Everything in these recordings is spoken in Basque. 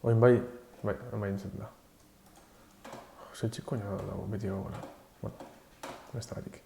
Oin bai, entzuten da. Ze txikoina dago beti gogora. Bueno, ez da gatik.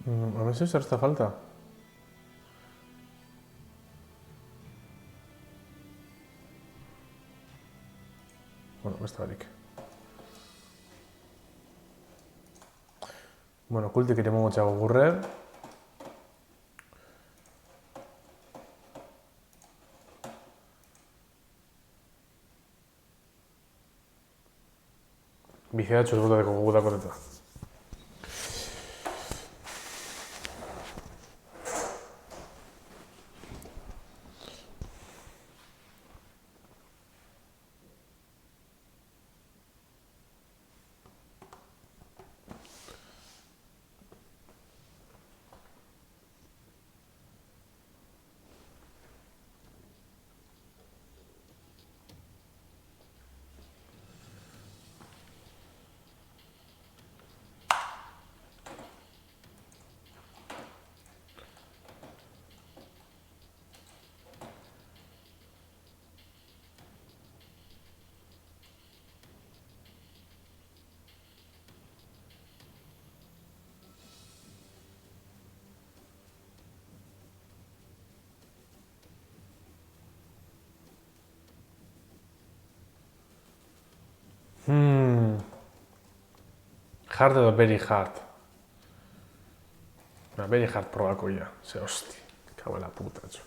A ver si zer esta falta. Bueno, ez da barik. Bueno, kultik ere mongo gurre. Bizea txosbotateko gugudako eta. Hard edo very hard. Very hard probako ya. Ze hosti. Cago en la puta, txo.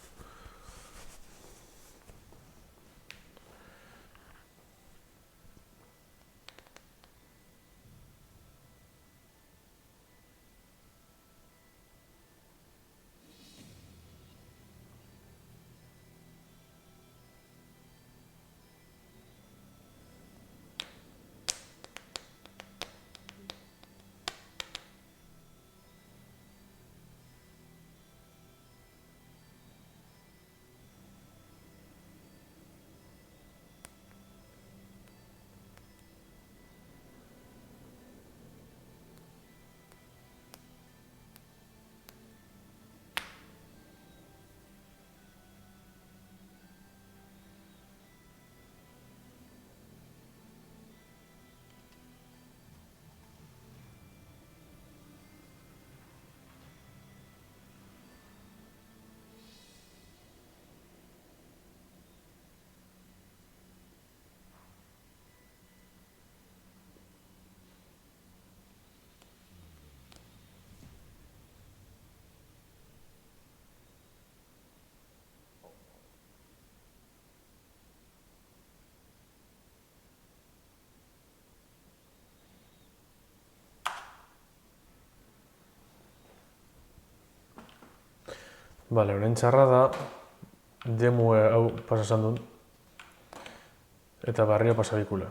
Bale, honen txarra da, demu hau pasasan duen, eta barria pasabikula.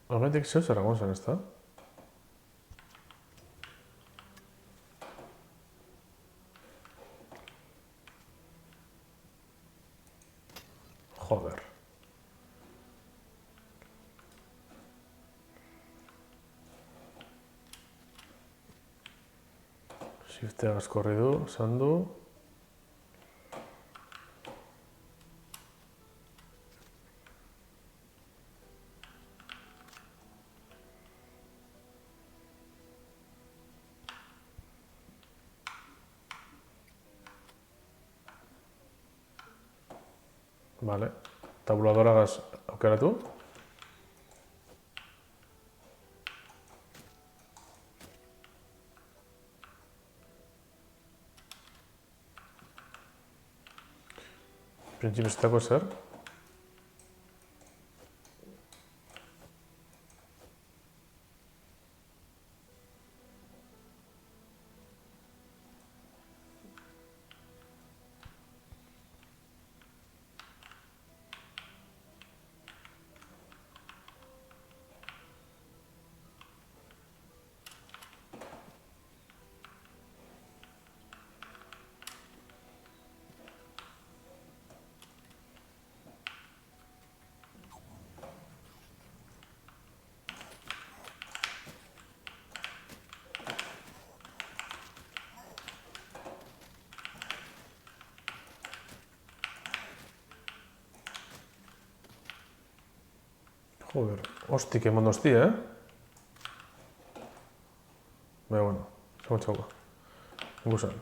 Horretik zeu zer egon zen, ez da? Joder. Shiftea azkorri du, esan du. Vale. Tabuladoragaz aukeratu. Printzipiozetako zer? Joder, hostik eman dozti, Baina, bueno, segon txauka. Ikusen.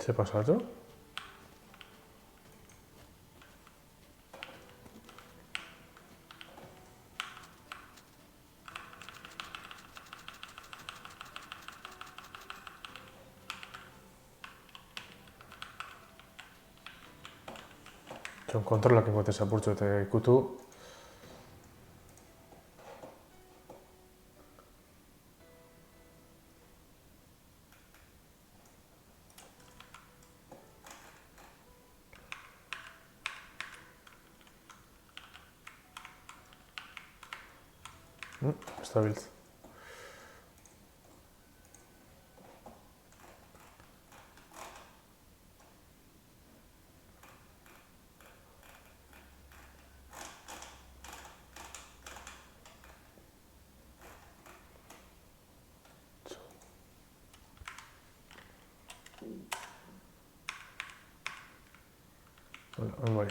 Ze pasatu? Kontrolak ingote zapurtzu eta ikutu. Ez da biltz. Bai.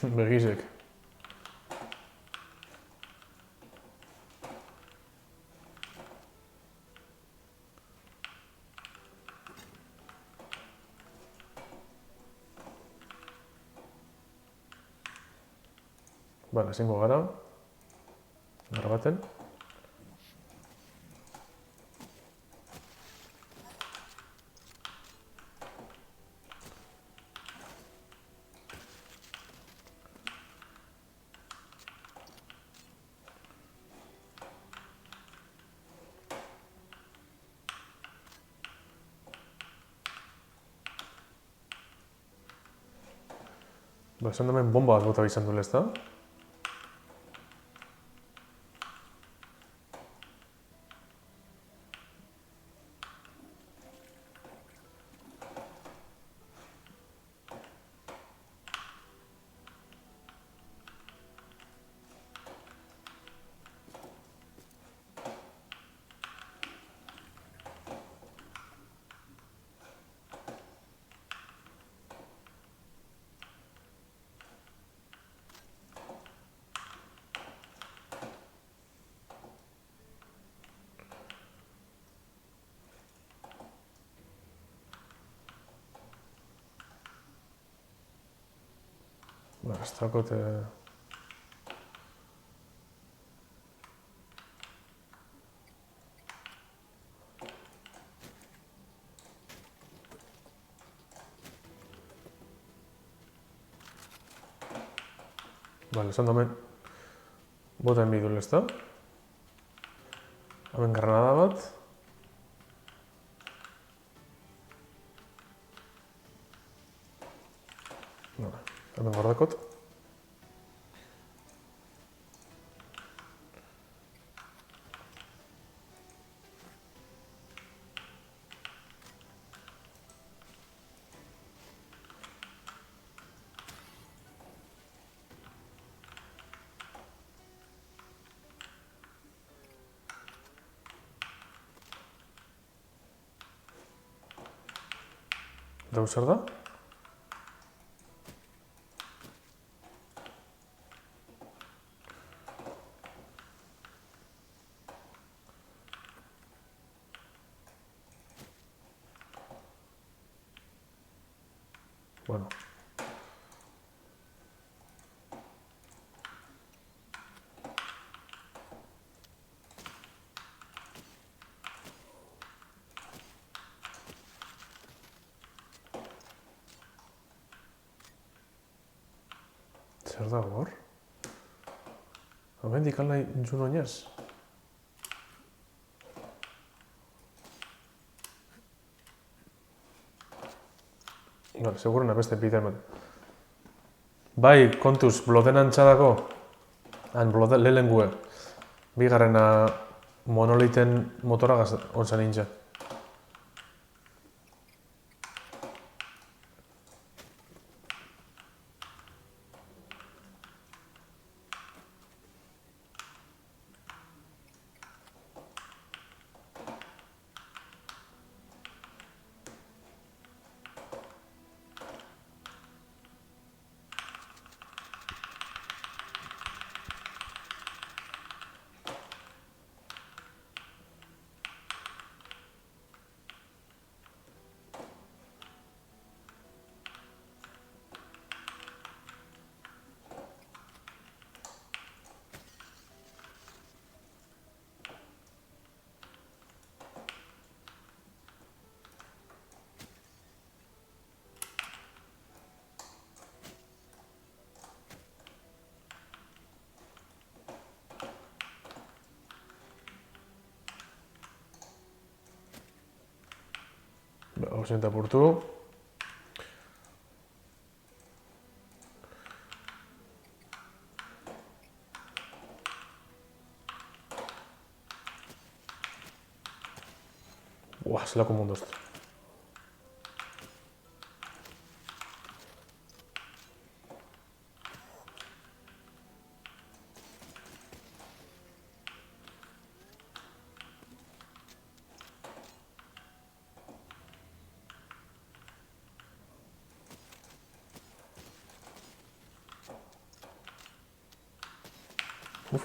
Begizek. Bale, ezingo gara. Grabaten. Esan hemen bomba bat bota izan duela, ezta? Ez dakote... Vale, esan da hemen boten bidul, ez da? Hemen granada bat. Vale, hemen gordakot. Dau zer da? Bueno. Zer dago hor? Hemen dikal nahi entzun oinez? Vale, seguruna beste bide eman. Bai, kontuz, bloden antxadako, lehengue, bigarrena monoliten motoragaz onzan nintxa. Hausen eta purtu. Buah, zelako mundu ez.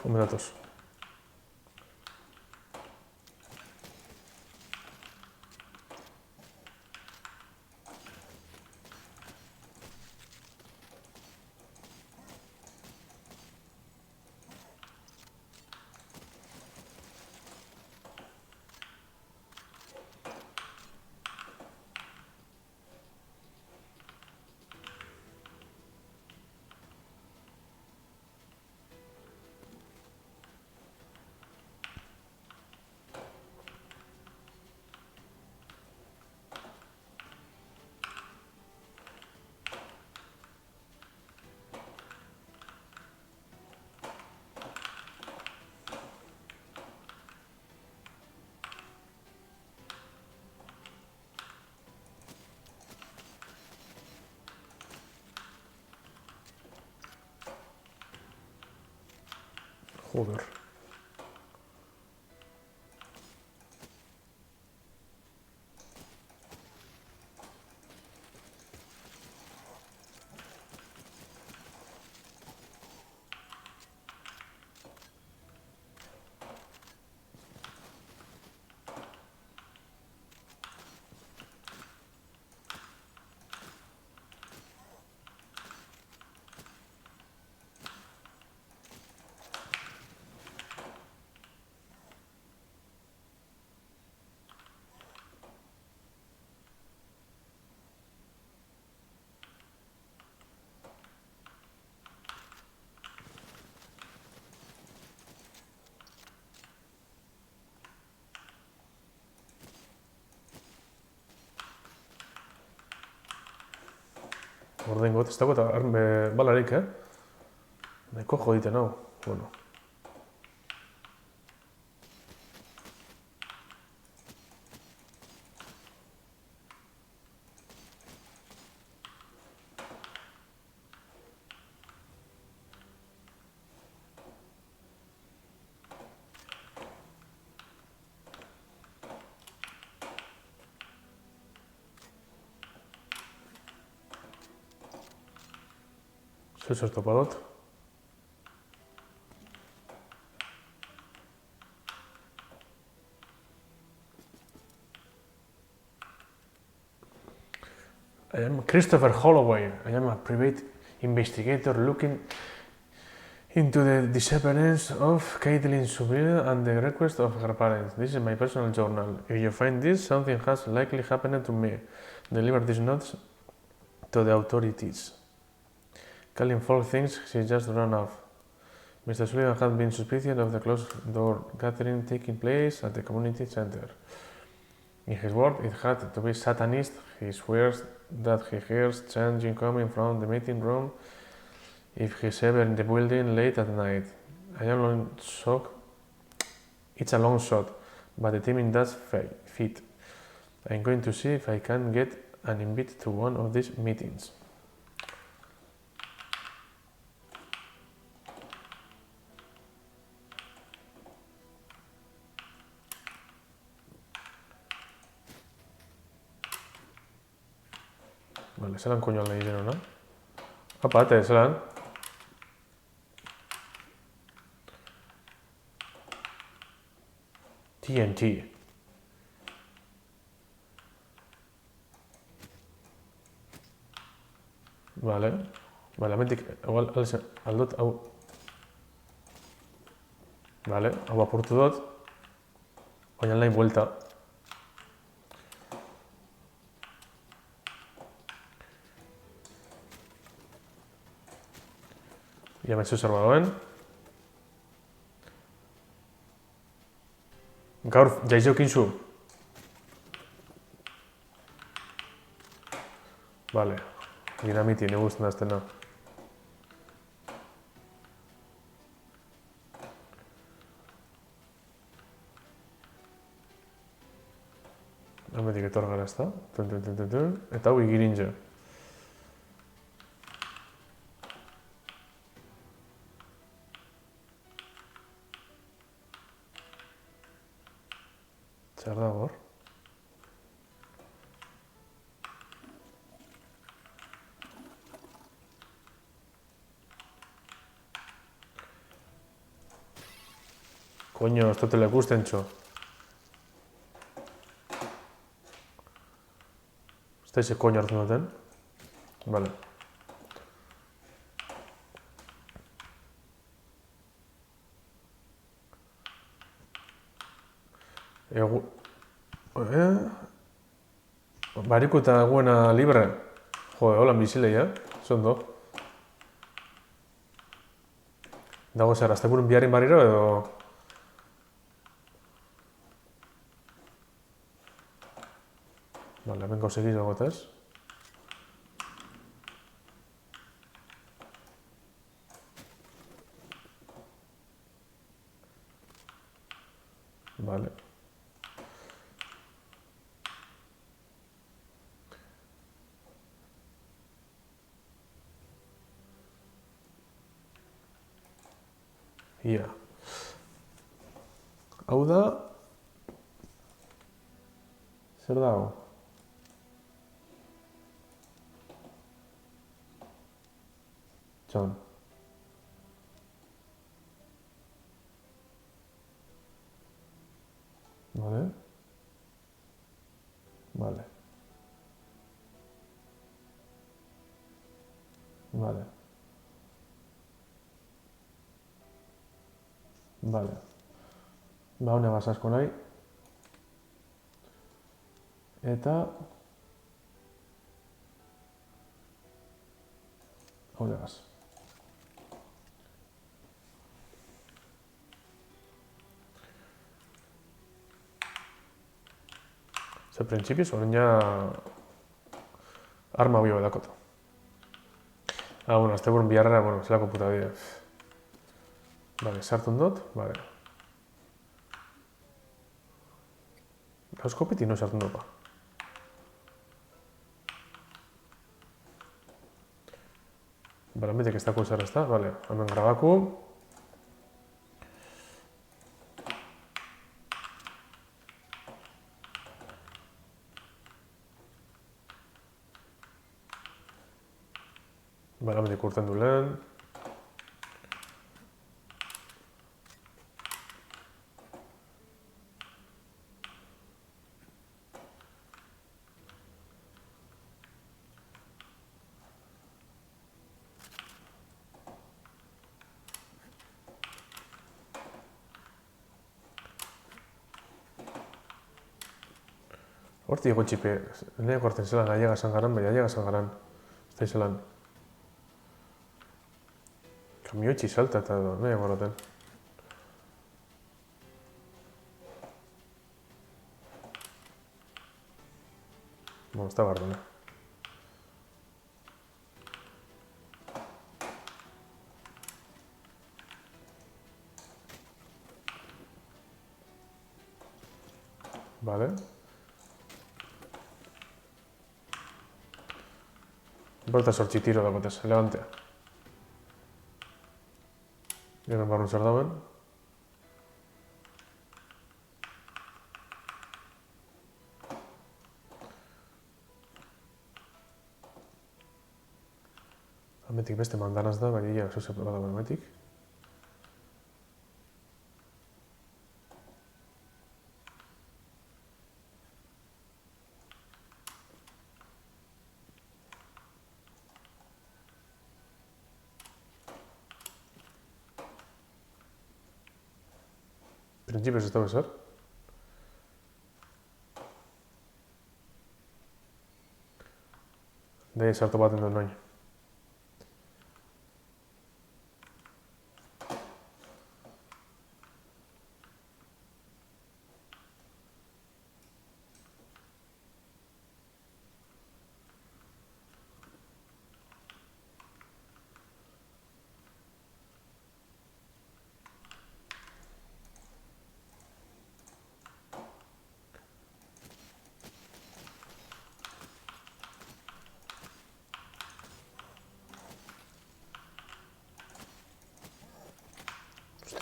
Hemen datoz. Joder. Ordein got, ez dago eta balarik, Neko joditen hau, bueno. Zer topa dut. I am Christopher Holloway. I am a private investigator looking into the disappearance of Caitlin Subir and the request of her parents. This is my personal journal. If you find this, something has likely happened to me. Deliver these notes to the authorities. Caitlin Falk thinks she just ran off. Mr. Sullivan had been suspicious of the closed-door gathering taking place at the community center. In his word, it had to be Satanist. He swears that he hears chanting coming from the meeting room if he's ever in the building late at night. I am long shot. It's a long shot, but the timing does fit. I'm going to see if I can get an invite to one of these meetings. Vale, zelan koño lehi zen hona? Apate, zelan. TNT. Vale. Vale, amentik, aldot, hau. Vale, hau apurtu dut. Baina nahi buelta. Ja metzu zer badoen. Gaur, jaizeukin zu. Vale, dinamiti, ne guztien aztena. Hemetik etor gara ezta. Eta hau igirintze. Zer da hor? Coño, ez dutela ikusten txo. Ez da ize coño hartzen duten? Vale. Bariko eta guena libre. Jode, holan bizilei, Zondo. Dago zer, azteburun biharrin barriro edo... Vale, hemen gauzegiz dagotez. Vale. Ia. Hau da... Zer dago? Txon. Vale. Vale. Vale. Vale. Ba, hone basasko nahi. Eta... Hone bas. Ze printzipioz, horrein ja... Arma bio edakota. Bueno, asteburun biharra, zelako puta dira. Vale, sartun dut, vale. Eusko piti no sartun dut, ba. Vale, hemetik ez dako izar ez da, vale, hemen grabaku. Vale, hemetik urten du lehen. Horti ego txipe, nahi gorten zelan aiega zangaran, bai aiega zangaran. Ez da izelan. Kamioitxi salta eta nahi goroten. Ez da barduna. Vale. Borta sortzi tiro dakotez, elegantea. Gero barrun zer dauen. Hemetik beste mandanaz da, baina ia zuzep badago hemetik. Printzipioz ez dago ezer. Dei sartu baten duen noin.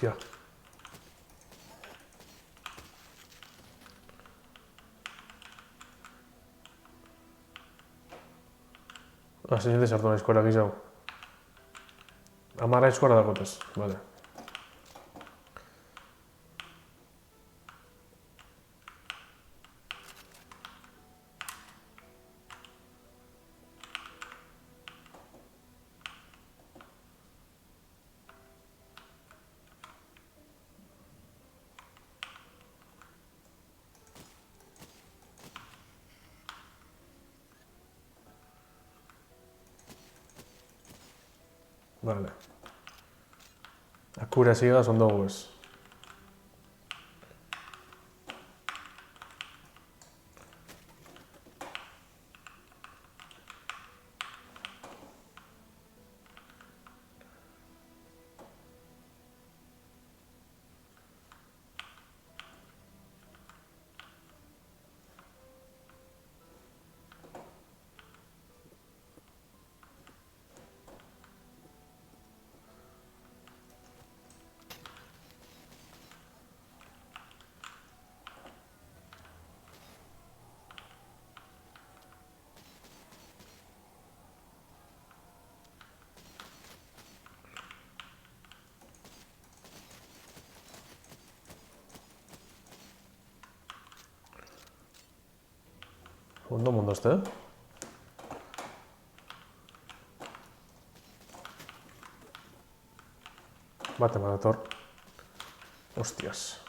Hostia. Zein sartu nahi eskora gizau. Amara eskora dakotez, vale. Vale. Akurazioa ondo guz. Ondo mondozte. Bate badator. Hostias.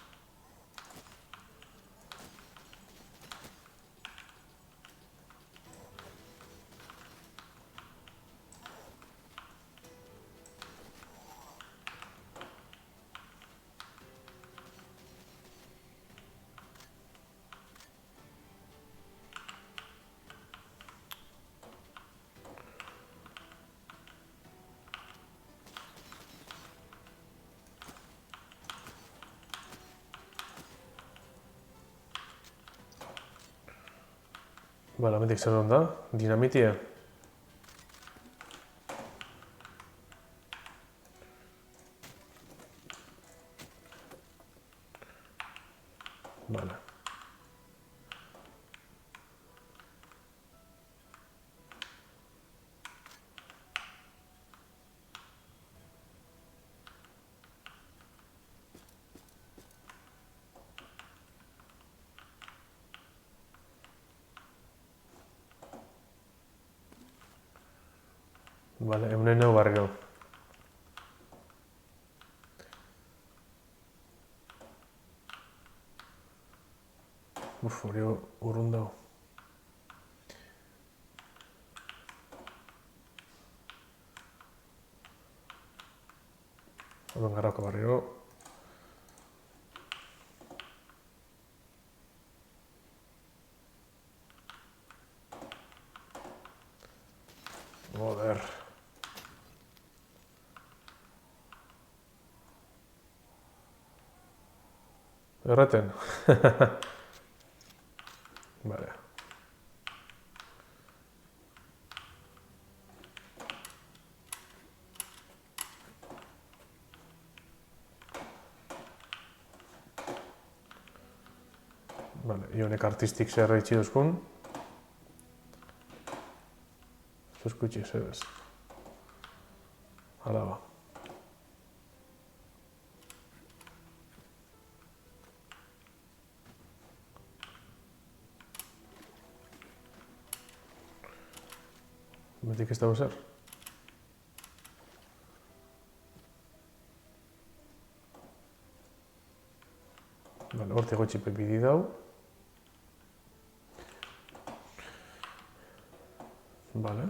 Bale, hemendik zer da? Dinamitia. Bale. Bale, eunen hau barriro. Hori urrun dago. Hemen garrauka barriro. Joder. Erraten. Bale. Bale, ionek artistik zerra itxi duzkun. Zuzkutxi, zebez. Hala ba. Betik ez dago zer? Bale, hortik gotxi pepidi dau. Bale.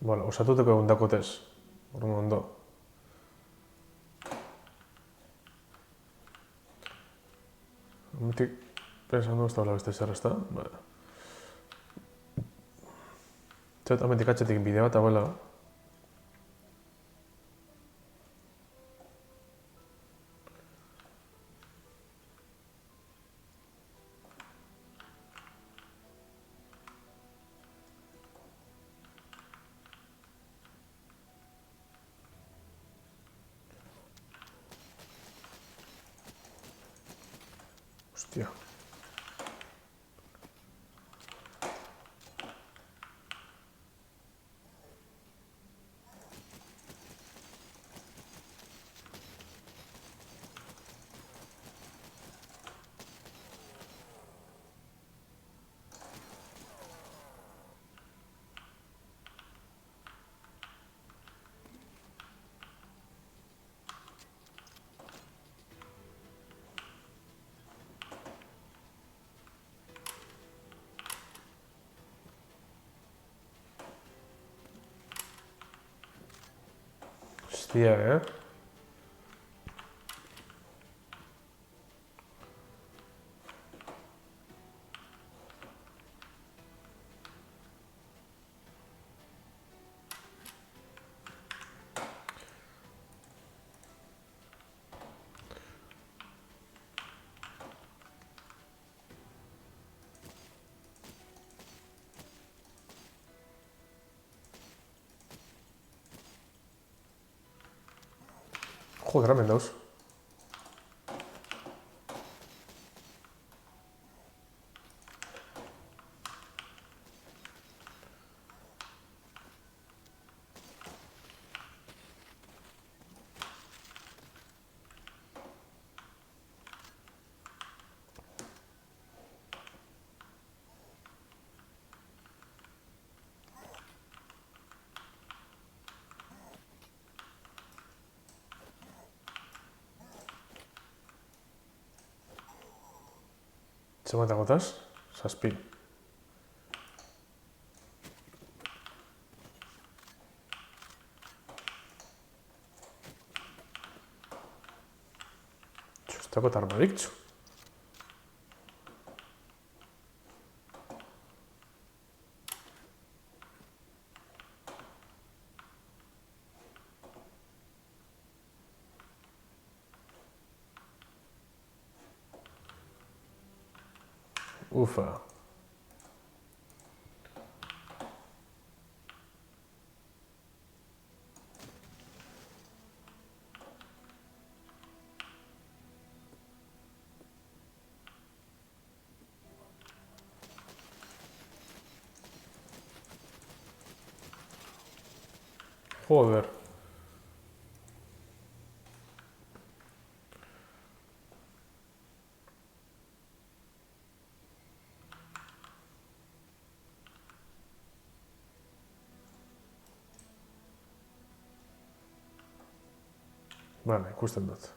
Bale, osatuteko egun dakotez. Horren ondo. Hemendik pensando ez daula beste zer, ez da? Bale. Zet, hemendik atxetik bideo bat abuela. Hostia. Hostia, Joder, hemen dauz. Zenbat dagotaz? 7. Ez dakot armarik, txu. Ufa. Joder. Vale, ikusten dut.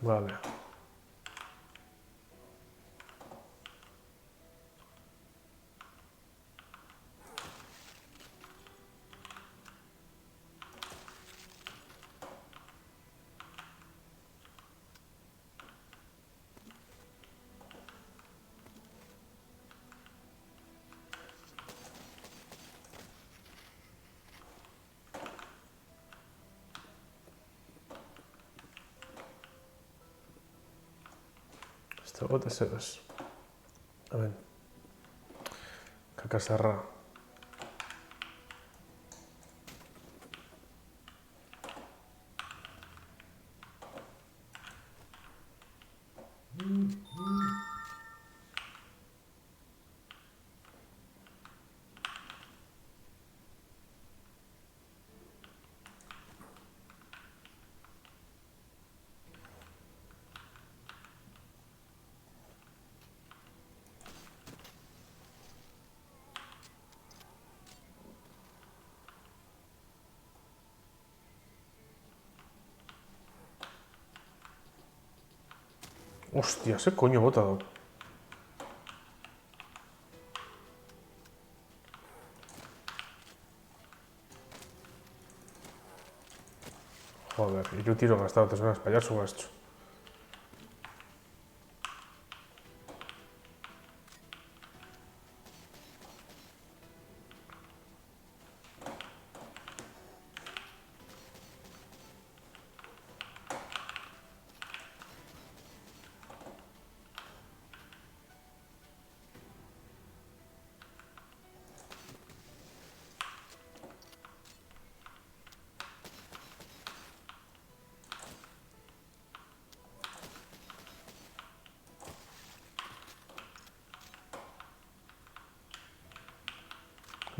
Vale. Ez dagoet ez ez. Hemen. Kakasarra. Hostia, ze koño bota dut. Joder, 3 tiro gastado, te suenas payaso gasto.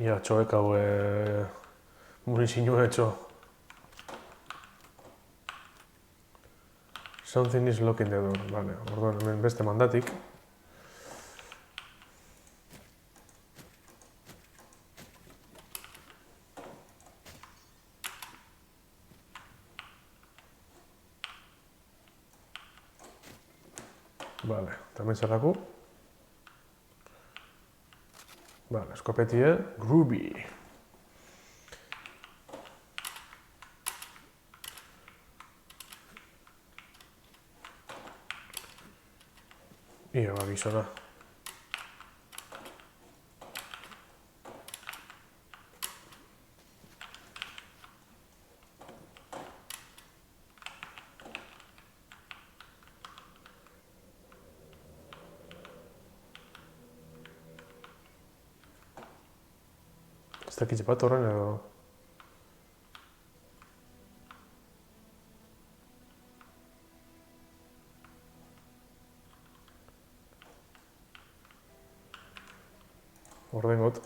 Ja, txoek hau munizioa etxo. Something is locking the door. Vale, orduan hemen beste mandatik. Vale, tamen zerrako. Vale, eskopetie, Groovy. Ia, ba, gizona. Ez dakitze bat horren edo... Ordengot.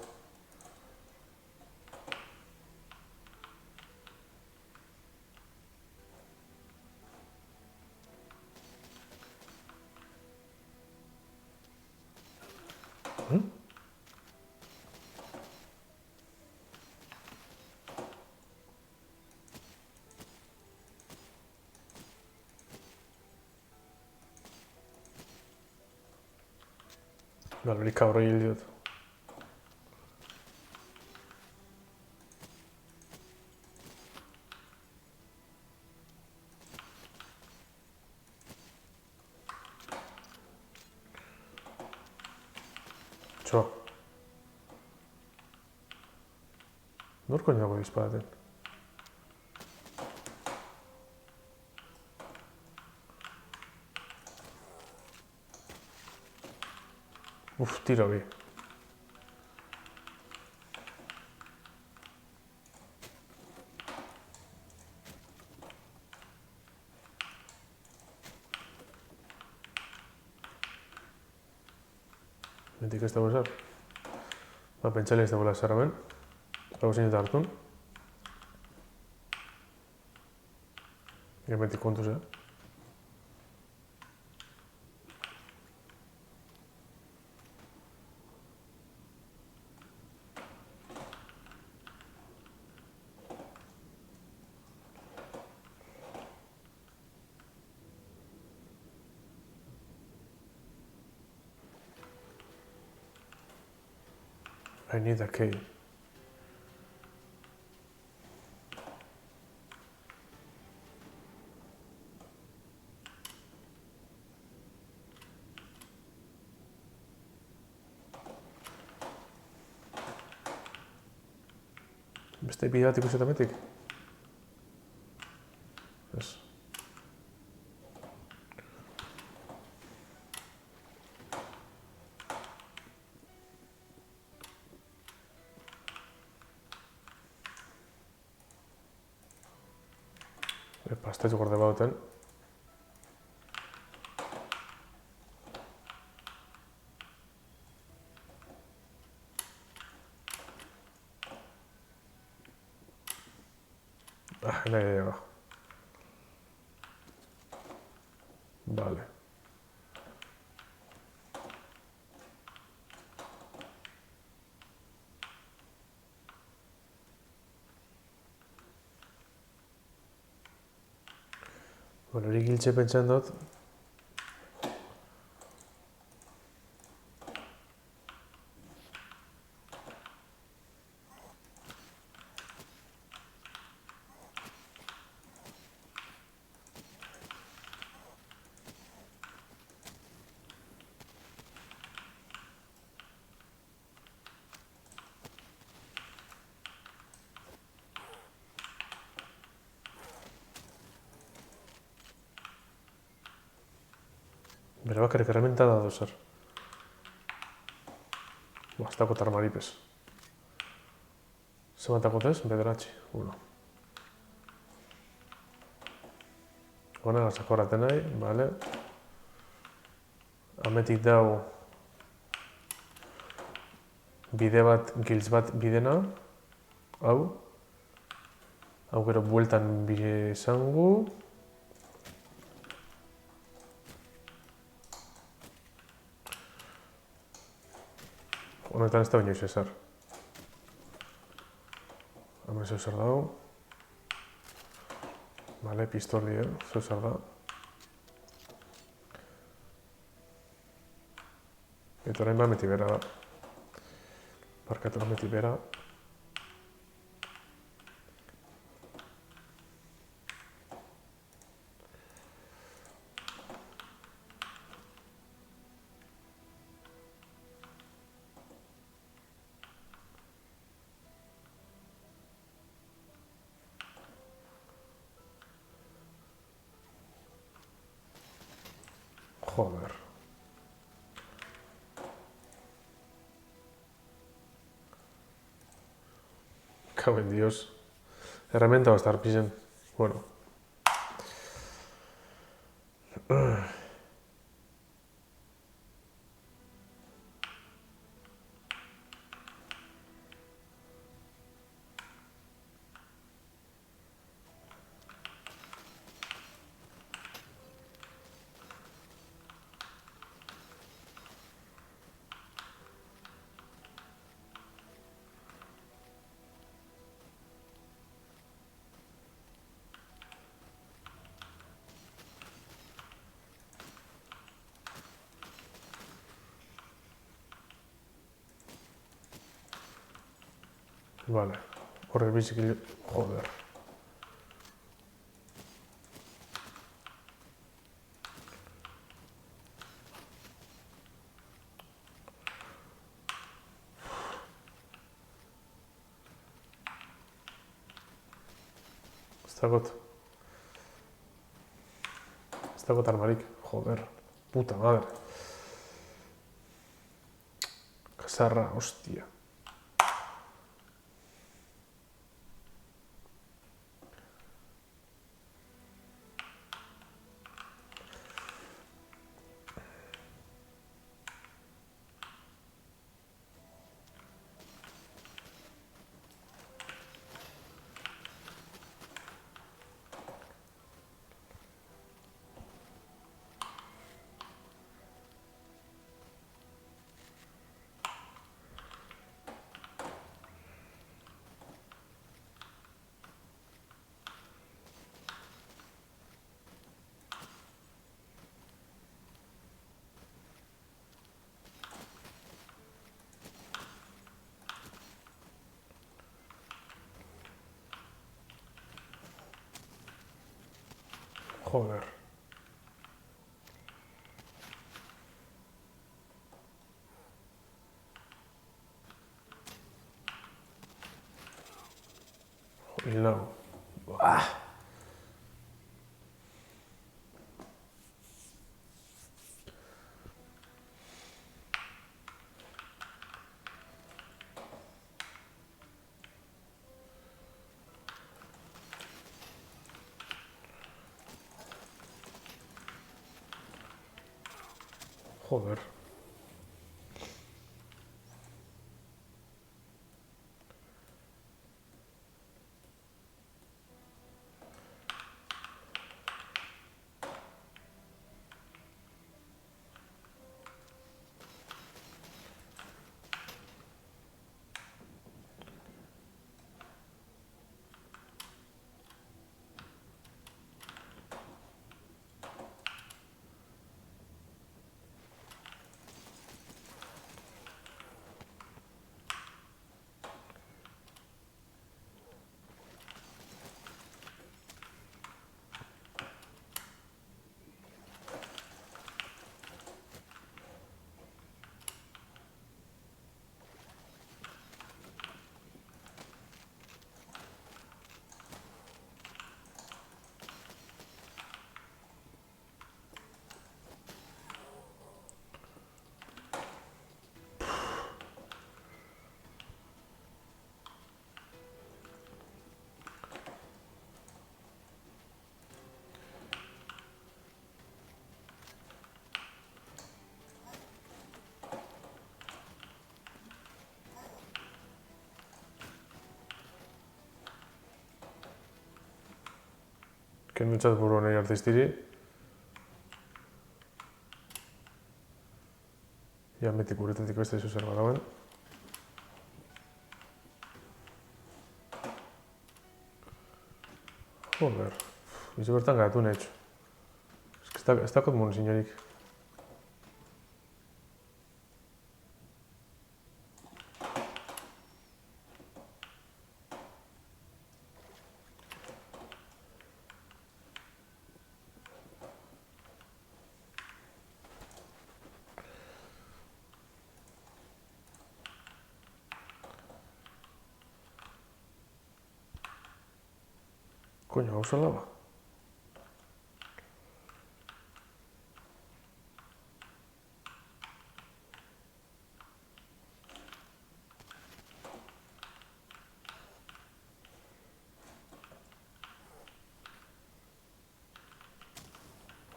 Vale, hori kabroi hil diot. Txo. Norko nago disparaten? Tiro bi. Mentik ez dago ezer. Pentsale ez dagoela ezer hemen. Hau zein eta hartun. Mentik kontuz, I need a key. Beste bide bat ikusi eta metik? Ez. Pastetxo gorde bauten. Nahi llega. Vale. Bueno, hori giltxe pentsan dut. Bere bakarrik herramienta da dozer. Ez dakot armaripez. Zer bat dakotez? Bederatzi. 1. Hona gazako horaten nahi, bale. Ametik dau bide bat, giltz bat bidena. Hau. Hau gero bueltan bide izango. Honetan ez da baino ezer. Hemen zer dago. Bale, pistoli, zer da. Eta orain bat meti bera da. Parkatu meti bera. Joder. Cago en Dios. Herramienta va a estar pisen. Bueno. Vale. Horrek bizikil... Joder. Ez dagot armarik. Joder. Puta madre. Kasarra, hostia. Joder. Y luego. Joder. Kendutzat buru nahi artistiri. Ja metik uretatik beste izu zer badauen. Joder. Izu bertan gatu netxo. Ez dakot mun sinorik. Coño, hau zela ba?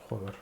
Joder.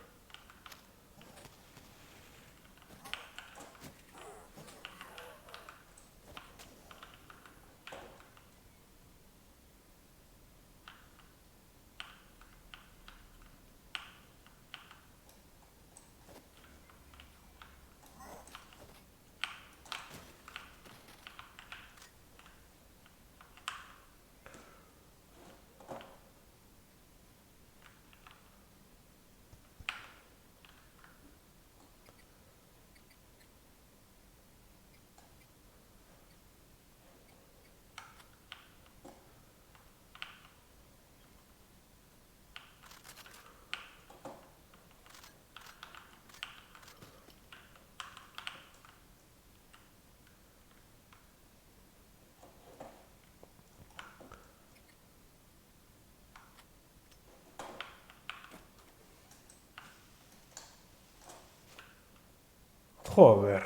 Joder.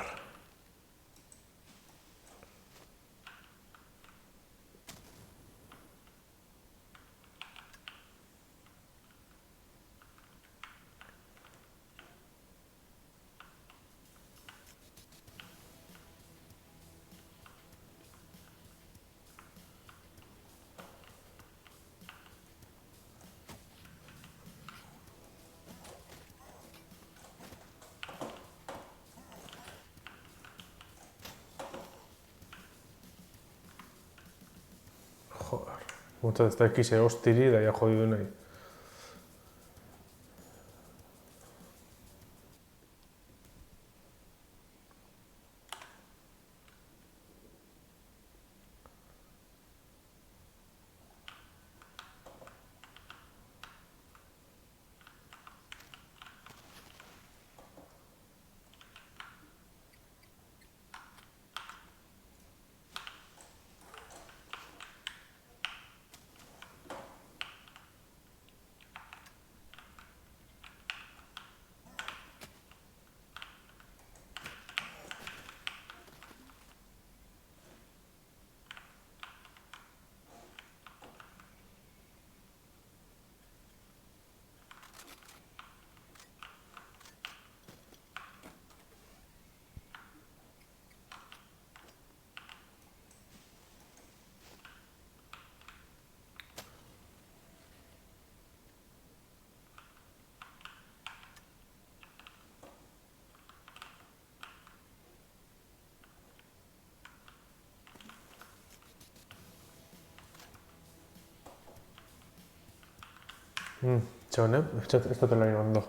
Joder. Muchas veces aquí se hostiri da ya jodido nahi. See on jah, ez ta läinud ondo.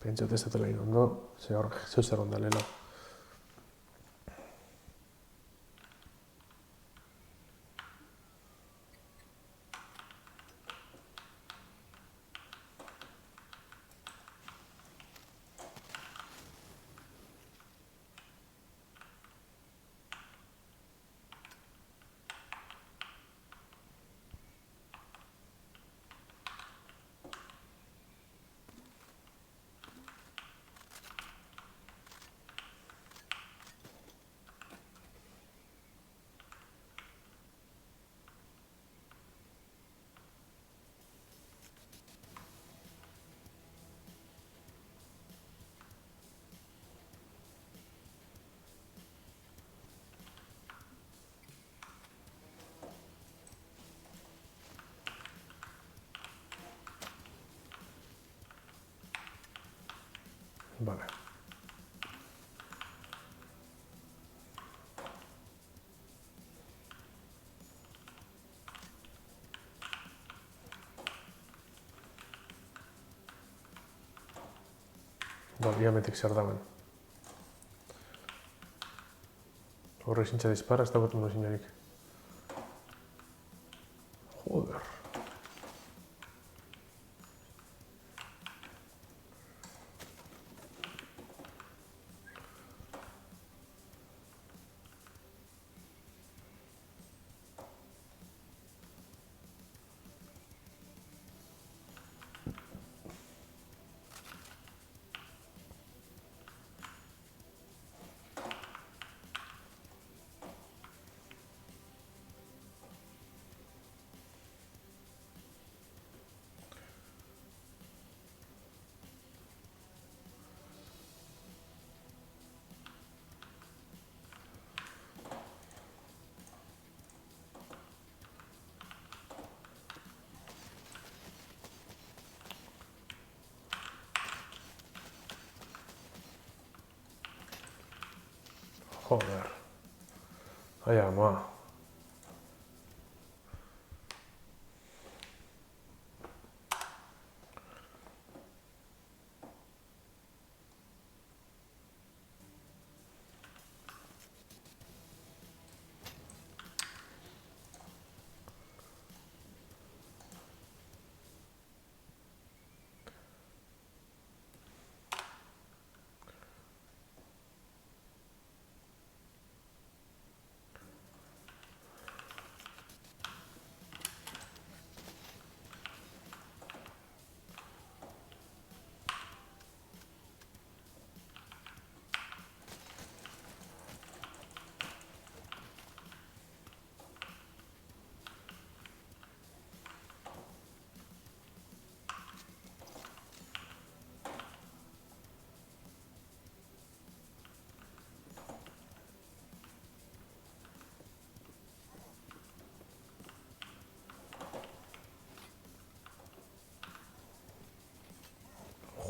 Pentsad, ez ta läinud ondo, see sõsser on tal elab. Vale. Vale, ja metic sardamen. Horre sintza dispara, ez dagoetan no sinarik. Joder. Joder. Ai, ama.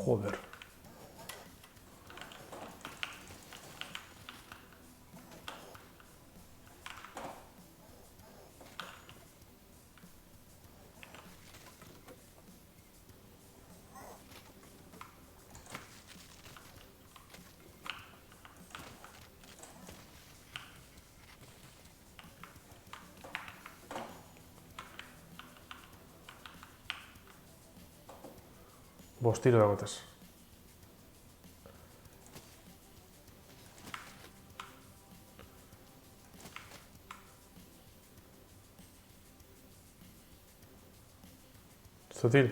Joder. Bost tiro dagotez. Zutil.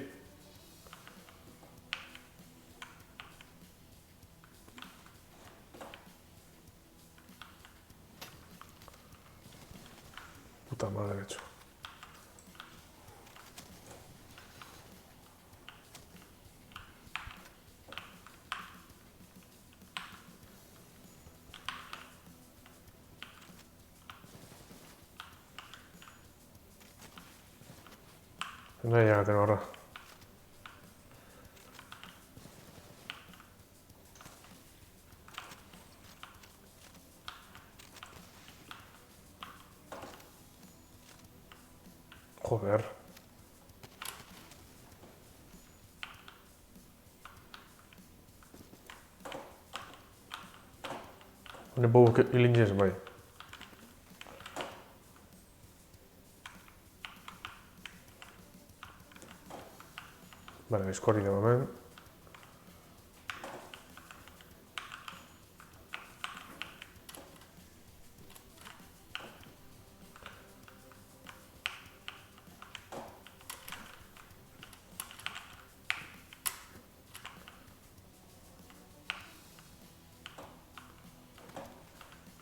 Puta madre, hecho. No llega a tener ahora. Joder. Ne puedo ilinez bai. Vale, eskori de moment.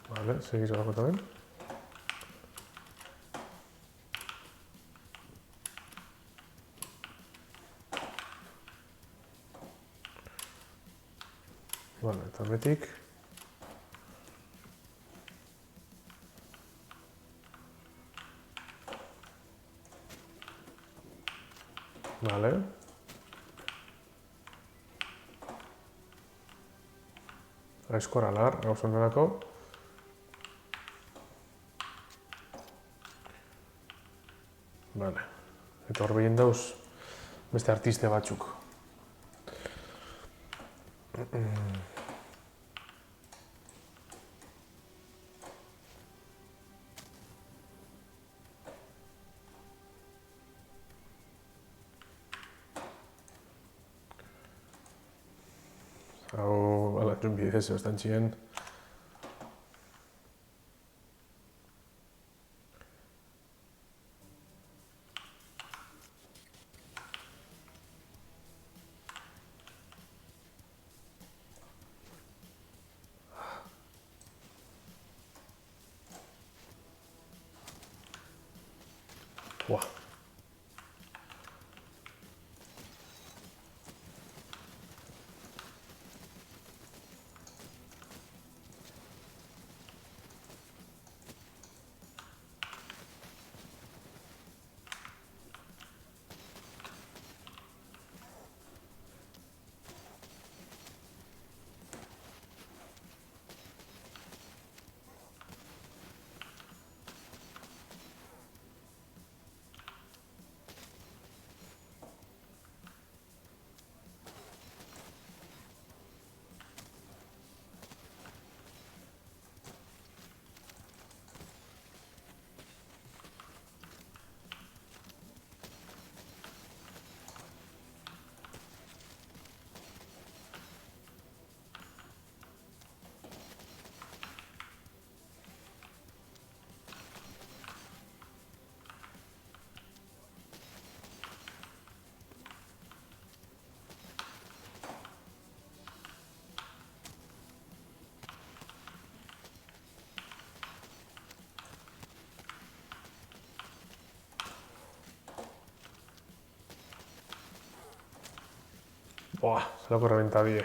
Vale, seguís abajo también. Vale, eta betik. Vale. Aizkor alar, gauza honelako. Vale. Eta hor behien dauz beste artiste batzuk. Hau, ala, jun bidez, bastan txien. Buah. Buah, zelako rebenta die.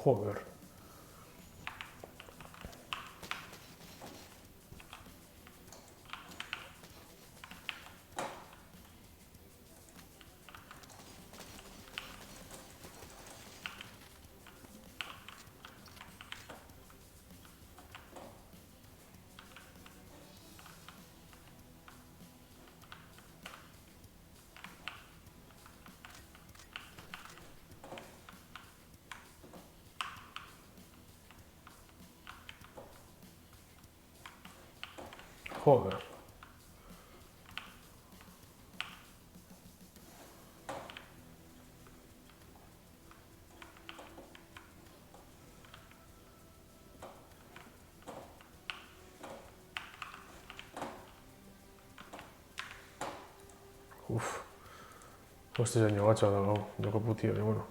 Joder. Joder. Uf. Hostia, senyor gaitxa da, gau. Joko puti hori, bueno.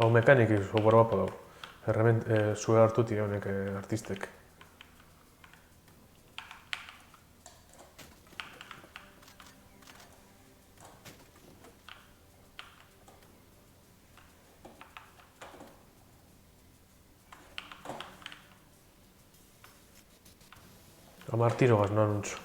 Hau mekanik software bat dago. Zue hartuti honek artistek. Amar tiro gaz, non untzu.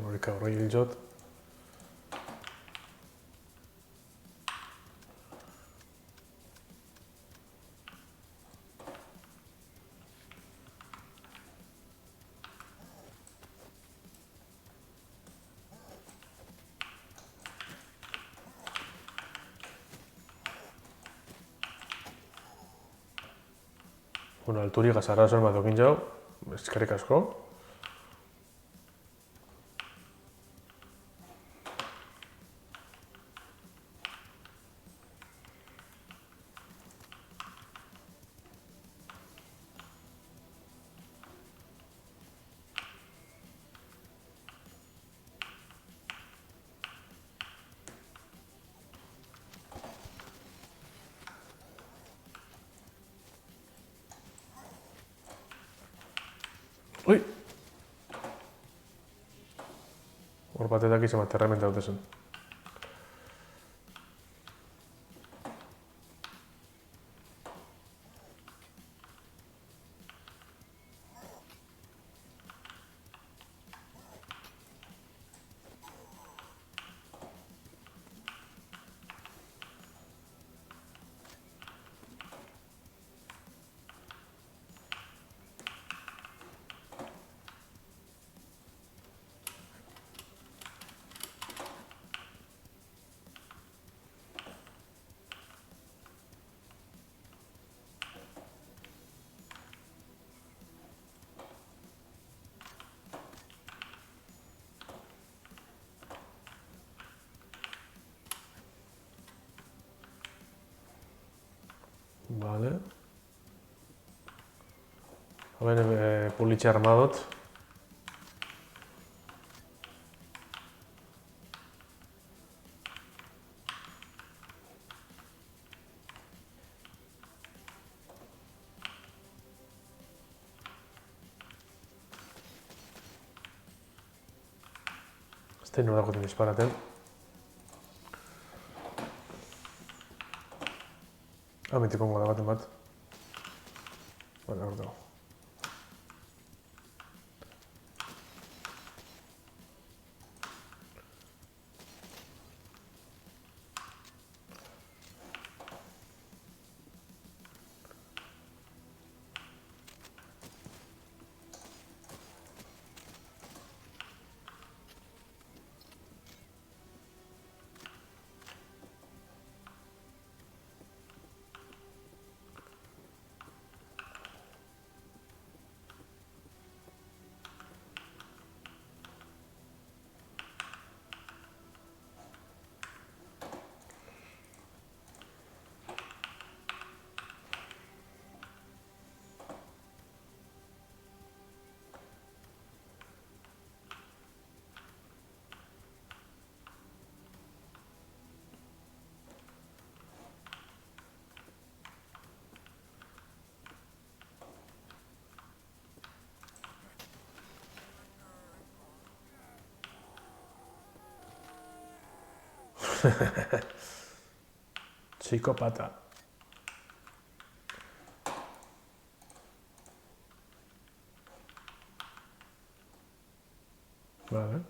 Horika horrei hil jot. Bueno, alturi gazara zoan bat okin jau. Eskerrik asko. Ui! Hor batetak izan bat herramienta dute zen. Vale. Hemen pulitxe armadot. Este no dago ten disparaten. Mitiko da baten bat. Vale, hor dago. Psicópata. Vale.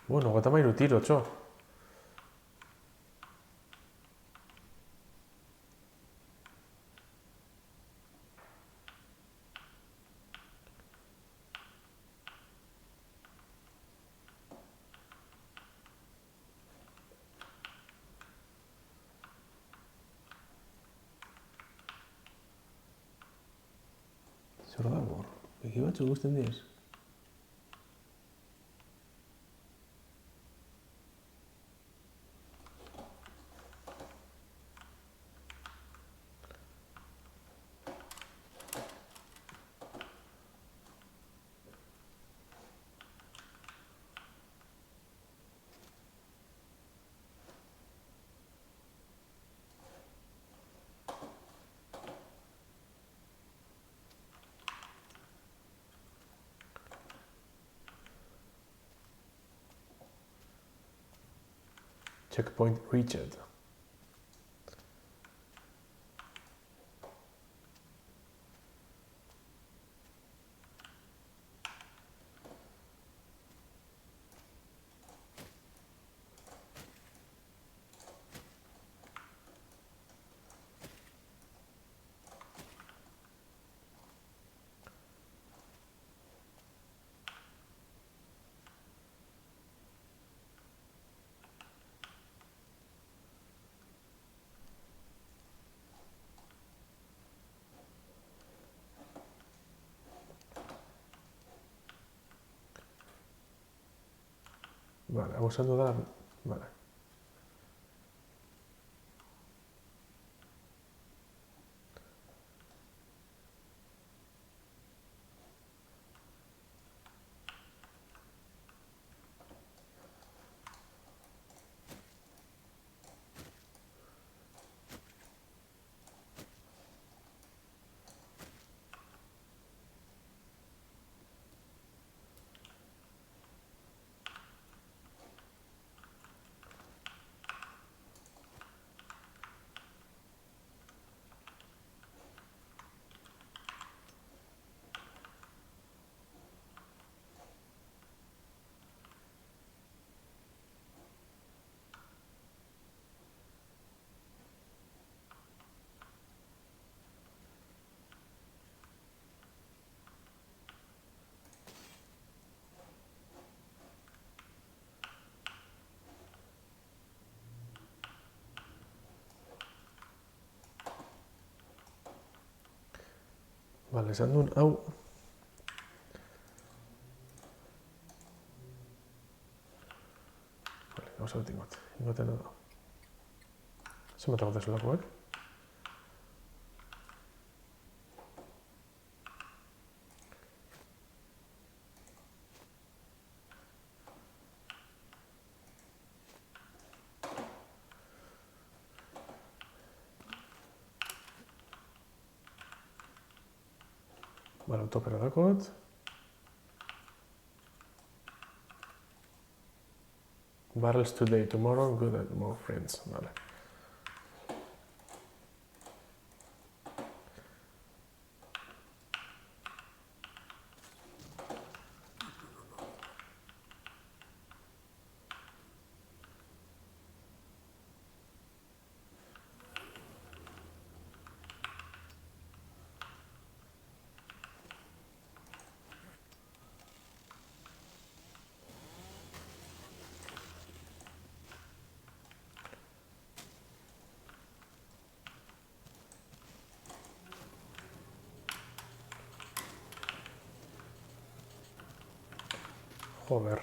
Bueno, hogeita tiro, txo. Zer da hor? Eki batzuk guztien diez? Checkpoint reached. Vale, hau esan da... Vale. Vale, esan duen, hau... Vale, gauza bat ingot. Ingoten edo. Zer matagote zelakoak? Vale, autopera dakot. Barrels today, tomorrow, good and more friends. Vale. Joder.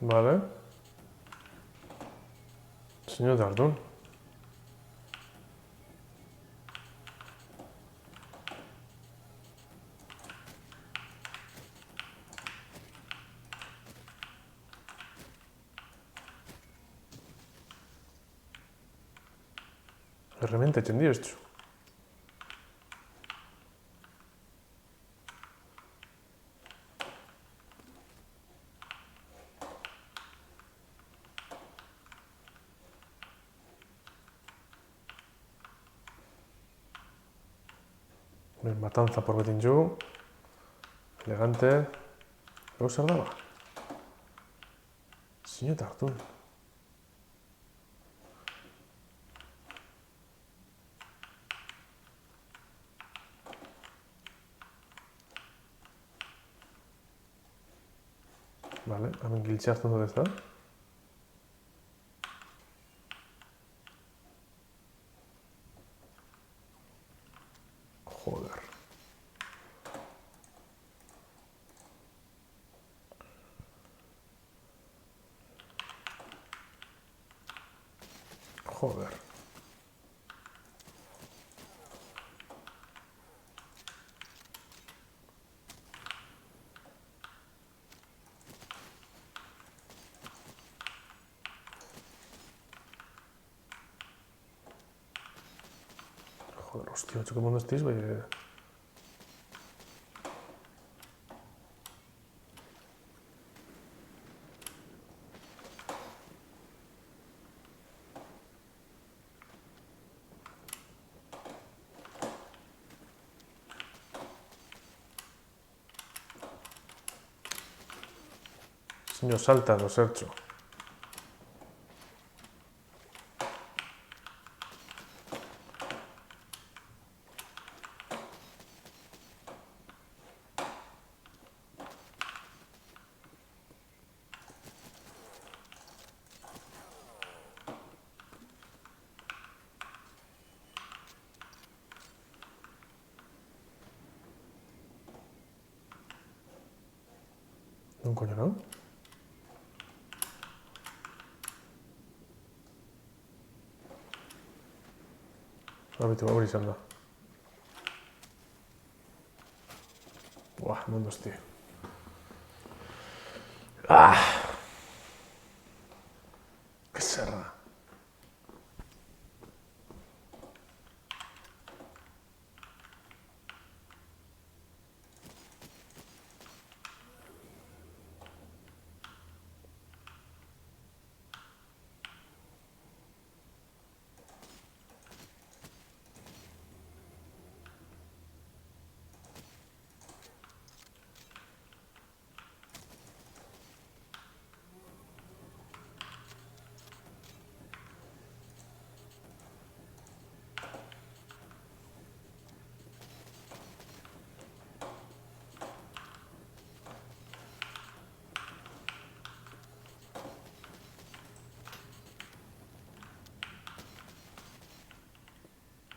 Vale. Señor Dardón. Realmente entendido esto. Matanza por Betinju. Elegante. Luego se daba. Señor Dardón. Vale, a ver, glitchazo, ¿dónde está? Joder. Joder. Joder, hostia, ¿qué mundo estáis, güey? Señor salta, lo Sergio. Un coño, ¿no? A ver, te voy a abrir, anda. Buah, mundos, tío. ¡Ah! ¡Qué serra!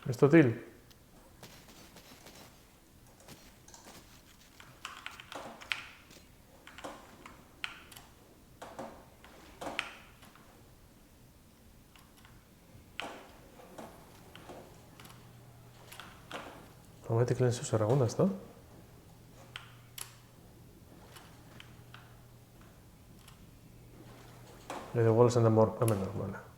¿Esto, Til? Promete que en su segunda está. Le de Wallace and the More. Menos, vale.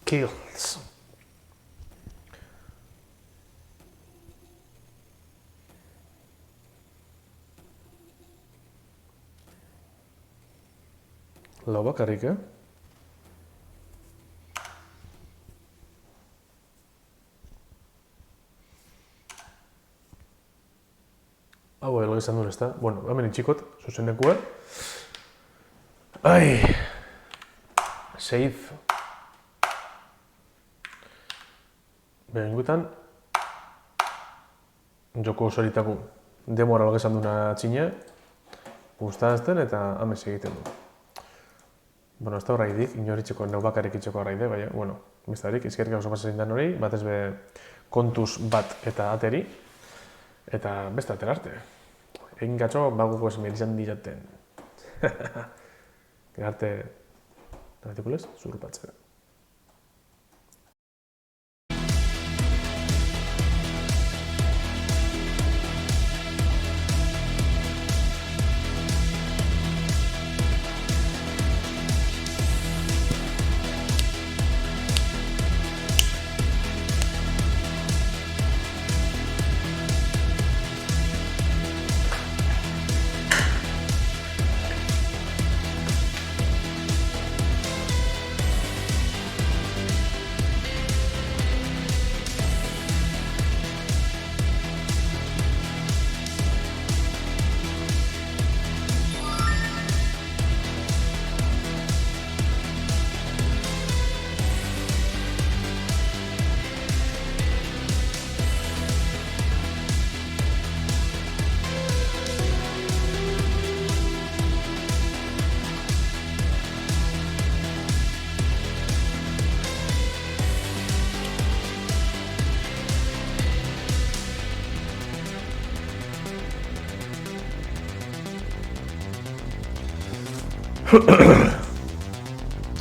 kills. Lau bakarrik, Hau elo izan duen, ezta? Bueno, hemen itxikot, zuzenekua. Ai! Save. Behingutan, joko osoritako demora elo izan duena txina, guztazten eta amez egiten du. Bueno, ez da horreidik, inoritxeko, neu bakarrik itxeko horreide, baina, bueno, biztarik, izkerrik oso pasatzen den hori, batez be kontuz bat eta ateri, eta beste atera arte. Egin gatzo, baguko ez merizan dizaten. Garte, naratikulez, zurrupatzea.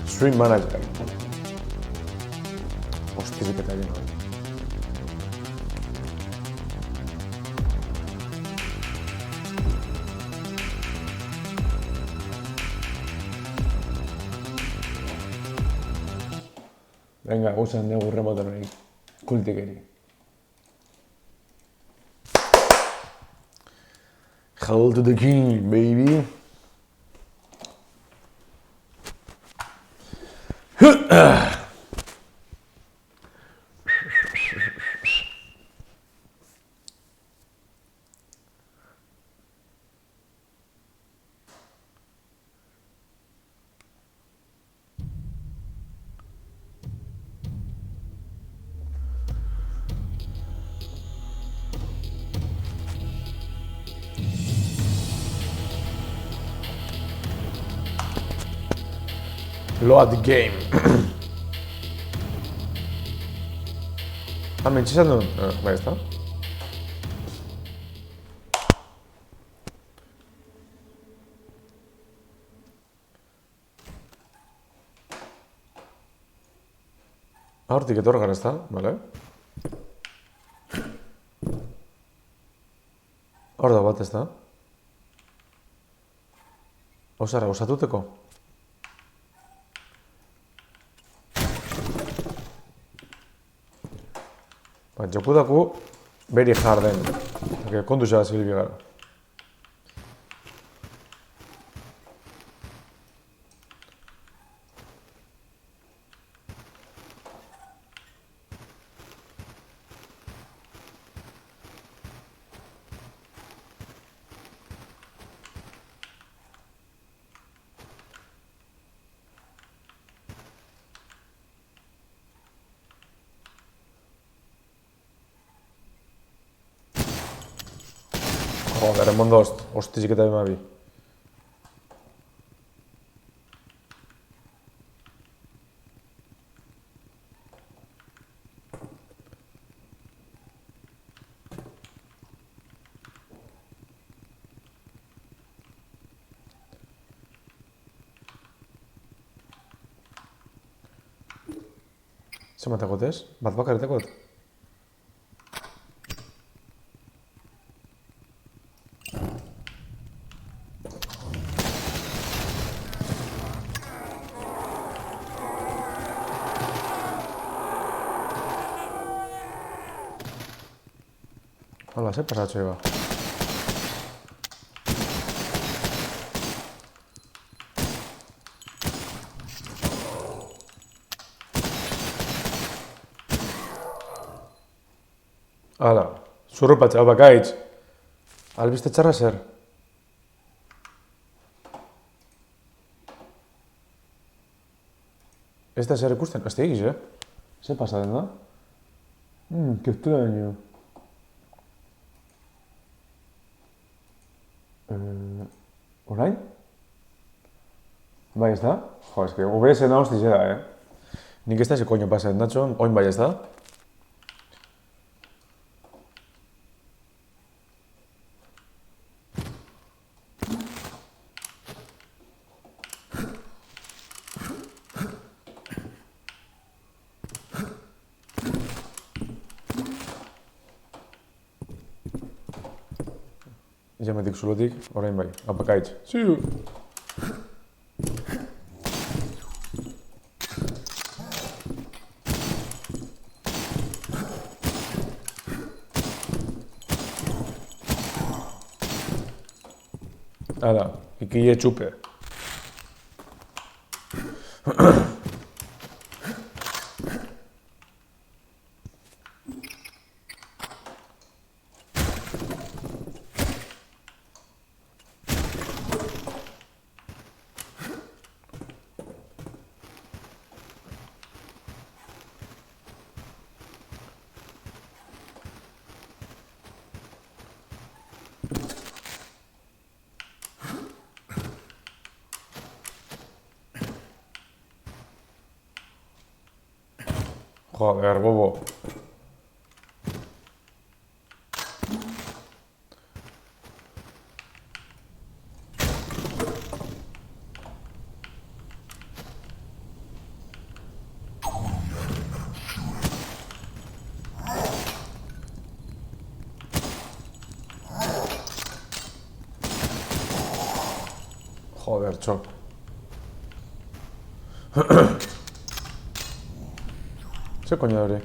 Stream Manager. Hostizik eta egin hori. Venga, guzan dugu remoten hori kultikeri. Hail to the king, baby. Load game. Mentxizan duen? Bai, ez da? Hortik etorra gara, ez da? Bale? Hor da bat, ez da? Osara, osatuteko? Joku daku beri jarden, kontu xala zibilbi gara. Joder, emondozt, hostizik eta emabi. Zer matakotez? Bat bakaretakot? Hala, ze pasatxo eba. Hala, zurrupatxe, hau bakaitz. Albiste txarra zer? Ez da zer ikusten? Ez da egiz, Ze pasaden da? Que extraño. Orain? Bai, ez da? Jo, ez que OBS-ena hostiz da, Nik ez da ze koño pasaden datxon, oin bai ez da? Jametik zulotik, orain bai, apakaitz. Ziu! Hala, ikile txupe. Joder, bobo. Joder, txok. Ze koño da hori?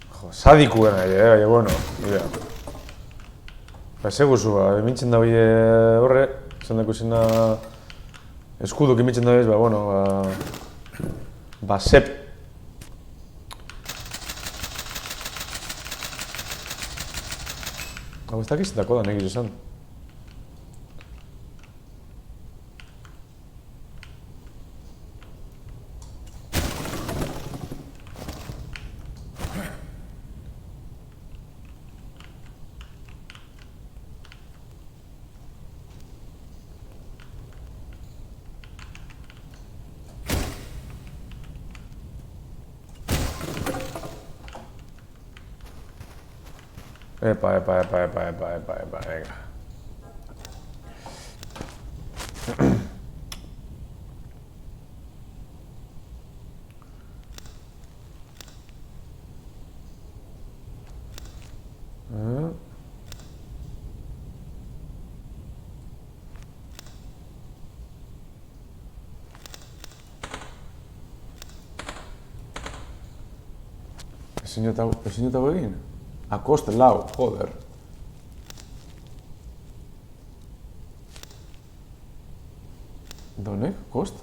Jo, sadikuen baina, bueno, mira. Ze guzu, emintzen da bide horre, zen dako zena eskuduk emintzen da bez, bueno, sep. Hau ez dakizitako da negiz esan. Epa, venga. Ezin dut hau egin? Akoste, lau, joder. Donek, kost?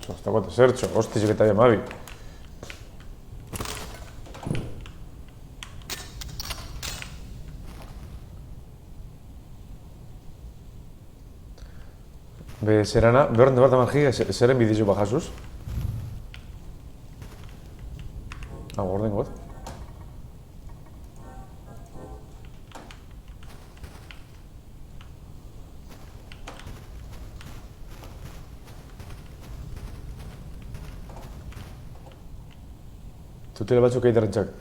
Zosta bat ezertxo, hostizik eta jamabi. Be, zerana, behorren de bat amargi, zeren bidizu bajasuz? Gorden got. Tutela batzuk egiterentzak.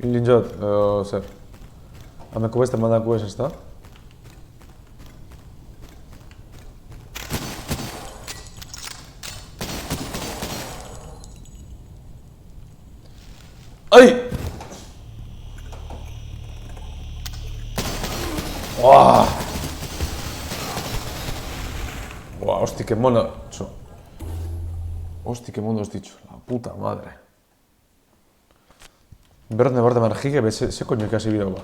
Linjot, zer. Hameko beste mandako ez da? Ai! Buah! Buah, hosti, que mono. Hosti, que mono has dicho. La puta madre. Verde de margique, ¿ese coño que ha servido, va?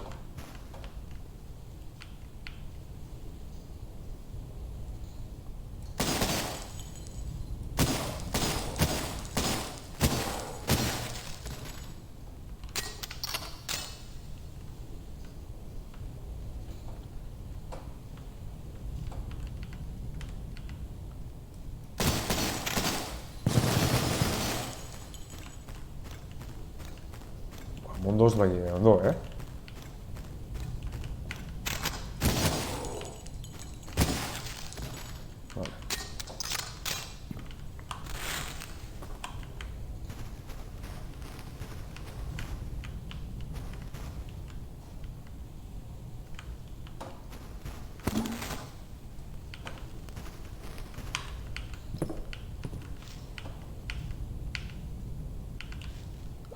Mundoz bai ondo, Vale.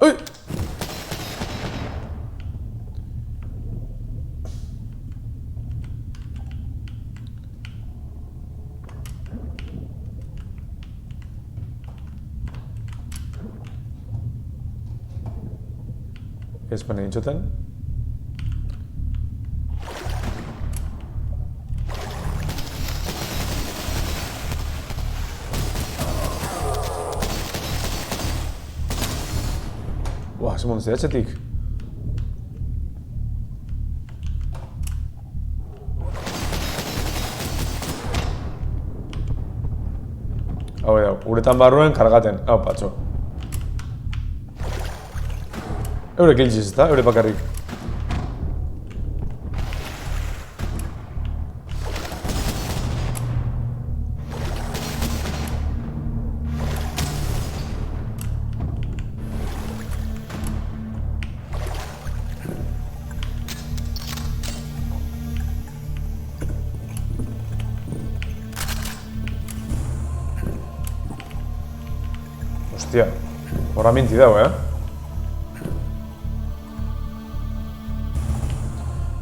Ai! Ez bane intxoten. Buah, ze mondo zehatzetik. Hau da, uretan barruen kargaten. Hau, patxo. Eurek hiltziz, ezta? Eurek bakarrik. Hostia, horra minti dago,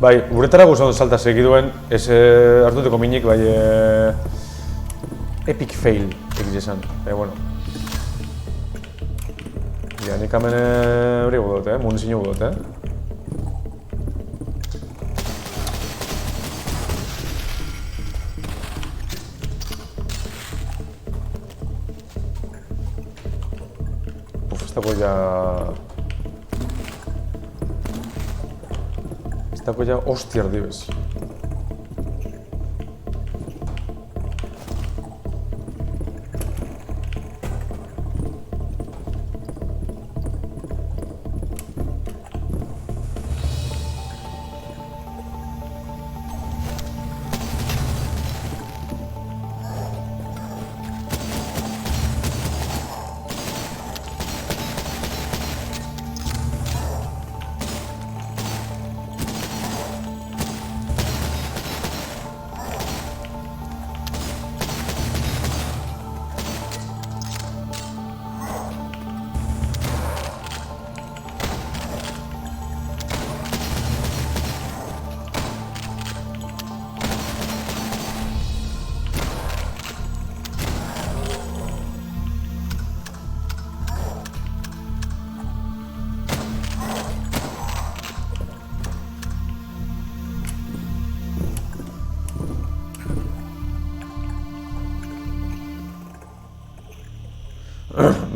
Bai, uretara guztatu salta segiduen, ez hartuteko minik, bai, epic fail egiz esan, bueno. Ja, nik hemen hori godot, munizio godot, Puf, ez dago ja... Ez dago ja hosti erdibez.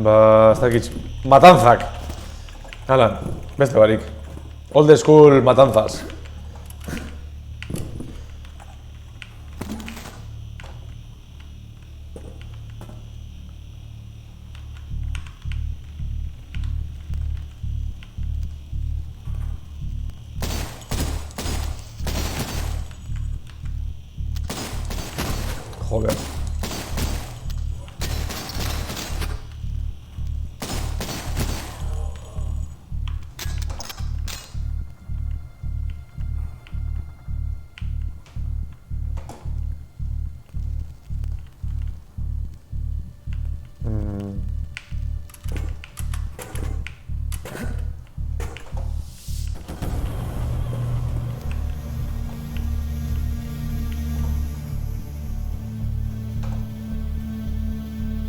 Ba, ez dakit, matanzak. Hala, beste barik. Old school matanzas. Joder.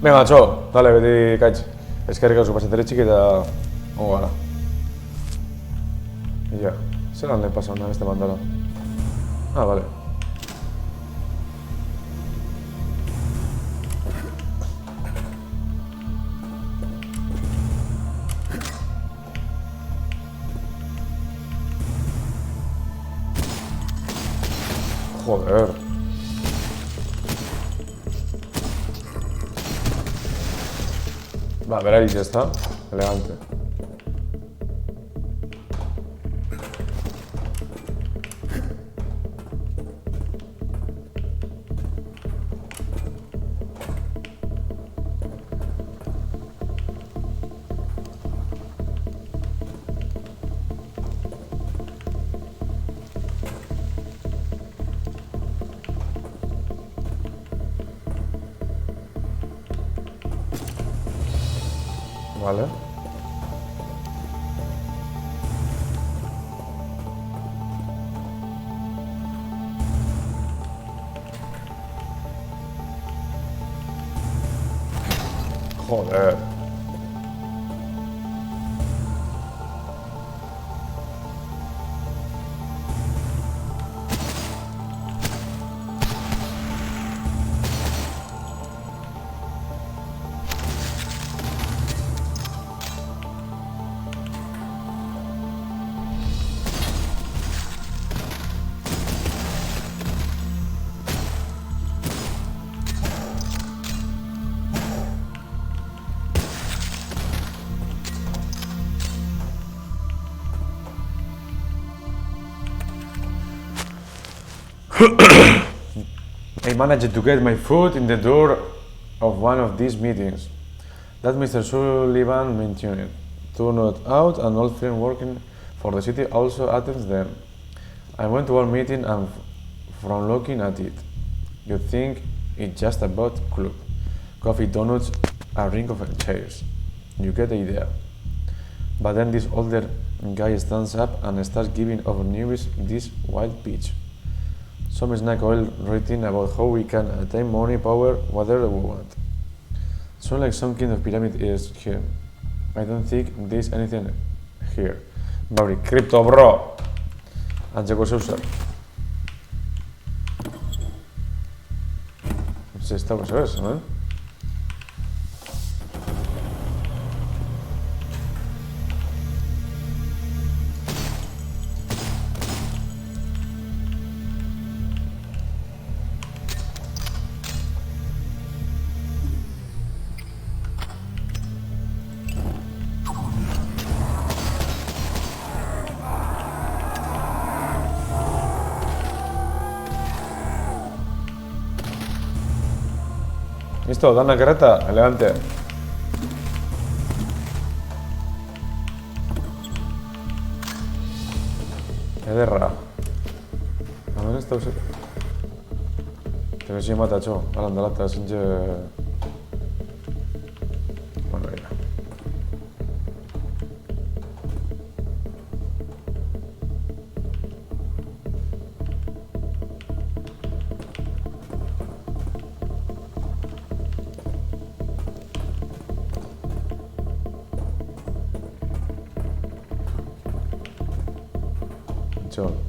Venga, macho, dale, beti kaitz. Eskerrik asko pasatere txiki eta... Ongo gara. Ja, zelan le pasa una beste mandala? Ah, vale. Joder. Va, veréis, ya está. Elegante. Vale. Joder. I managed to get my foot in the door of one of these meetings that Mr. Sullivan mentioned. Turned out an old friend working for the city also attends them. I went to one meeting and from looking at it, you think it's just a boat club. Coffee, donuts, a ring of chairs. You get the idea. But then this older guy stands up and starts giving our newbies this wild pitch. Some snack oil writing about how we can attain money, power, whatever we want. Sounds like some kind of pyramid is here. I don't think there's anything here. Bauri, crypto bro! Antzeko zeuzer. Ez dago ez, eh? Listo, dan la carreta, elegante. Ederra. Hemen ez dauz... Tenesi ematatxo, galan dela eta zintxe... Bueno, ya.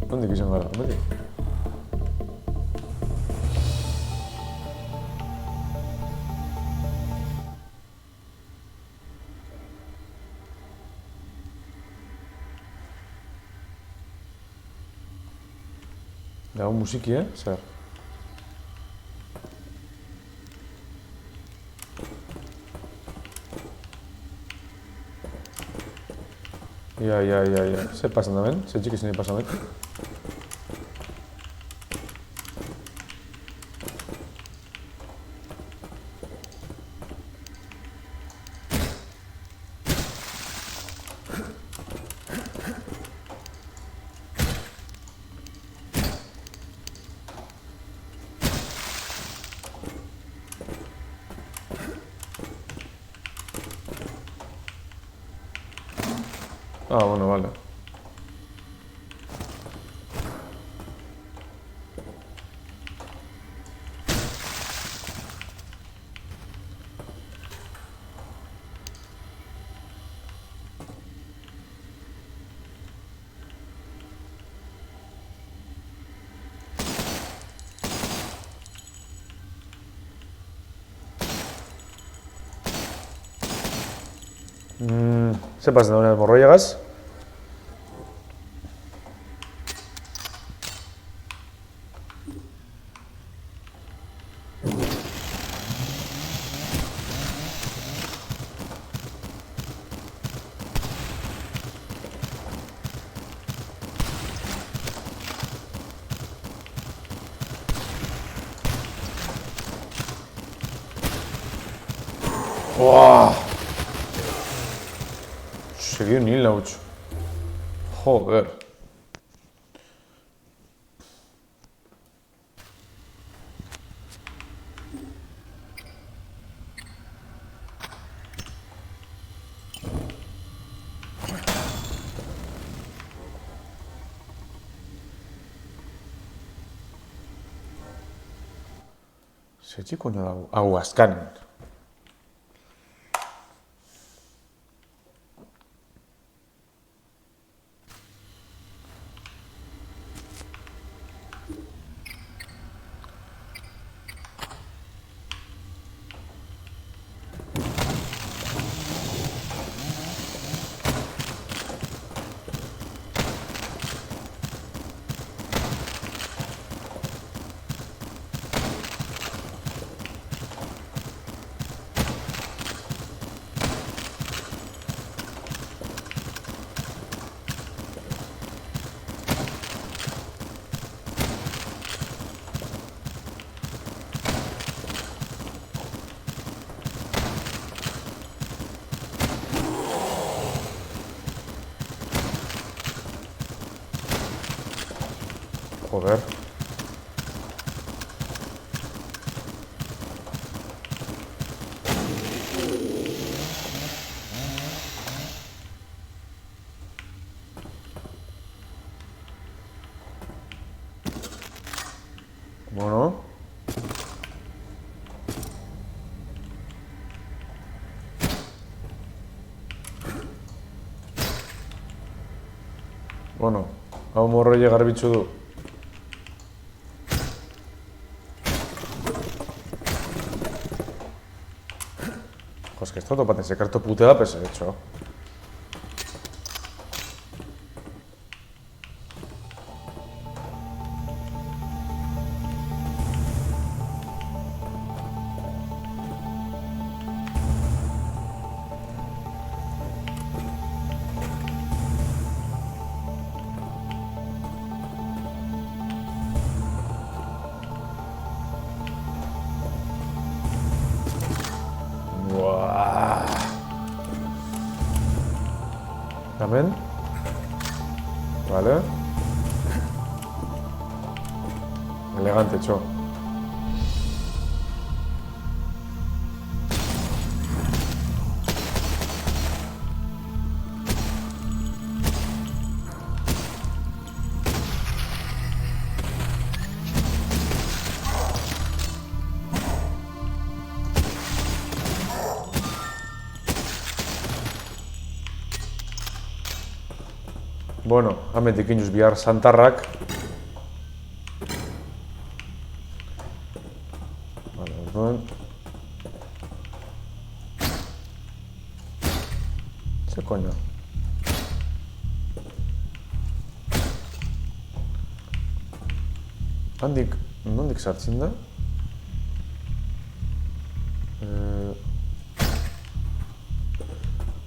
Nondik izan gara, beti? Dago musiki, zer? Ja. Zer pasan da ben? Zer txik izan pasan ben? Ah, bueno, vale. Ze pasen da, morro llegaz? Uah! Seguiu nil nautxo. Joder. Zer koño da hau azkanen? Joder. Bueno. Bueno, hau morroile garbitzu du. Jo, es que esto topaten se carto puteada pese hecho. Buah. Hemen. Vale. Elegante, txo. Bueno, hametik inuz bihar santarrak. Vale, orduan. Ze koño? Handik, nondik sartzen da?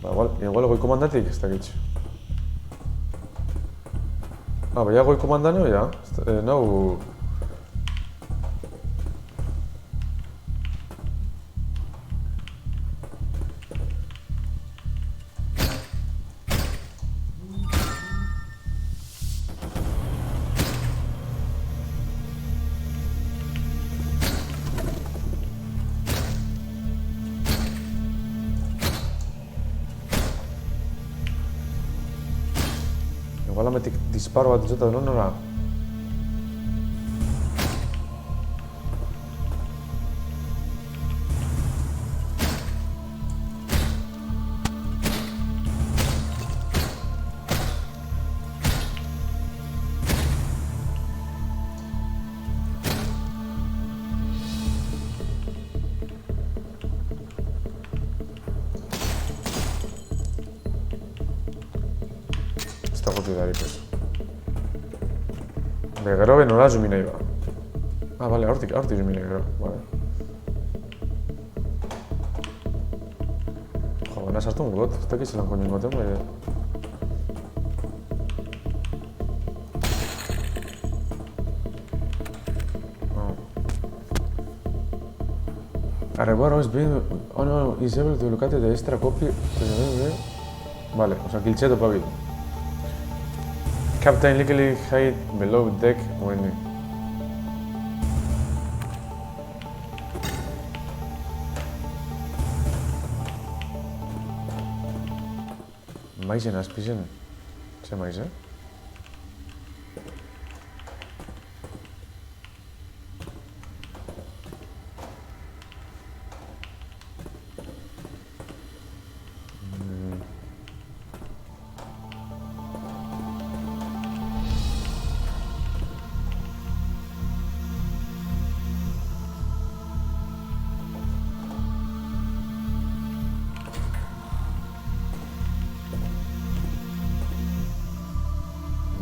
Igual goi komandatik ez dakitxo. Baina goi komandaneo, ja. Nau... Igual ametik disparo bat izota duen nora. ez dago tidarik ez. Gero nola zumi nahi ba. Bale, hortik zumi nahi gero, bale. Baina sartu mugot, ez dakit zelan koño ingoten, baina... A reward has been... Oh no, is able to locate the extra copy... Vale, o sea, kiltxe topa bidu. Captain legally hide below deck when... Maizen azpizen, ze maiz,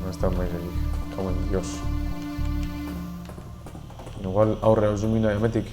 No está maiz egik, como en Dios. Igual aurre hau zumina emetik.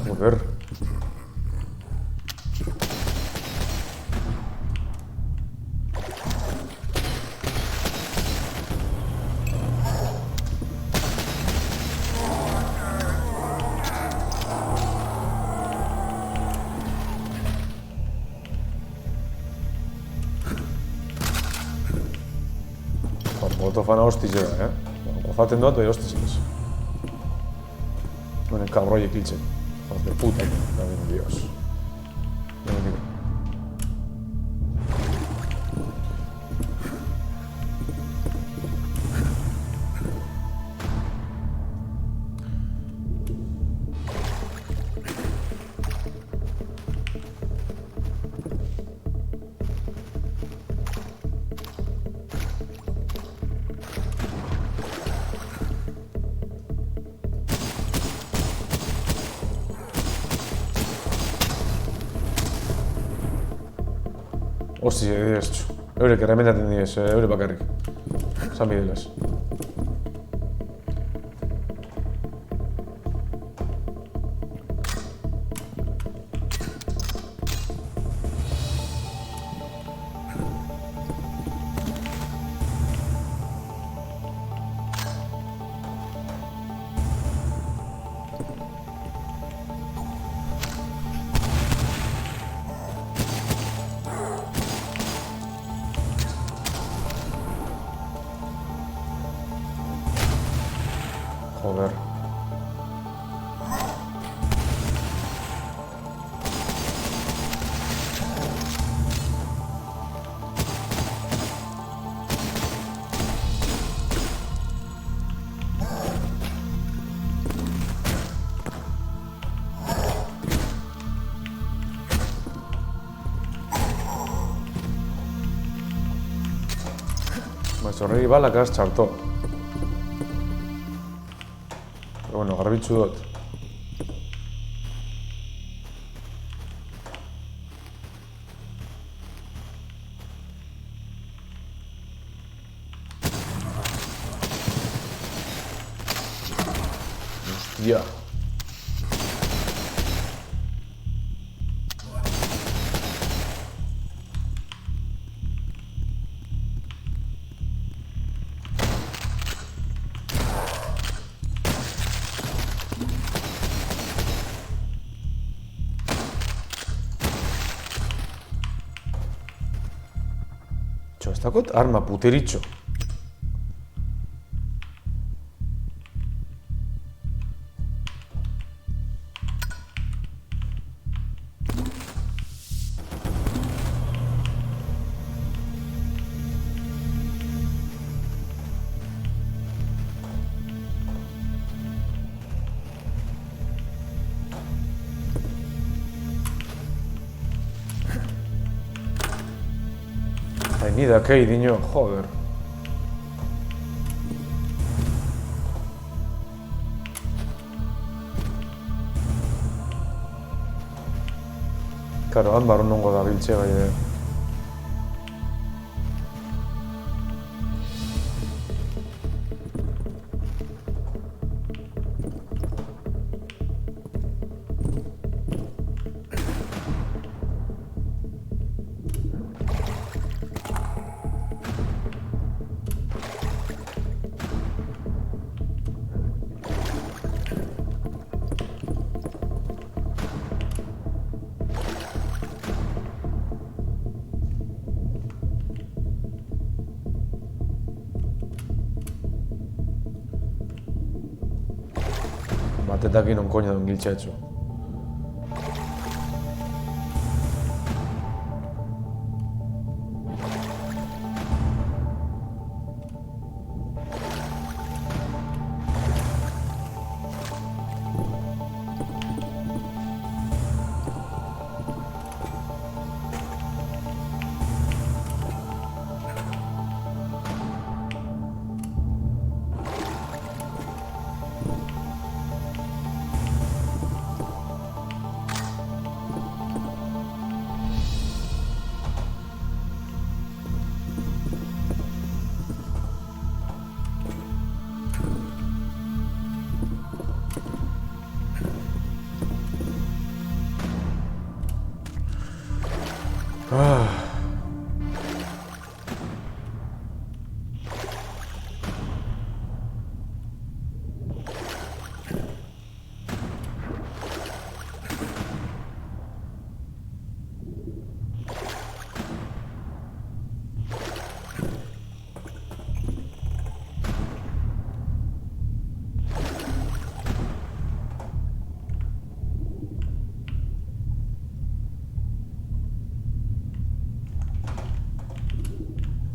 Joder. Molotofana hostiz ega, Gozaten dut, bai hostiz ez. Honen kabroiek hiltzen. Haz de puta, también, Dios. Hosti, ez txu. Eurek erremendaten diez, eure bakarrik. San bidelas. Joder. Horregi balak az txarto. Pero bueno, garbitzu dut. Hostia. Ez dakot arma puteritxo. Avenida Kate, niño, joder. Karo, han barru nongo da biltze bai ere. Batetak non coña dun giltxetxo.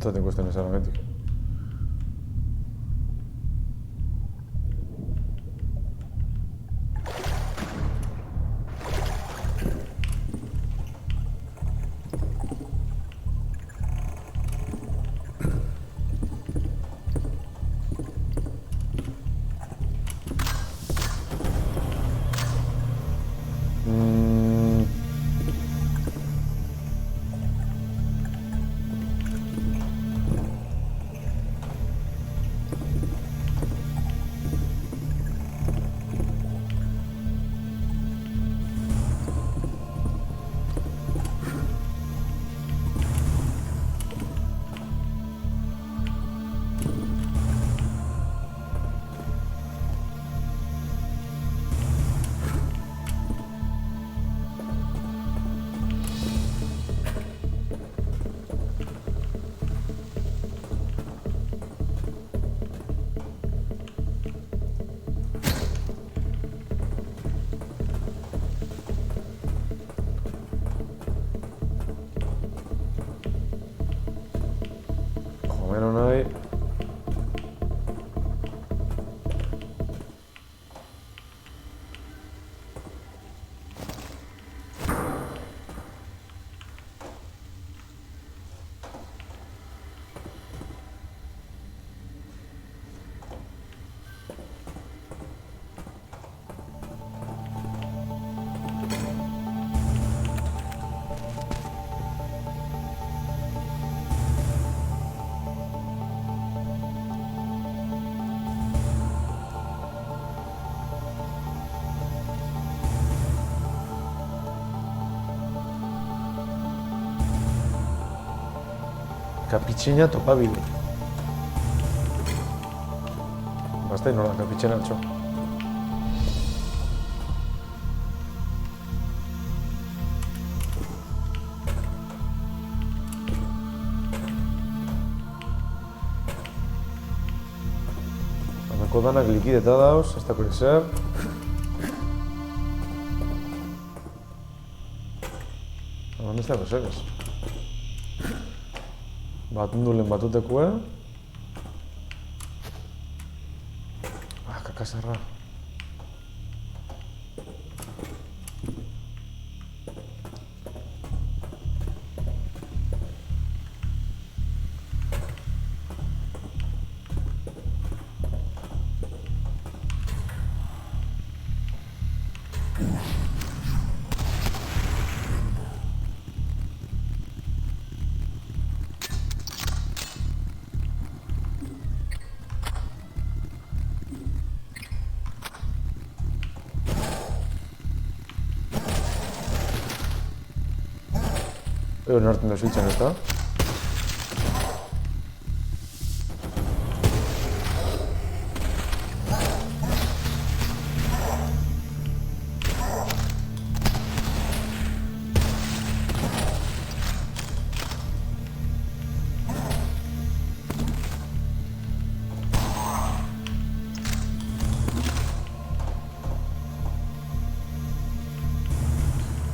Esto te cuesta necesariamente. Joder, no hay. Kapitxina topabide. Bastai nola kapitxena atxo. Anako danak likideta dauz, ez dako ezer. Ez dako ezer ez. Batundulen batutekue. Kakasarra. Hori nartzen da ziltzen, ez da?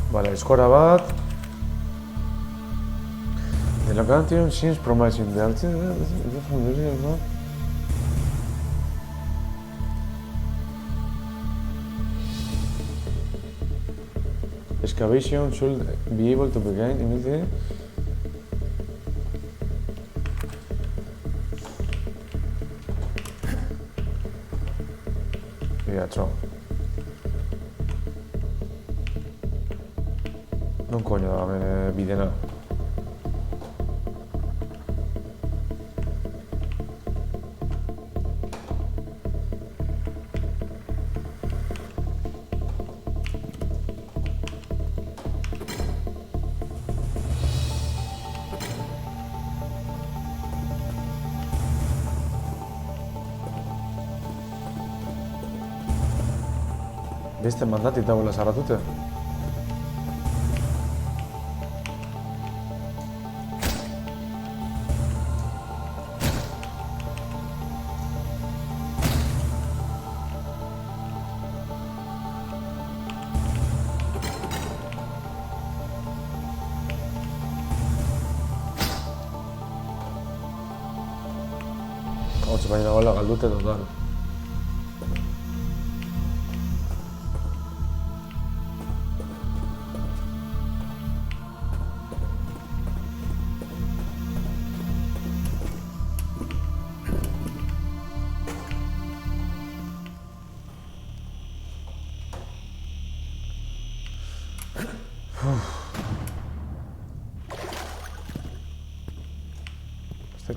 Vale, eskora bat. The location seems promising. The altitude. Excavation should be able to begin immediately. Yeah, ciao. Non coño dame bidena. Beste mandatik dagoela zarratute. Hotz baina dagoela galdute total.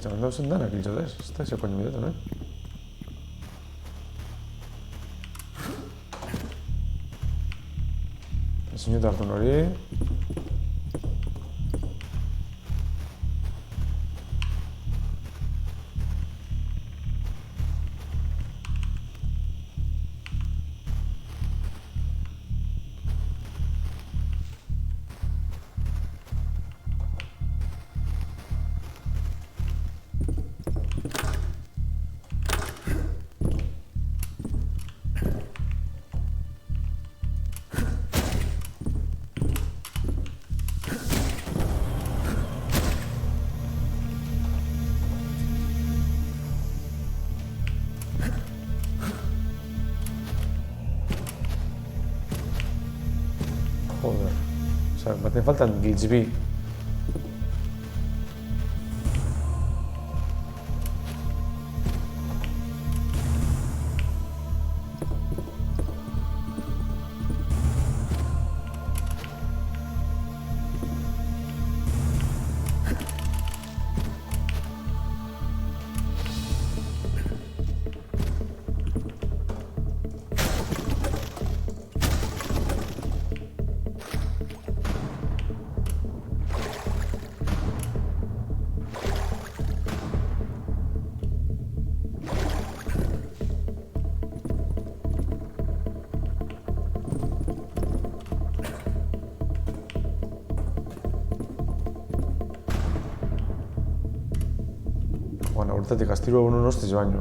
Txaman dauzen danak hiltzatez, ez da zekoin bidetan, Ezin dut hartu hori. Joder, osea, baten faltan glitch bi. Bueno, urtetik astiro egun unostiz baino.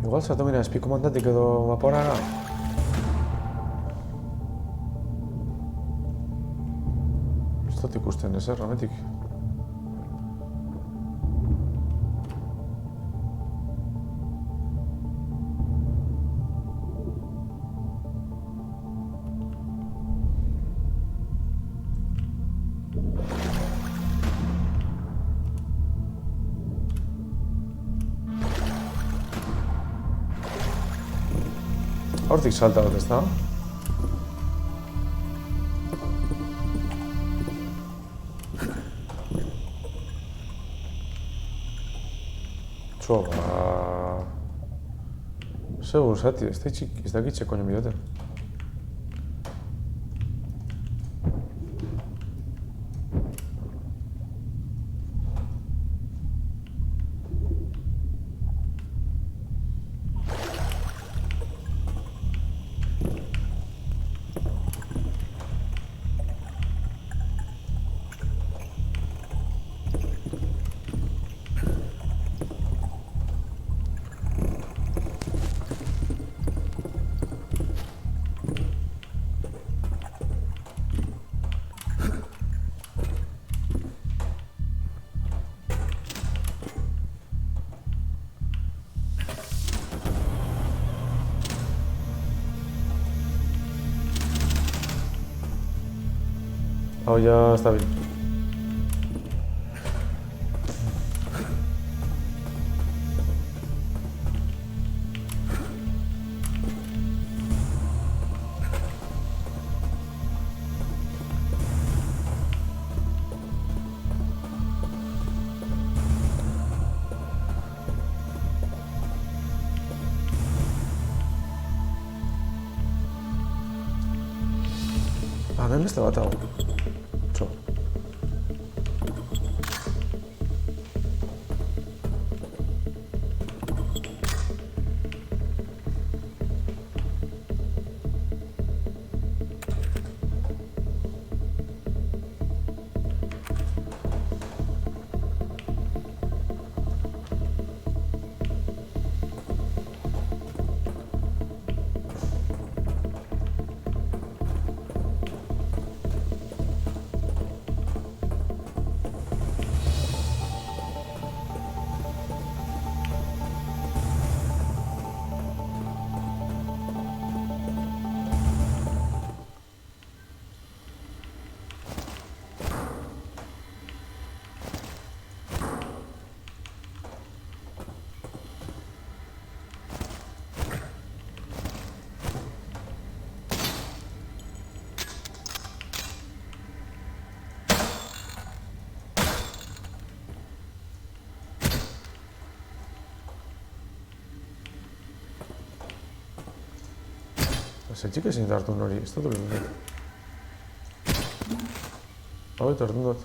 Igual zatu mira, espiko mandatik edo vaporara. Ez dut ikusten ezer, rametik. Hortik salta bat ez da? Τσοβά. Σε ουσάτι, está aquí che coño miote. Oh, ya está bien. Ah, δεν με σταματάω. Τσο. Σε τσίκες είναι τα αρτούν νωρί, στο το λέμε. Όχι, το αρτούν τότε.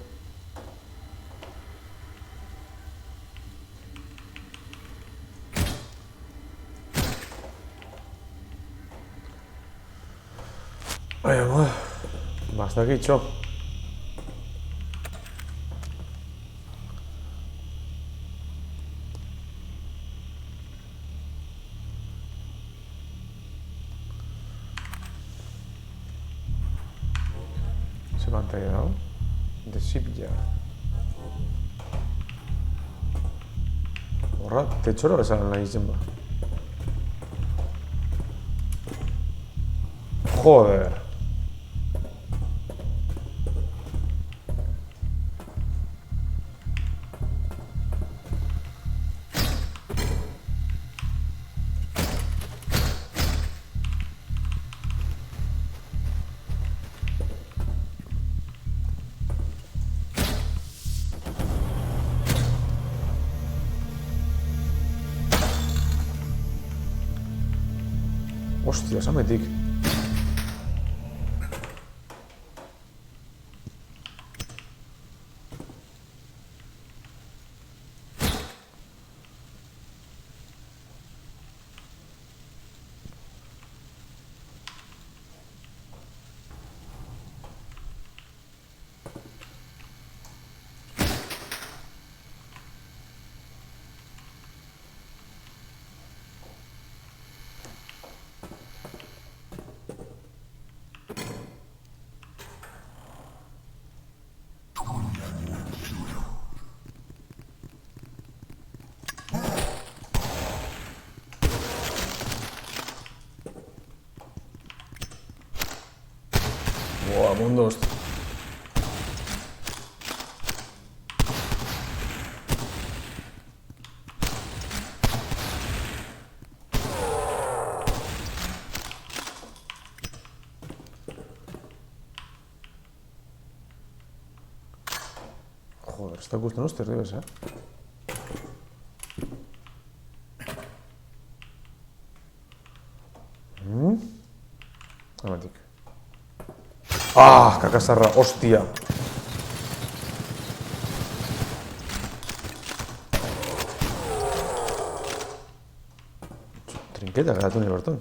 Bueno, hasta aquí, chao. Se pantalla, ¿no? The Shipyard. Borra, techo lo que sale en la isla. Joder. Hostia, s'ha metit. Buah, mundos. Joder, está gustando los terribles, ¿eh? Ah, kakasarra, hostia. Trinqueta, geratu nire berton.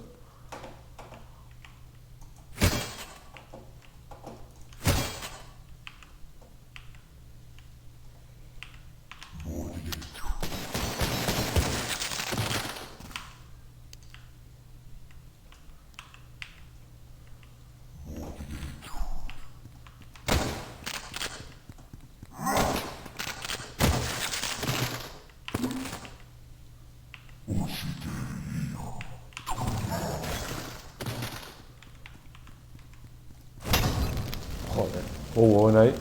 Joder, buena ahí.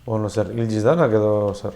Bueno, zer, hilgiz danak edo zer?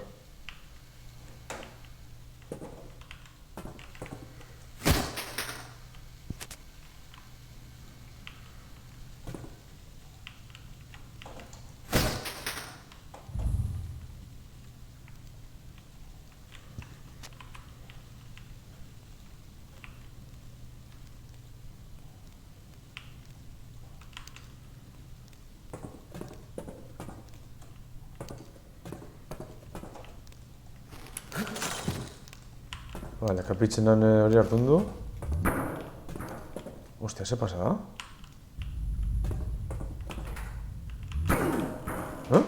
Vale, kapitzenan hori hartun du. Ostia, ze pasa da? Eh?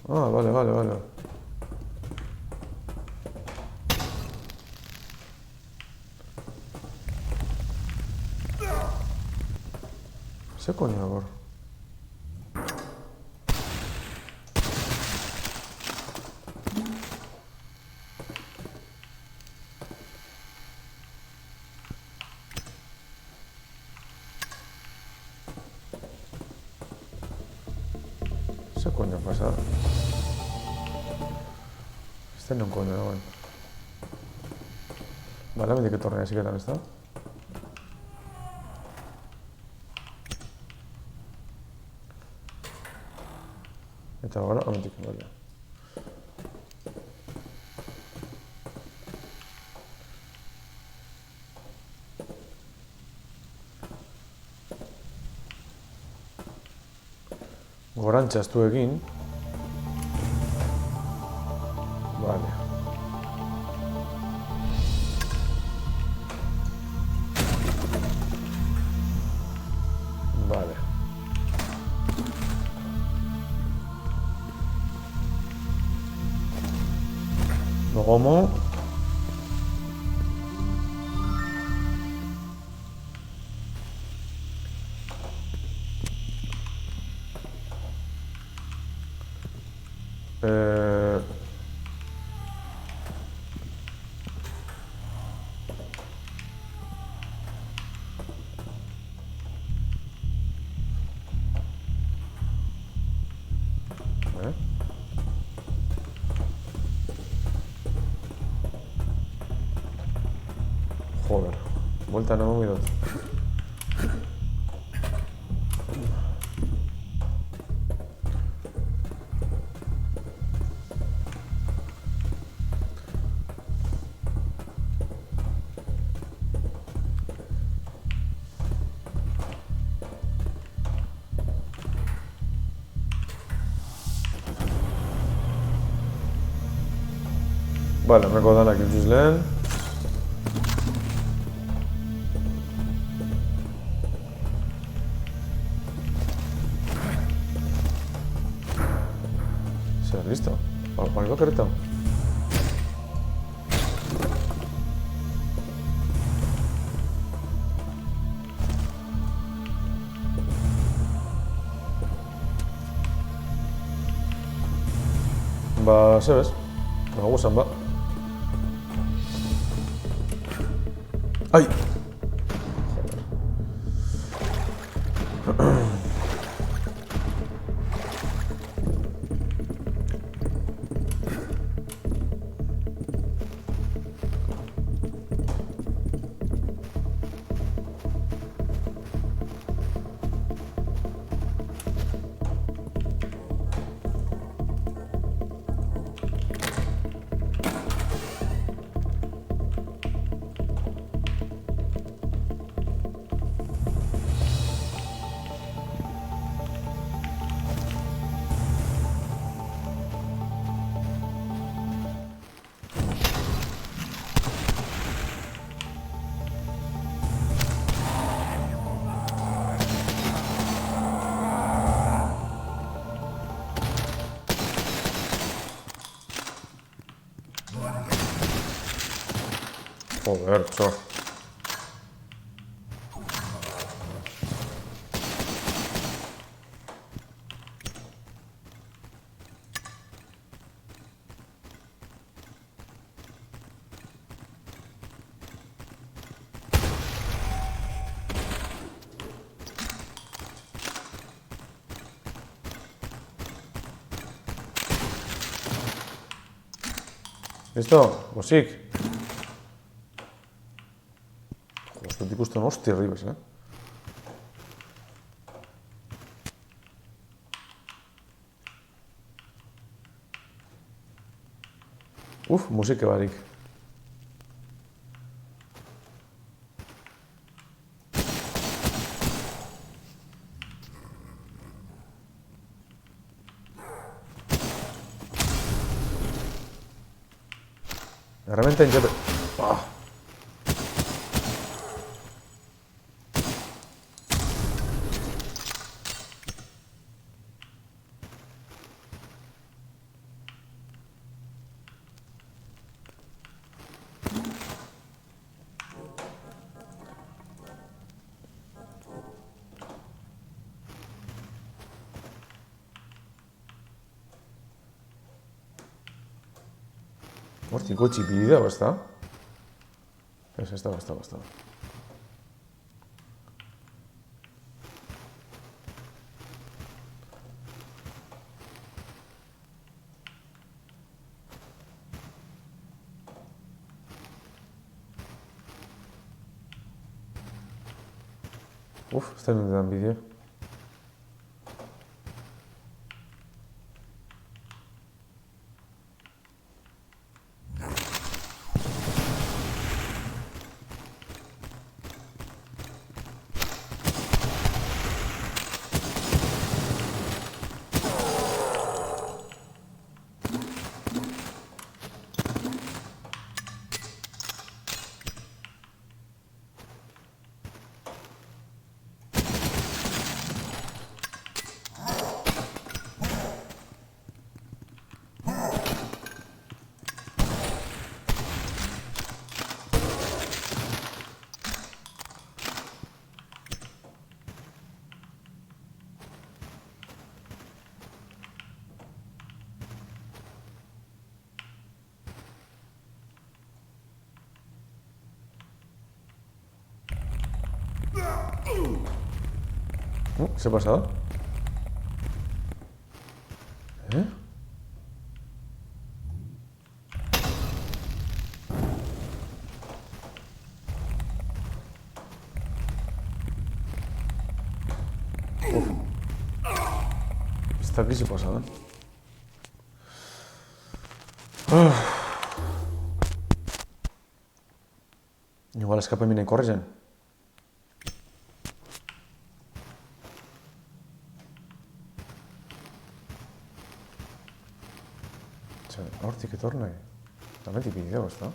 Ah, vale. Ze coño, bor? Ze coño pasa? Este non coño, bueno. Vale, hemendik etorri hasiketan, ezta? Eta gara, hemendik, vale. Gorantza ez du egin. Vale. Vale. Nogomo. Joder, bueltan eman bidot. Vale, meko danak iltuz lehen. Zer, listo? Paniko kerretau? Ba, zebez? Ba, guzan ba. ¡Ay! Joder, cho. ¿Listo? Bosic. Joder, este tipo está unos terribles, ¿eh? Uf, música barik. Realmente entzate... Ah. Hostia, gotxi bidea, basta? Ez, ez da, basta. Uf, ez da nintzen bidea. ¿Qué se ha pasado? ¿Eh? Uf. Está aquí se ha pasado, ¿eh? Igual escapamine corren. Hortik etornei. Tametik bideo, ez da?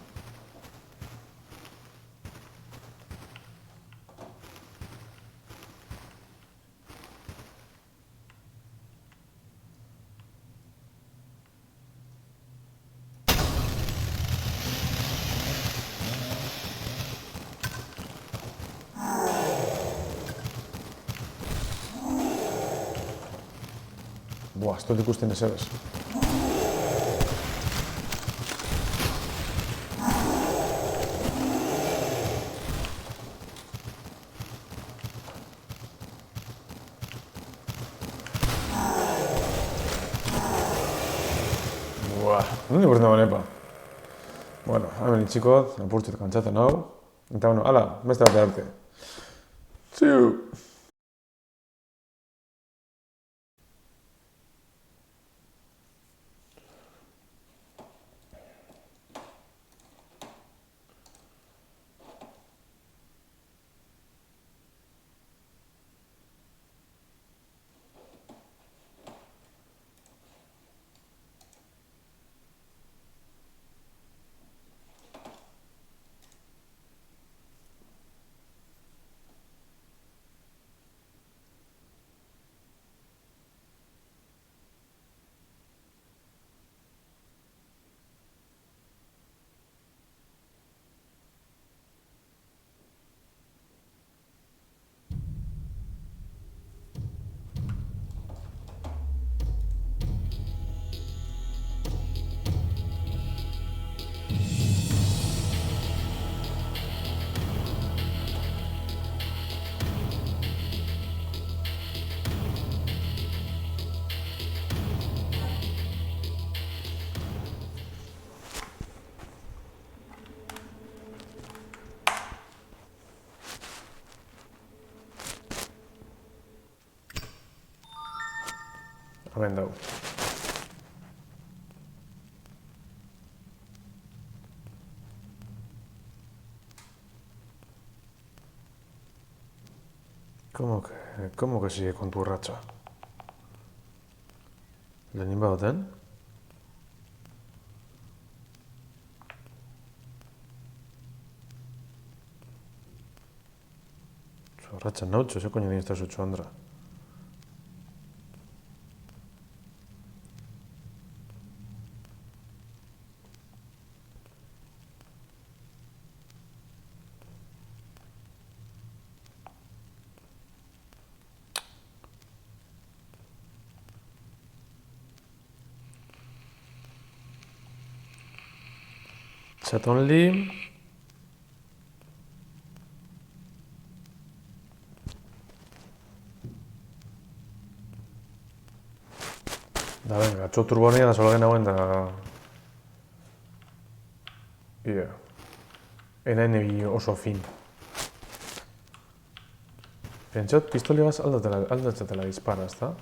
Buah, ez dut ikusten ezer ez. nondi bost nagoen epa? Bueno, hemen itxikot, apurtxet kantzaten hau. Eta bueno, ala, beste bat arte. Ziu! Hemen dago. ¿Cómo que sigue con tu racha? Lehenin badoten? Su racha nautxo, ze coño dinista su chondra. Chat only. Da, venga, atxo turbonia da solagen hauen da... Ia. Enain egi oso fin. Pentsat, pistoligaz aldatzatela dispara, ezta?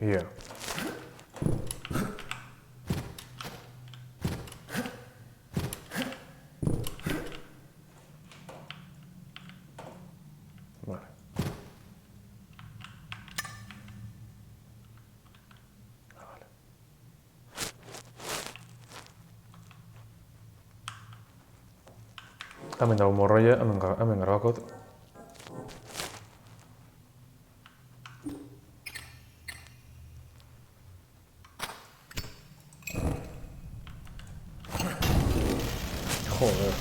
Ia. Vale. Vale. Hemen dago morroia, hemen grabakot. Joder.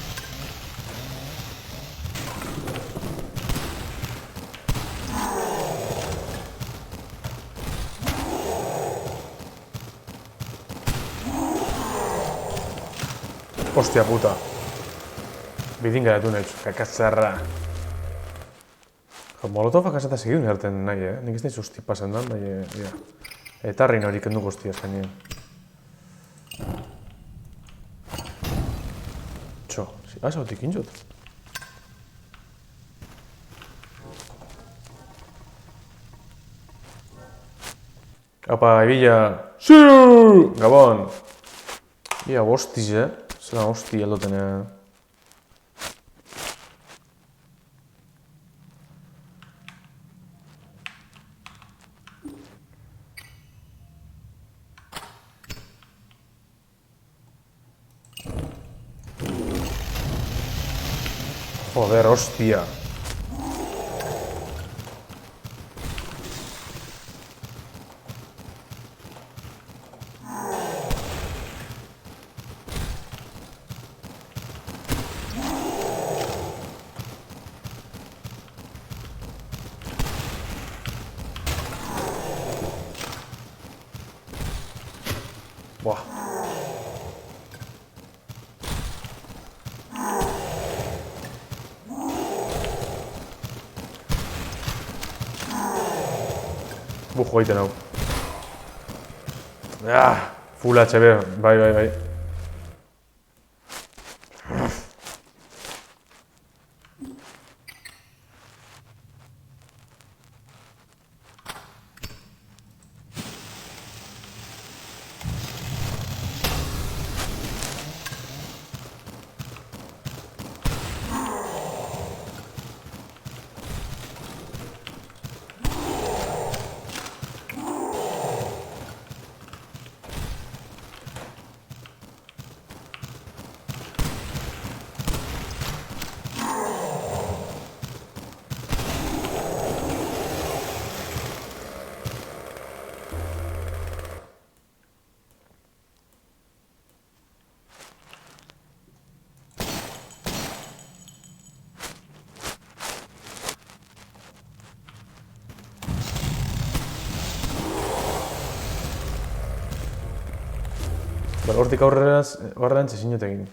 Hostia puta. Bidin garatu nahi, kakatzarra. Molotofak asata segidun erten nahi, Nik ez nahi hosti pasen dan, baina... Etarri hori kendu guztia zenien. Txo, azautik intzut. Apa, ebila... Ziu! Gabon! Ia, hostiz, Zela hosti aldoten, Joder, hostia. Bujo egiten hau. Full HB, bai. Hortik aurrerantz ezin dut egin.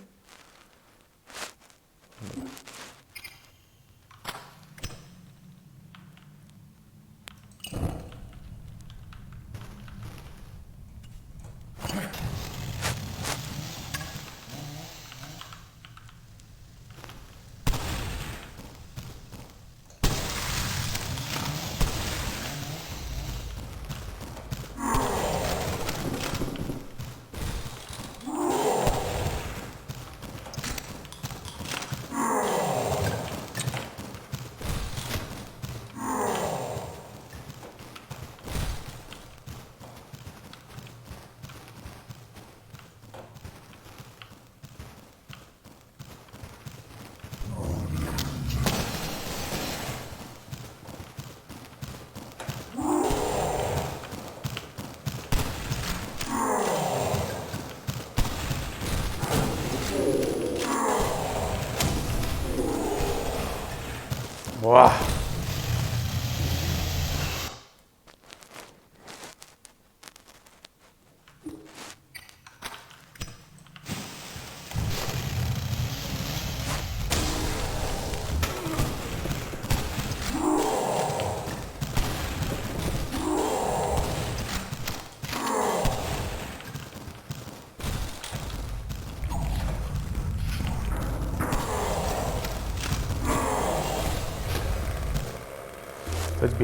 Buah!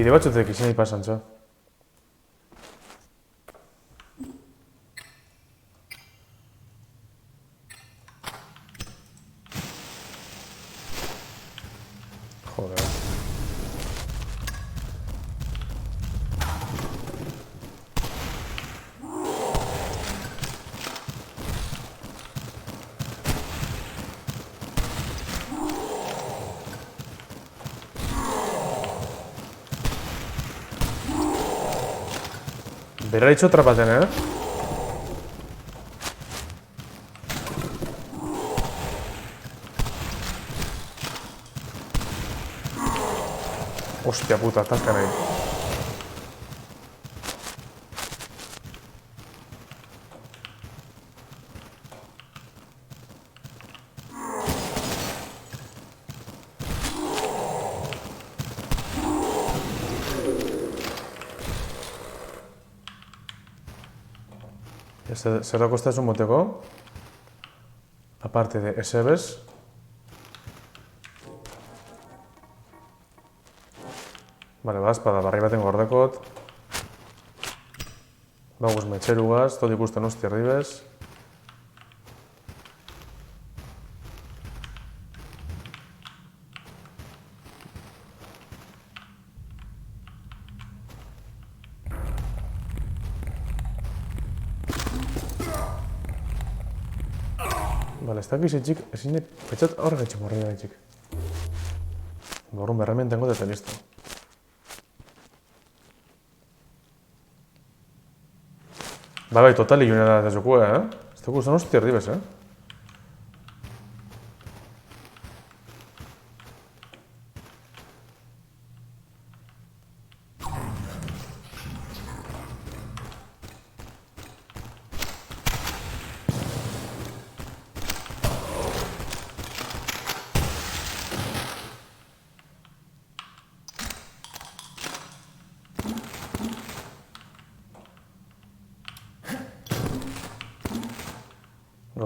Bide batzutek izan nahi pasantza. Joder. Berra hitzu atrapaten, Hostia puta, ataskan nahi. Zer da kostazun moteko? Aparte de SBs. Bale, espada barri baten gordekot. Baguz metxerugaz, tot ikusten hosti erdibez. Bale, ez dakiz etxik, ezin nahi, petxat horrek etxik morri da etxik. Borrun berremen tengo eta listo. Bai, total ilunea da ez dugu, Ez dugu zen hosti erdibez,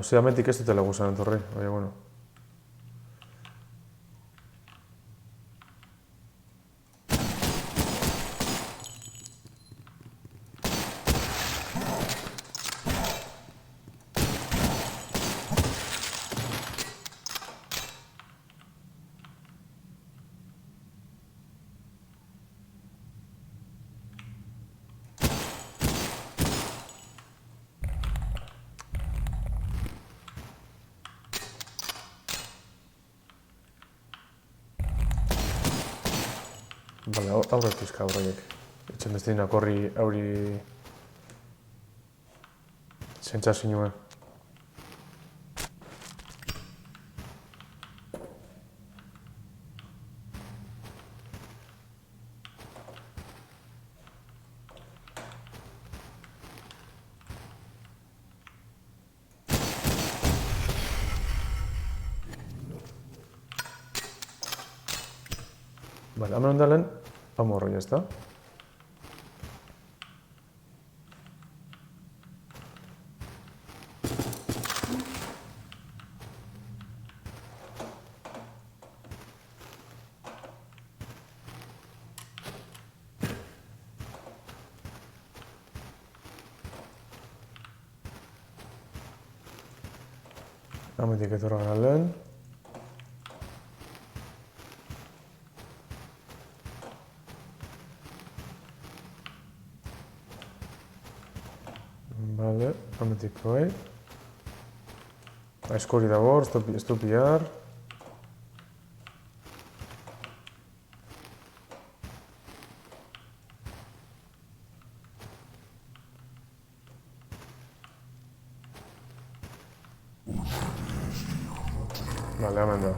Osea, ametik ez dutela guzan entorri, baina, bueno. Bale, aurret pizka aurroiek. Etxen bestinak horri sentsazioa. Bale, hemen ondalen, hau morroi ez da. Hemetik etorra gara lehen. Vale, hemetik bai. Eskori dago, ez du pillar. Vale, hemen da.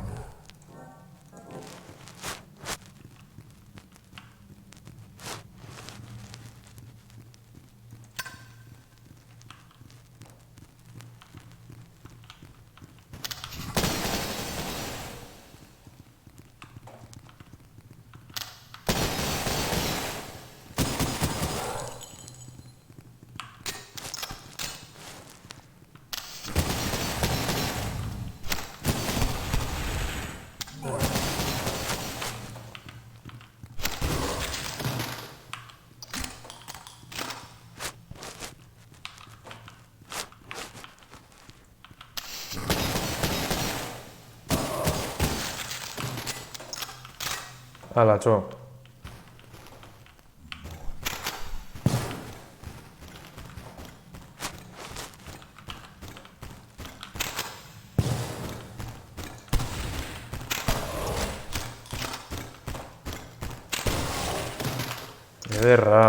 Hala, txo. Ederra.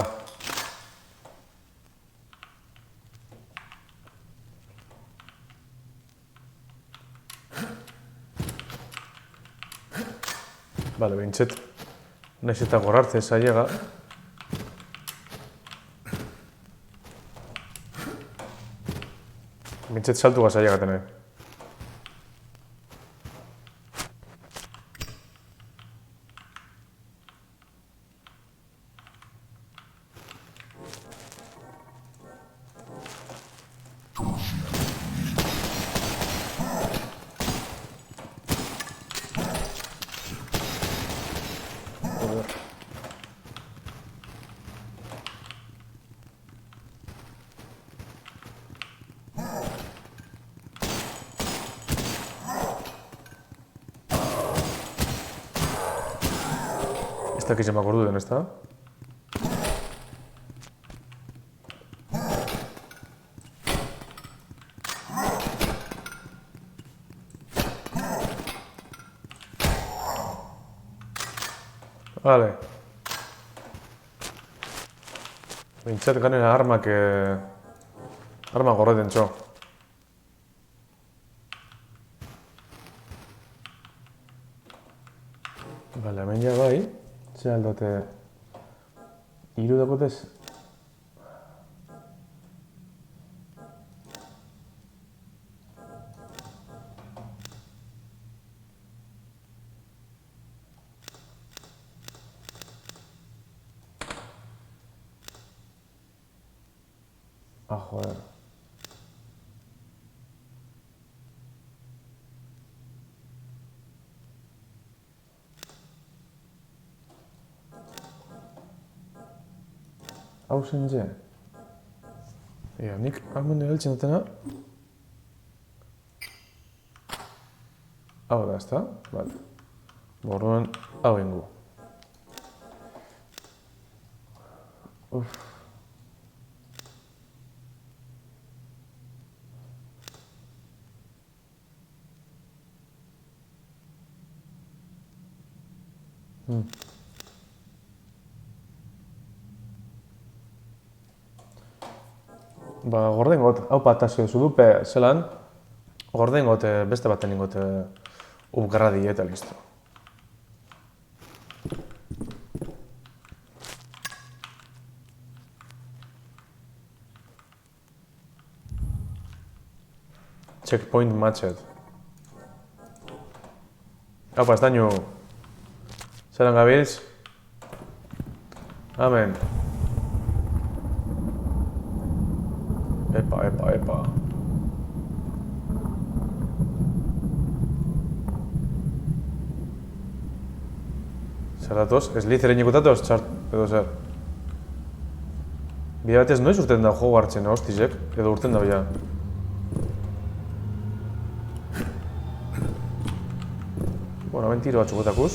Bale, bintxet. Naiz eta gorartze zailega. Bintxet saltu bat zailegaten nahi. Ez dakiz emak ordu den, ez da? Vale. Bintzat ganera armak gorreten txo. Vale, hemen ja bai. Zer aldote... Iru dakotez... Ah, joder. Hau zen je. Ea, nik hamen egaltzen dutena. Hau da, ezta? Bale. Borduan, hau ingu. Ba, gorden got, hau patazio zudupe zelan, gorden got beste baten ingot upgradi eta listo. Checkpoint matched. Hau, ez daño. Zelan gabiltz? Amen. Epa. Zer datoz? Ez lizeren ikutatoz, txart, edo zer. Bide batez noiz urten da jogo hartzen, hostizek? Edo urten da ja. Bueno, ben tiro batzukotakuz.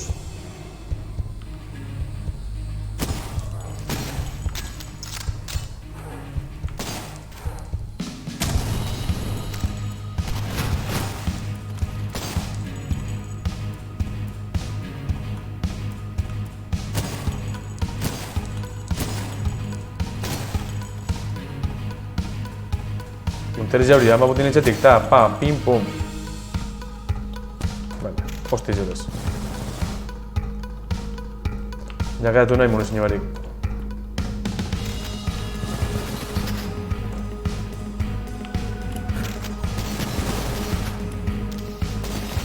Punteres jauri, ama botin etxetik, ta, pa, pim, pum. Vale, hostiz edez. Ja quedatu nahi munizio barik.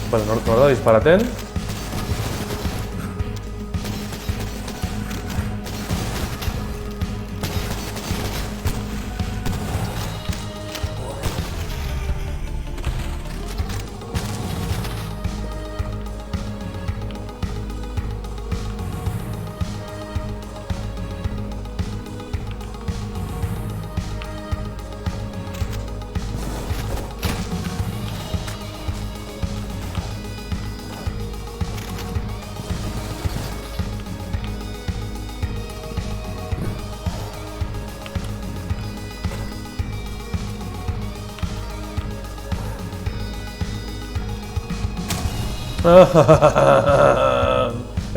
Vale, nor da disparaten.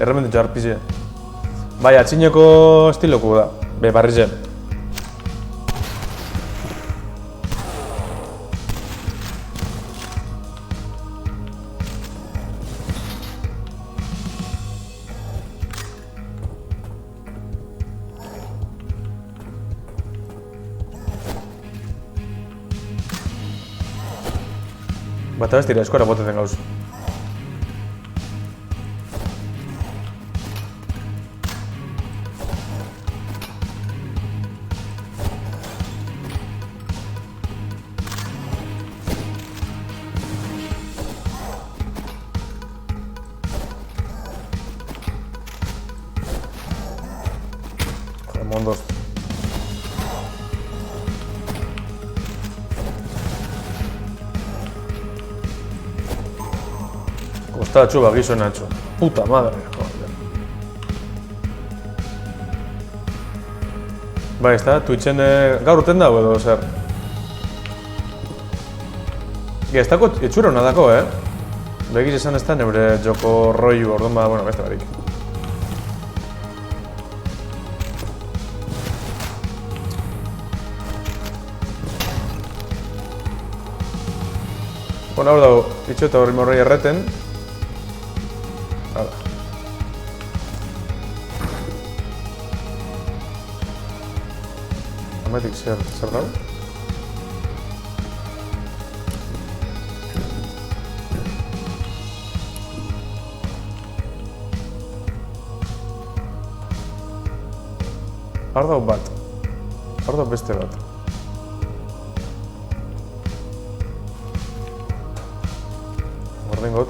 Errementu jarpize. Bai, atxineko estiloko da. Be, barrize. Bata ez dira eskora botetzen gauz. Mondoz. Kostatxo bagizo natxo. Puta madre, joder. Bai, ez da, Twitchen gaur urten dago edo zer. Ez dako etxura hona dako, Begiz esan ez da neure joko roiu orduan ba, bueno, beste barik. Bueno, hor dago, itxo eta horri morrei erreten. Hala. Ametik zer dago? Hor dago bat. Hor dago beste bat. Got.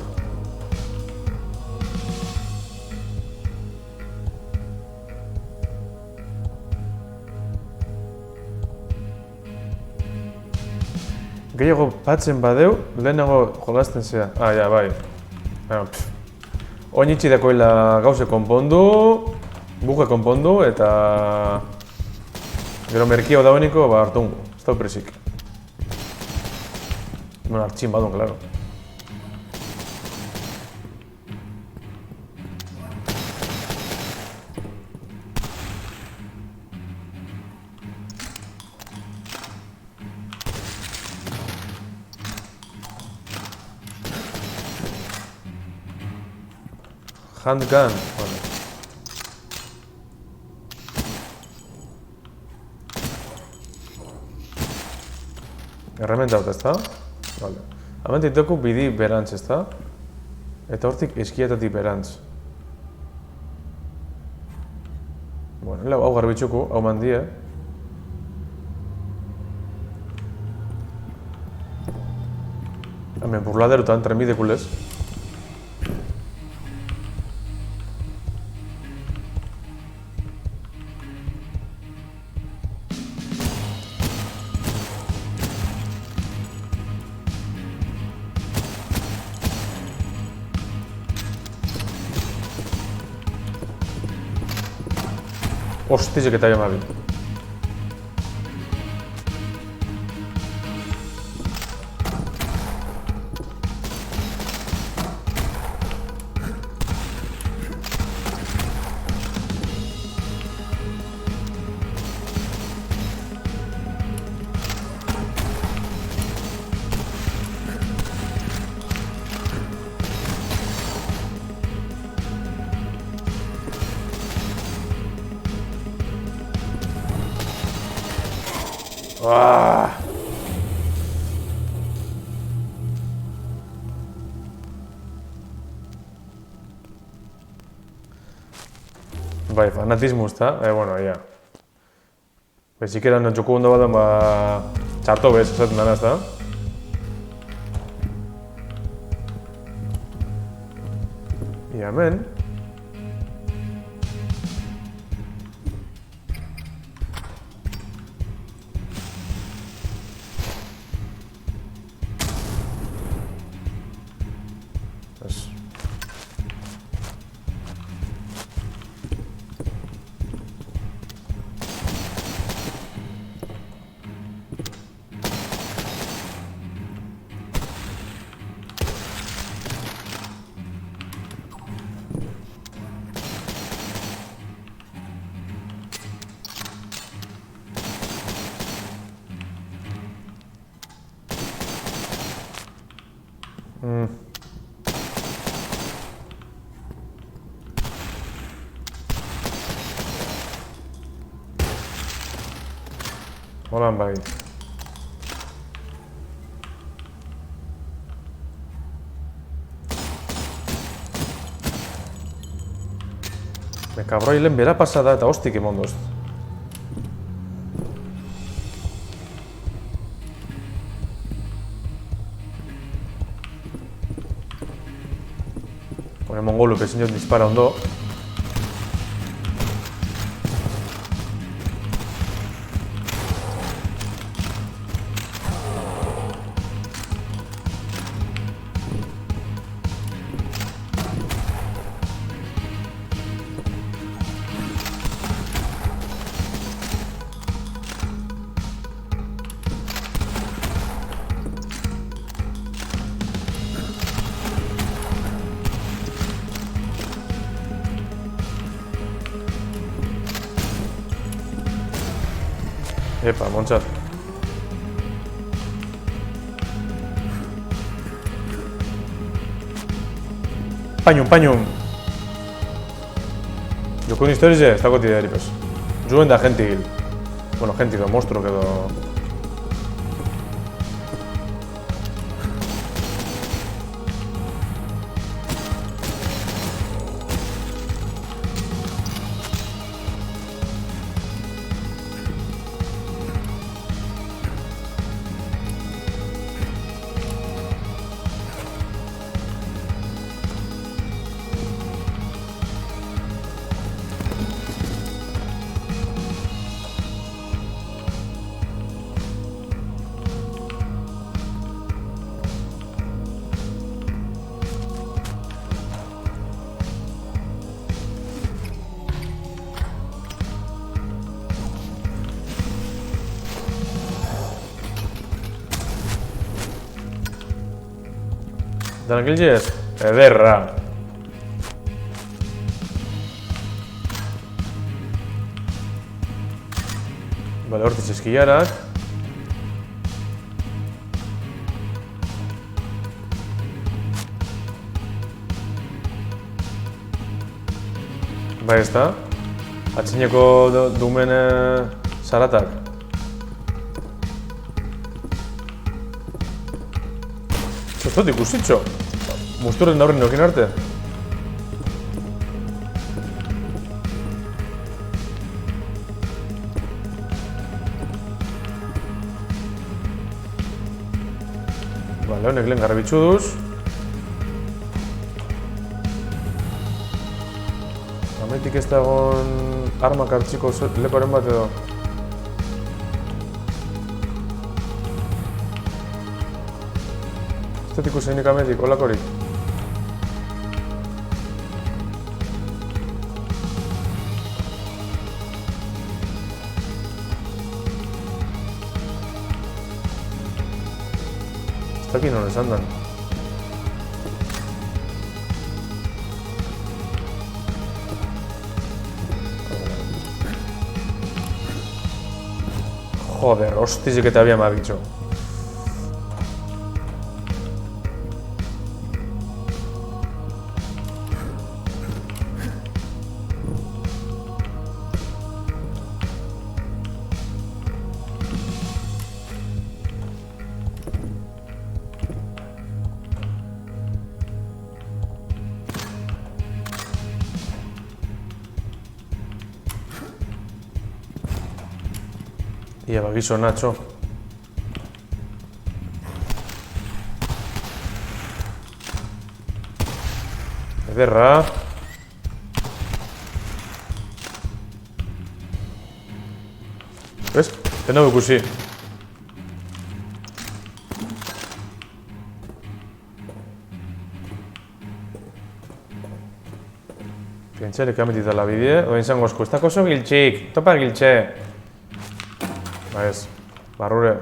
gehiago batzen badeu, lehenago jolazten zea. Ah, ja, bai. Oin itxi dakoela gauze konpondu, buge konpondu, eta gero merkio daueniko, hartungu, ez da presik. Bueno, hartxin badun, klaro. Handgun, vale. Herramienta bat, ezta? Vale. Hemen dituko bidi berantz, ezta? Eta hortik eskiatatik berantz. Bueno, hau garbitzuko, hau mandia. Hemen burladerutan, trenbidekulez. Hostizek eta gemabi. Bai, fanatismo, ezta? Bueno, ia. Bezikeran joko ondo badan, txarto bez, esaten dana, ezta? Ia hemen. Holan bai. Me kabroi lehen bera pasada eta hostik emondoz. Pone mongolu que señor dispara ondo. Epa, montzat. Pañum, pañum. Joko historize, ez dago tidari, pues. Juen da gentil. Bueno, gentil, monstruo, edo... Tranquilez? Ederra! Bale, hortiz eskiarak. Bai, ez da? Atxineko dumen zaratak. Zut ikusitxo. Musturren aurrin nokin arte. Bale, honek lehen garbitzu duz. Ametik ez da egon armak hartziko lekoren bat edo. Ez dut ikusenik ametik, holakorik. Ez dakit non esan dan. Joder, hostizik eta había mabitxo. Ia, bagizo, Nacho. Ederra. ¿Ves? Tenau ikusi. Giltxerek ametita la bidea, oen zango asko. Ez dako oso giltxik, topa giltxe. Ba ez, barrure.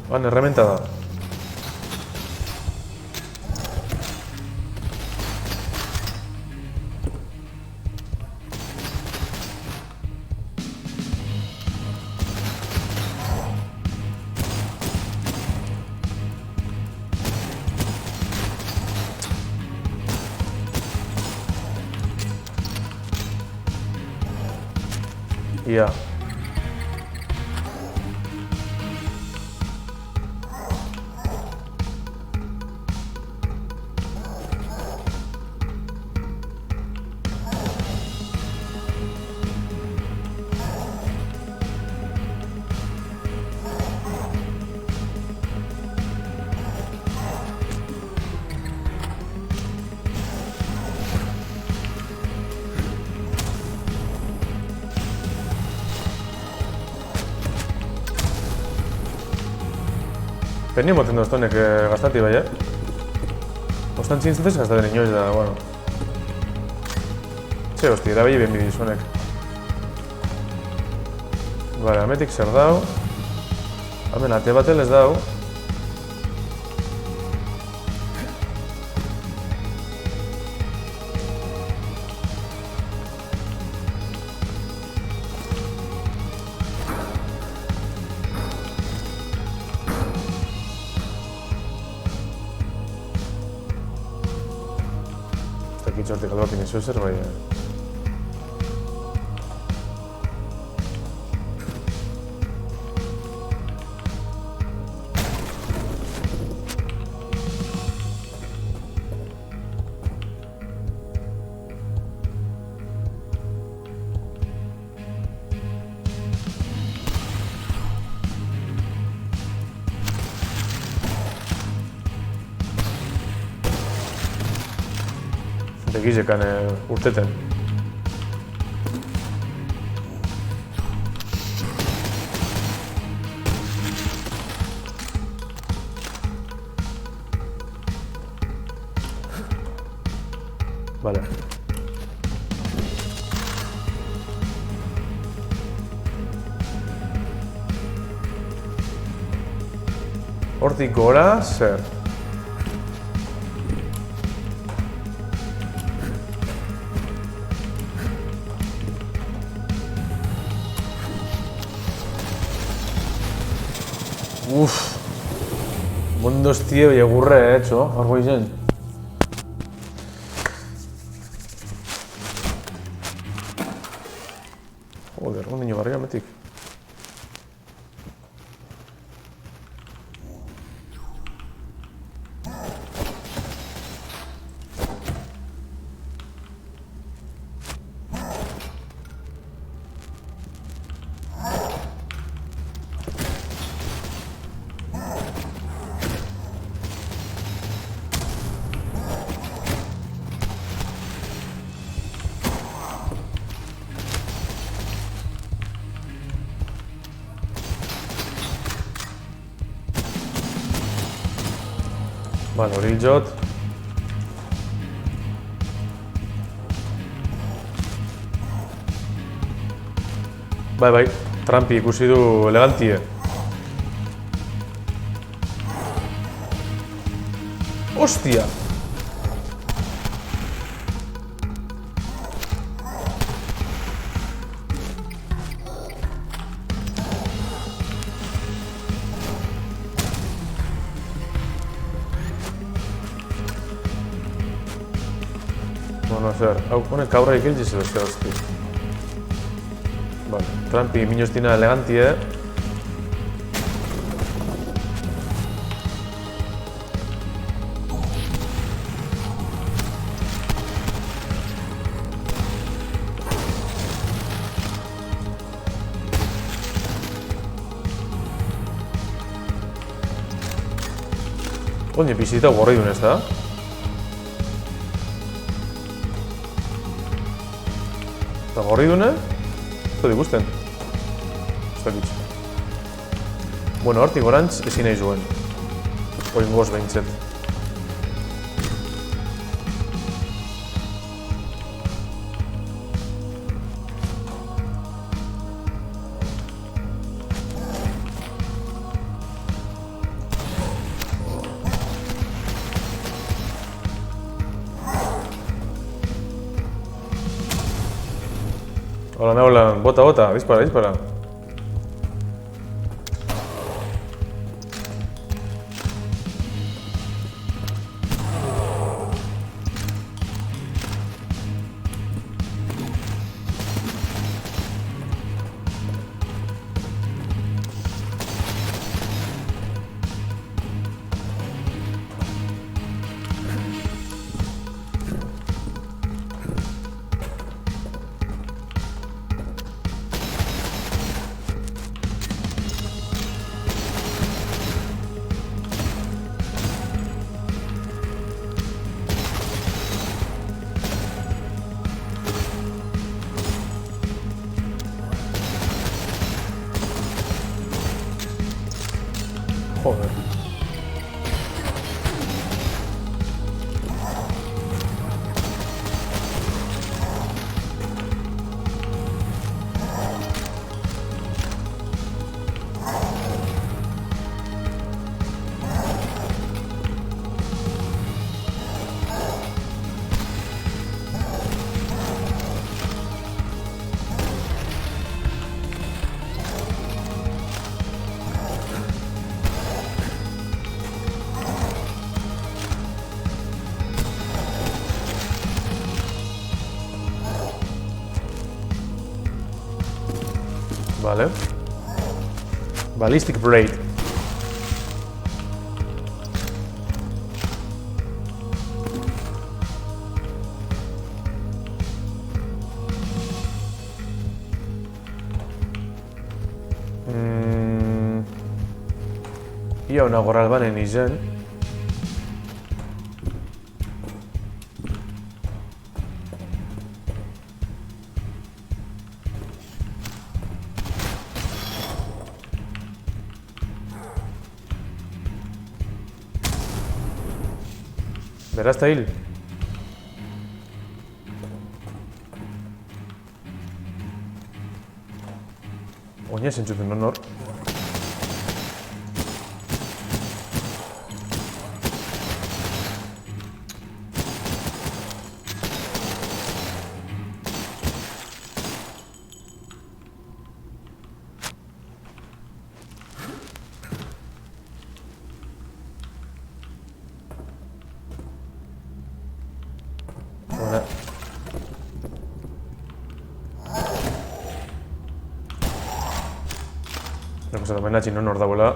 Ban, errementa da. Ia. Peni moten doztu honek gaztati bai, Ostan txintzatez gaztaten inoiz da, bueno. Txe, hosti, erabili ben bidiz honek. Bale, ametik zer dau. Hemen ate batel ez dau. Hortik albat inizu zer bai. Egizekan urteten. Vale. Hortik gora, zer? Mondo hostie egurre, txo, hor goizen. Joder, un niño barriga metik. Vale, hori jot. Bai, trampi ikusi du elegantie. Hostia! Bueno, zer, hau, honek aurra ikiltziz edo zer, hosti. Vale, trampi minoztina elegantie. Oye, bizita gorri duen ez da? Eta gorri dune? Ez dut ikusten. Ez dut ikusten. Bueno, hortik gorantz ezin nahi zuen. Oin goz behintzet. Hola, bota, dispara. Joder. Vale. Ballistic Braid. Ia una gorralbanen izen. Beraz da hil. Oinez entzuten non hor. Vale. Ikusten da menatxin non hor dagoela.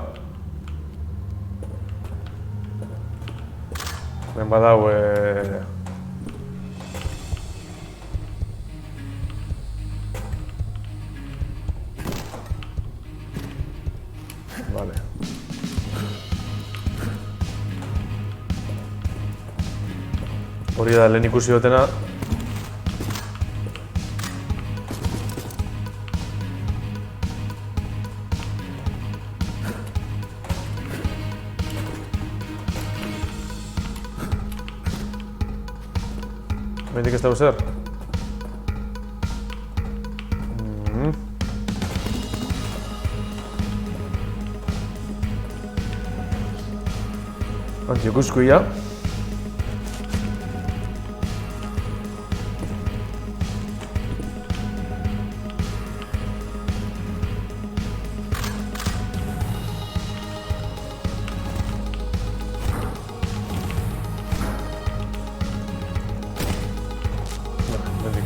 Ben badau... Vale. Hori da lehen ikusi dutena. Hemendik ez dago zer? Antzi ikuskoia.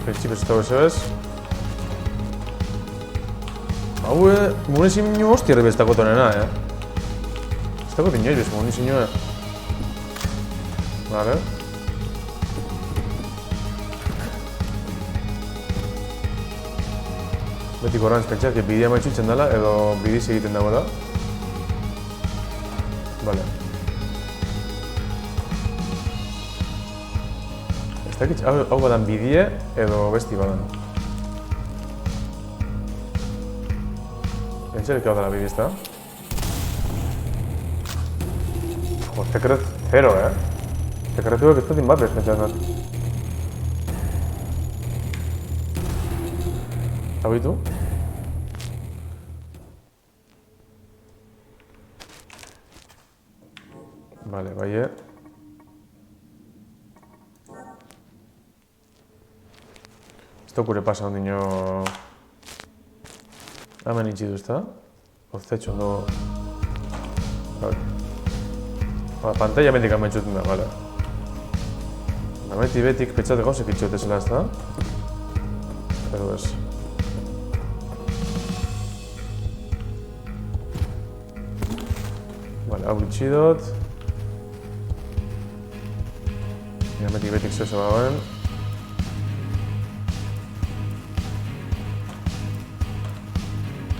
Printzipioz ez dago ez. Hau, munizio hostia errebi ez dago tonena, Ez dago inoiz bez munizioa. Vale. Betik horrantz pentsat, bidea maitxutzen dela, edo bidiz egiten dagoela. Vale. Ez dakit, hau badan bidie edo besti badan. Pentsarek hau dela bidie, ezta? Jo, sekret zero, Sekretuak ez dut bat bez, pentsatzen. Hau ditu? Vale, bai, Ez dokure pasa ondino... Hemen itxidu, ezta? Oztetxo ondo... Pantalla hemendik hemen txuten da, bale. Hemendik betik pentsate gauzek itxotezela, ezta? Edo ez. Vale, hau itxidot. Hemendik betik zezo bagoen.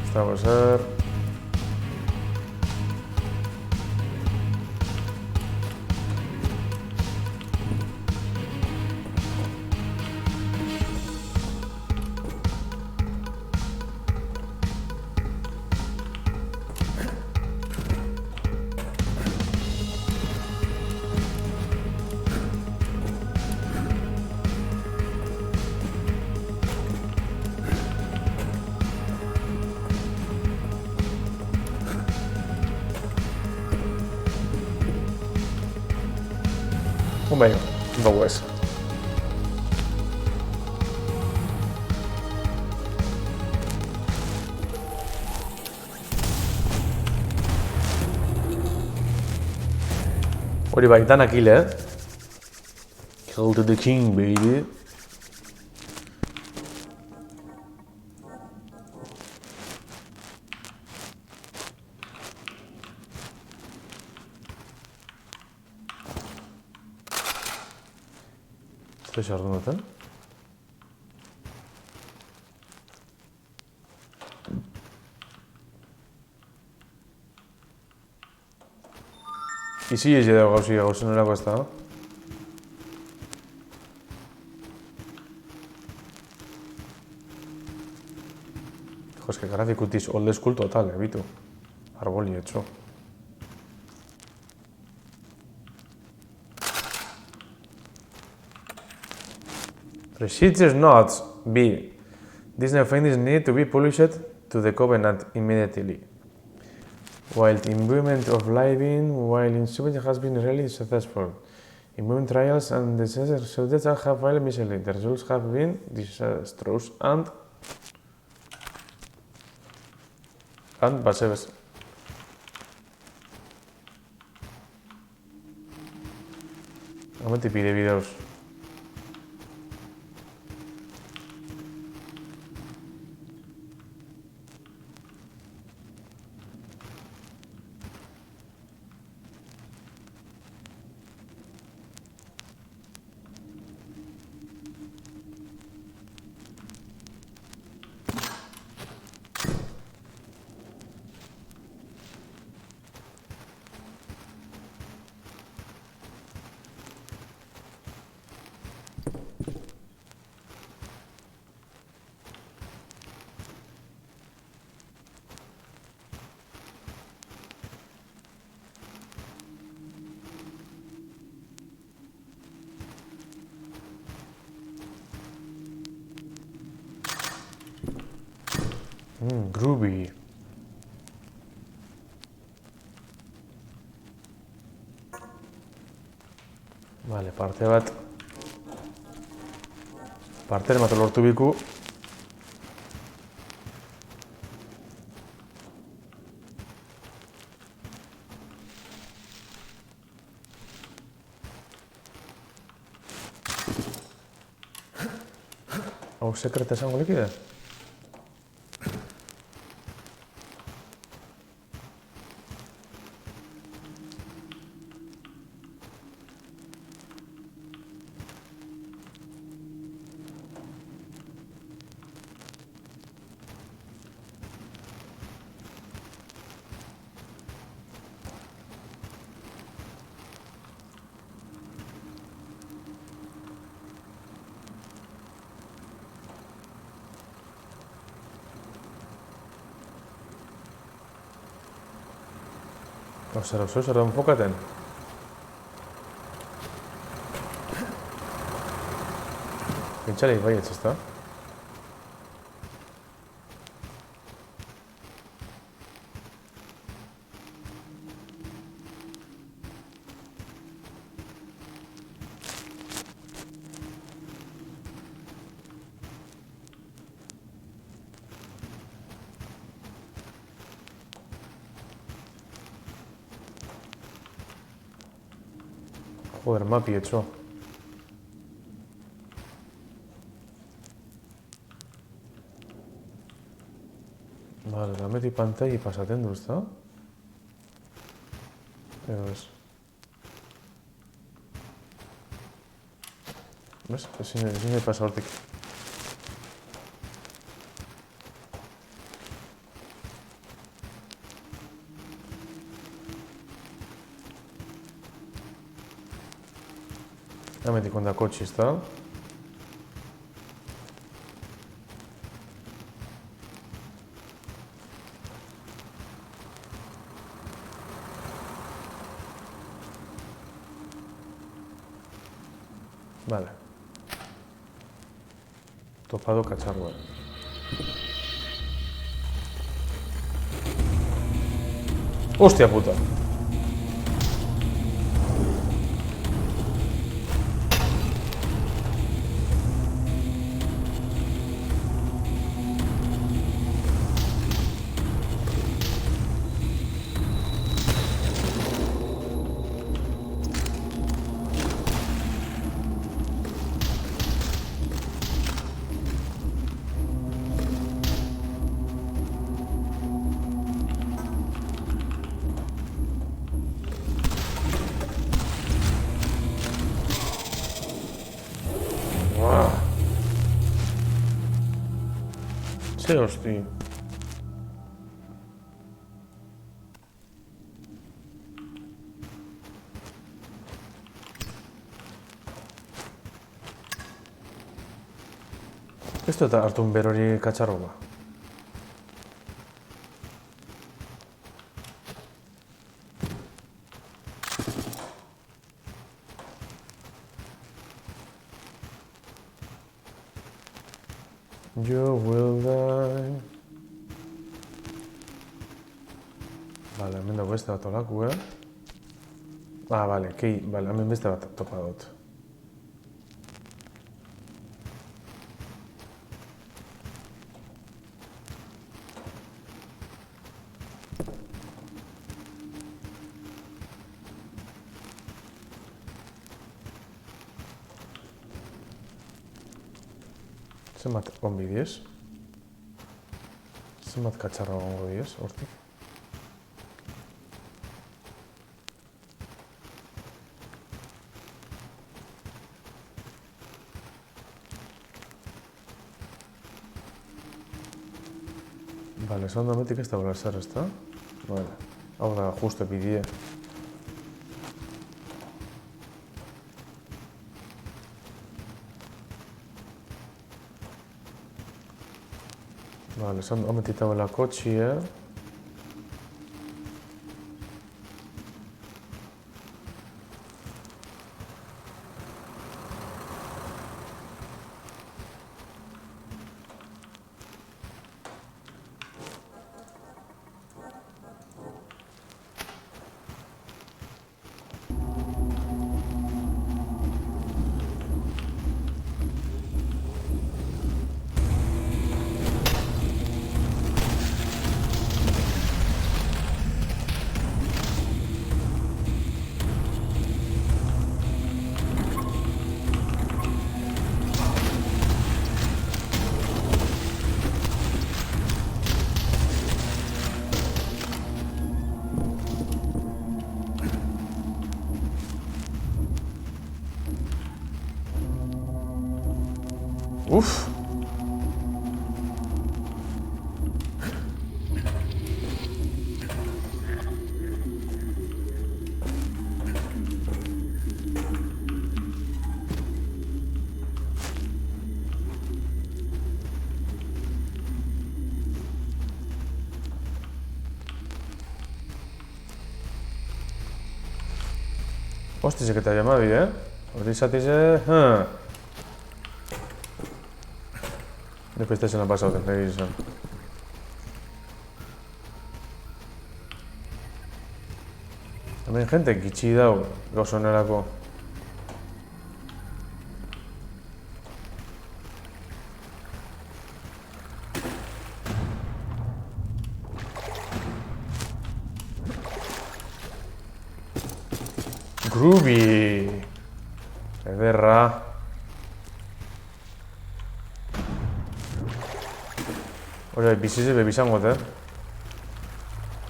Ez dago ezer. Bai, dugu ez. Hori bai, danak hile, Hail to the king, baby. Ez da xardun duten? Izi ez dago gauzen erako ez da? Jo, es que grafikutiz old school total, bitu. Arboli etxo. Procedures notes B. These new findings need to be published to the covenant immediately. While the imbuement of living while in subject has been really successful. Imbuement trials and the subjects have failed miserably. The results have been disastrous and vice. ¿Cómo te pide videos? Groovy. Vale, parte bat. Parteren bat lortu biku. Hau sekreta esango likide? Zer enfokaten? Pentsaleik baietz, ezta? Joder, mapi etxo. Vale, gametik pantaili pasaten du, ezta? Edo ez. ¿Ves? Ezin pasa hortik. Gametik onda kotxe, ezta? Vale. Topado cacharro. Hostia puta. Ze hosti. Ez dut hartu berori katxarro ba. You will die. Bale, hemen dago beste bat olaku, bale, bale, hemen beste bat topa dut. Zenbat onbi diez? Zenbat katxarra gongo diez, hortik? Bale, esan dametik ez da bola zer, ez da? Bale, hau da justo bidie. Bale, esan dametik dagoela kotxie. Uf! Hostizek eta jamabi, Hori izatize, Después te se la han pasado, tenéis eso. Hemen gente gitxi dau gauzonerako. Groovy! Ederra. Hori, bizize bebizangot,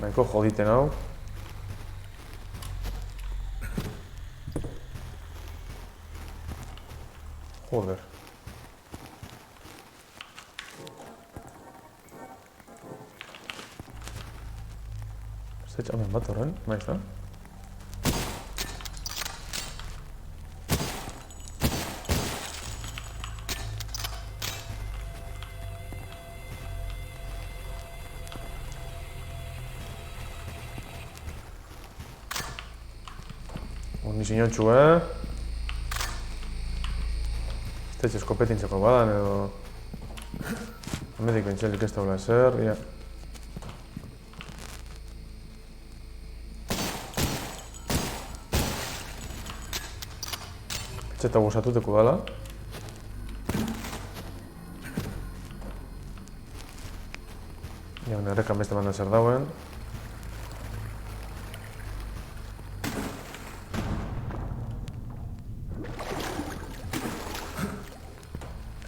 Nahiko joditen hau. Joder. Ez da txamen bat horren, maiz da? Ni sinotxu, Ez eskopetintzeko badan edo... Hemetik bentselik ez daula ezer, ia. Etxeta gozatuteko dala. Ia, errekan beste bandan zer dauen.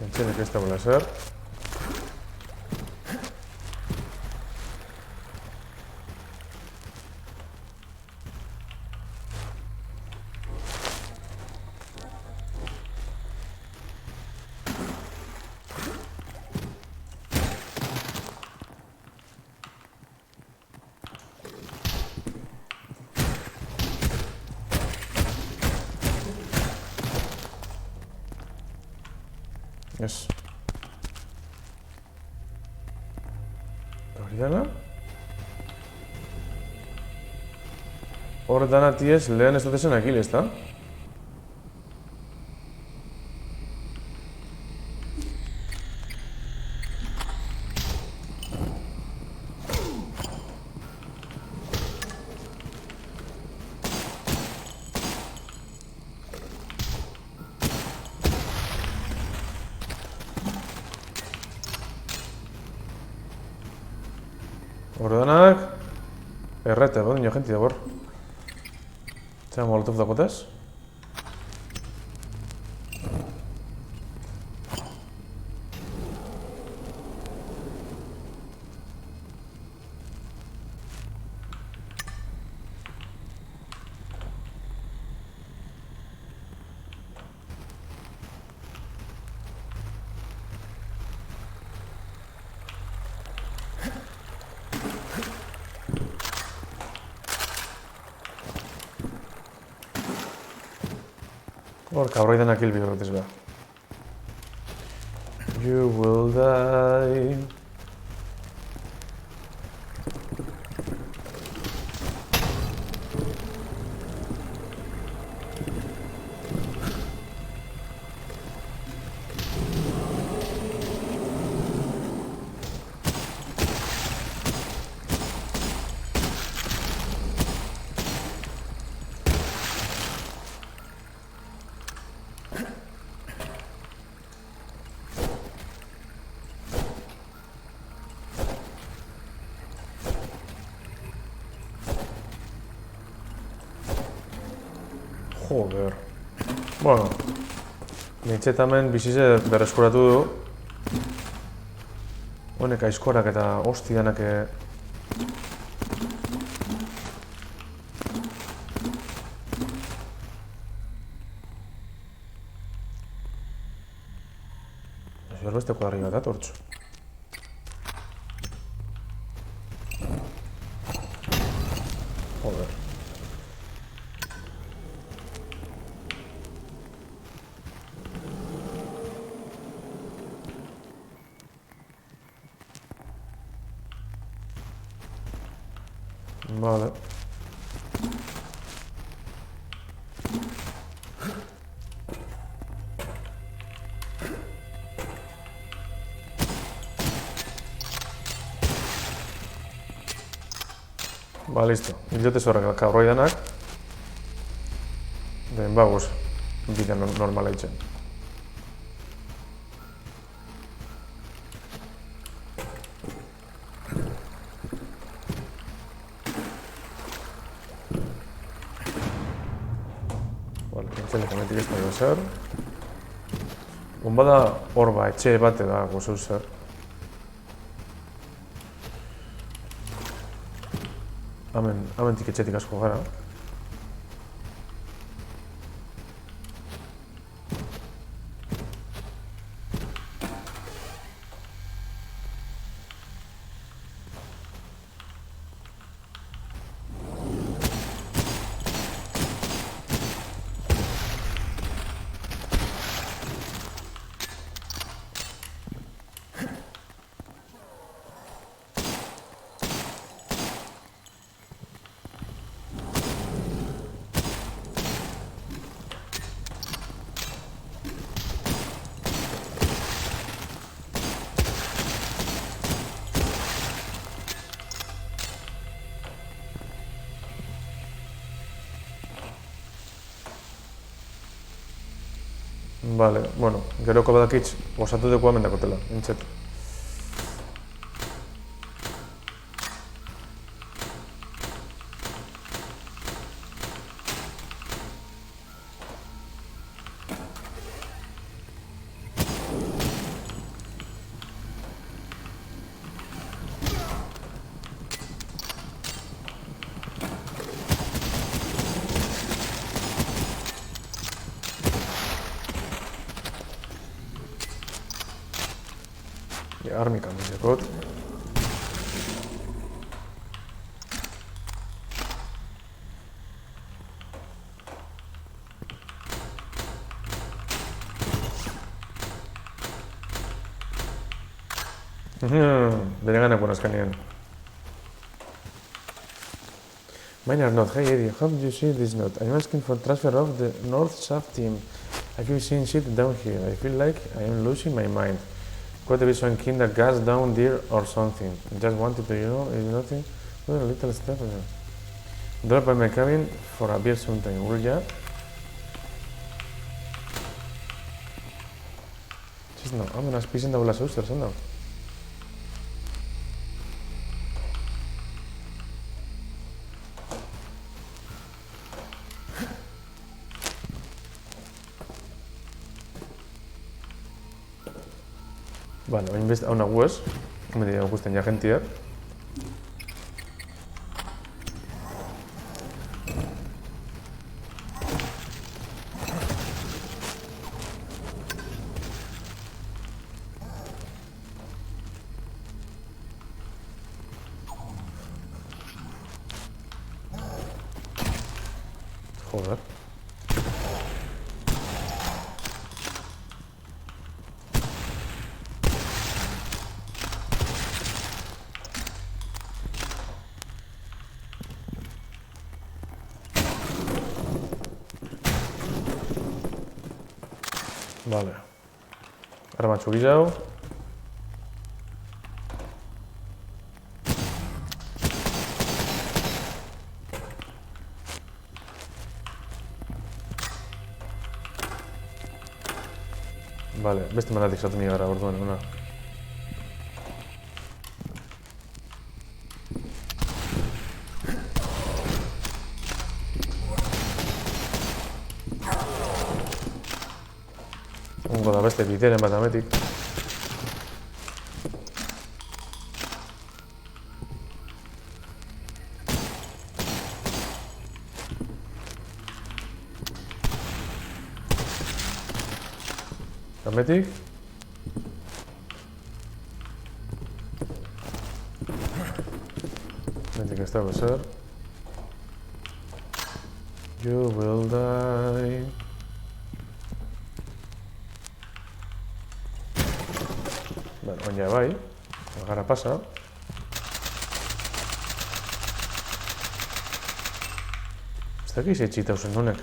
Pentselik ez dagoela zer. Yes. Hori dana? Hor dana tiez lehen ez dutezen akil, ez da? Ordenak errete, badin jenti dabor. Zera molotov dakotez? Hor, kabroidenak hilbi horretez behar. You will die. Joder. Bueno, nintxetamen bizize berreskuratu du. Honek aizkorak eta hostianak beste kuadri bat atortzu. Joder. Vale. Ba, listo. Hildote zorrak kabroidanak. Den baguz, bide normala itxen. Telefonetik ez nahi zer. Bada hor ba, etxe bate da gozu zer. Hamentik etxetik asko gara. Vale, bueno, geroko badakitz, gozatu dugu hemen dakotela, entzetu. Armika muzikot. Beneganak azkanean. Mine are not. Hey Eddie, how did you see this note? I'm asking for transfer of the North South team. I keep seeing shit down here. I feel like I am losing my mind. Could be some kind of gas down there or something. Just wanted to, it's nothing. Well, a little stuff. Drop by my cabin for a beer sometime, will ya? Just no, I'm gonna speak in the blast zer zen da. Vale, oin beste, hau nagu ez. Hemen dira gusten ja gentiak. Joder. Vale. Arma txuri jau. Vale, beste mandatik sartu nire gara, orduan, una. Ongo da beste bideren bat ametik. Ametik. Ametik ez dago zer. You will die. Bueno, oin ja bai. Gara pasa. Ez dakiz etxita usen honek.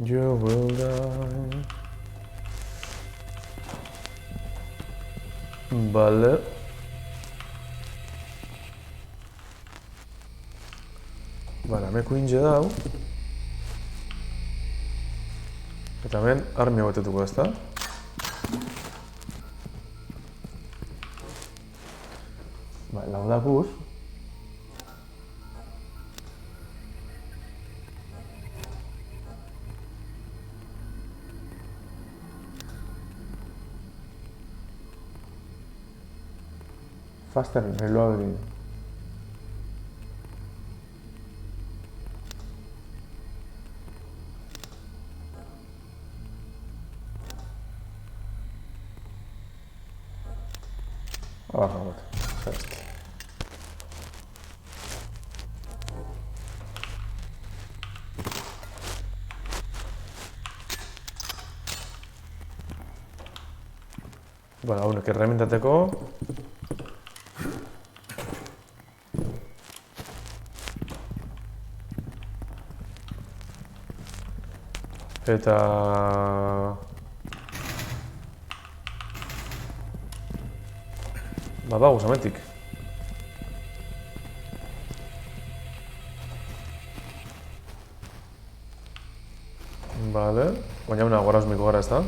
You will die. Vale. Vale, ameko inge dau. Eta hemen armia batetuko ez da. Vale, lau da guz. Faster reloading. Aha, fast. Bueno, haunek errementateko. Eta... Badaguz ametik. Vale, baina una goraz miko gara ez da.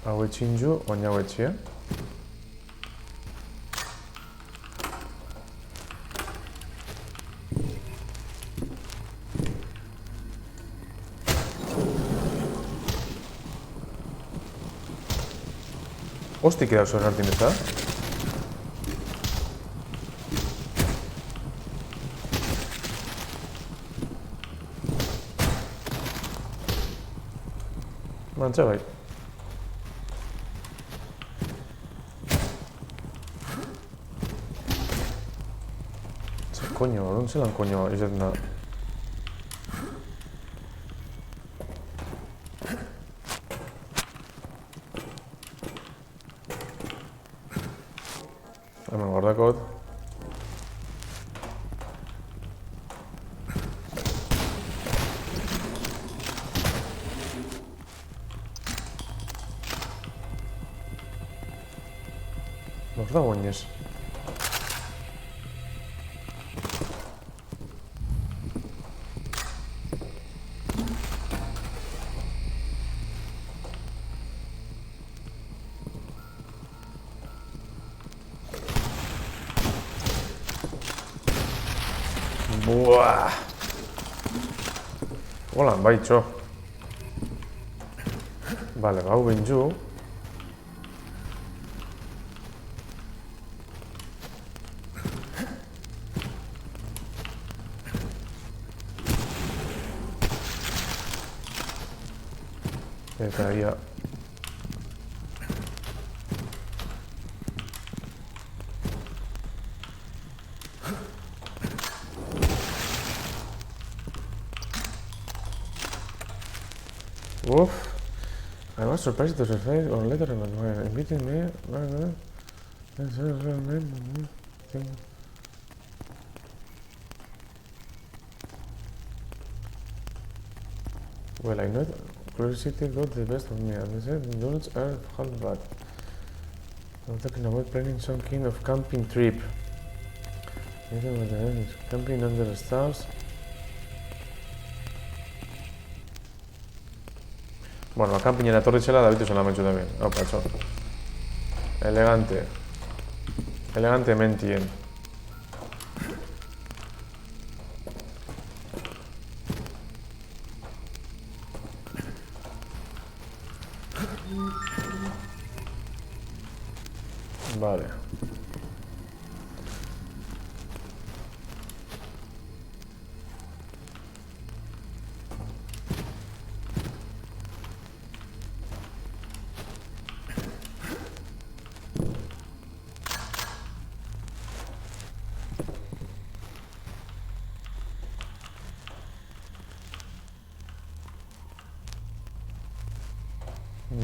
Hau etxinju, baina hau etxia. Hostik edau zuen hartin ez da? Mantxa bai. Zer koño, adun zelan koño izaten da? Hemen guardakot. Nor dago oinez? Uah. Hola, bai, txo. Vale, hau bintzu. Eta ia. Oof. I was surprised to receive a letter inviting me. Well, I know curiosity got the best of me, and I said the adults are half bad. I'm talking about planning some kind of camping trip. Even with the end, camping under the stars. Bueno, campingera etorri txela, Davitu zen ametxu también. Opa, txo. Elegante. Elegante mentien. Vale.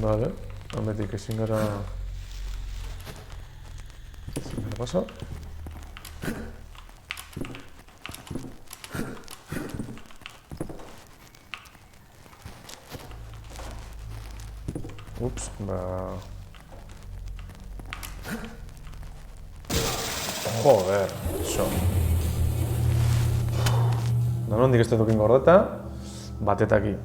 Vale, hemetik ezin gara pasa. Ups, ba... Joder, eso. Nondik ez dukin gordeta, batetaki.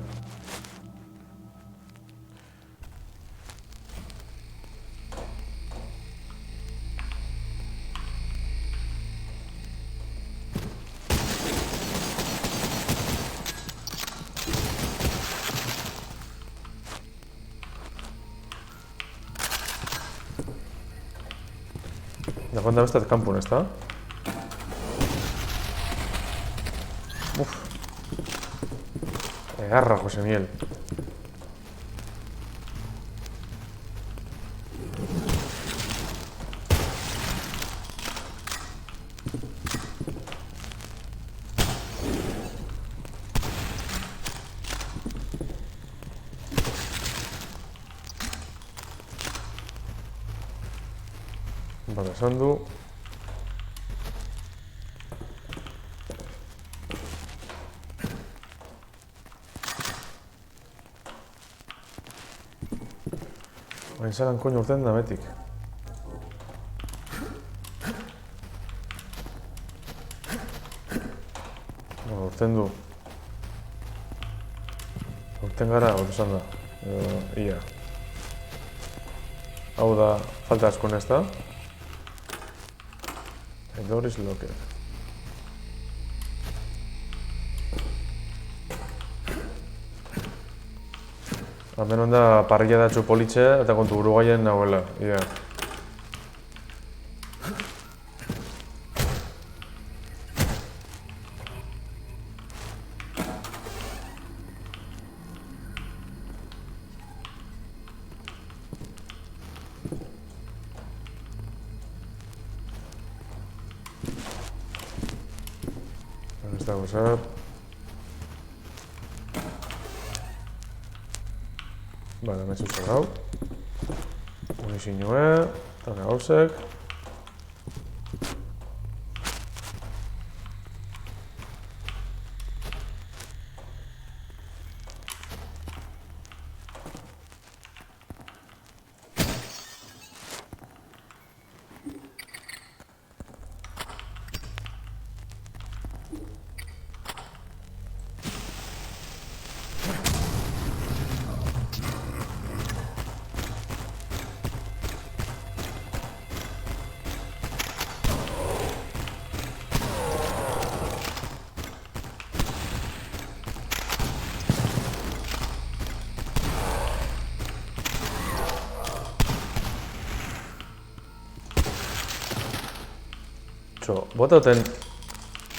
Da quando avevo stato campone sta? Uf. Agarra, José Miguel. Vale, Sandu. Hain zalan koño urten da betik. Bueno, urten du. Urten gara, urten da. Ia. Hau da, falta asko nesta. The door is locked. Hemen onda parrilla datxo politxe eta kontu Uruguayen nahuela. Ia. Ez dago zer. Vale, hemen zuzak hau. Munizioe, eta gauzek. bota duten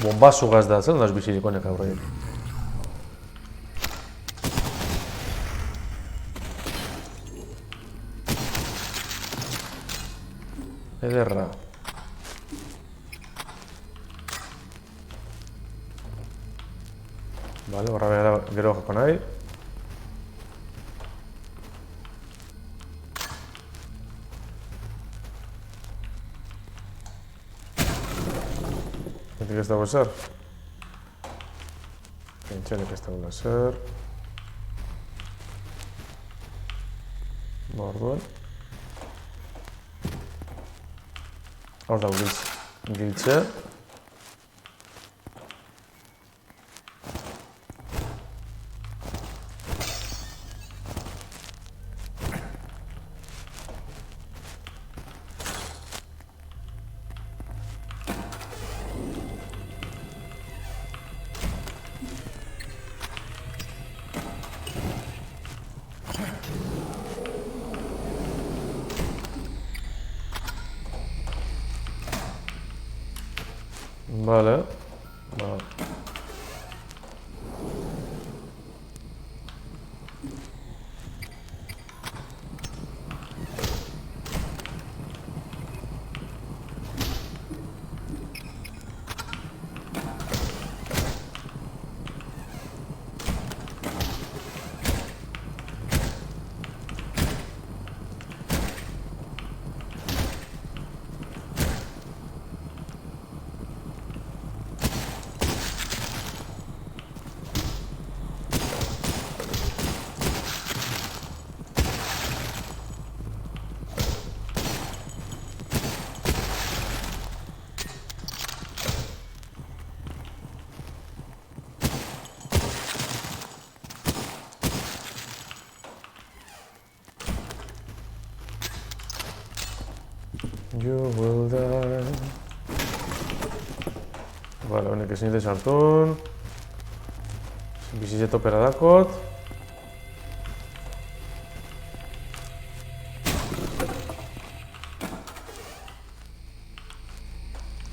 bombazugaz da, zer naz bizirik honek aurre. Ederra. Vale, horra behar gero joko nahi. Hemendik ez dago ezer. Pentsarik ez dago ezer. Orduan. Hor dago giltze. Vale. Vale. You will die. Vale, honek ezin dut sartun. Bizitze topera dakot.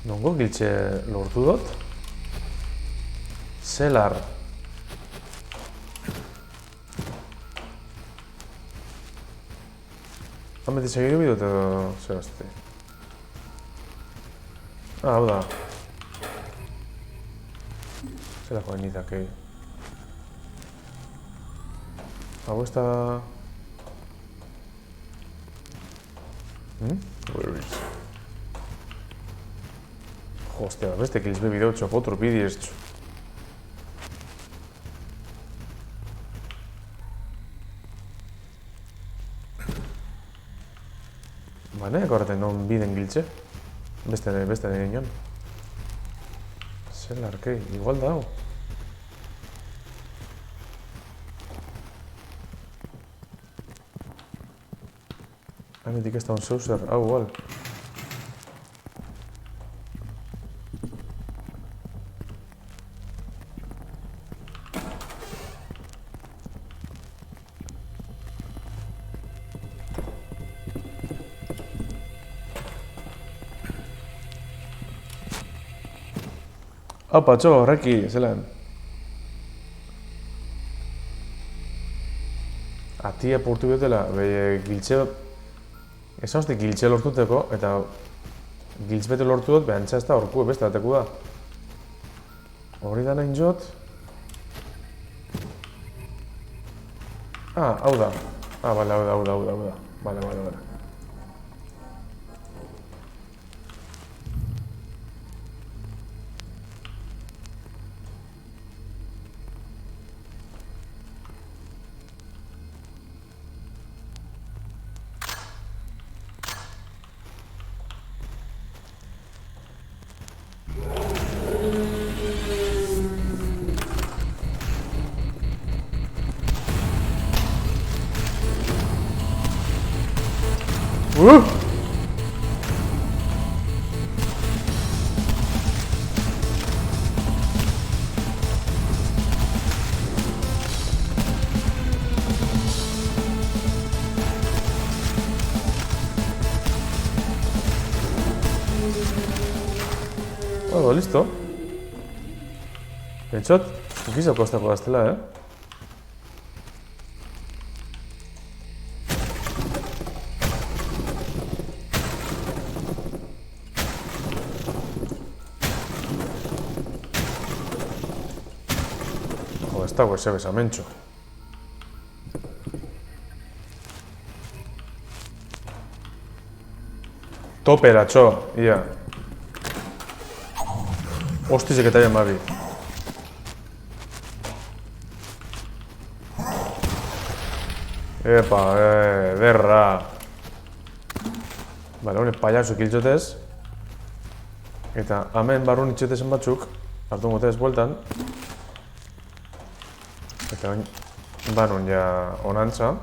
Nongo giltze lortu dut? Zelar. Hametik segiru bidut edo zehazte. Hau da. Zelako hainitak, Hau ez da... Where is? Jo, hostia, beste kills be bideotxo, otro bideo ez. Baina, horretan non biden giltze. Beste nion. Zer larkei, igual da hau. Hametik ez da un zeuser, hau igual. Hau, patxo, horreki, zelan. Atia portu betela, giltze... Esan hozti giltze lortuteko, eta giltz bete lortu dut, behantza ez da horku beste ateku da. Hori da nahin jot. Hau da. Bale, hau da. Bale. Listo. Pentsot, giza kostako daztela, Ez dago eze bezamentxo. Topera, txo, ia. Ostizek eta mabi. Epa, derra. Bale, hori paiazuk hiltzotez. Eta hemen barrun itxetezen batzuk, hartu gotez bueltan. Eta banon ja onantza.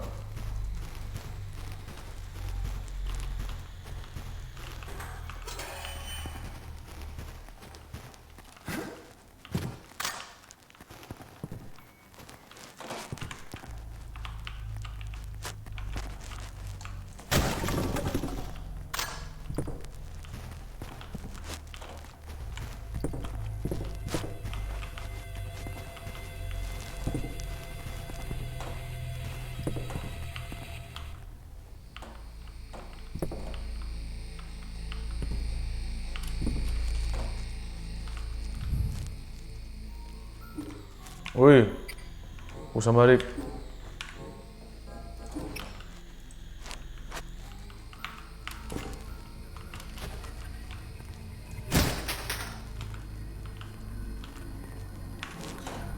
Ui, usan barik.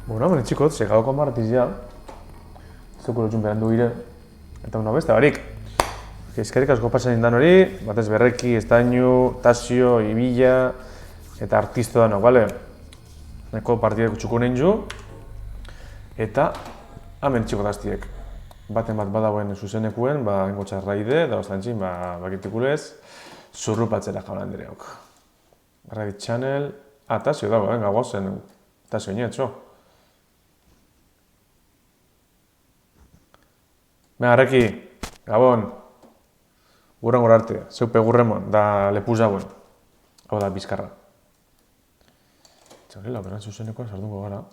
Bueno, hemen txikot, segauko martiz ja. Zuko lotxun berandu gire. Eta una beste barik. Eskerrik asko pasen indan hori, batez berreki, estainu, tasio, ibila, eta artisto danok, bale? Neko partideko txuko nindu. Eta hemen txiko daztiek. Baten bat badagoen zuzenekuen, ingo txarraide, da ostantxin, bakitikulez, zurrupatzera jaun handireok. Reddit channel, tasio dago, gagozen, tasio inetxo. Arreki, Gabon, gurren arte, zeupe gurremon, da lepuz dagoen. Hau da, bizkarra. Txaurela, beran zuzenekoan sardungo gara.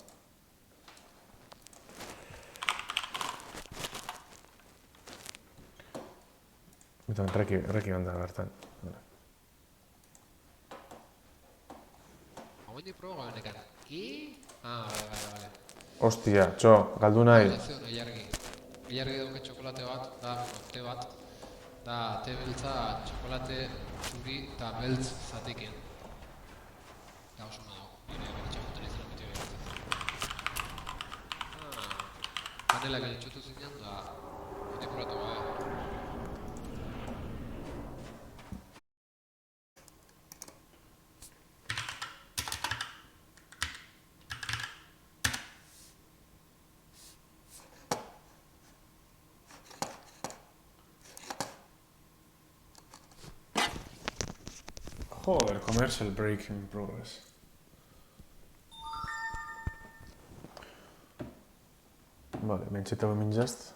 Eta erreki banda bertan. Hauendik proba benekan. Ki? Bale. Ostia, txo, galdu nahi. Ilargi duke txokolate bat, da te bat. Da te beltza txokolate zuri eta beltz zatekin. Da oso nago, nire beritxagotan izan beti behar. Kanelak eltxotu zinean, da hauendik probatu gabe. Joder, commercial break in progress. Vale, mentxeta minjast.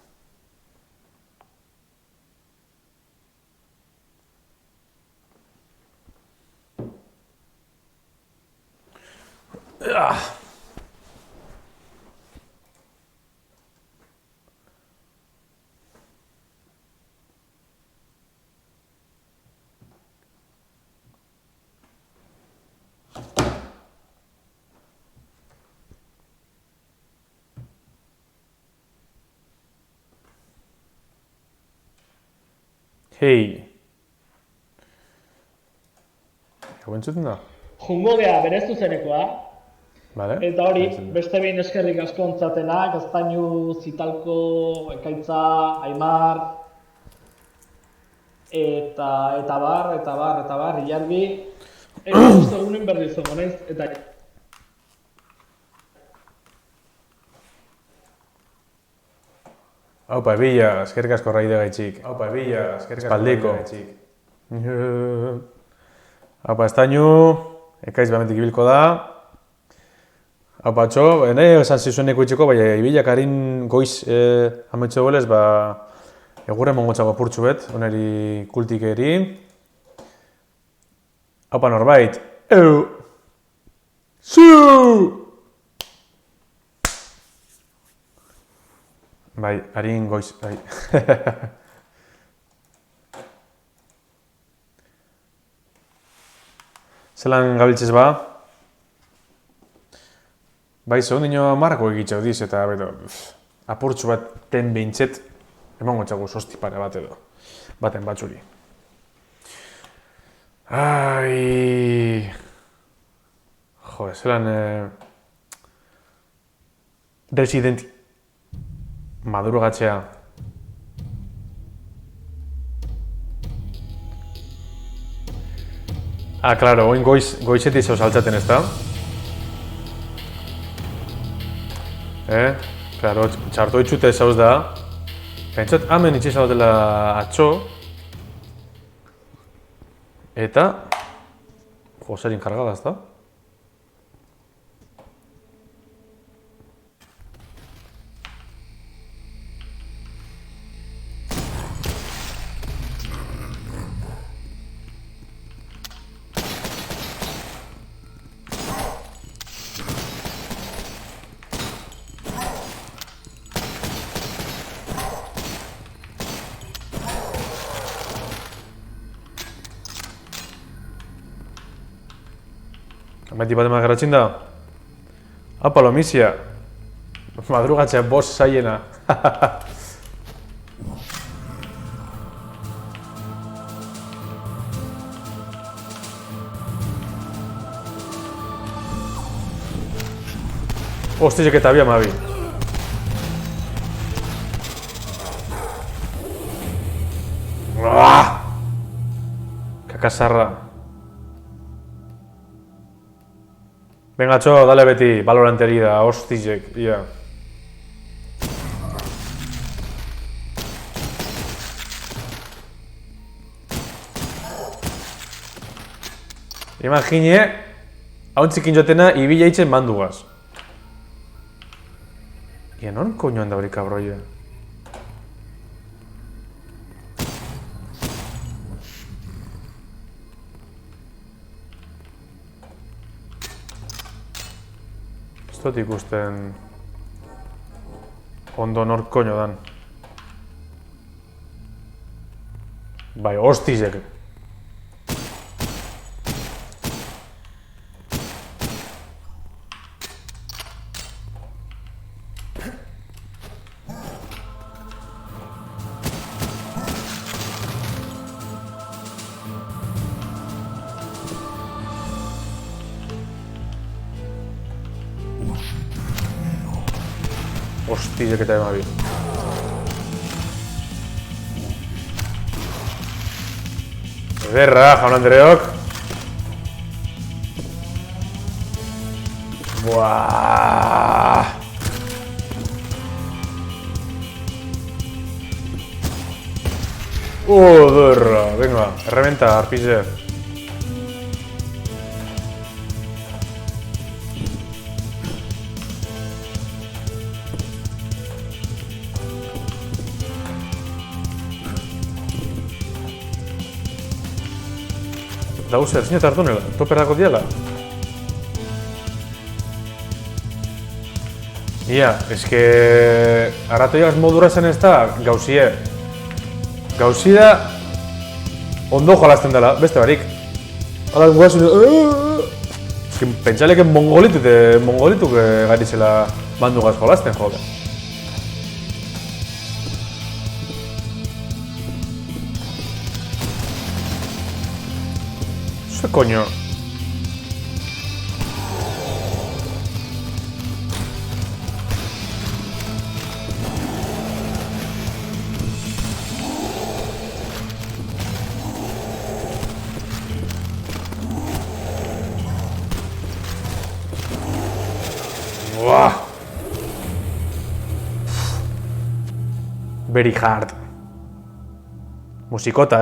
Hei. Hau entzuten da? Jungo gea bere zuzenekoa. Vale. Eta hori, beste behin eskerrik asko ontzatena, Gaztainu, Zitalko, Ekaitza, Aimar, eta bar, Ilargi. Eta uste egunen berri izango naiz, eta... Aupa, ebila, eskerrik asko raide gaitxik. Aupa, ebila, eskerrik asko raide gaitxik. Aupa, estainu, ekaiz behementik ibilko da. Aupa, txo, nahi esan zizueneko itxeko, bai, ibilak harin goiz ametxo bolez, egurre mongotxago apurtxu bet, oneri kultik eri. Aupa, norbait, Zu! Bai, harin goiz, bai. Zelan gabiltzez ba? Bai, segundino marrako egitxau diz, eta apurtxu bat ten behintzet, emango txagu sosti pare bat edo, baten batzuri. Ai... Jo, zelan... Resident... Madrugatzea. Ah, claro, oin goizetik zeu saltzaten ez da? Claro, txarto itxute zauz da. Pentsat, hamen itxe zaudela atxo. Eta... Joserin kargada ez da? Beti bat eman geratzen da? Apa, lomizia! Madrugatzea boss zaiena. Hostizek eta abia mabi. Kakasarra. Venga, txo, dale beti, Valorant herida, hostizek, ia. Imagine, hauntzikin jotena, ibila itzen mandugaz. Ia, non koñoan da hori kabroia? Ez dut ikusten ondo nor koño dan. Bai, hostizek. Hostizek eta emabi. Ederra, jaun Andreok. Buaaah. Ederra, venga, reventa, arpize. Dauzer, zinat hartu nela, toperdako diala. Ia, eske... Arratoiak modura zen ez da, gauzie. Gauzi da... Ondo jolazten dela, beste barik. Hala, guazun... Eske, pentsaleken mongolituk gari zela bandugaz jolazten, jode. Ze coño? Buah. Very hard. Musikota,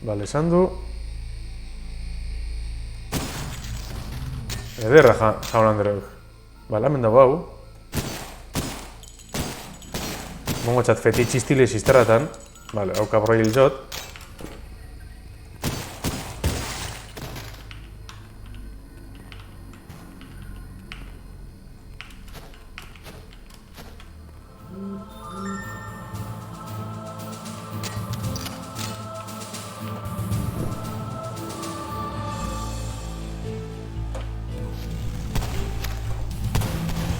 Vale, esan du. Ederra jaun Andreok. Bale, hemen dago hau. Mongo txat fetitxistile sisterratan. Bale, hau kabroi hilzot.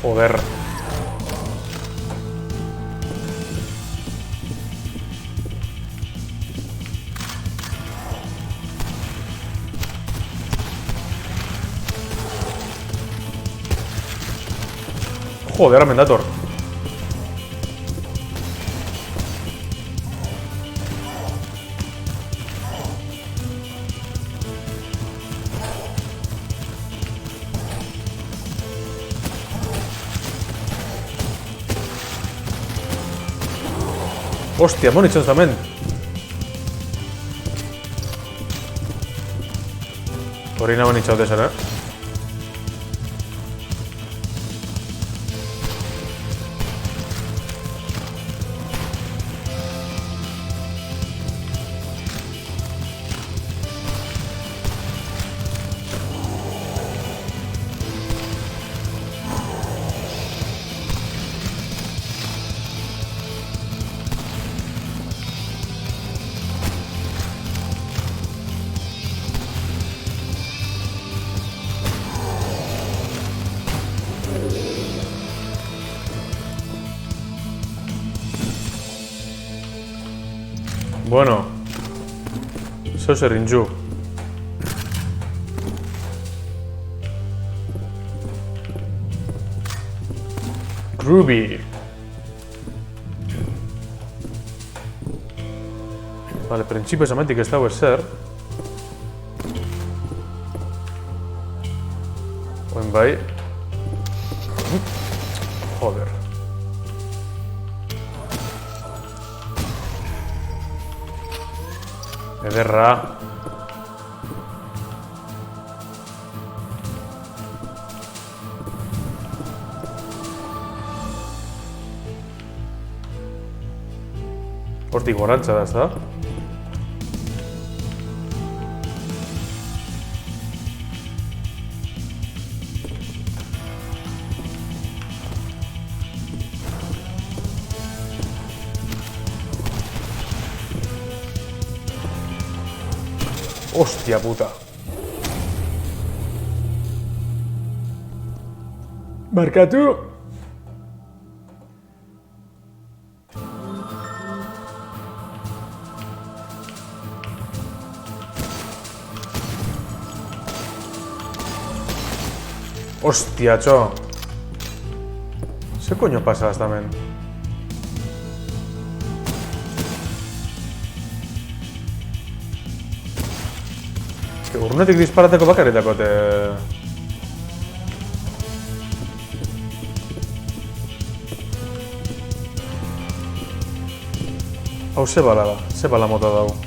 Joder. Joder, Amendator. Hostia, munitions tamén. Hori nago nitxaute zen, Bueno. Zeu zer rintxu. Ruby. Vale, principios amantik ez dago ezer. Oin bai. Joder. Ederra. Hortik gorantza da, ez da? Hostia puta. Barkatu. Hostia, txo. ¿Qué coño pasa tamén? Urrunetik disparateko bakarritako te... Hau ze bala da, ze bala mota dago.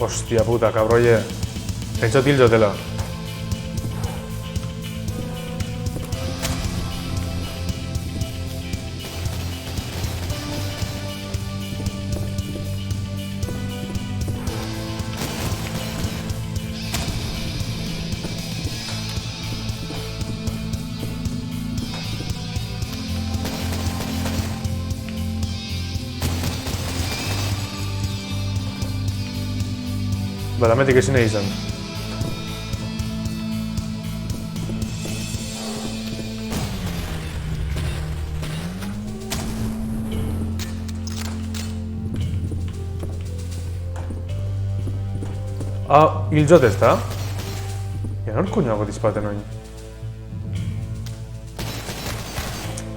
Hostia puta, cabroie. Pentsat hil jotela. Balametik ezin egin zen. Ah, hil jot ez da? Ja, nor koñago dispaten oin?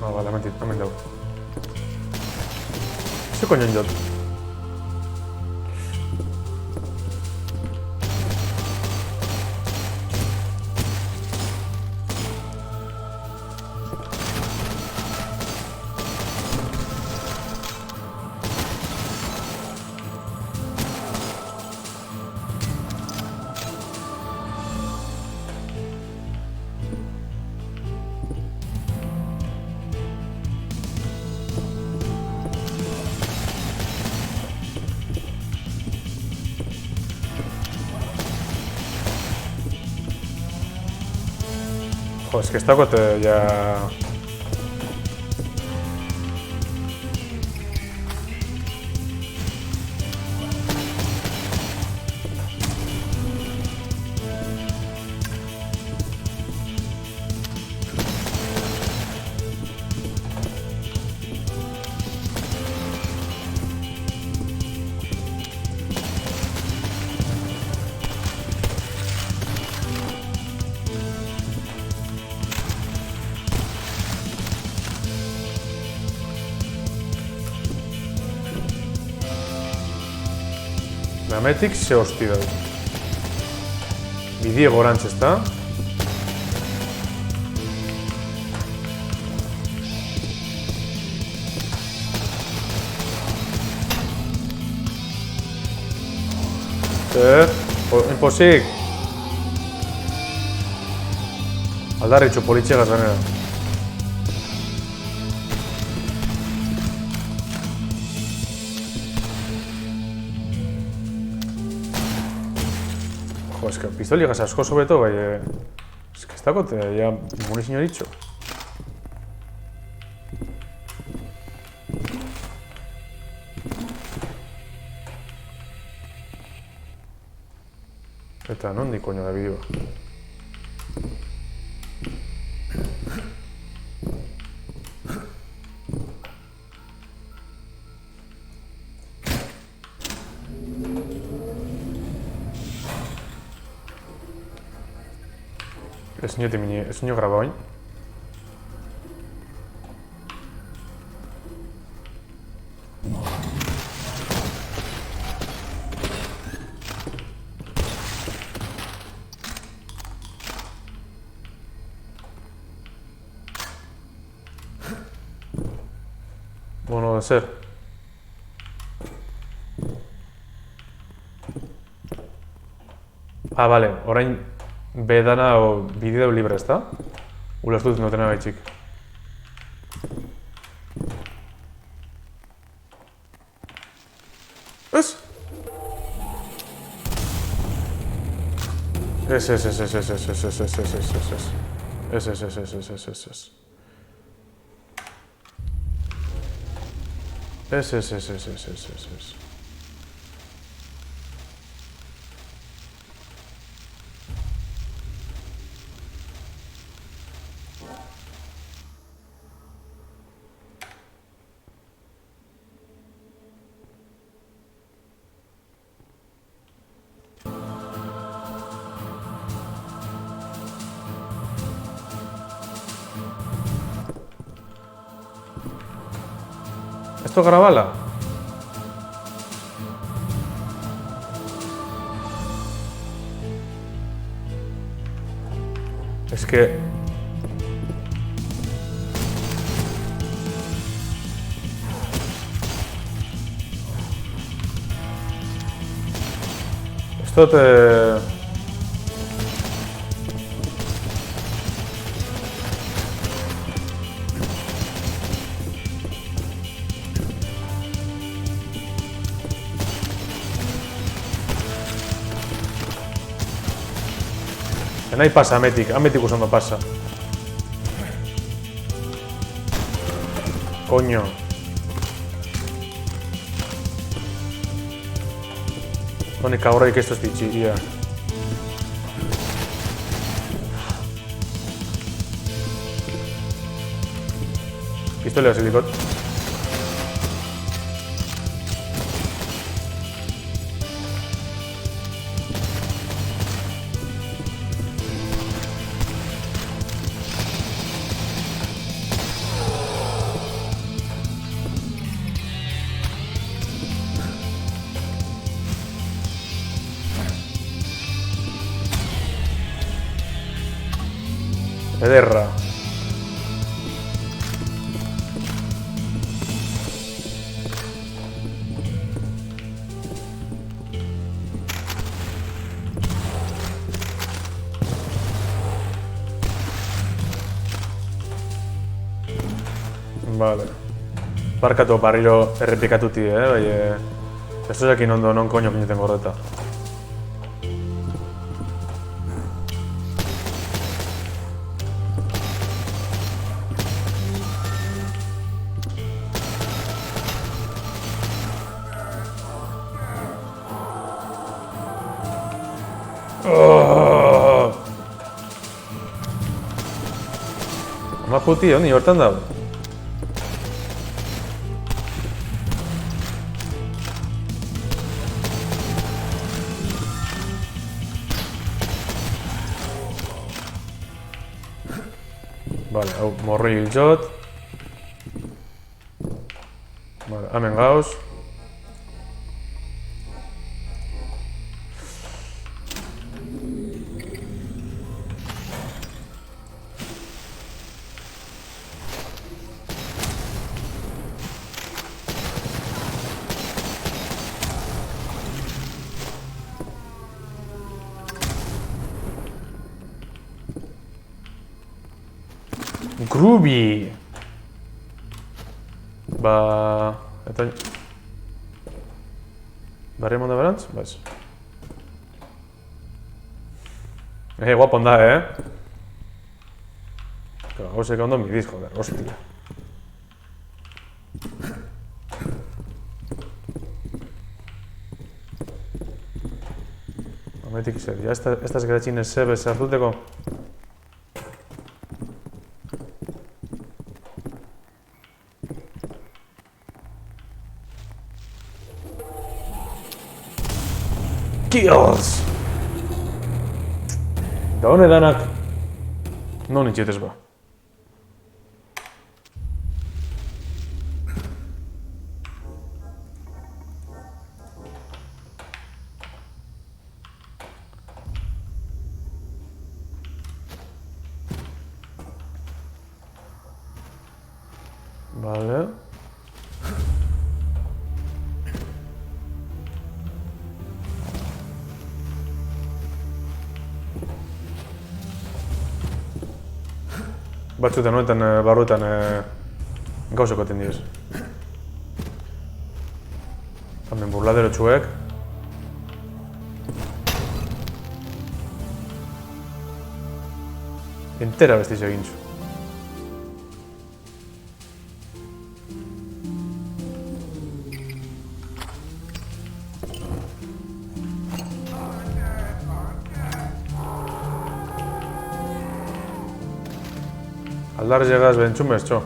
Ah, balametik, hemen dago. Ze koño hil jot? Jo, ez dakot, ja... Nametik ze hosti da. Bidie gorantz, ezta? Zer? Enpozik! Aldarritxo politxegaz ganera. Jo, es que pistoligaz asko sobeto, bai... Es que ez dakot, ja munizio ditxo. Eta nondik koño da bideoa? Ez nio graba oin. Bueno, zer? Ah, vale, orain bedana o bideo libre, ezta? Ula ez dut notena baitxik. Ez? Ez. ¿Esto grabala? Es que... Esto te... Nahi pasa, ametik usando pasa. Coño. Honek aurreik ez dut ditxiria. Pistola silikot. Ederra. Vale. Barkatu barriro errepikatuti, bai... Ez dut jakin ondo non koño pineten gordeta. Ama puti, honi hortan dago. Vale, hau morroi hiltzot. Vale, hemen gauz. Groovy! Eta... Barrimo da berantz? Baiz. Guapon da, Gauzek ondo midiz, joder, hostia. Ametik zer, ja estas gratxines sebez hartuteko. Kills! Da hone danak... Non itxetez ba. Vale. Batzutan honetan barruetan gauzeko aten dioz. Hemen burladero txuek. Entera bestiz egin zu. Aldar llegaz bentsumez, txo.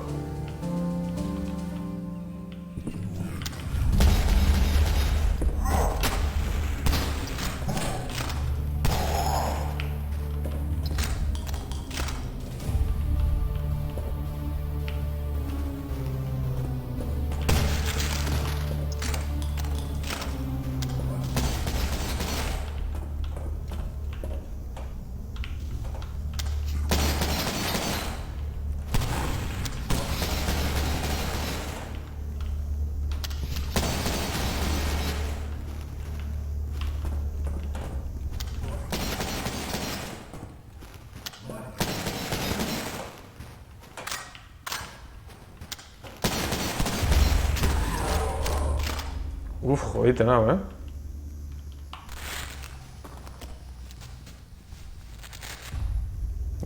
Uf, jodite nau,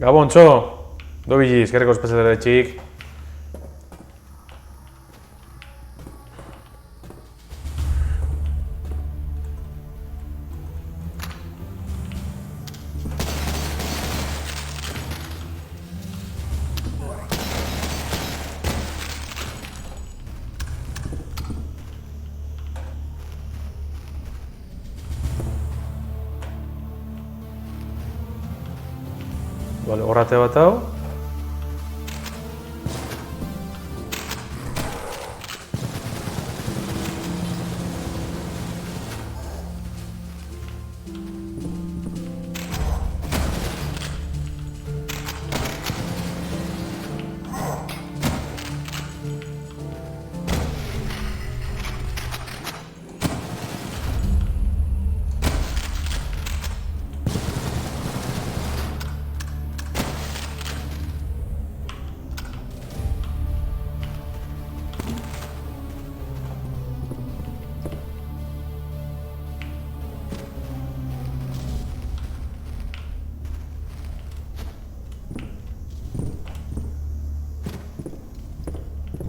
Gabon, txo! Dobili, eskerreko espezialera txik. Vale, horrate bat hau.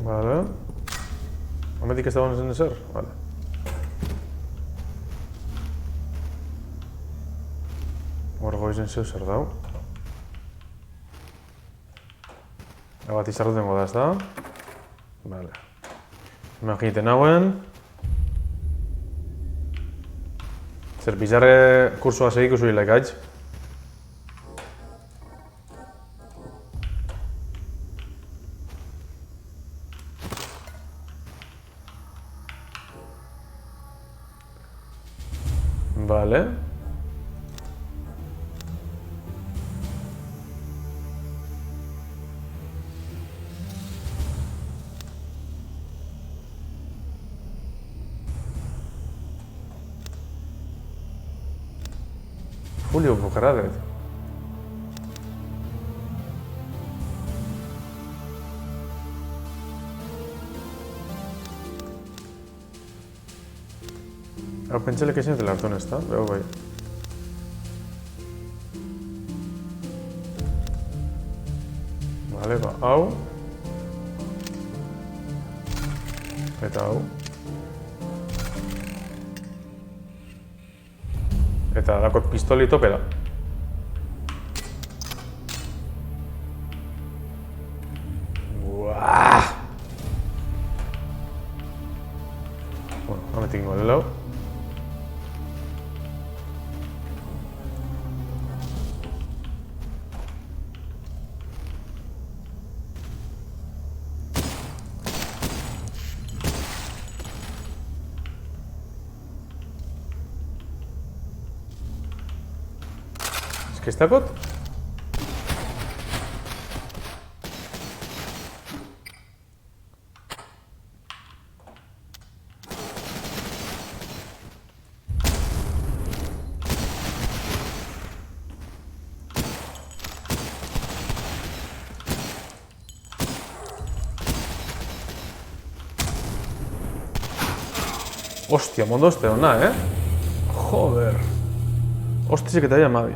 Vale. Hemetik ez dagoen zen ezer? Vale. Gorgoizen zeu zer dau. Bat izarrotengo da, ez da? Vale. Imagiten hauen. Zer bizarre kursoa segiko zui lekaitz. Vale. Julio Bucaradet. Hau pentsalek ezin dela hartu nezta, behu bai. Vale, ba, hau. Eta hau. Eta dakot pistoli topera. Buaaah! Bueno, hametik ingo lelau. Ez dakot? Hostia, mondoste hona, Joder. Hostizik eta ja mabi.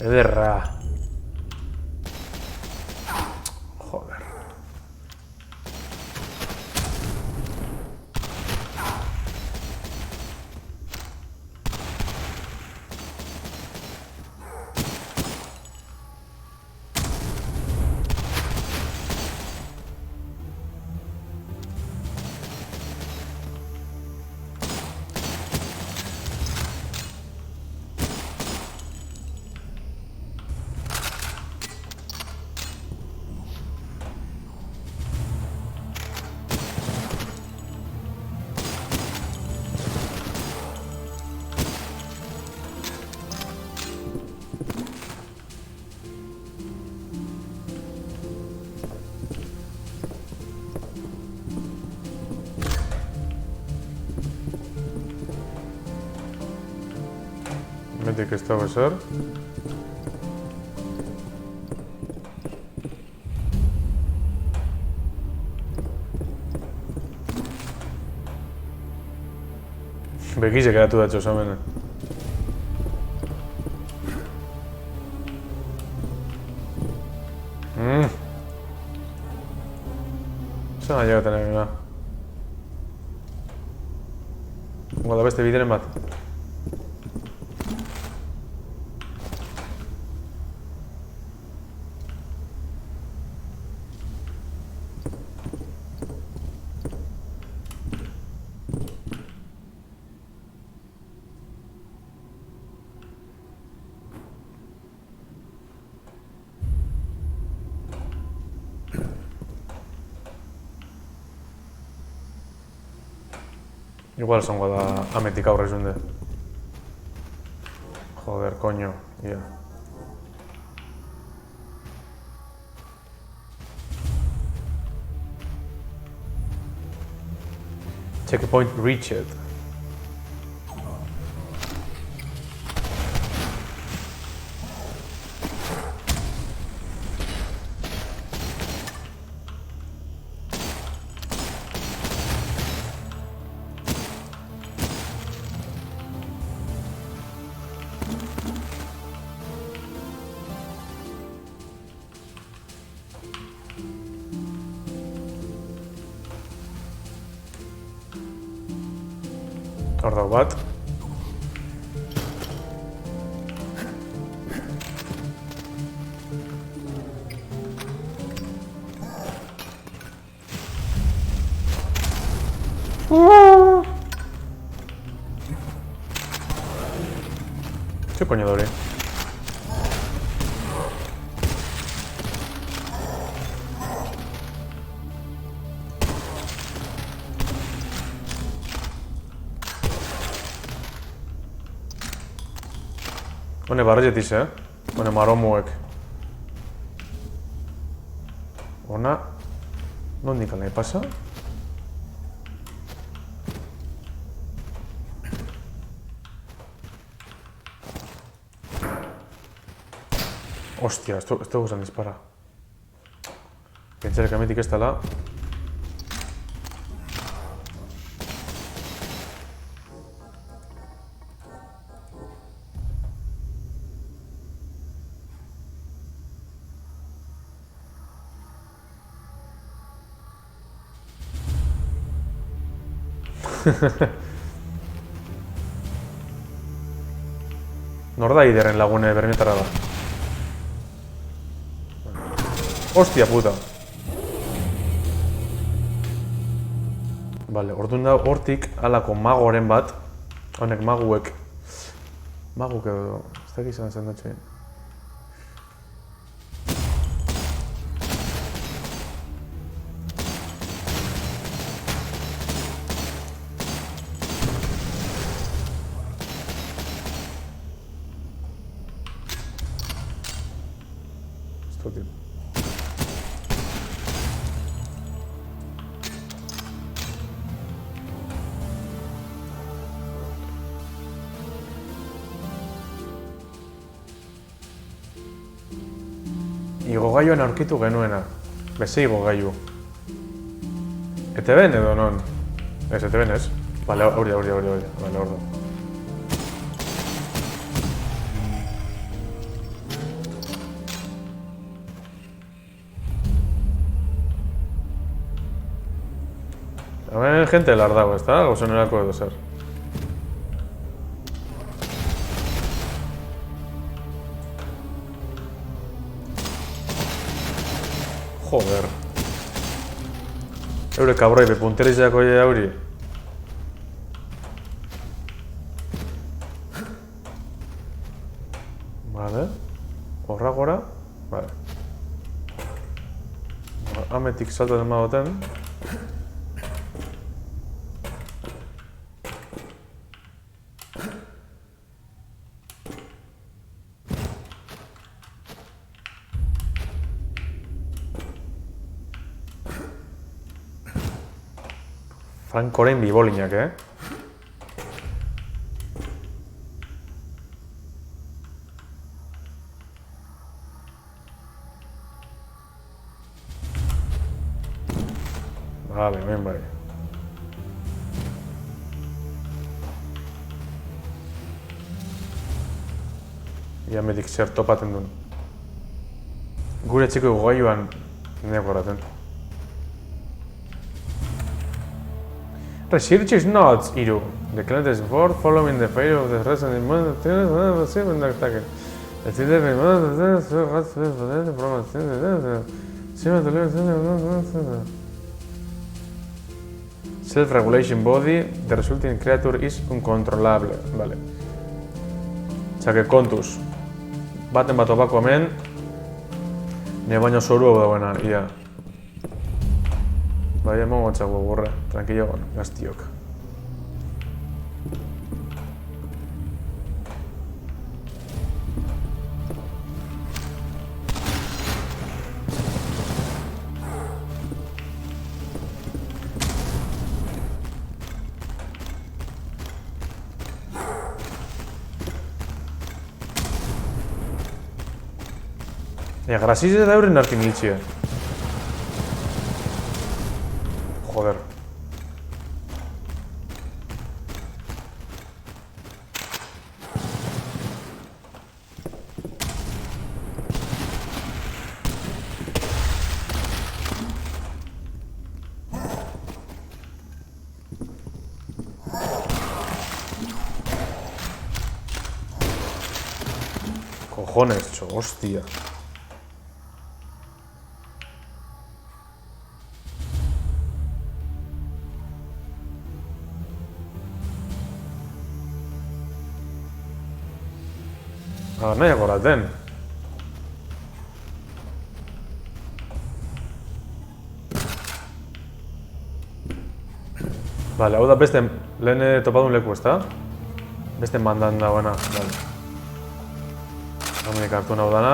Ederra. Joder. Hemendik ez dago ezer. Begize geratu da txosamenen. Zer nahi egoten egin da? Guada beste bideren bat. Igual zongo da ametik aurre zunde. Joder, coño, ya. Checkpoint reached. Hor dago bat. ¿Qué coño doble? Hone barretiz, Hone maromuek. Hona... Nondik nahi pasa? Hostia, esto gustan dispara. Pentsarek ametik ez dela. Nor da Iderren lagune bermetara da? Hostia puta! Vale, orduan da hortik halako magoren bat. Honek maguek... Maguk edo... Ez dakit izan zen dutxe. Igogailuan aurkitu genuena. Beze igogailu. ETB-en edo non? Ez, ETB-en ez. Bale, hori. Bale, hor da. Hemen gente lar dago, ez da? Gauzonerako edo zer. Joder. Eure kabroi, bepunterizako hauri. Vale. Horra gora. Vale. Ametik saltatzen magoten. Frankoren bibolinak, Vale, hemen bai. Iametik zer topaten duen. Gure txiko gogailuan negoraten. Research is not Iru. The client is bored following the failure of the rest of the month. Self-regulation body, the resulting creature is uncontrollable. Vale. Txake kontuz. Baten bat opako hemen. Ne baino zoru hau dagoena, ia. Bai, emango txago burra, tranquillo gaztiok. Grasiz da euren arkin hiltxia. Joder. cojones, txo, hostia. Nahiak horaten. Vale, hau da beste lehen topadun leku, ezta? Beste mandan dagoena, vale. Hamenik hartu nahu dana.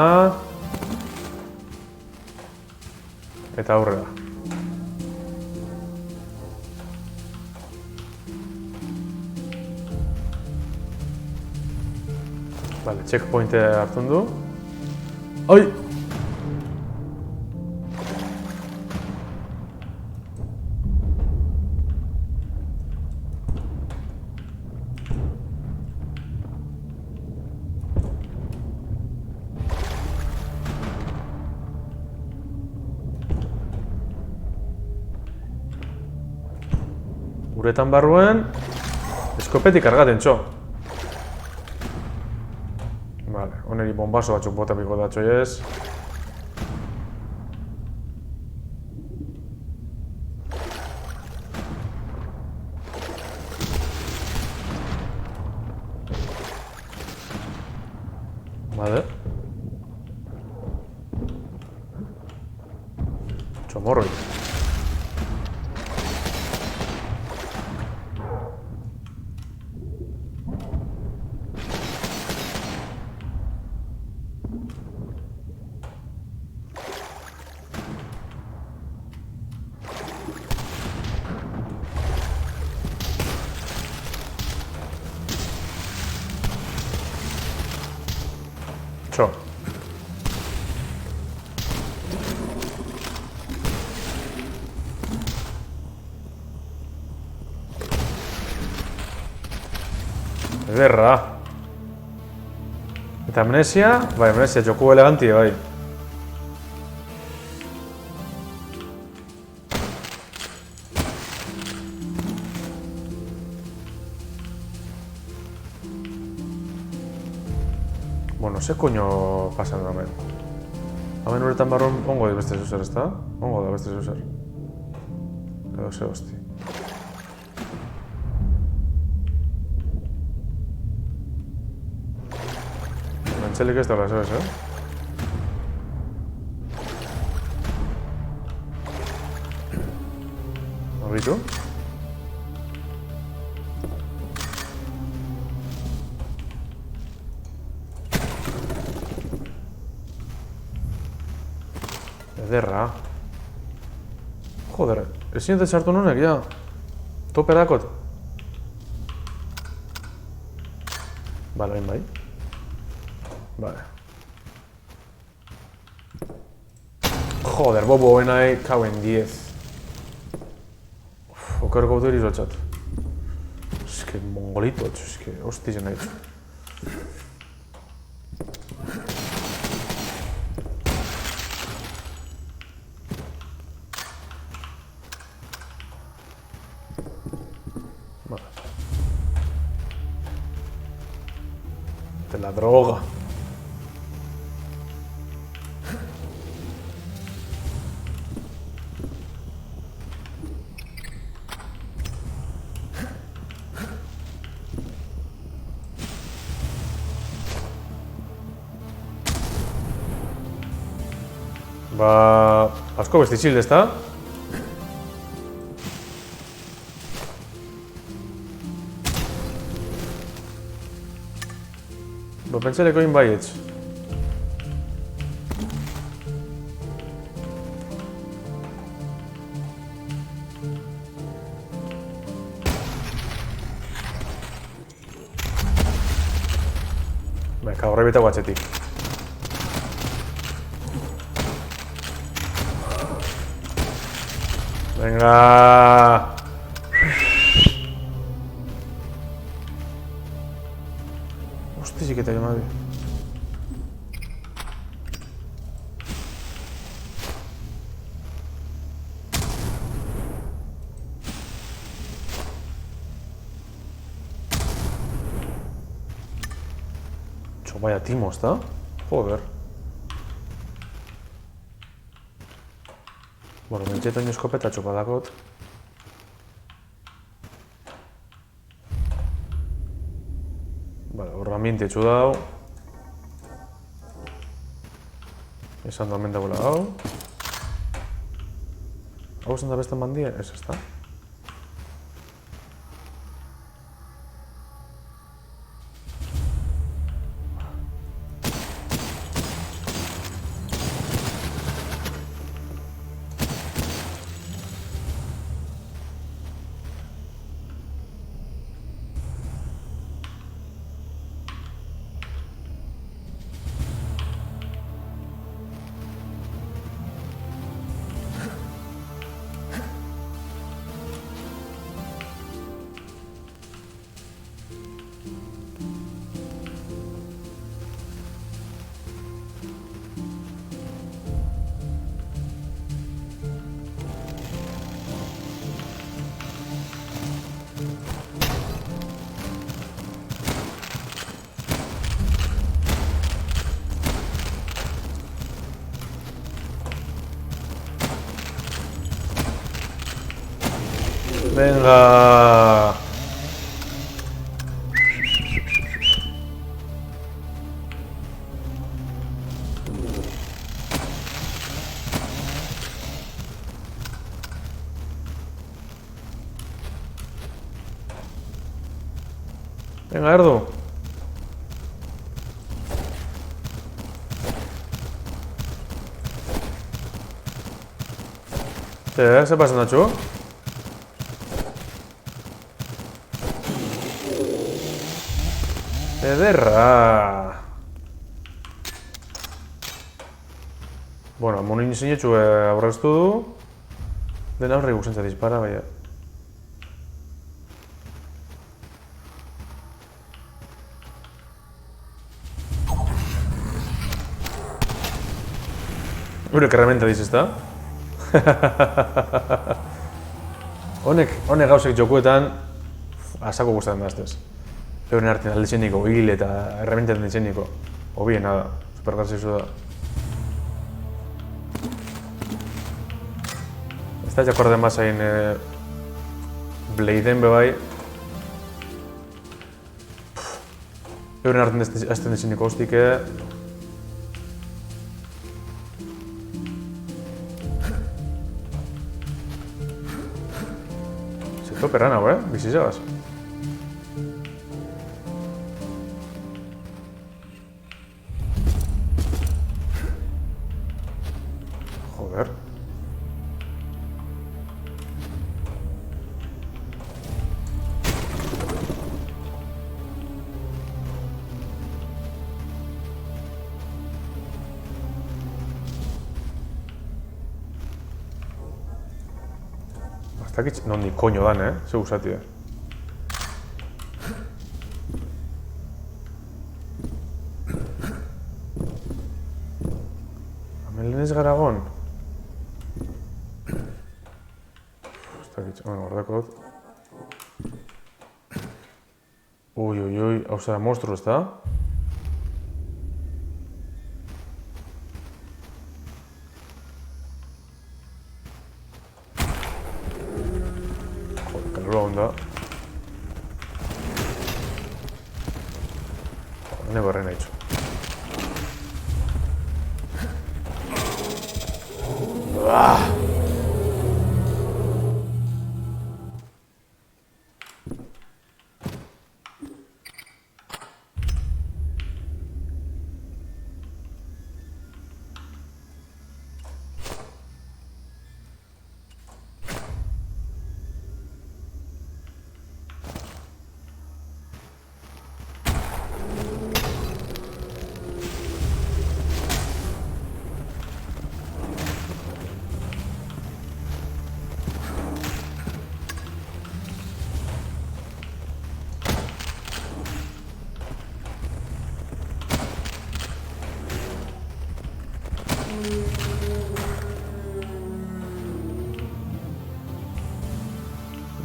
Eta aurrera. Vale, checkpoint hartun du. Ai! Uretan barruen, eskopetik kargaten txo. Vale, oneri bombazo batzuk bota biko da txoiez. Vale. Txomorroi. Txo. Ederra. Eta amnesia? Bai, amnesia, txoku elegantia, bai. Bueno, ze koño pasan hemen. Hemen uretan barron ongo di beste zuzer, ezta? Ongo da beste zuzer. Edo ze hosti. Mentxelik ez da hola, zebez, Horritu? Ederra. Joder, ezin dut sartu nunek, ja. Tope dakot. Bale, hain bai. Vale. Joder, bobo nahi, kauen 10. Oker gautu erizotzat. Es que mongolito, es que hostizen nahi. De la droga. Ba, asko besti txilde, ezta? Ba, pentsaleko egin baietz. Beka, horre bitago atxetik. Venga. Hostizik eta jamabi. Txo, baia timo, ezta? Joder. Bueno, mentxetan eskopetatxo badakot. Vale, horra mintetxu dau. Esan da mendagoela hau. Hau esan da beste mandien? Ez da. Venga. Venga, Erdo. ¿Se pasa, Nacho? Ederra. Bueno, monin zinetxu aurreztu du. Den aurre guzentza dispara, baina. Eurek herramienta diz, ezta? Honek gauzek jokuetan asako gustatzen daztez. Euren artean aldetxeniko, hil eta herramientan aldetxeniko. Obien, nada, supergarzizu da. Ez da jakorden bazain Bladeen bebai. Euren artean azten aldetxeniko hostike. Zeto perran hau, bizizagaz. Joder. Bastakitz nondi koño dan, ze usati, Hemen lehen ez gara gon. Bastakitz, guardakot. Ui, hau zara monstru, ez da? Joder, kalora onda. Hone barren haitxo.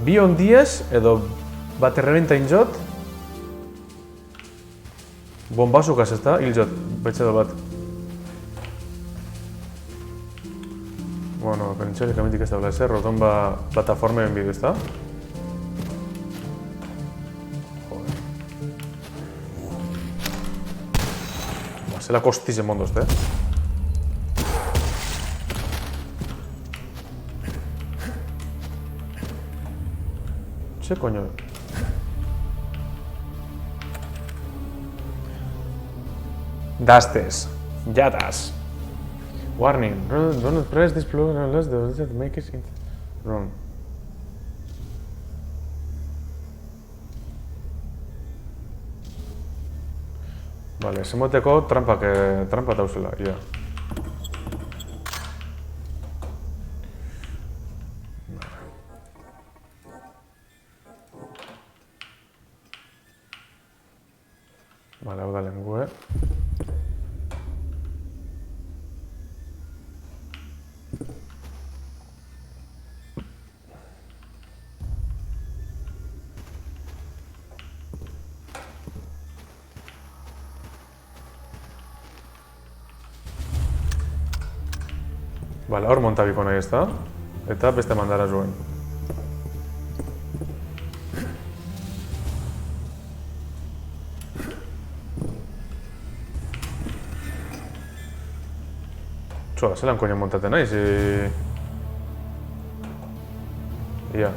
Bi ondiez, edo bat errebenta inzot, Bombazukaz ez da, hil jot, betxedo bat. Bueno, pentsalik amendik ez da bla ezer, roton plataformen bidez da. Joder. Zela kostizen mondozte, Che coño. Dastes. Yatas. Warning. Do not press this plug unless the user make it wrong. Vale, semoteko trampa dauzela, ja. Vale, hau da lehenengo, Vale, hor montabiko nahi ez da, eta beste mandara zuen. Txoa, zelan koño montate nahi, Ia.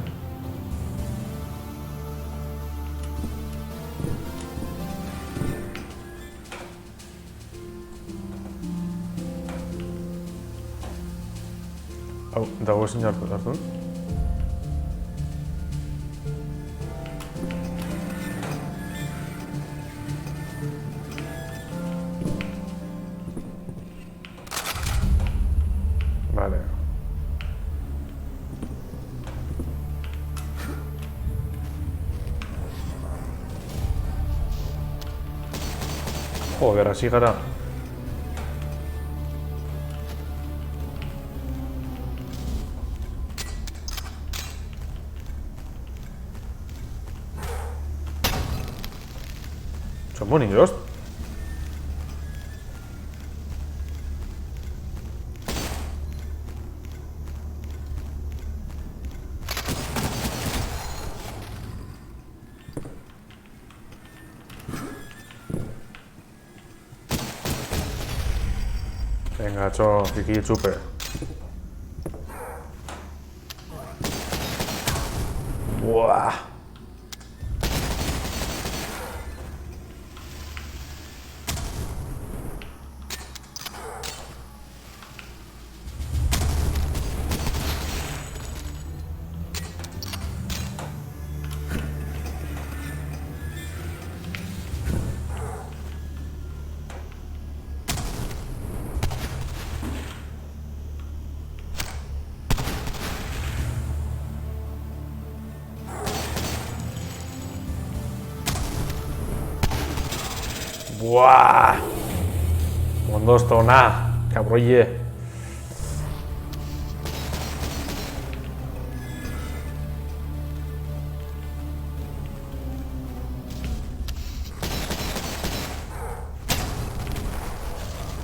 Hau, dago ezin hartu. Vale. Joder, hasi gara. Son bonillos. Venga, txo, kiki txupe. Buah. Buah! Mondozto ona, kabroie.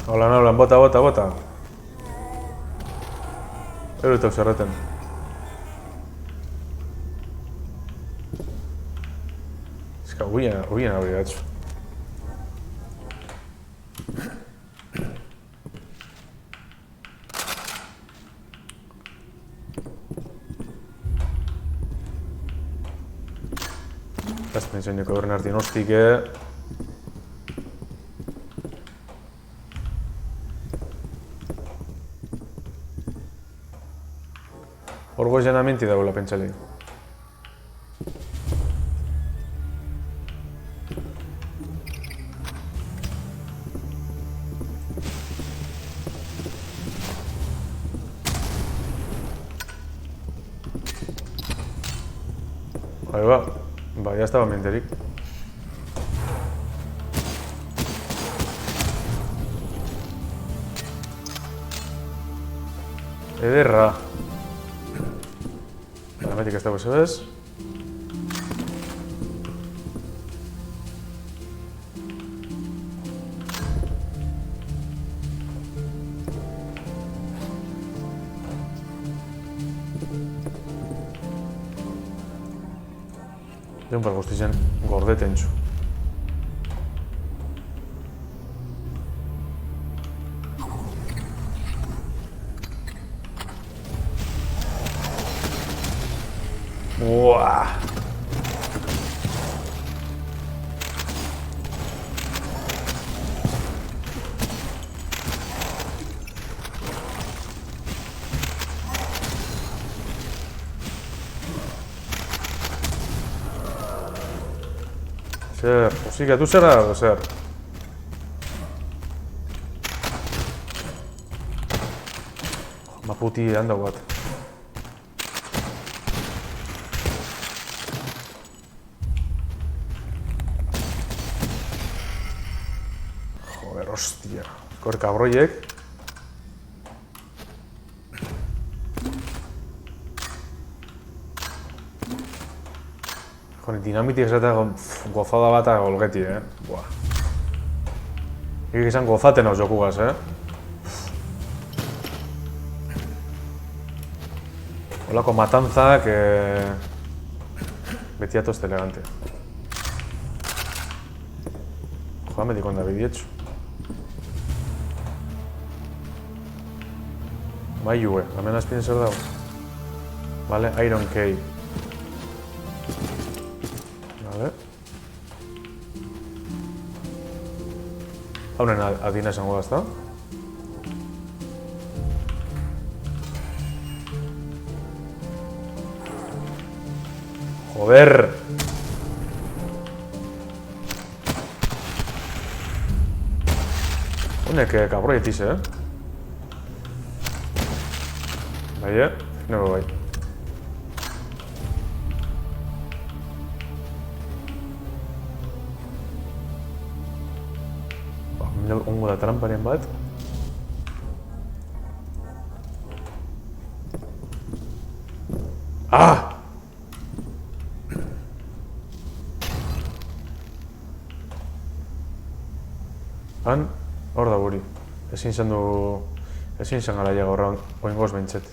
Hola, bota. Erutok zerreten. Ez ka, huien abri batzu. Ez pentsioneko horren artien hostik, Hor goizean amenti dagoela pentsali. Ahí va. Va, ya estaba menterik. Ederra. Hemetik ez dago zebez. Egun bat guztizen gordetentxu. Buah! Zer, musikatu zera edo zer? Maputi handa bat. Joder, hostia. Kor kabroiek. Jone, dinamitik esatea gozada bat golgeti, Buah. Egik izan gozaten hau jokugaz, Olako matanzak beti atoste elegante. Joder, me dikon da bidietxo. Bai jue, hemen azpien zer dago. Vale, Iron Key. Vale. Haunen adina esango da, ezta? Joder! Honek kabroi etiz, Bai, Nego bai. Mira, ongo da tramparen bat. Ah! Han, hor da guri. Ezin izan gara ja gaur oingoz behintzet.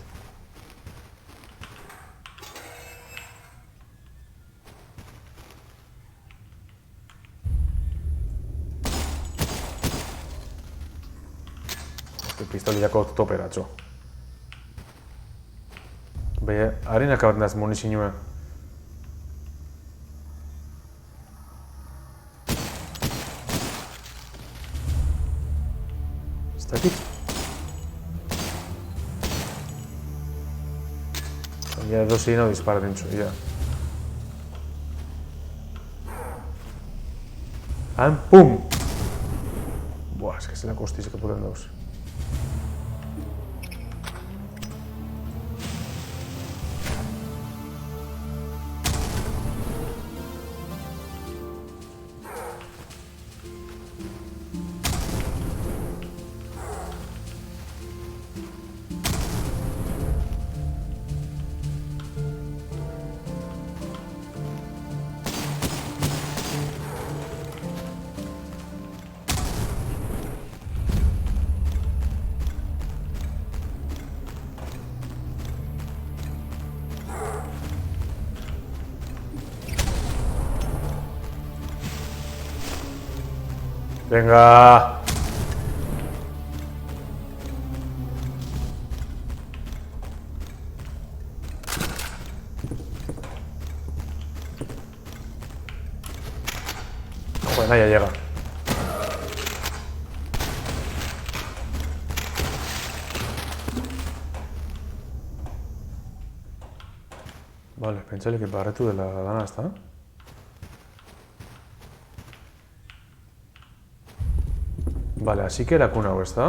Pistoliako toperatxo. Behe, harinak bat naz munizinue. Ez dakit? Ja, dosi no disparaten txu, ja. Han, pum! Buah, ez que se la kostiz que puten dauz. Venga. Joder, ya llega. Vale, pentsale que barretu dela dana, ezta? Vale, así que erakun hau, ezta?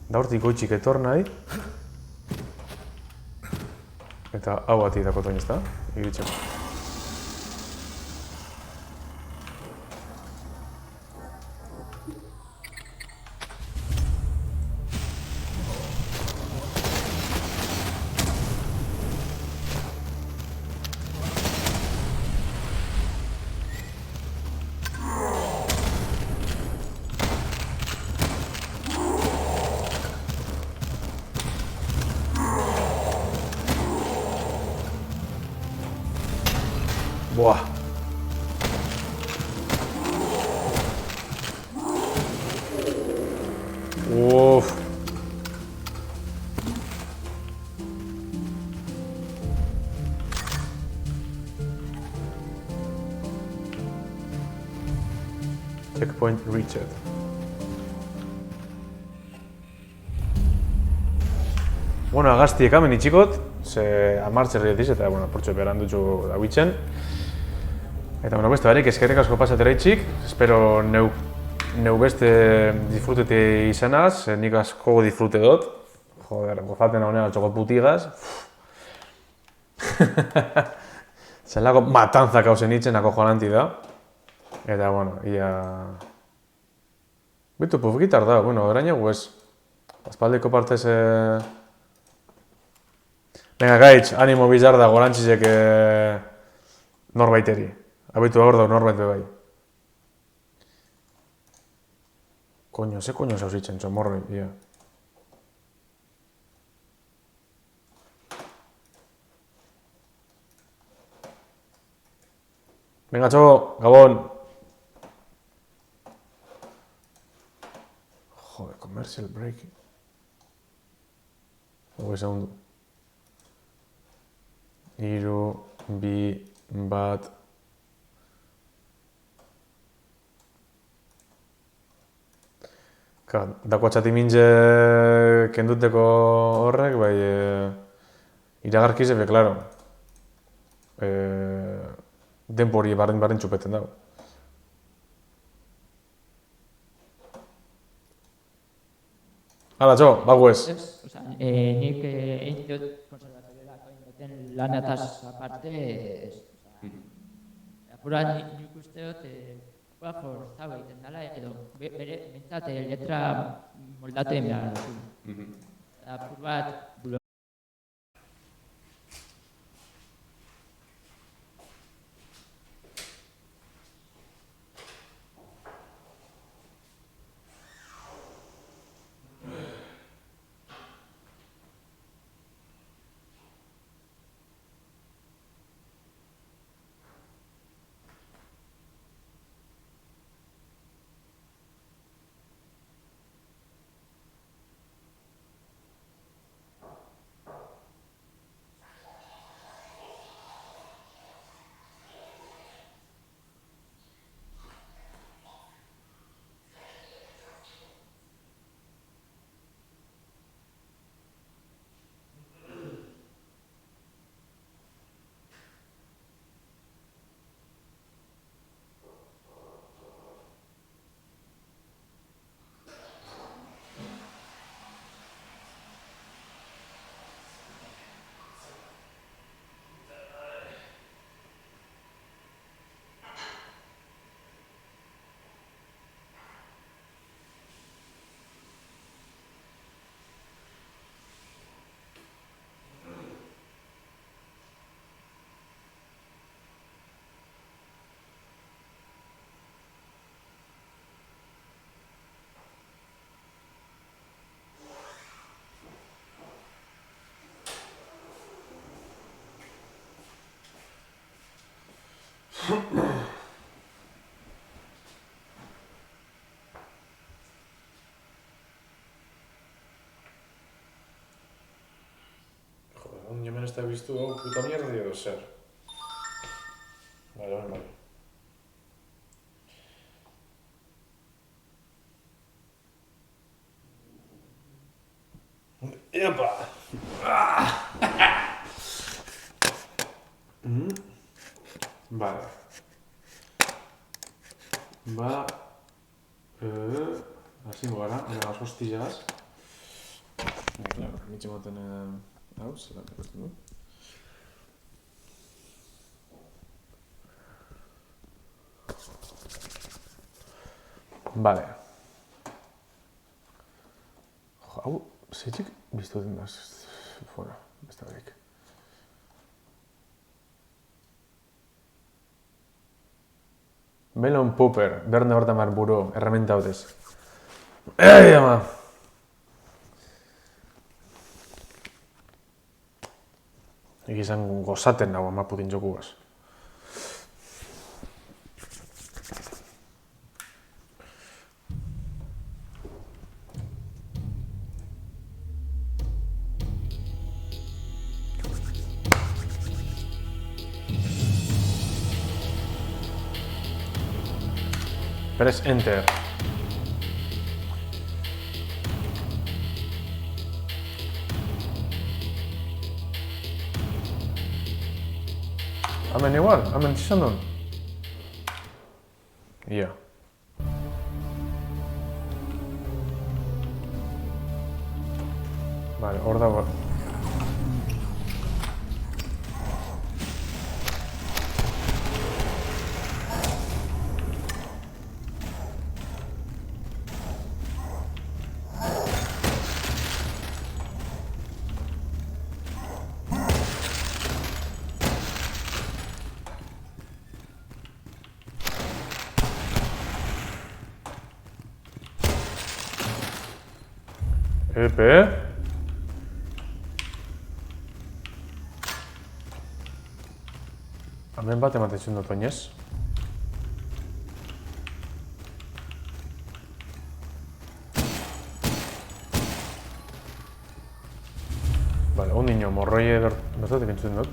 Da hortik goitxik etor nahi. Eta hau bati dakotoin, ezta? Iritxeko. Buah. Uff. Checkpoint reached. Bueno, agaztiek hemen itxikot, ze amartzerri diz eta, bueno, portxo beran dutxu dabitzen. Eta, bueno, beste barik, eskerrik asko pasatera itxik. Espero neu beste disfrutete izanaz, nik asko disfrute dut. Joder, gozaten honea txokot putigaz. Zelako matanzak hausen itzen, ako joananti da. Eta, bueno, ia... Bitu, puf gitar da, bueno, orain egu ez. Aspaldiko partez... Venga, gaitz, animo bizar da gorantxizek norbaiteri. Abitu hor da norbait bebai. Koño, ze koño zauzitzen, txomorroi, ia. Venga, txo, Gabon. Joder, commercial break. Hogei segundu. 3, 2, 1... Dako txati mintze kenduteko horrek, bai, iragarkiz ebe, klaro. Denpori barren txupeten dago. Hala, txo, bago ez. Nik egin dut konservatoriorako ingoten lanataz aparte, apura nik uste dut forzau egiten dela, edo bere bintzat letra moldaten behar dugu. Apur bat, Joder, hemen ez da biztu, puta mierda edo zer. Vale. Epa! Vale. Ba... Hasingo gara, las hostillas. Claro, mitxe moten... Hau, zelan ikusten du. Vale. Hau, zetxik biztu den da, fuera, beste barik. Melon Popper, Berne Hortamar Buro, herramienta hautez. Ei, ama! Egizan gozaten nago amapudin jokugaz. Press enter. Hemen igual, hemen txizan duen. Ia. Vale, hor dago. Epe. Hemen bat ematen dut oinez. Vale, un niño morroie bertatik entzuten dut.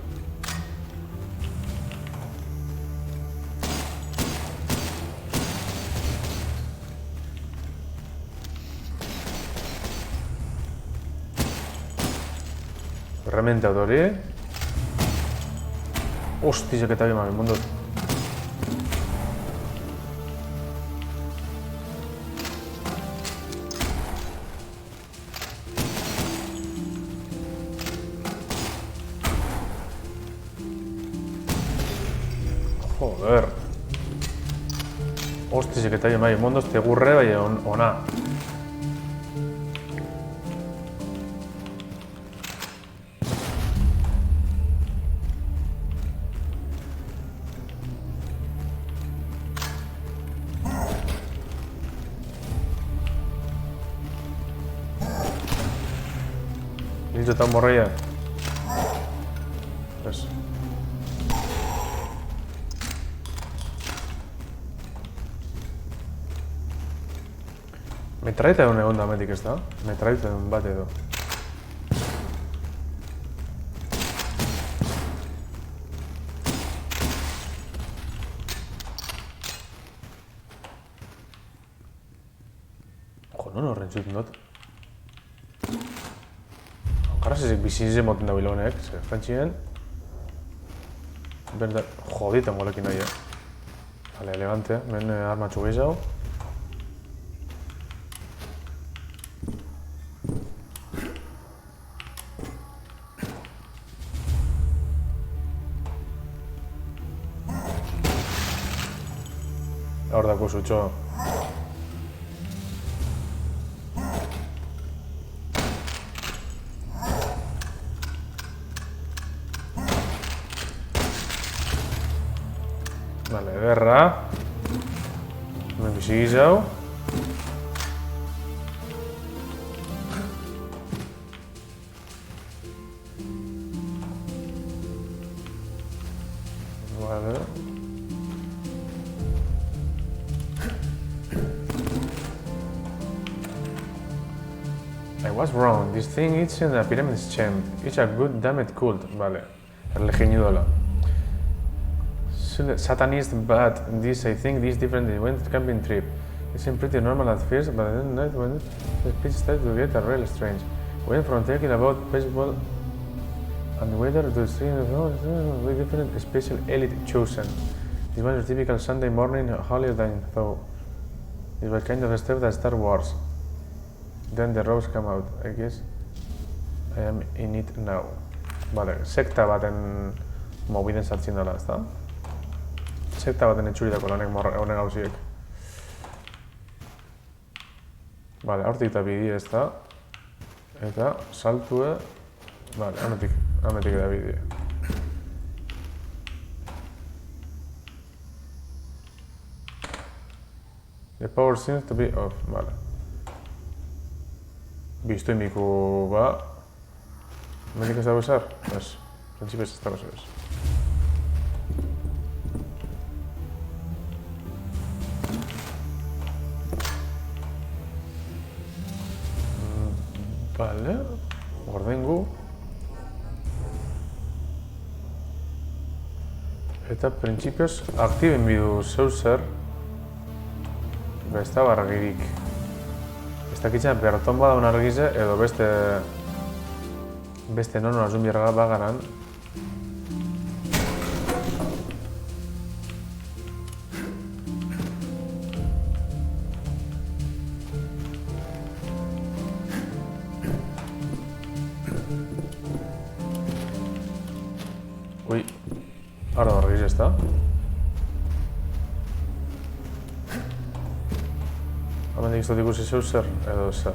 Herramienta hori. Hostizek eta bimame, mundut. Joder. Hostizek eta bimame, munduz tegurre bai ona. Hiltxo eta morreia. Ez. Metraita egon da metik ez da? Metraita egon bat edo. Jo, non horren zuten dut. Garrasezek bizize moten da bilonek, zer frantxien. Joditan golekin nahi, Vale, elegante, men armatxu gehiago. Hor dako zutxo. Vale, ederra. Hemen bizi gizau. Vale. I was wrong. This thing is in a pyramid champ. It's a good damned cult. Vale. Erlegin idola. Satanist, but this, I think, this different. It went camping trip. It seemed pretty normal at first, but then night when the pitch started to get real strange. Went from talking about baseball and weather to seeing with different special elite chosen. This was a typical Sunday morning holier than thou. It was kind of a step that Star Wars. Then the robes come out. I guess I am in it now. Vale, sekta baten mobiden sartzen dela, ezta? Sekta baten etxuritako honek gauziek. Vale, hortik eta bidi ez da. Eta saltue. Vale, hametik da bidi. The power seems to be off, vale. Biztoimiku ba. Hemetik ez dago esar? Ez, printzipez ez dago esar. Vale, ordengu. Eta printzipioz aktiben bidu zeu zer. Beste argirik. Ez dakitzen berton bada un argize edo beste non azun bierra bagaran. Ui, ara argize ez da. Hemen ez dut ikusi zeu zer edo zer.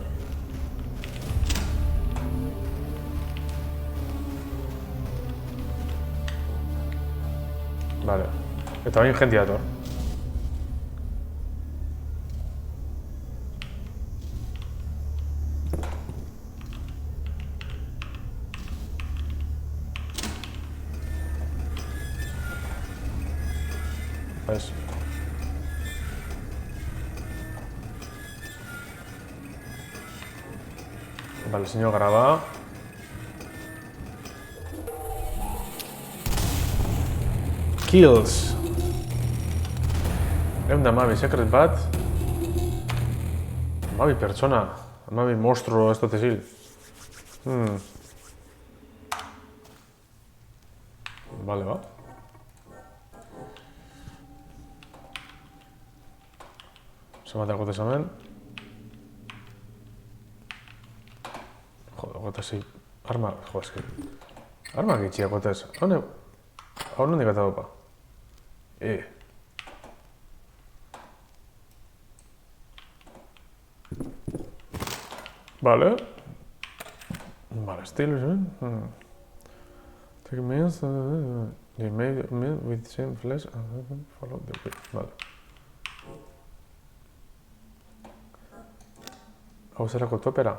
Vale. Eta bain jentia dator. Ez. Vale, señor graba. Kills. Hem d'amabi secret bat. Amabi pertsona. Amabi monstruo ez dut ezil. Vale, ba. Zenbat egotez hemen. Joder, egotezi. Arma, jo, eski. Arma gitxi egotez. Hau nondik eta dopa. Vale. Vale, still, take meals, they made a meal with same flesh and follow the way. Vale. Hau zerako topera?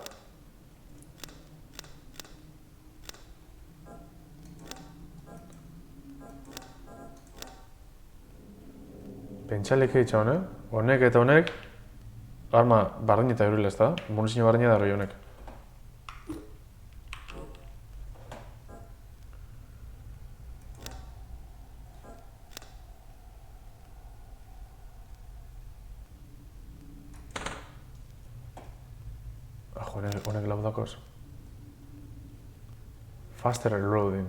Pentsalik egitza honek eta honek arma bardin eta euril ez da, munizio bardin da roi honek. Honek lau dakoz. Faster reloading.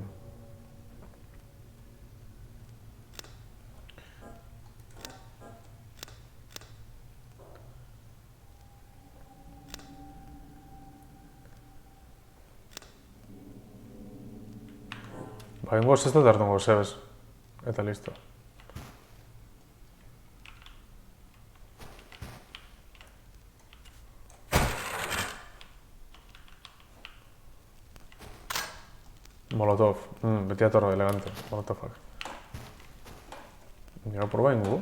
Baingoz ez dut hartungo zebez. Eta listo. Molotov. Beti atorro elegante. Molotovak. Nire proba ingo.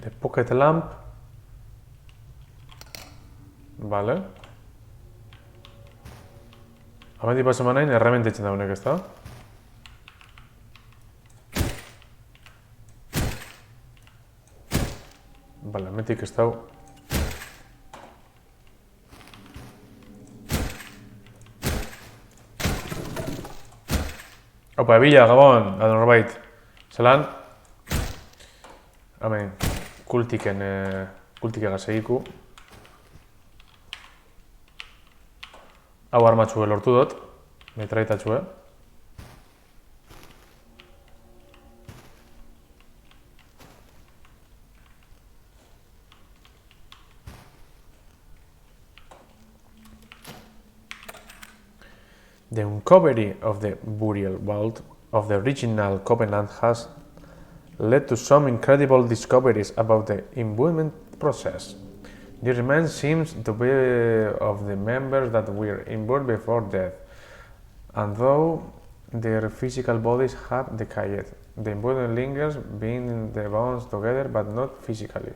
The pocket lamp. Vale. Hamendi pasaman nahin errementetzen da honek, ez da? Vale, hemetik ez dau. Opa, ebila, Gabon, da norbait. Zelan? Hemen, kultikega segiku. Hau armatxue lortu dut, metraitatxue. The uncovery of the burial vault of the original Covenant has led to some incredible discoveries about the imbuement process. The remains seems to be of the members that were imbued before death, and though their physical bodies have decayed, the important lingers being the bones together, but not physically.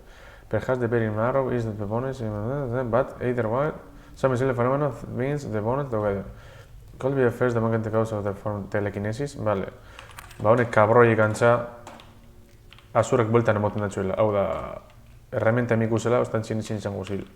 Perhaps the very narrow is the bones, but either way, some similar phenomenon means the bones together. Could be first the magnetic cause of the form telekinesis? Vale. Ba, honek kabroi gantza azurek bueltan emoten datzuela. Hau da, herramienta emikusela, ostan txin izango zil.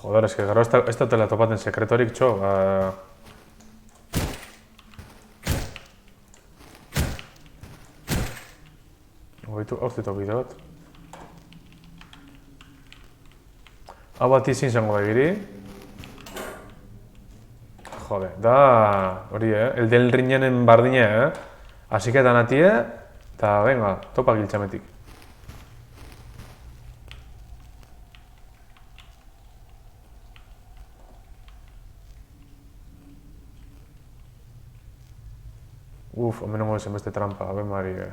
Joder, es que gero ez dutela topaten sekretorik txo, Oitu, hortzito bideot. Hau bat izin zango da giri. Jode, da, hori, Elden Ringen bardine, Hasiketan atie, eta venga, topak giltxametik. Uf, omenongo ezen beste trampa, Ave Maria.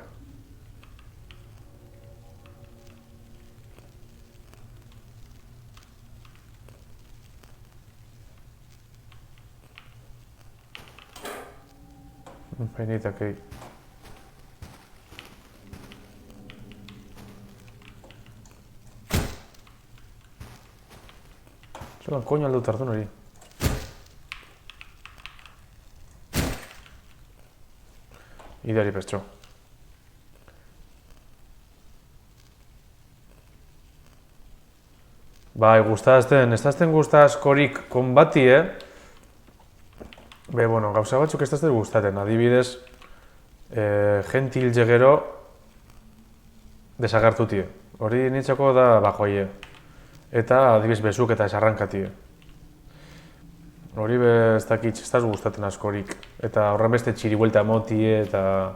Peinita, kei. Zelan koño aldut hartu nori. Ideari pertso. Bai, ez dazten gustazkorik konbati, Be, bueno, gauza batzuk ez dazten gustaten, adibidez, gentil jegero desagertutie. Hori nintzako da bajoie. Eta adibidez bezuk eta esarrankatie. Hori ez dakitz, ez daz gustaten askorik. Eta horren beste txiri buelta motie eta...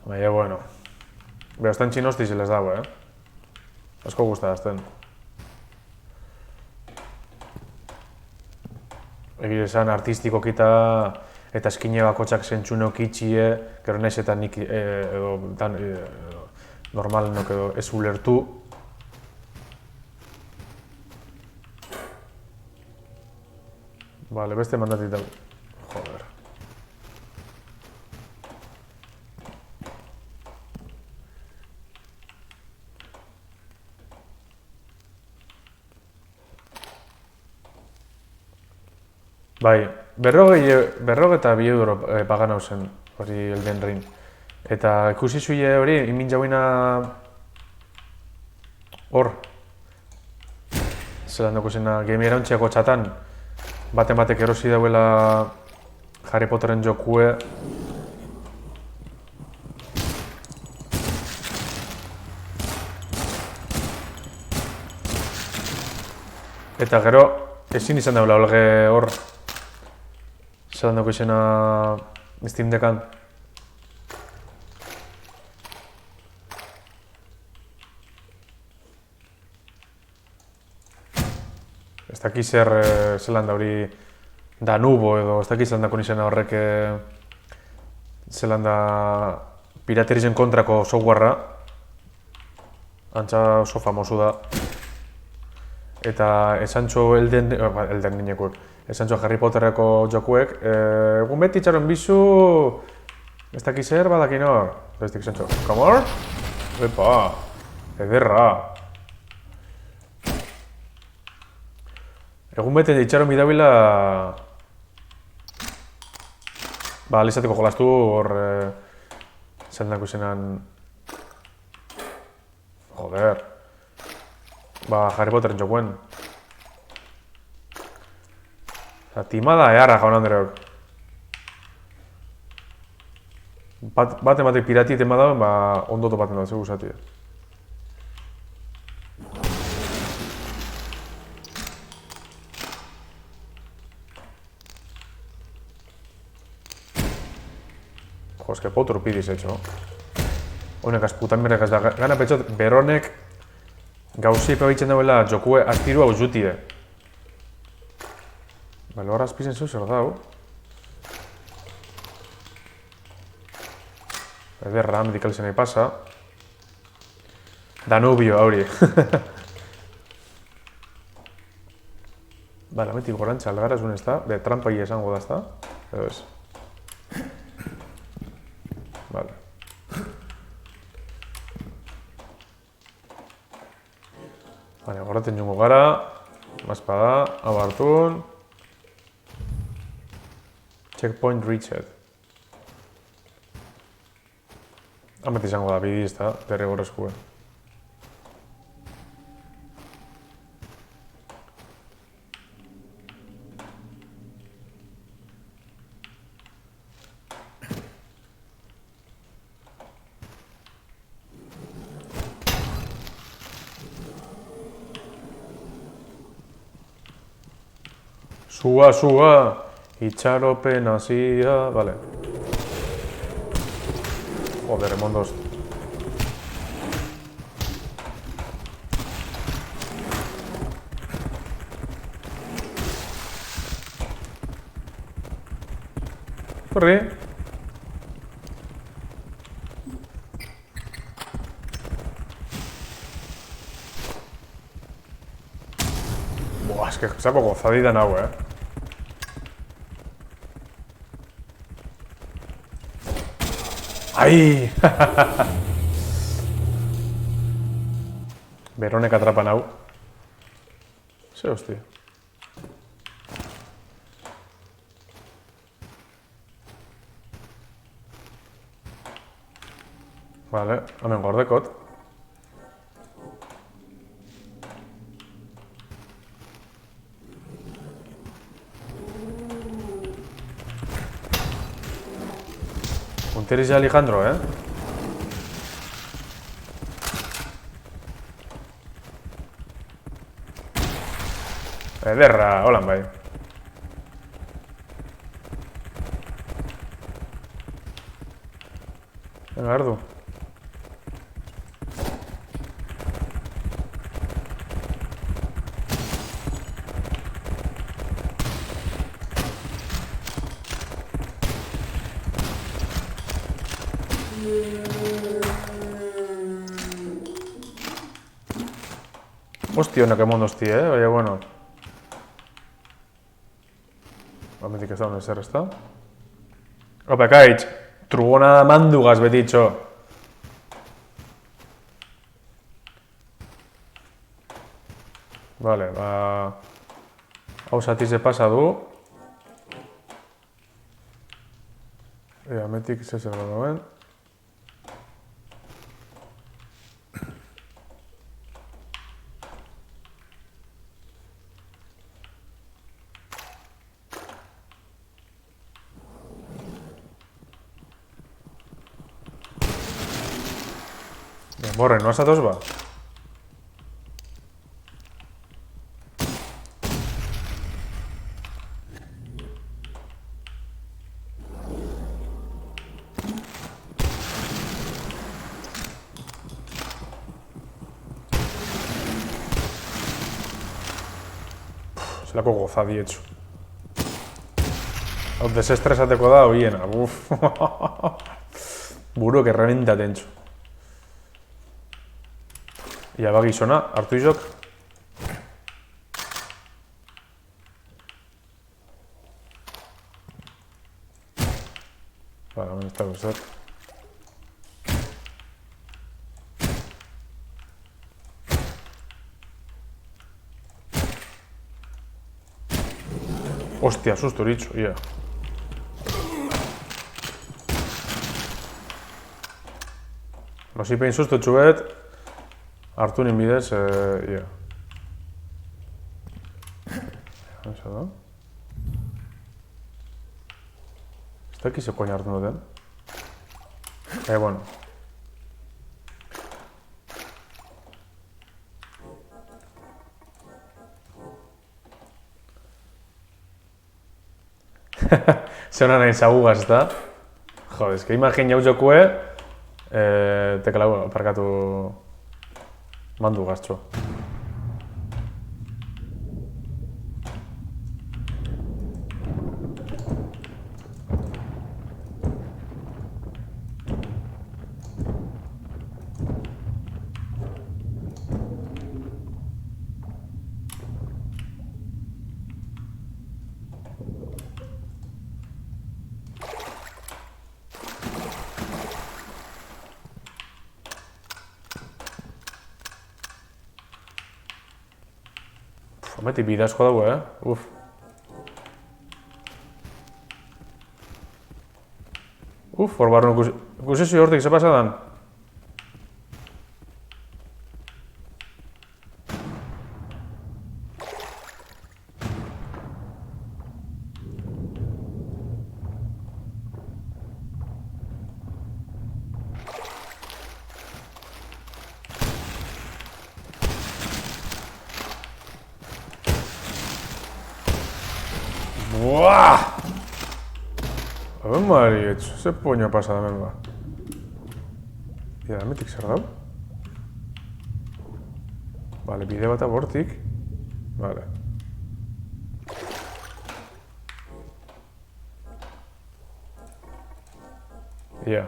Baina, bueno. Be, ostan txinosti ziles dago, Asko gustazten. Egia esan artistikokita eta eskine bakotxak zentsunok itxie, gero nahiz eta nik normalenok edo ez ulertu. Bale, beste mandatit dago. Joder. Bai, berrogeta bi euro pagan hau zen, hori Elden Ring. Eta ikusi zuie hori, imin jauina hor. Zelan dugu zena, game erauntxeako txatan, batek erosi dauela Harry Potteren jokue. Eta gero, ezin izan daula olge hor. Zelan dugu izena Steam Deckan. Ez daki zer zelan da hori Danubo edo ez daki zelan dako izena horrek zelan da piraterizen kontrako softwarea. Antza oso famosu da. Eta esantxo Elden Ringekoek. Esantxo Harry Potterreko jokuek, egun beti itxaron bizu, ez daki zer badakin hor. Ez dik esantxo, kamor? Epa, ederra. Egun beti itxaron bidabila, alizateko jolastu hor, zelan dako izenan, joder, Harry Potteren jokuen. Timada eharra jaun Andreok. Batek pirati tema dauen, ondo topaten da, zegu zati. Jo, eske potru pidiz etxo. Honek azputan berrek ez da, gana petxot, beronek gauzi epabitzen dauela jokue aztirua uzutide. Bale, horra azpizen zeu zer dau. Ederra, medikalizen nahi pasa. Danubio, hauri. Bale, ametik gorantxa algarazun ez da, be, trampai esango da ez da, edo ez. Bale. Bale, goraten jungo gara, mazpada, hau hartun. Checkpoint reached. Amet izango da bidi ez da, derrigorrezkue. Sua, itxaropen hasia, vale. Joder, emondoz. Corri. Buah, es que saco gozadita hau, Ai! Beronek atrapan hau. Ze hosti. Vale, hemen gordekot. Punteris ya Alejandro, Ederra, holan bai. Venga, ardu. Hostia, honek emon hosti, baina, bueno. Bametik ez da honen zer, ez da? Opa, kaitz! Trugona mandugaz betitxo. Vale, ba... Hau zatize pasa du. Bametik ez zer dagoen. Borre, no zatoz ba? Zelako gozadi etxo. Hau desestresateko da, oiena. Buruek errebentaten txo. Ia bagizona, hartu izok. Bara, hemen ez dago zer. Ostia, susto horitxo, ia. Losipein susto txuet. Hartu nien bidez, ia. Eza da? Ez da kize koina hartu duten. Bueno. Ze honan nahi zagugaz, ez da? Jode, eske imagin jau jokue, tekalau aparkatu mandu gaztxo. Hometi, bide asko dago, Uf. Hor barrun ikusi zu hortik, ze pasadan? Buah! Ave Marietxo, ze poño pasa da hemen ba. Ia, hemetik zer dau? Vale, bide bat abortik. Vale. Ia.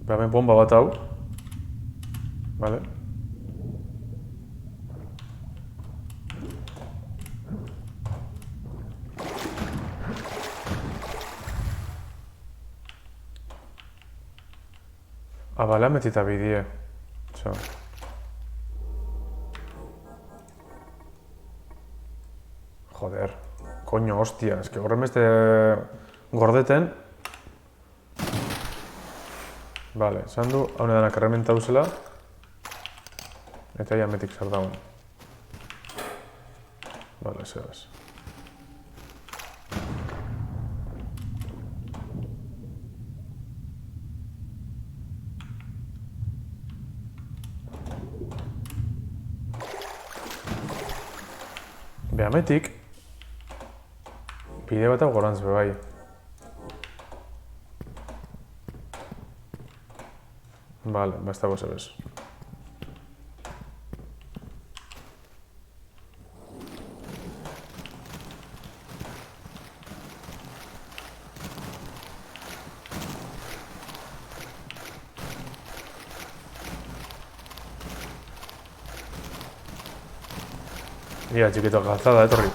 Hemen bomba bat hau. Vale. Bale, metita bidie. Txo. Joder. Koño, hostia. Eske horren beste gordeten. Vale, esan du, haune danak errementa duzela. Eta ia metik zer dauen. Vale, zebaz. Behametik, bide bat hau gorantz bebai. Vale, ez dago zebez. Ia, txikito galtzada, etorri.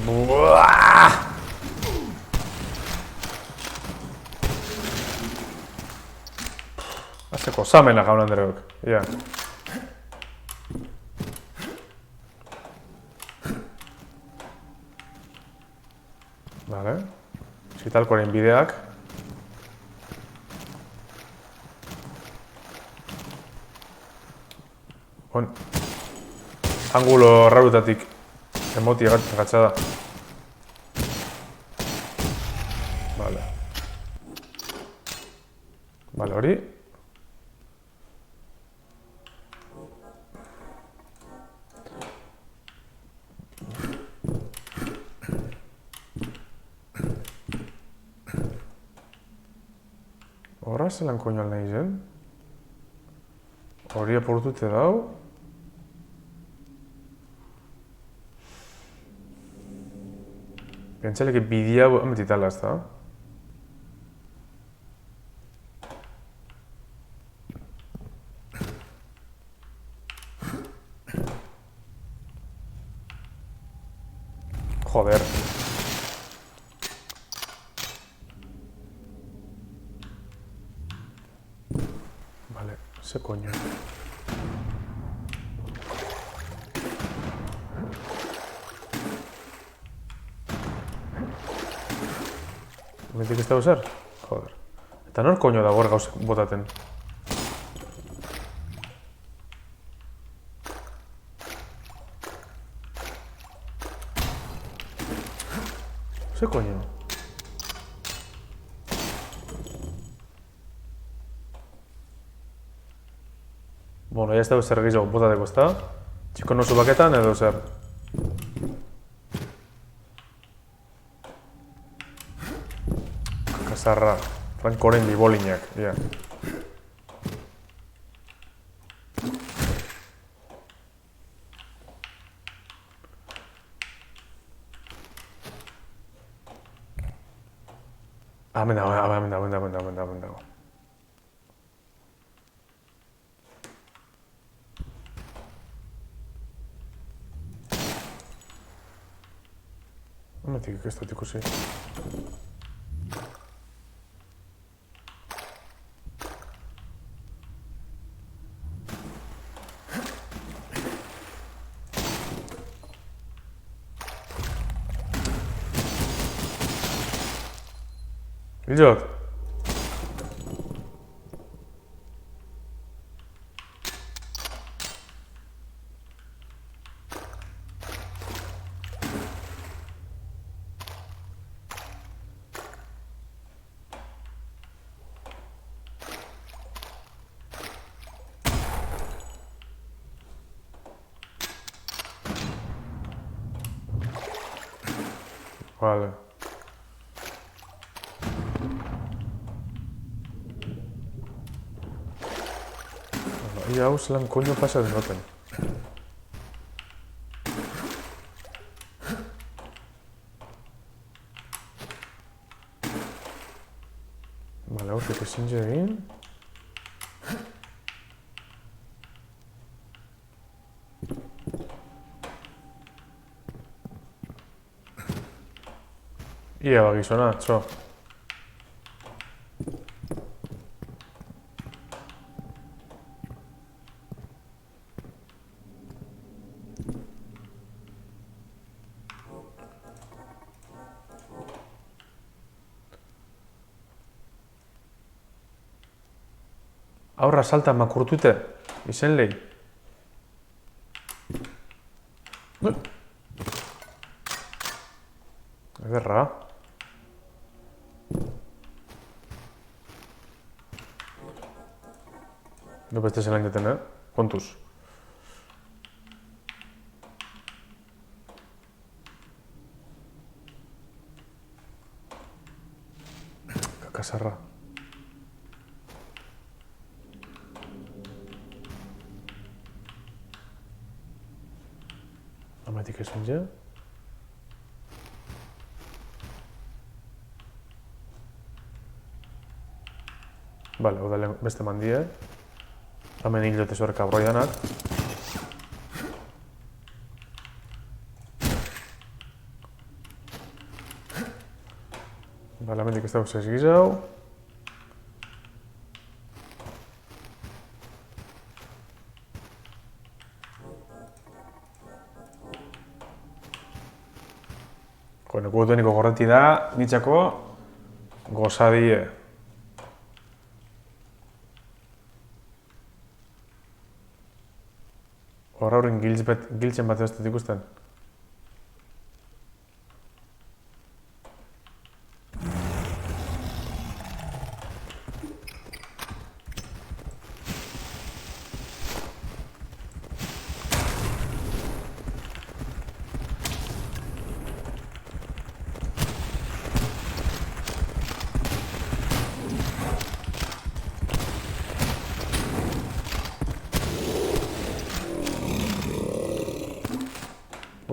Buaaah! Azeko zamena jaun Andreok. Ia. Vale. Zitalkoren bideak. Angulo rarutatik emoti agatza da. Vale. Vale, hori. Horra zelan koño nahi zen? Hori apurtute dau. Pentsale que bidea ametitala ez da. Joder. Vale, ze coño. Metik ez da usar? Joder. Eta nor koño da hor gauz botaten? Ze coño? Bueno, ya está zer gehiago botateko, ezta? Txiko nozu baketan edo zer? Kasarra. Frankoren bibolinak, ja. Hemen dago. Hemetik ez dut ikusi. Idiot. Vale. Ia hau zelan koño pasa denoten. Vale, hortik ezin jo egin. Ia bagizona, txo. Aurra salta makurtute, izen lehi. Ederra. No beste zelan jaten, kontuz. Kakasarra. Amatik ezin ja. Vale, hau da beste mandie. Hemen hil jote zuer kabroianak. Vale, hemendik ez dago zezgizau. Neku dueniko gorreti da, nitzako gozadie. Horra horren giltzen bat ez dut ikusten.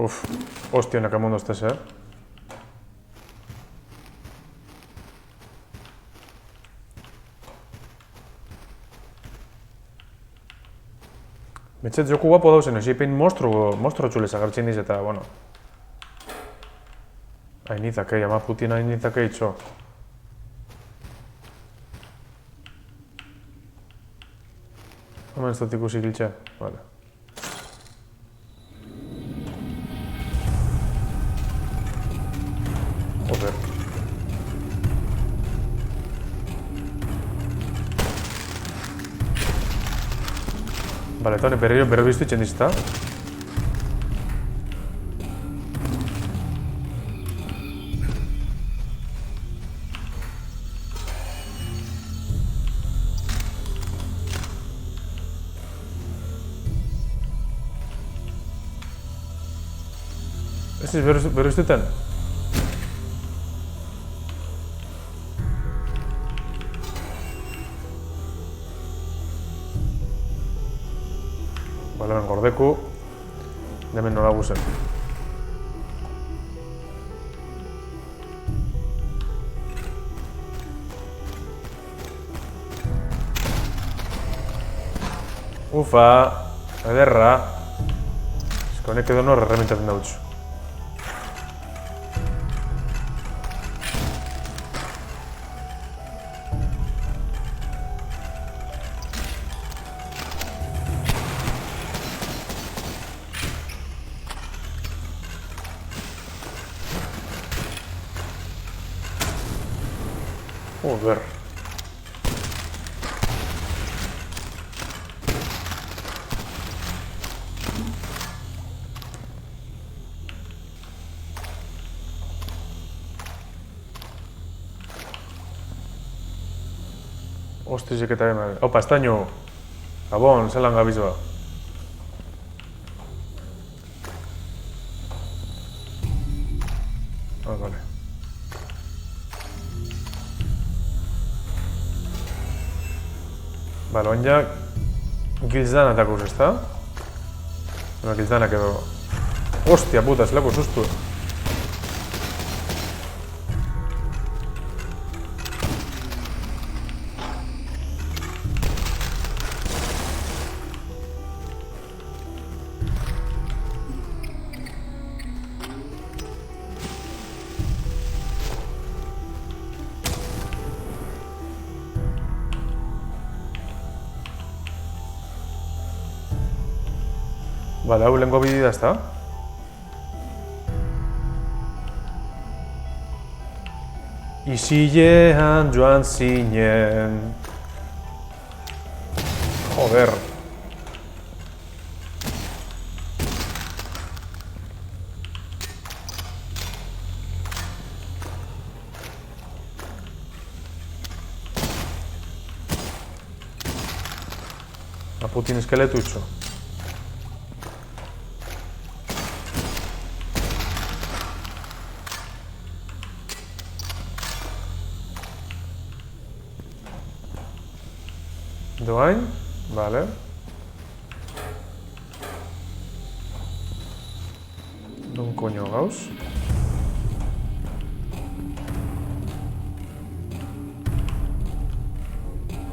Uf, hostia, nakamondo estez, Betxet joku guapo dauzen, esipein monstro txulez agertzen diz eta, bueno. Hainitakei, ama putin hainitakei txo. Hemen ez dut ikusi giltxe, vale. Joder. Vale, eta hori berro biztu itxen dizta. Ez berriztetan? Bale, ben gordeku. Hemen nola guzen. Ufa, ederra. Esko honek edo nor errementatzen dautzu. Joder. Ostizek eta bena. Opa, estaño. Gabon, zelan gabiz ba. Vale. Bale, oin ja giltzdanak dakuz, ezta? Bueno, giltzdanak edo... Ostia puta, zelako sustu. Bale, hau lehenko bidea, ezta? Isilean joan zinen... Joder. A Putin eskeletutxo. Doain, vale. Non koño gauz.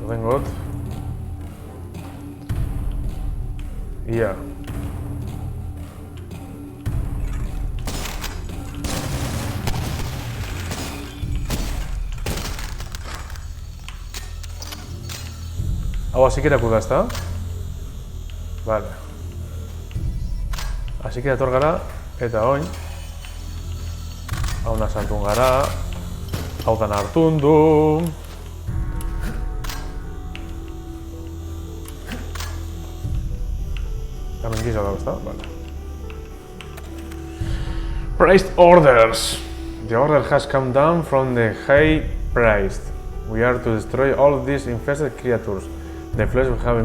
Bengot. Ia. Hau azikeraku da, ezta? Vale. Azikera etor gara, eta oin. Hau nasantun gara. Hau dan hartun du. Hemen gizo da, ezta? Vale. Priest orders. The order has come down from the high priest. We are to destroy all of these infested creatures. The flesh will have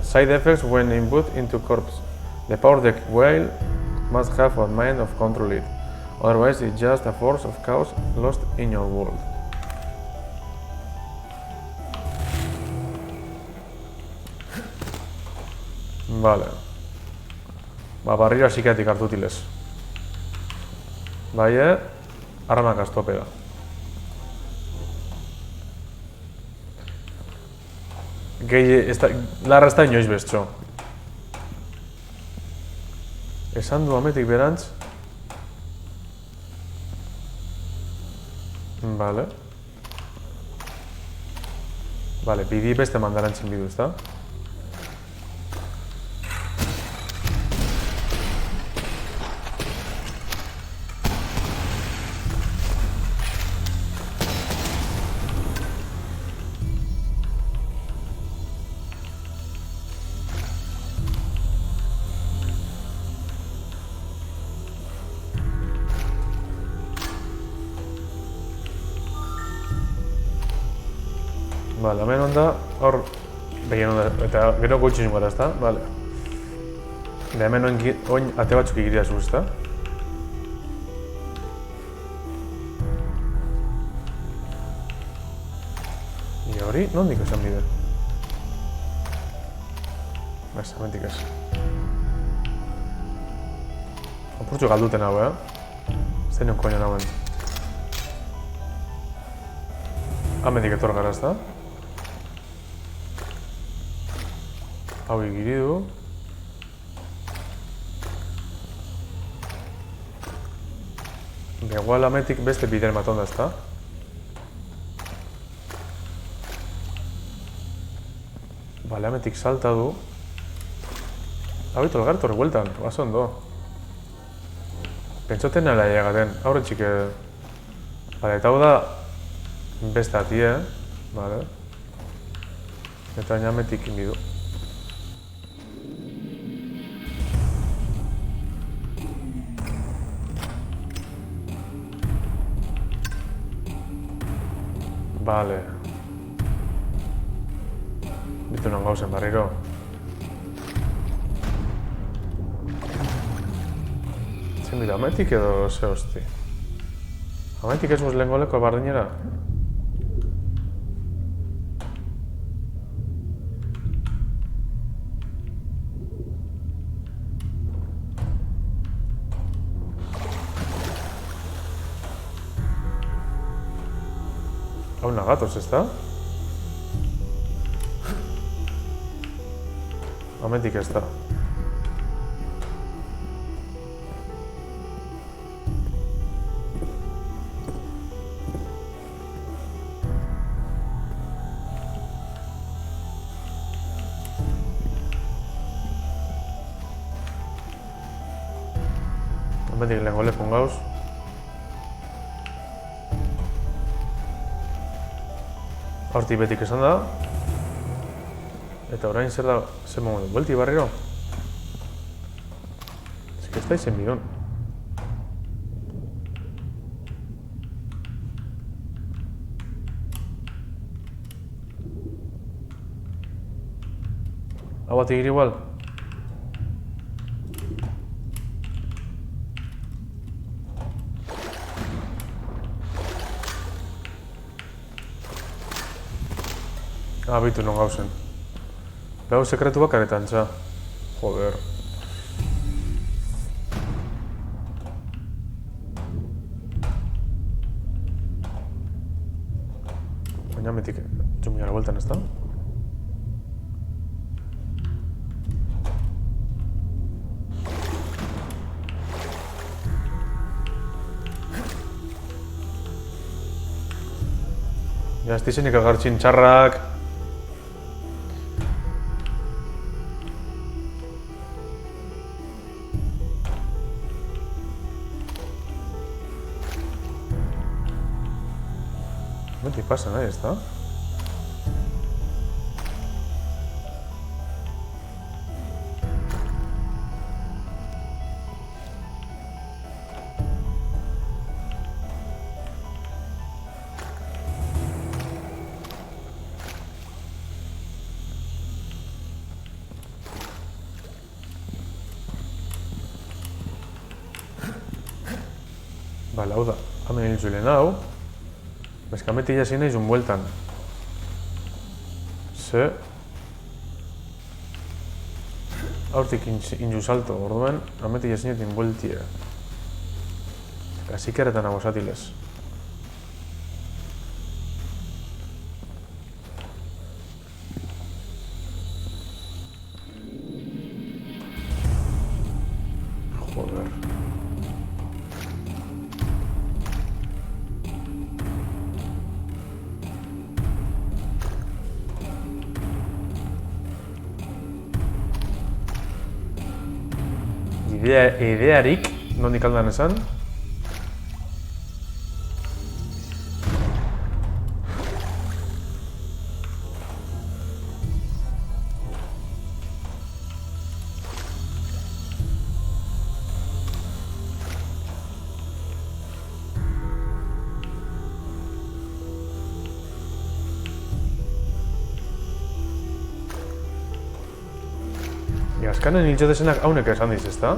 side effects when input into corpse. The power of the whale must have a mind of control it. Otherwise, it's just a force of chaos lost in your world. Vale. Ba, barriro asikeatik hartutilez. Baie, armak astope da. Larra ez da inoiz bestxo. Esan du ametik berantz. Vale. Vale, bidi beste mandarantzin bidu, ezta? Vale, hemen onda, hor, begin onda, eta gero gutxin gara, ezta? Vale. Da hemen oin ate batzuk egitea zu, ezta? Ia hori, nondik esan bide? Ez, hemendik ez. Apurtxo galduten hau, Ez da nion koina nagoen. Hemendik etor gara, ezta? Hau egiri du. Igual ametik beste bideren maton da, ezta? Bale, ametik salta du. Habitu elgartu horri bueltan, baso ondo. Pentsoten nela llegaten, aurre txike... Bale, eta hau da... Beste atie, bale? Eta baina ametik inbidu. Bale. Bitu non gauzen barriro. Zen bida, ametik edo ze hosti? Ametik ez guz lehen goleko bardinera? Hau nagatoz, ez da? Ametik ez da. Ametik lehen golepun gauz. Hortik betik esan da. Eta orain zer da, zer momentu, buelti barriro? Ez que ez da izen bidon. Hau bat egir igual? Bitu non gauzen. Behau sekretu bakaretan, txa. Joder. Baina metik, txumia la vueltan, ez da? Ja, ez dizenik agartxin txarrak. Metik pasa nahi, ez da? Bale, hau da, hemen hil zuelen hau. Bezkametik jasi nahi zun bueltan. Ze... Hortik inju salto, orduan, ametik jasi netin bueltia. Kasikeretan agosatiles. Joder. Idearik, nondik aldan esan. Azkanen hiltxotezenak haunek esan diz, ezta?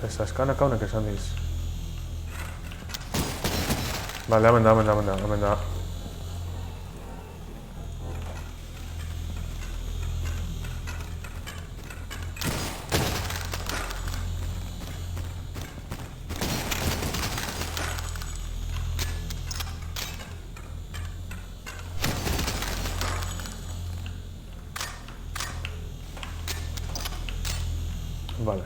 Ez, azkanak haunek esan diz. Vale, hemen da. Vale.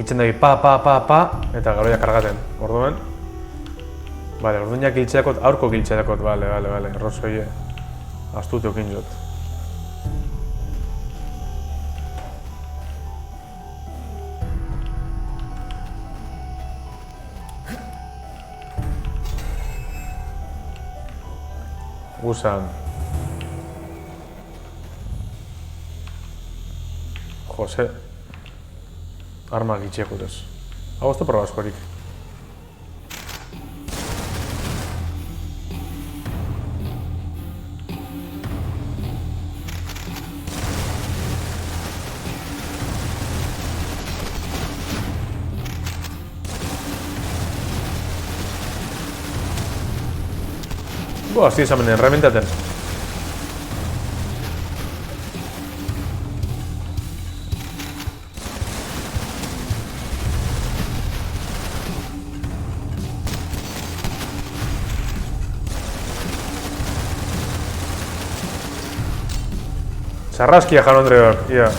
Itzen dagi pa, eta garoia kargaten. Orduen? Vale, orduinak giltzeakot, aurko giltzeakot, vale, errozoie. Astute okin jot. Gusan. Jose. Arma gitxeko ez. Hau ez da proba askorik. Hasti esamen errementaten. Sarraskia jan Andreok, ia.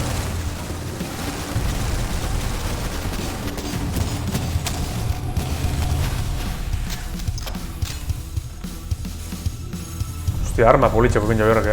Hostia, arma politxeko kinja berrek,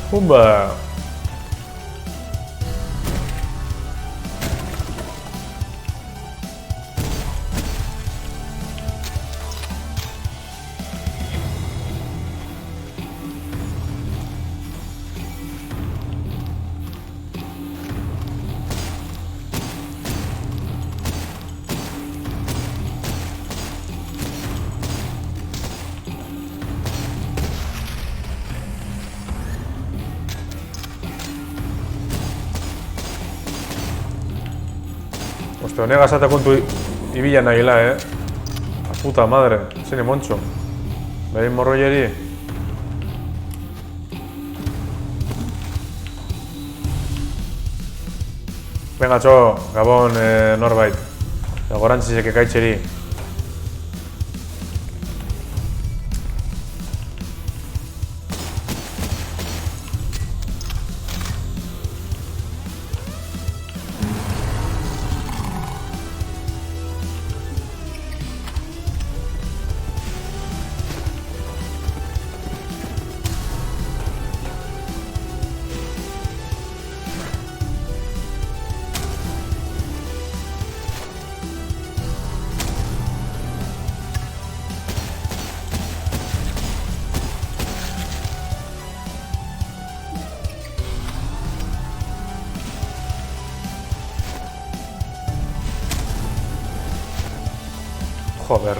Pumba! Hostia, honega zata kontu ibila nahila, La puta madre, zene montxo. Behin morroieri. Venga, txo, Gabon norbait. Gorantzizik ekaitxeri. Joder.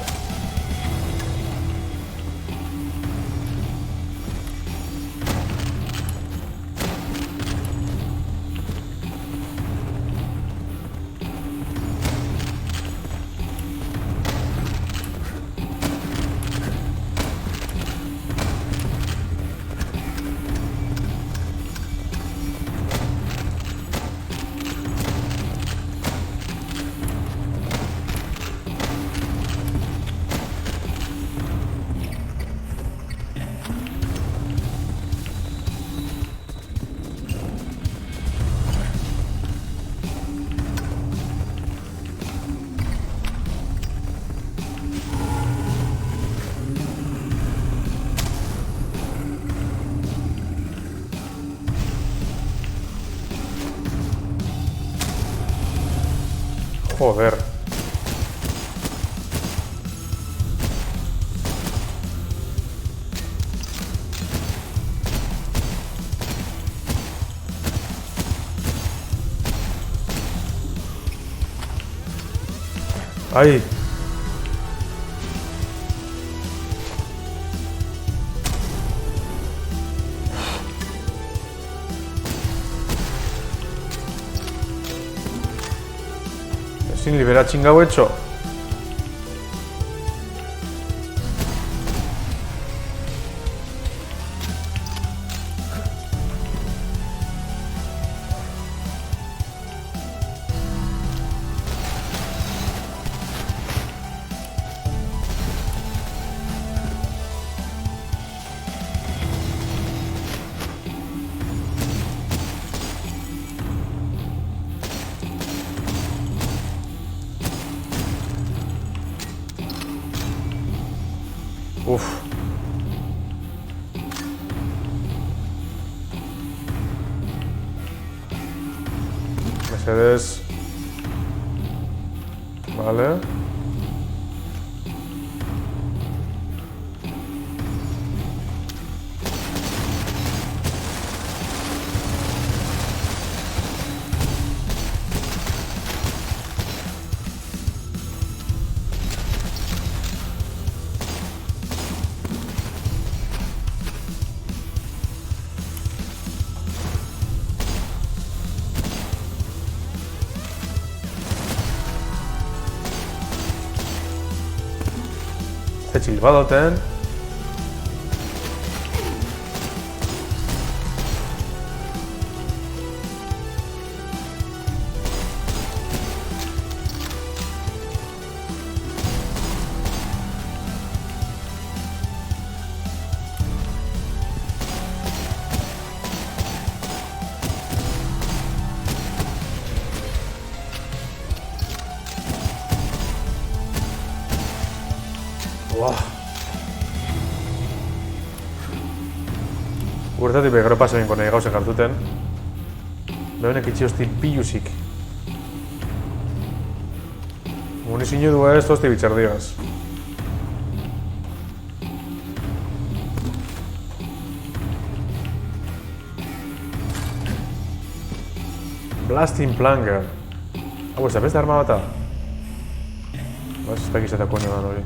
Joder. ¡Ay! Sin liberar chingado hecho. Uf. Mercedes. Vale. Este chilvado ten. Buah. Urtatik begero pasa binko nahi gauzek hartuten. Behonek itxiosti pilusik. Munizio du ez, tozti bitxardigaz. Blasting Planger. Hau ez da beste arma bata? Ez dakiz eta koño dan hori.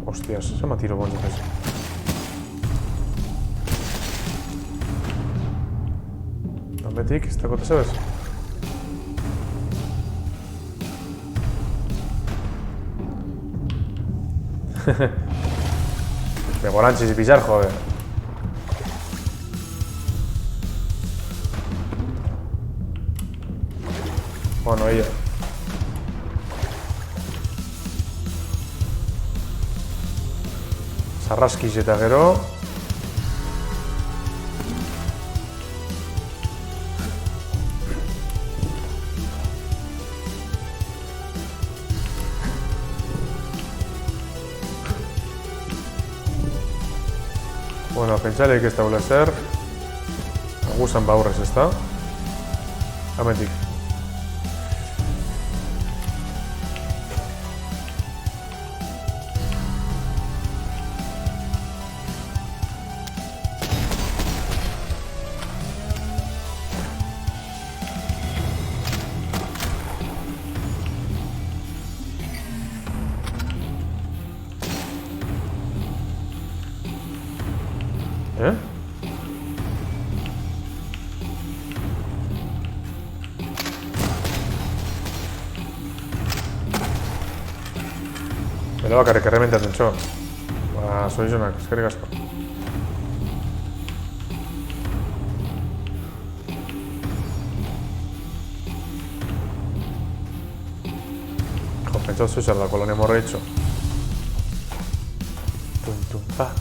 Hostias, se me tiro bonito ese. Betik, ez dagote zebez? Begorantziz bizar, joder. Bueno, ia. Sarraskiz eta gero. Bueno, pentsaleik ez daula zer. Aguzan baurrez ez da. Hamendik. Bela bakarrik errementatzen txo. Ba, zoizonak, eskerrik asko. Jo, pentsatu zoizar da kolonia morre itxo. Tum, pat.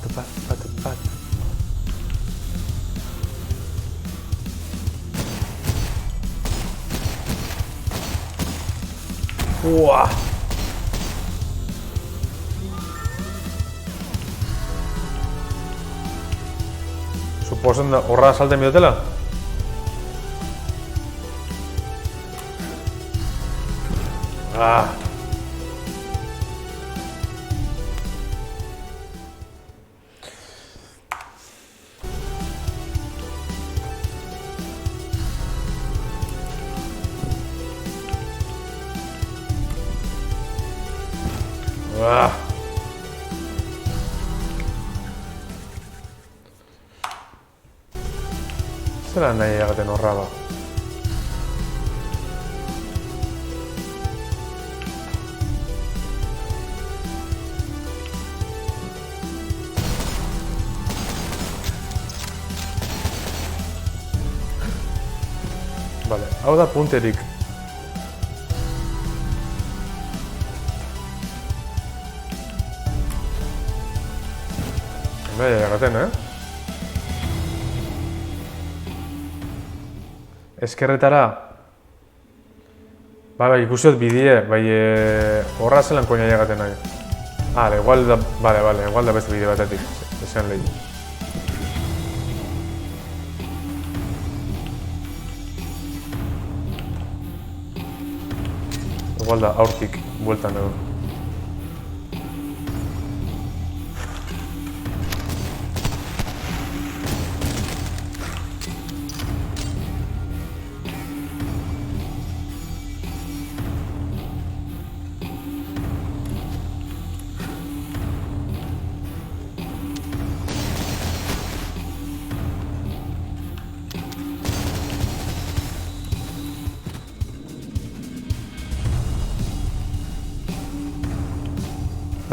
Uah! Suposen da horra salten bidotela? Ah! Ah! Zeran nahi egaten horra ba? Vale, hau da punterik. Nahi egaten, Eskerretara. Bai, ikusiot bidie, bai, horra zelan koina egaten nahi. Igual da, igual da beste bide batetik, esan lehi. Igual da aurtik bueltan edo.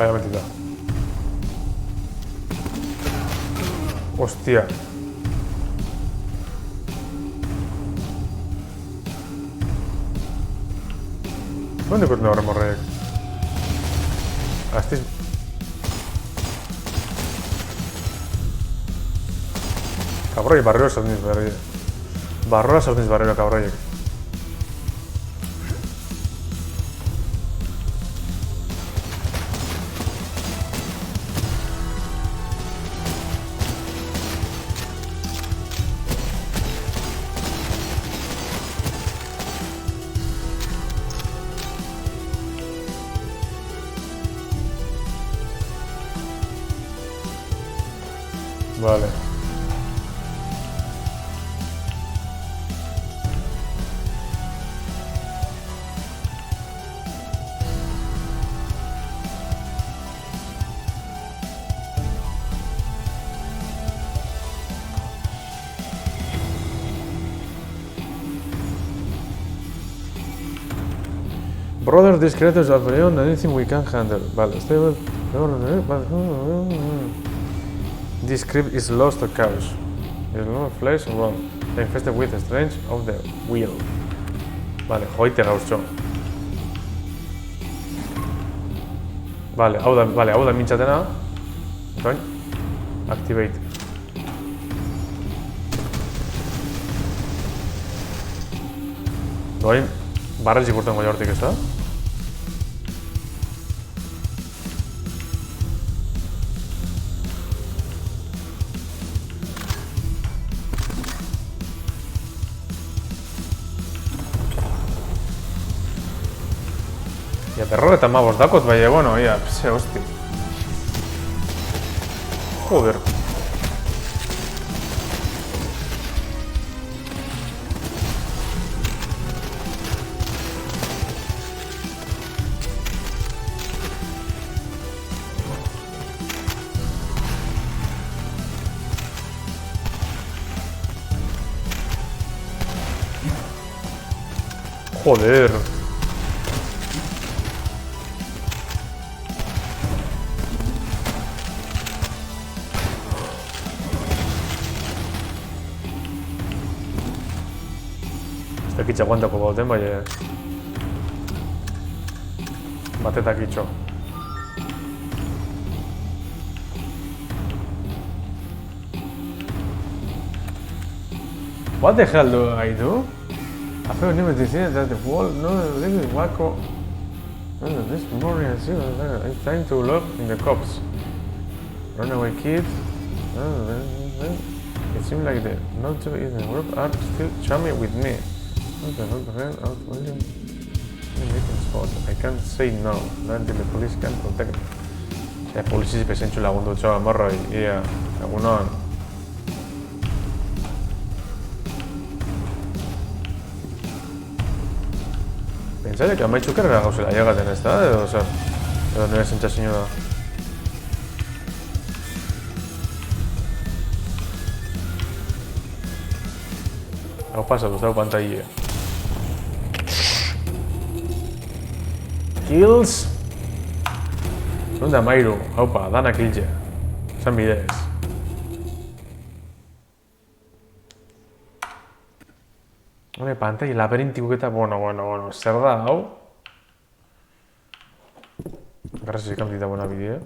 Vaya metida. Hostia. ¿Dónde ikusten horren morreek? Aztiz... Kabroi, barrero zautniz berri. Barroa zautniz barrero kabroiek. Vale. Brother, these creatures are beyond anything we can handle. Vale, stable. This crypt is lost to chaos. There is no flesh or bone. Infested with the strange of the wheel. Vale, joite gauztxo. Vale, hau da mintxatena. Oin, activate. Oin, barrelzik urten goi hortik ez da? Berrogeta mabos dakot, baina, bueno, ia, ze hosti. Joder. Joder. Este kitxa aguantako bauten, bai... Batetak kitxo. What the hell do I do? I feel never decided that the wall, no, this is Waco. No, this morning I see it's time to look in the cops. Runaway kids. It seems like the not to in the group are still chummy with me. What the hell out William? Meeting spot. I can't say no, not until the police can protect me. Polizizi pesentxu lagundu txoa, morroi, ia, egunon. Pentsaiek amaitxu kerrera gauzela llegaten ez da, edo zer? Edo nire sentsazio da. Hau pasatu, ez dago pantailea. Kills? Nonde amairu, haupa, danak hiltzea. Esan bidez. Hone, pantai laberintikuk eta, bueno, zer da, hau? Gracias, ikamdita buena bidea.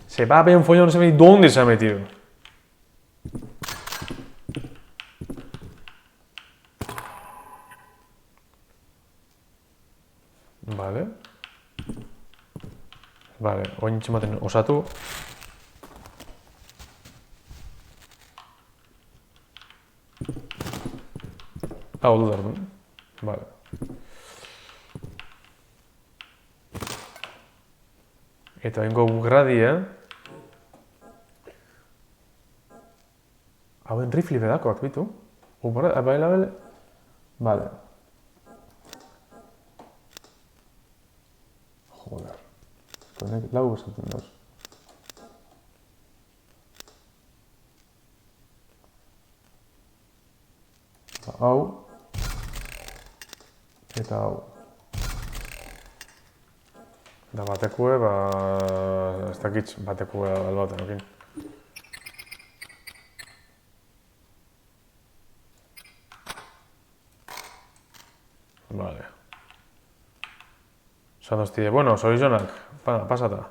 Se va a ver un follón, no sé ni dónde se ha metido. Vale. Vale, orain txematen osatu. Hau du dardun. Vale. Eta bengo gradia. Hauen rifli bedakoak bitu. Available. Vale. Joder. Honek lau esaten dauz. Hau. Eta hau. Da batekue, ez dakitz batekue albaten, okin. Vale. Zanostie, bueno, zorizonak, pasata.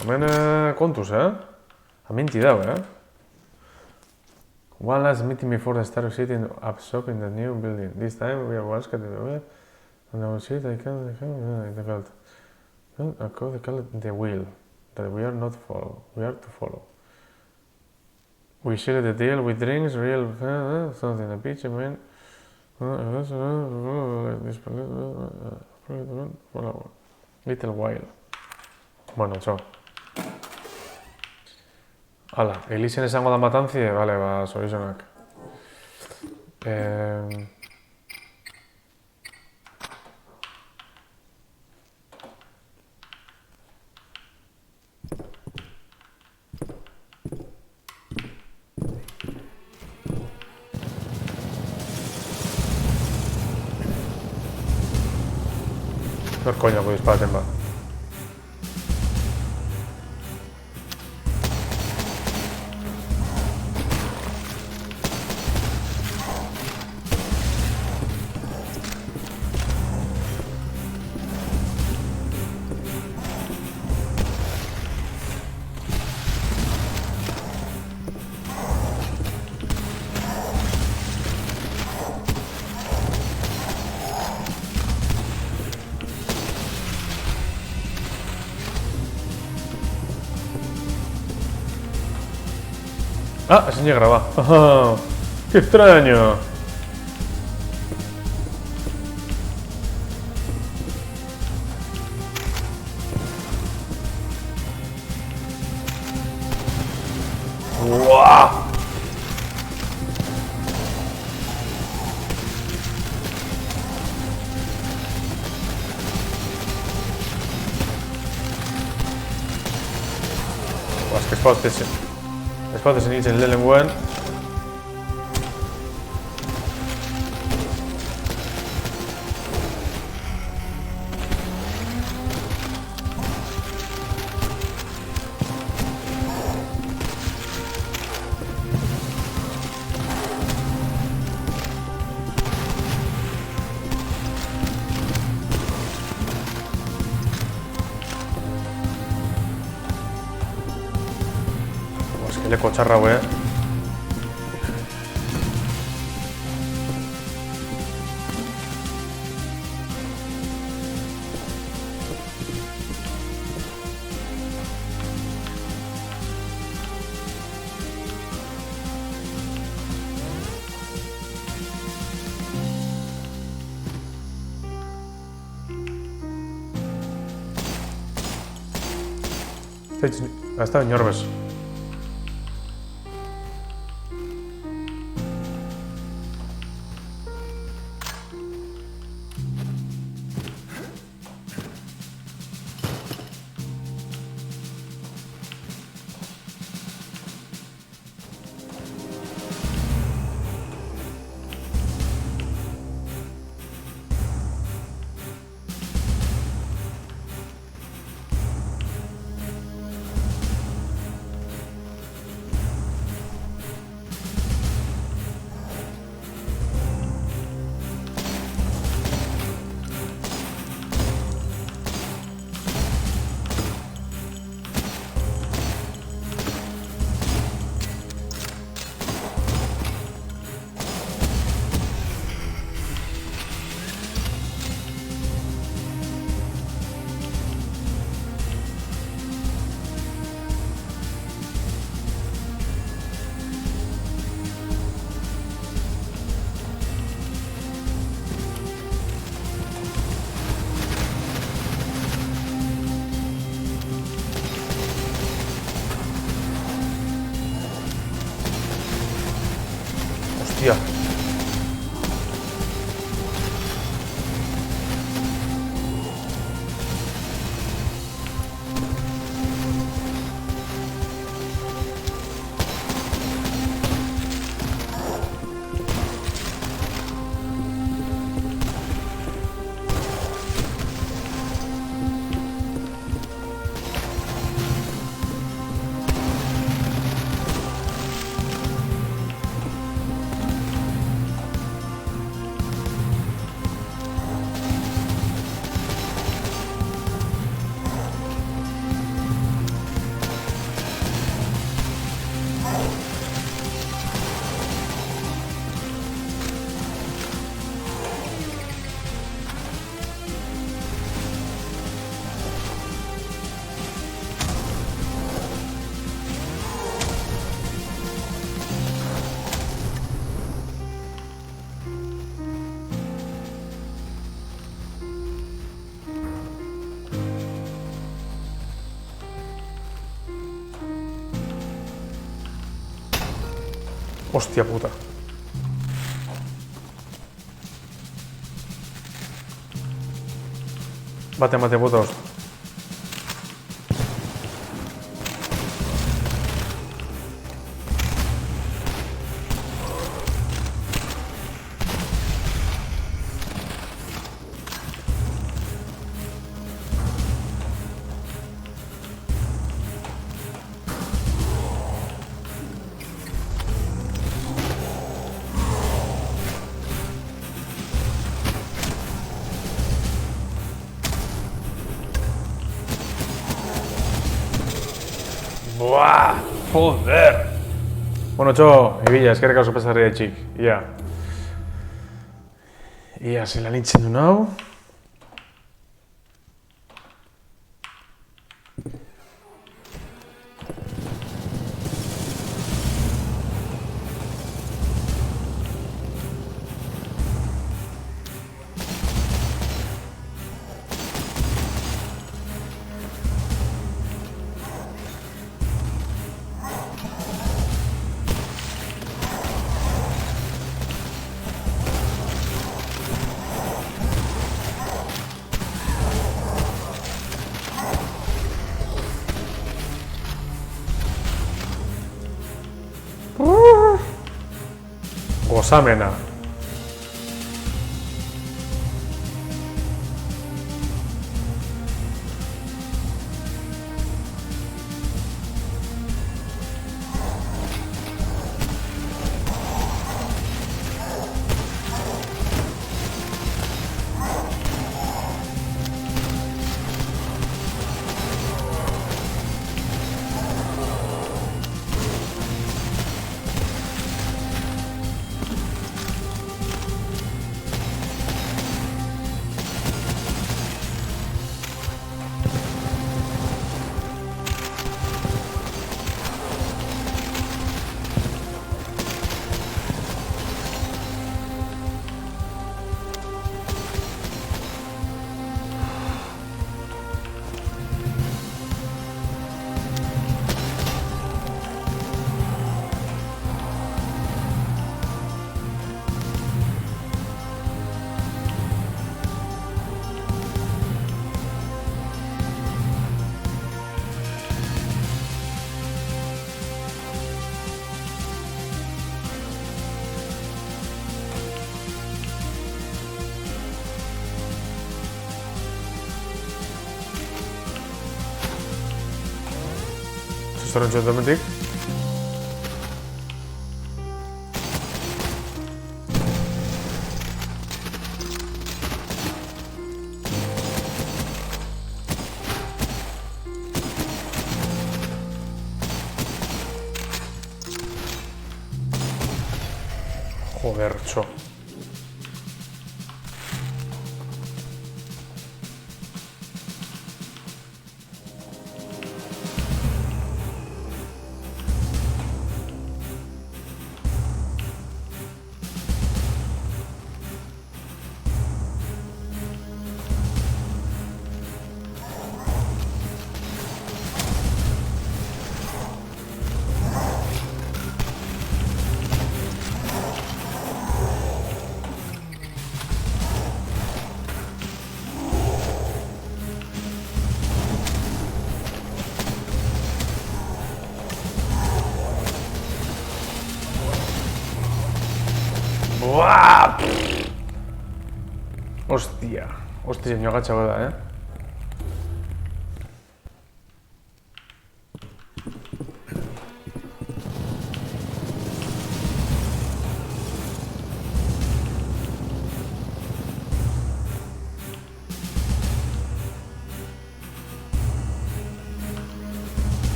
Hemen kontuz, Aminti dau, One last meeting before the start of sitting up shop in the new building. This time we are asked and I will see I can call it the wheel that we are not follow. We are to follow. We share the deal with drinks, real something a pitch, man. Little while. Bueno, txo. Hala, Elisen esango da matantzie, bale, zorizonak. Nor koinako disparaten ba. Ah, se llega a grabar. Oh, ¡qué extraño! ¡Guau! Spottasin hiltzen lehenengoen. Leko txarra hau, Ez da inor bez. Hostia. Hostia puta. Bate puta hostia. Buah, joder. Bueno, txo, egila, eskerrik asko pesarri etxik. Ia, zelan nintzen du nau. Gozamena. Zorrontxo tometik. Joder, txo. Buah! Hostia. Hostia, senyor agachado, eh?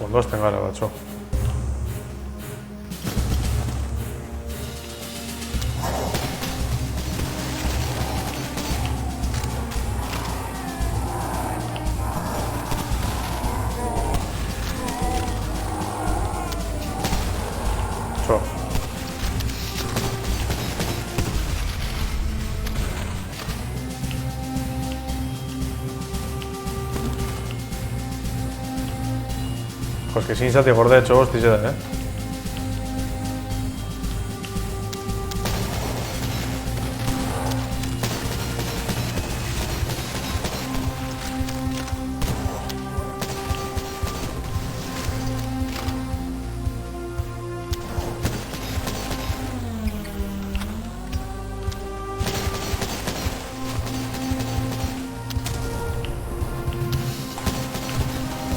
Ondosten gara batxo. Txo. Pues que sin zati gorde etxo goztiz da, eh?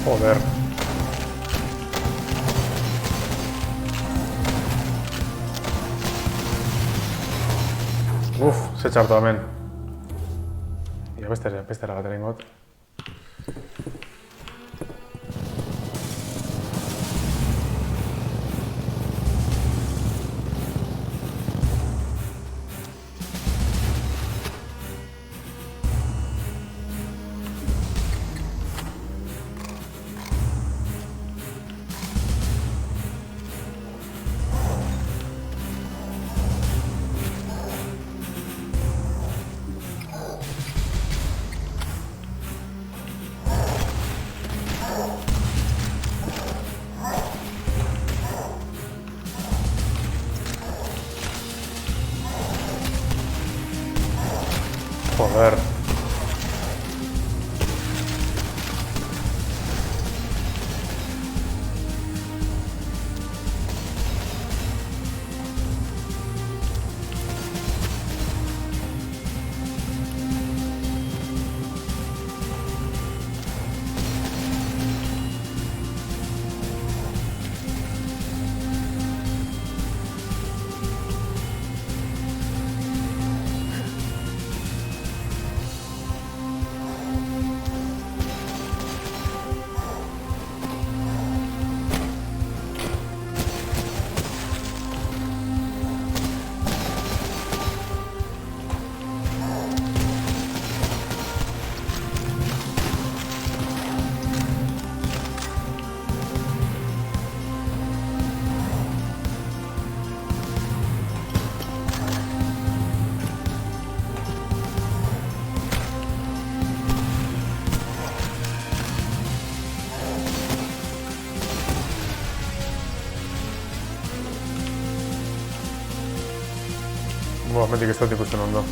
Joder. Uf, ze txartu hemen. Ia beste eragaten ingot. Joder. Buah, metik ez dut ikusten ondo.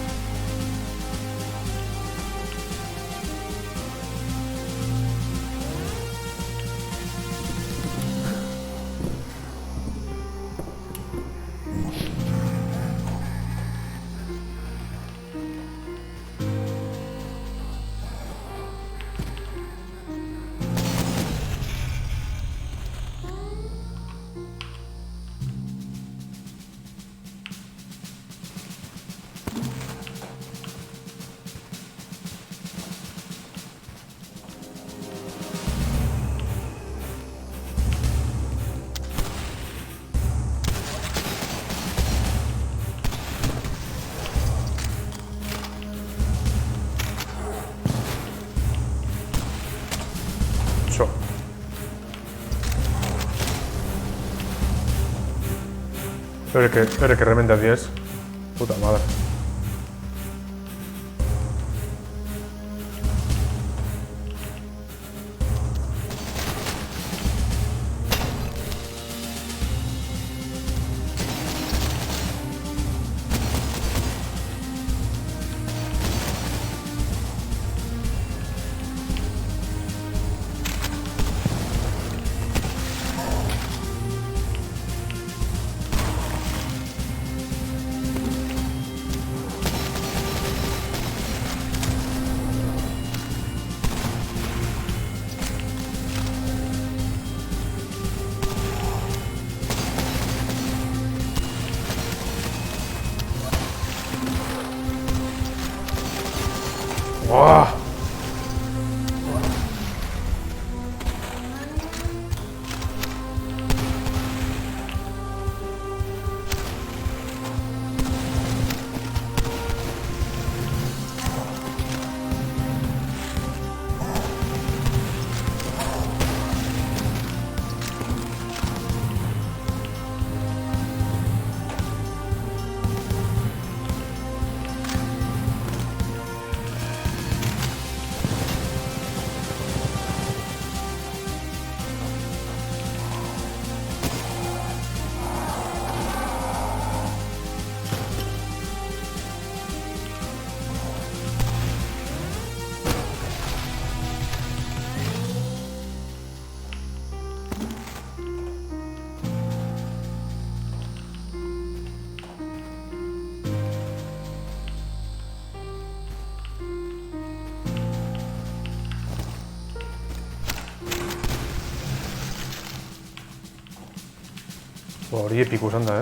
Txo. Espero que realmente a 10. Puta madre. 와. Hori epiko izan da,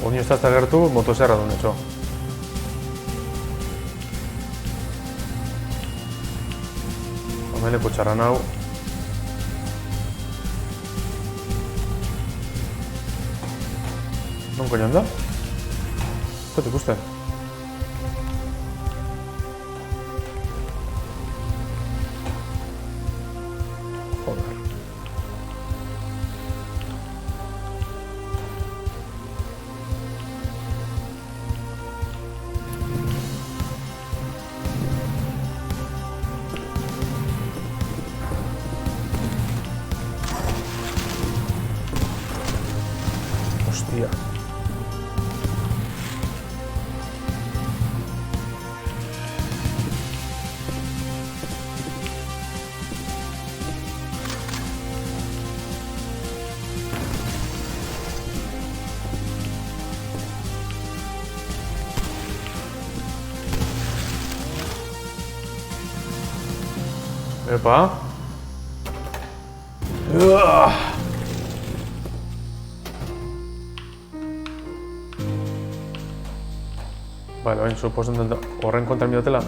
Oin ez da gertu, motosierra duen etxo. Leku txarran hau. Non koño anda? Ez dut ikusten. Joder. Hostia. Epa. Vale, orain suposen dut horren kontra midotela.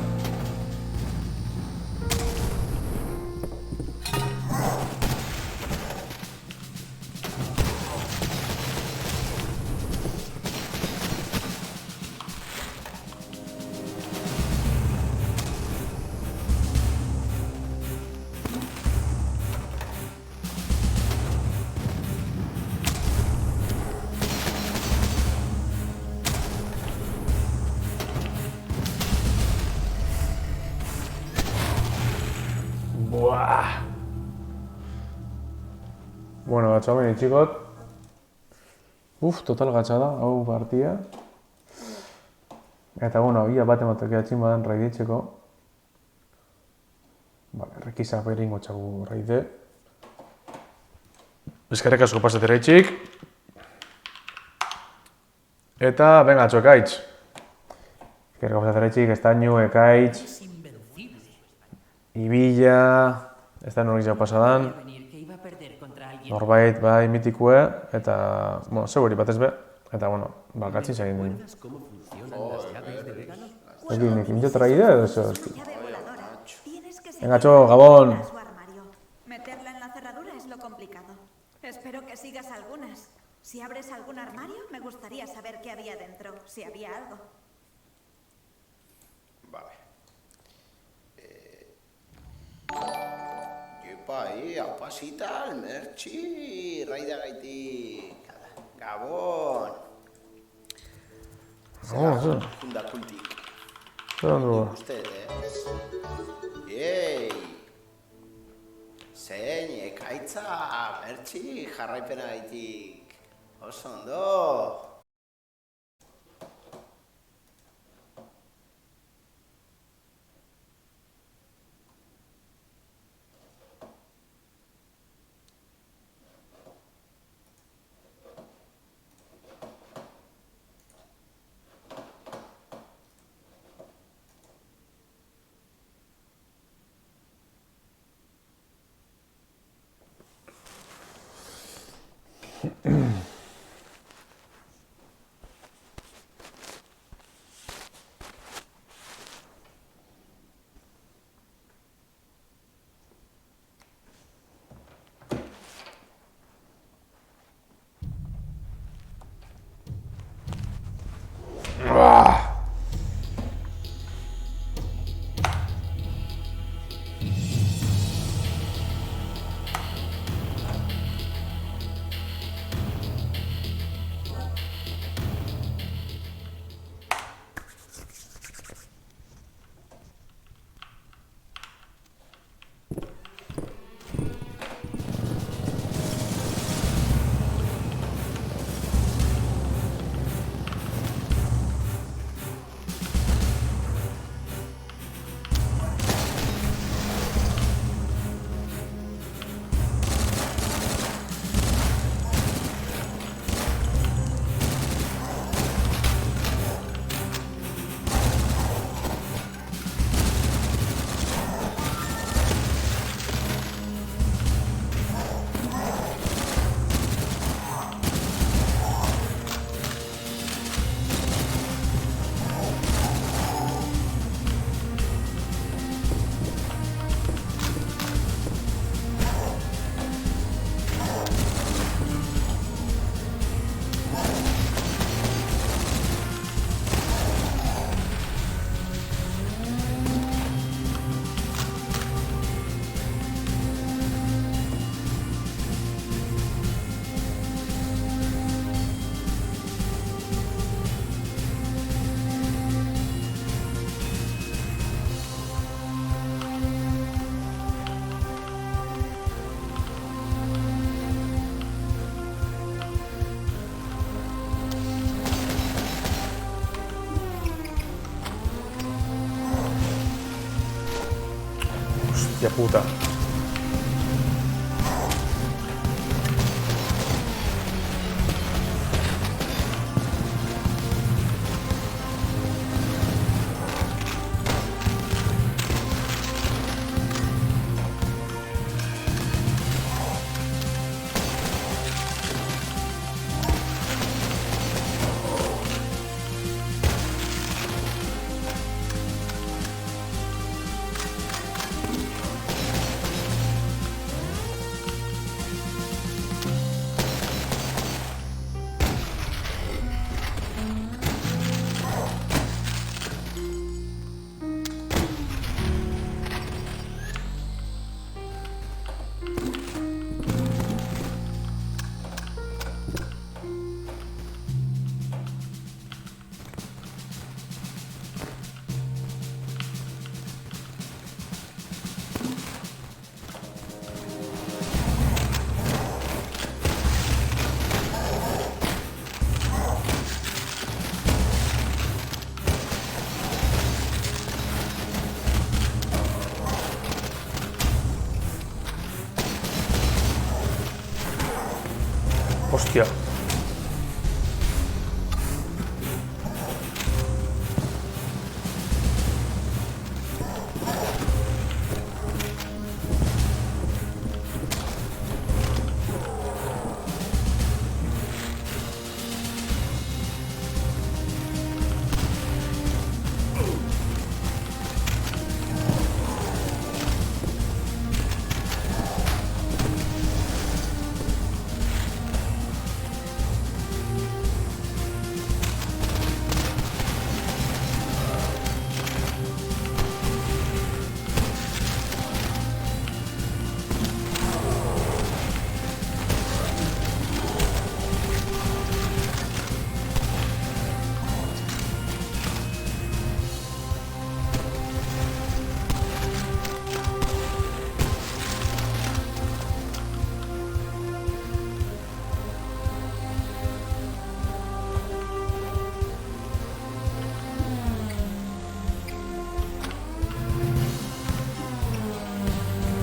Buah. Bueno, batxamen itxikot. Total gatxada, hau partia. Eta, bueno, agia bat ematek atxin badan raidetxeko. Vale, rekizak behar ingo txagu raide. Eskerrek asko pasetera itxik. Eta, venga, txo, ekaitz. Eskerrek pasetera itxik, estañu, ekaitz. Ibilla, ez da norik jau pasadan. Norbait, bai, mitikue, eta, bueno, seguri bat ez be. Eta, bueno, katxin segin duen. Ez di, nik indio traide edo eso. Venga, txo, Gabon. Meterla en la cerradura es lo complicado. Espero que sigas algunas. Si abres algún armario, me gustaría saber qué había dentro, si había algo. Vale. Bai, hau pasita, mertxi, raida gaitik. Gabon. Zer. Jundakultik. Zer handu ba? Usted, Ei. Zein, ekaitza, mertxi, jarraipena gaitik. Oso ondo. Hostia puta. Hostia.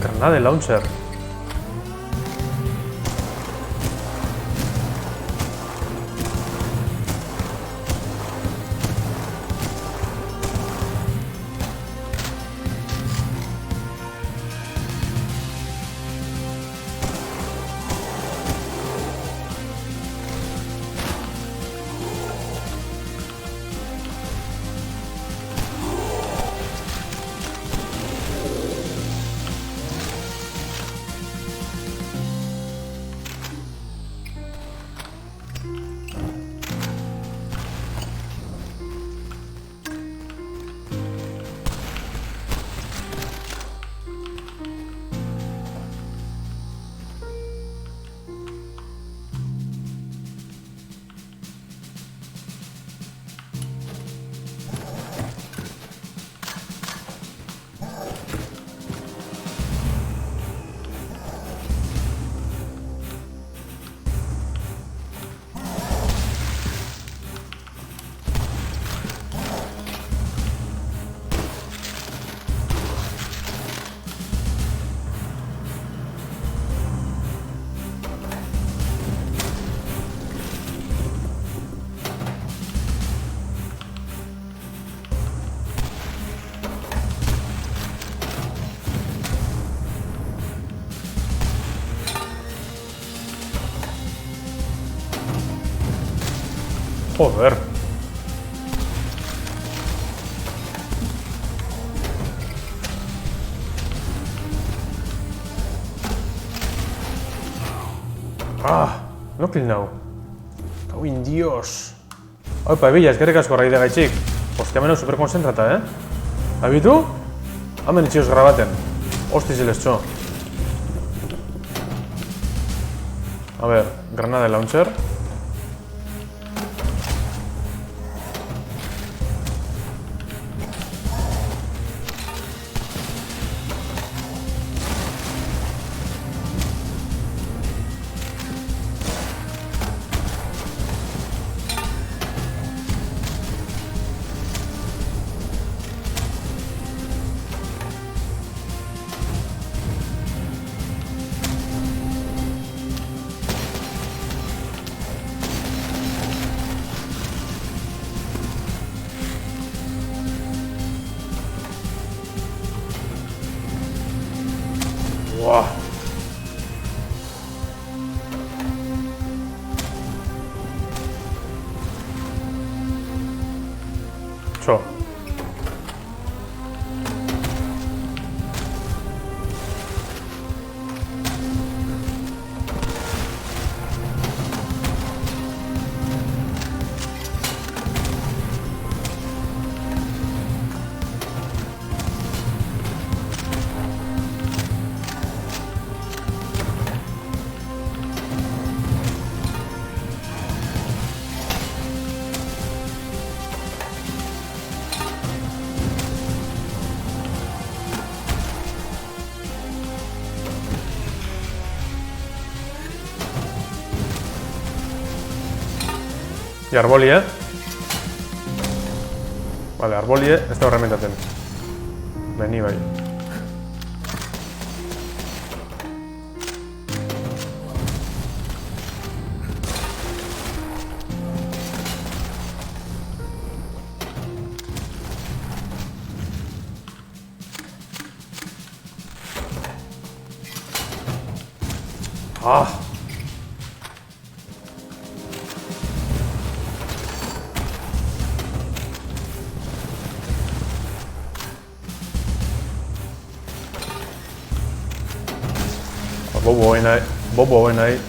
Granada de launcher. Joder. Ah, no kill now. Cago en Dios. Opa, Villa, eskerrik asko raide gaitxik. Hostia, menos super concentrata, Abitu? Hemen itxioz grabaten. Hosti zelestxo. A ver, granada de launcher. So. Y Arbolie. Vale, Arbolie ez da horrementatzen. Beni bai. Ah! Bobo hoy nahi.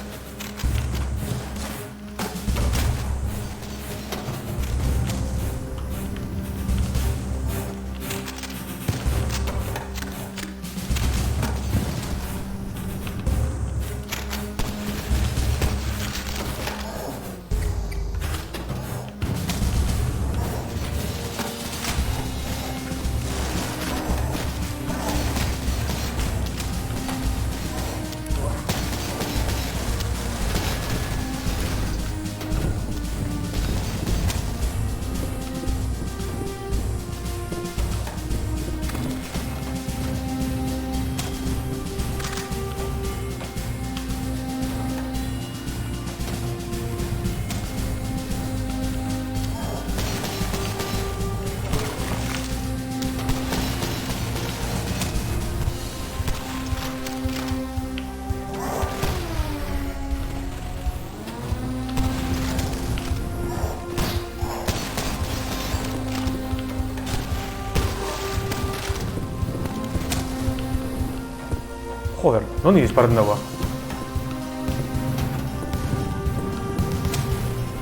Joder, nondik disparatzen dagoa?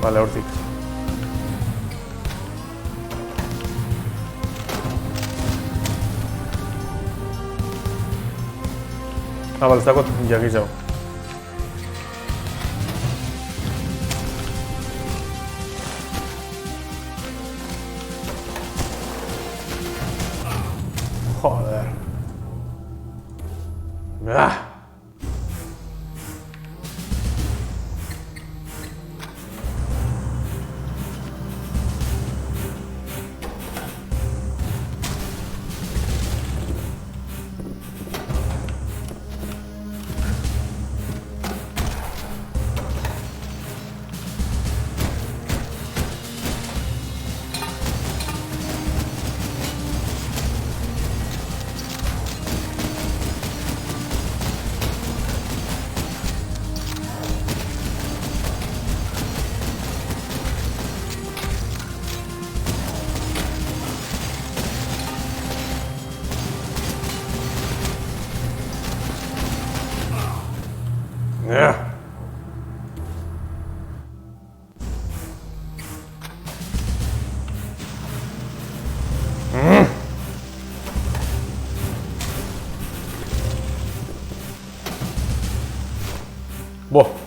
Vale, hortik. Ah, vale, ez dago jakizau. Joder. Ah! Yeah. Boh.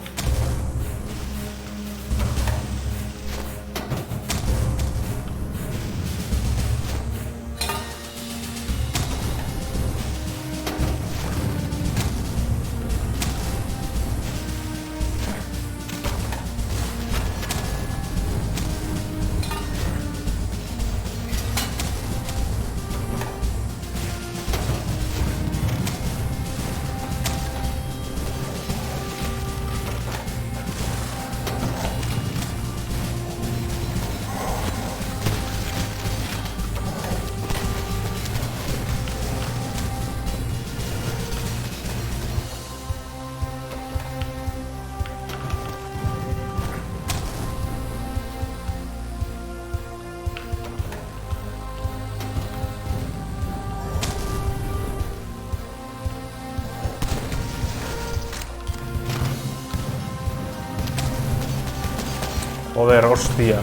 Joder, hostia.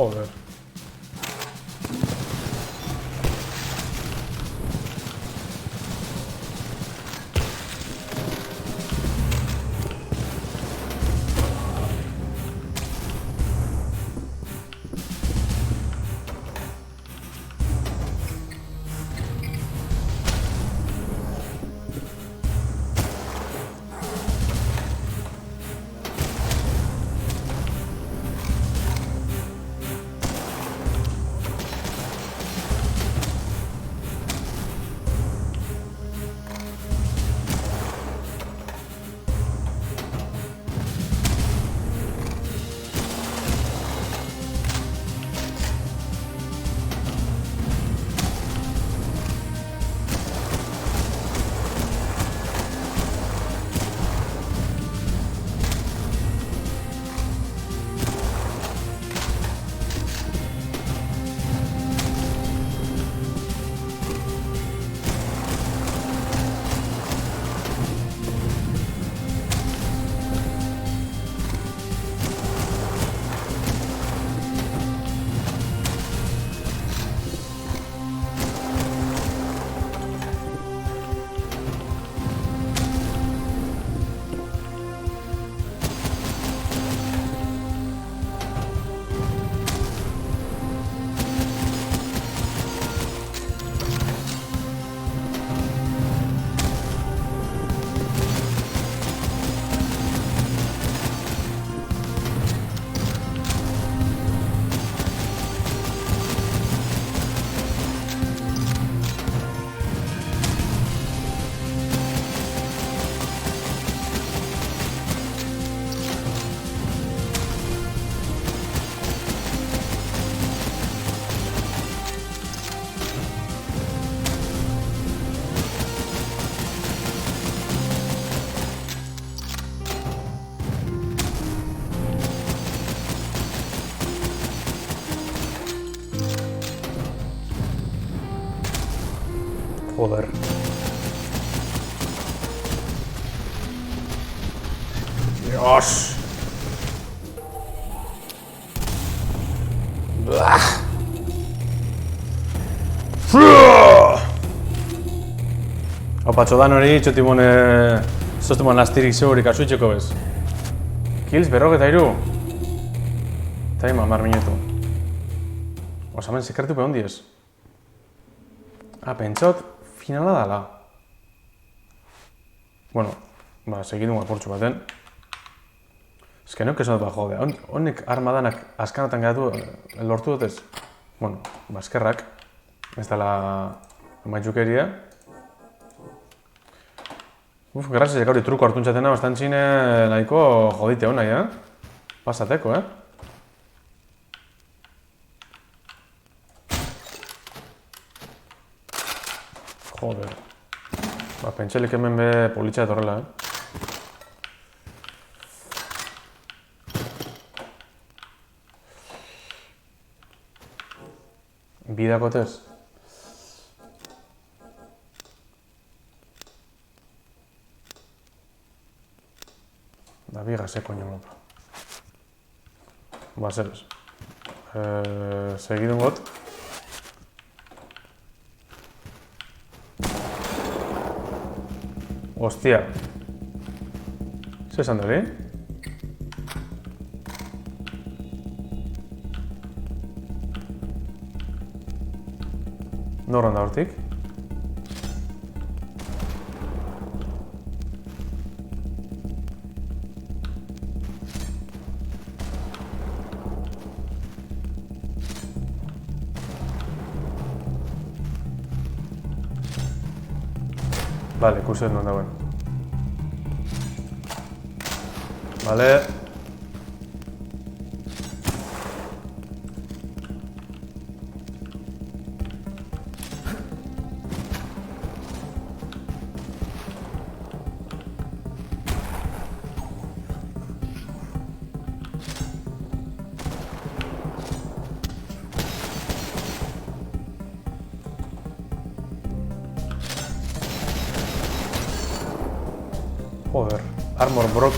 Joder. Joder. Dios. Opa, txodan hori, txotimone... Zoztuman lastirik segurik asuitxeko bez. Kills berrogeta iru. Taima, mar minutu. Osamen sekretu pe hondiez. Pentsot, finala dala. Bueno, segidu apurtxu baten. Ez que neuk esan dut jode. Honek armadanak askanatan gatu lortu dutez. Bueno, eskerrak. Ez dela maitxukeria. Gracias, gauri truko hartu txatena, bastantxine nahiko jodite hona, ja? Pasateko, Joder. Pentselik hemen be politxa etorrela, Bidakotez. Da bigase, coño, lopa. Baseres. Segidun got. Hostia. Zer esan dori? Norran da hortik? Vale, ikusi dut non dagoen. Vale. Joder, Armor Brock.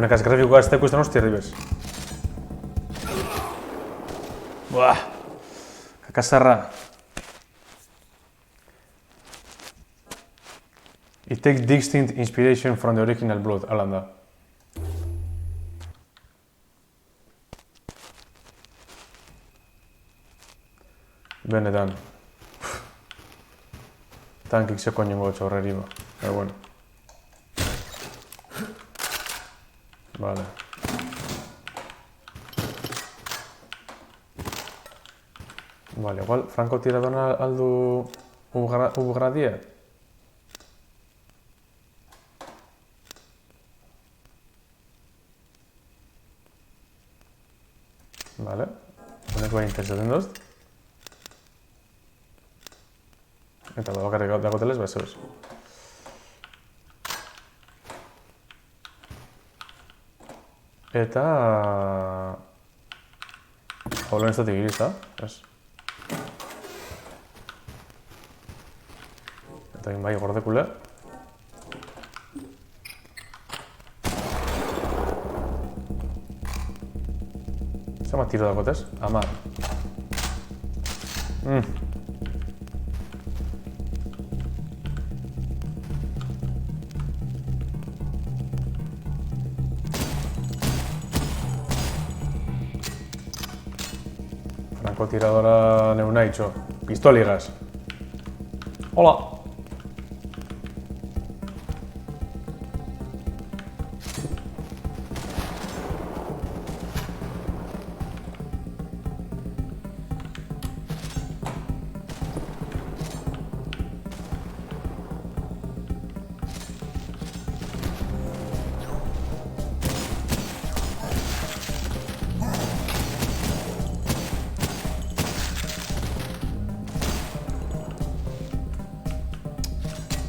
Nekaz grafikoa ez da ikusten hostia ribes. Buah, kakazarra. It takes distinct inspiration from the original Blood, alan da. Benetan. Tankik seko nengo txorreri ba. Pero bueno. Vale. Vale, igual frankotiraduna aldu upgradea. Vale. Honek bai interesatzen dozt. Eta bakarrik dagotelez, bezoz. Eta... Holo nestatik iriz, ez? Eta egin bai gordekule. Zama tiro dakotez? 10. Francotiradora neunaicho. Pistoligas. Hola.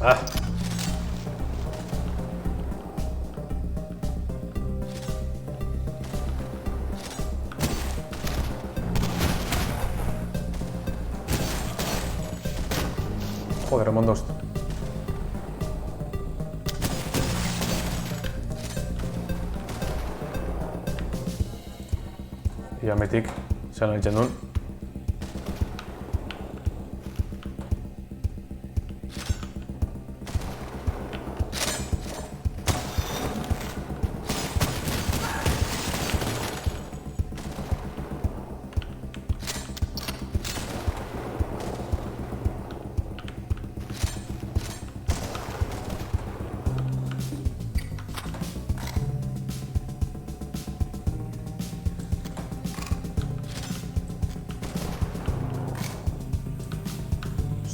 Ah. Joder, mondost. Iametik, zelan ditzen duen.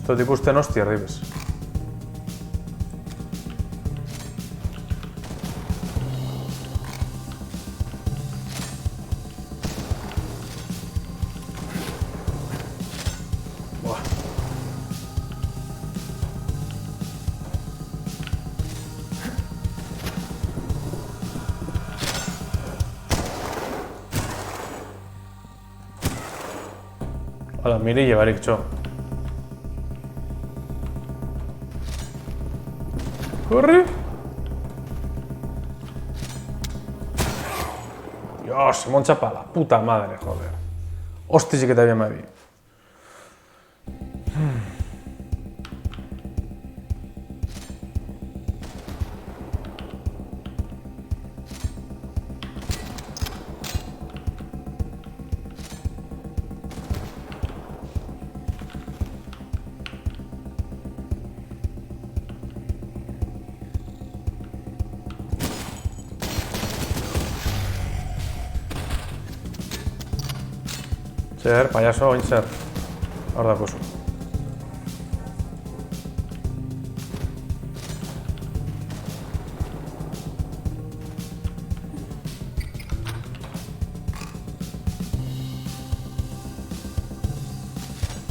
Ez dut ikusten hostia ribes. Buah. Hala, miri llevarik txo. Corre. Dios, moncha pa la puta madre, joder. Hostia, sí que te había madre. Zer, payaso, oin zer. Hor dakuzu.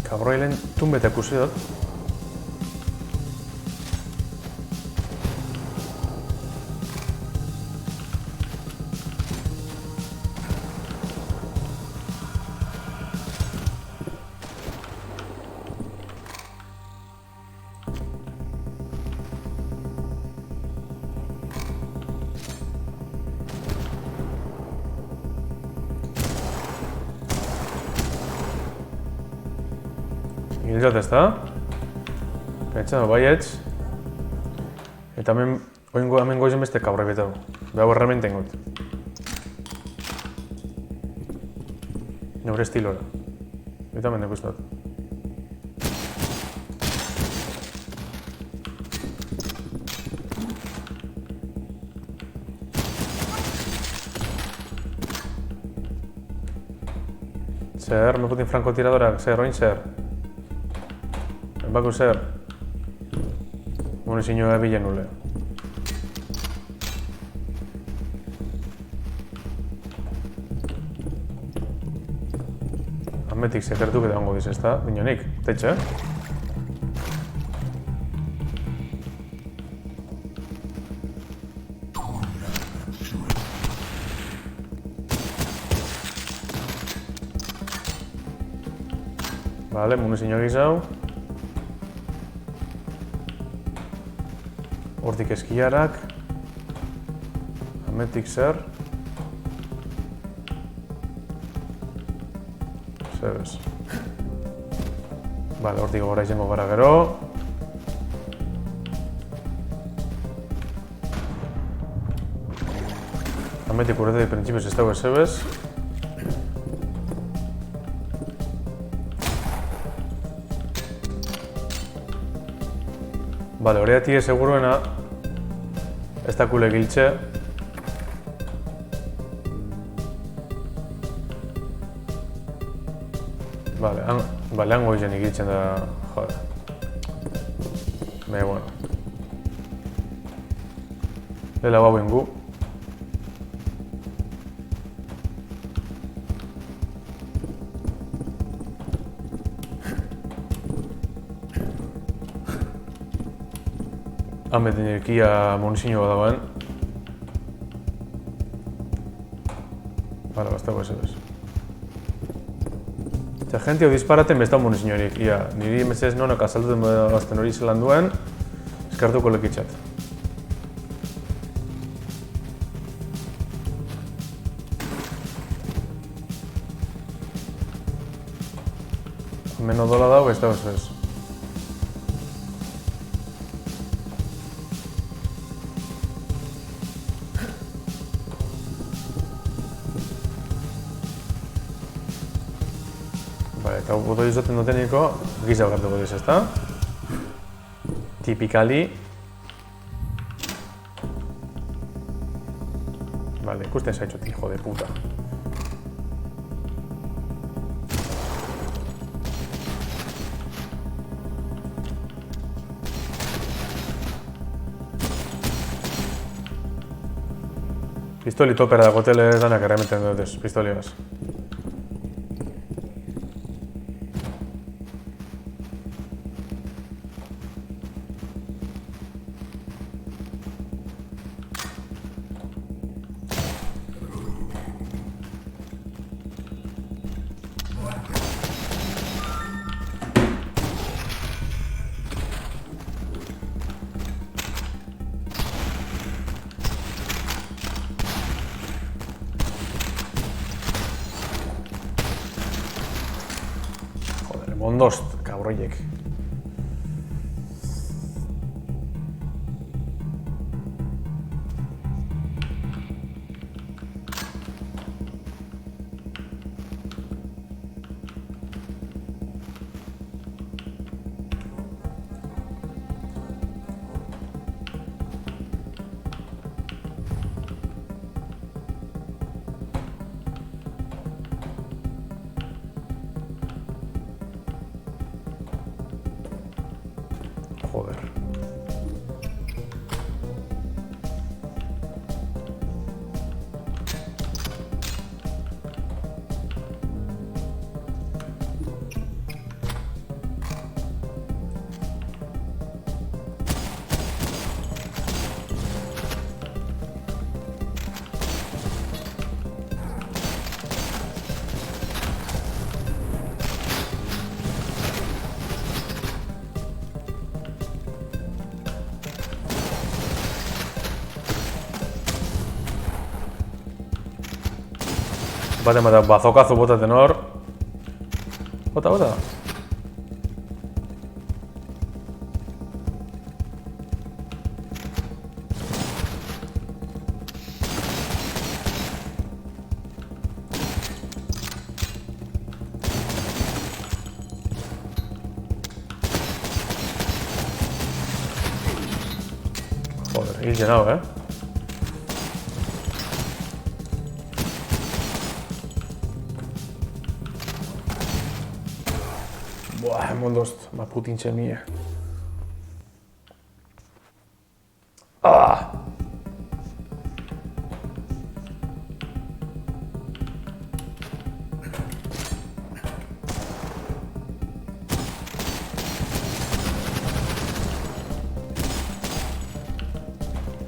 Kabroilen tunbete ikusi dut. Hil ezta? Pentsa, baietz. Eta hemen goizen beste kabroi betago. Behago herramienten got. Neure estilora. Eta hemen dekustat. Zer, me putin frankotiradorak, zer, oin zer. Bako zer? Munizioa bilen nule. Ametik sekertuk edango diz, ezta? Dinonik, tetxe? Vale, munizio gizau. Hortik eskiarak. Ametik zer. Zer ez. Vale, hortik gora izango gara gero. Ametik urretetik printzipioz ez dago ezebez. Vale, horreatik seguruena ez dakule giltxe. Vale, hango izen ikiltzen da, joder. Me, bueno. Lela hau ingu. Hamet energia munizio bat dagoen. Bara, bastako ez ez. Eta jentio disparaten bestau muniziorik. Ia, niri emezez nonak azalduten bazten hori zelan duen, eskartuko lekitxat. Hemen odola dago, ez dago ez ez. Eta boto izaten duteniko, gizau gartuko diz, ezta? Tipikali. Vale, ikusten zaitxot, hijo de puta. Pistoli topera dagotele danak erremeten dutez, pistoliaz. Mondost, kabroiek. Joder. Bate mata bazokazo botaten hor. Bota, bota. Joder, hil llenado, Buah, Mondost, ma putinče mie. Ah!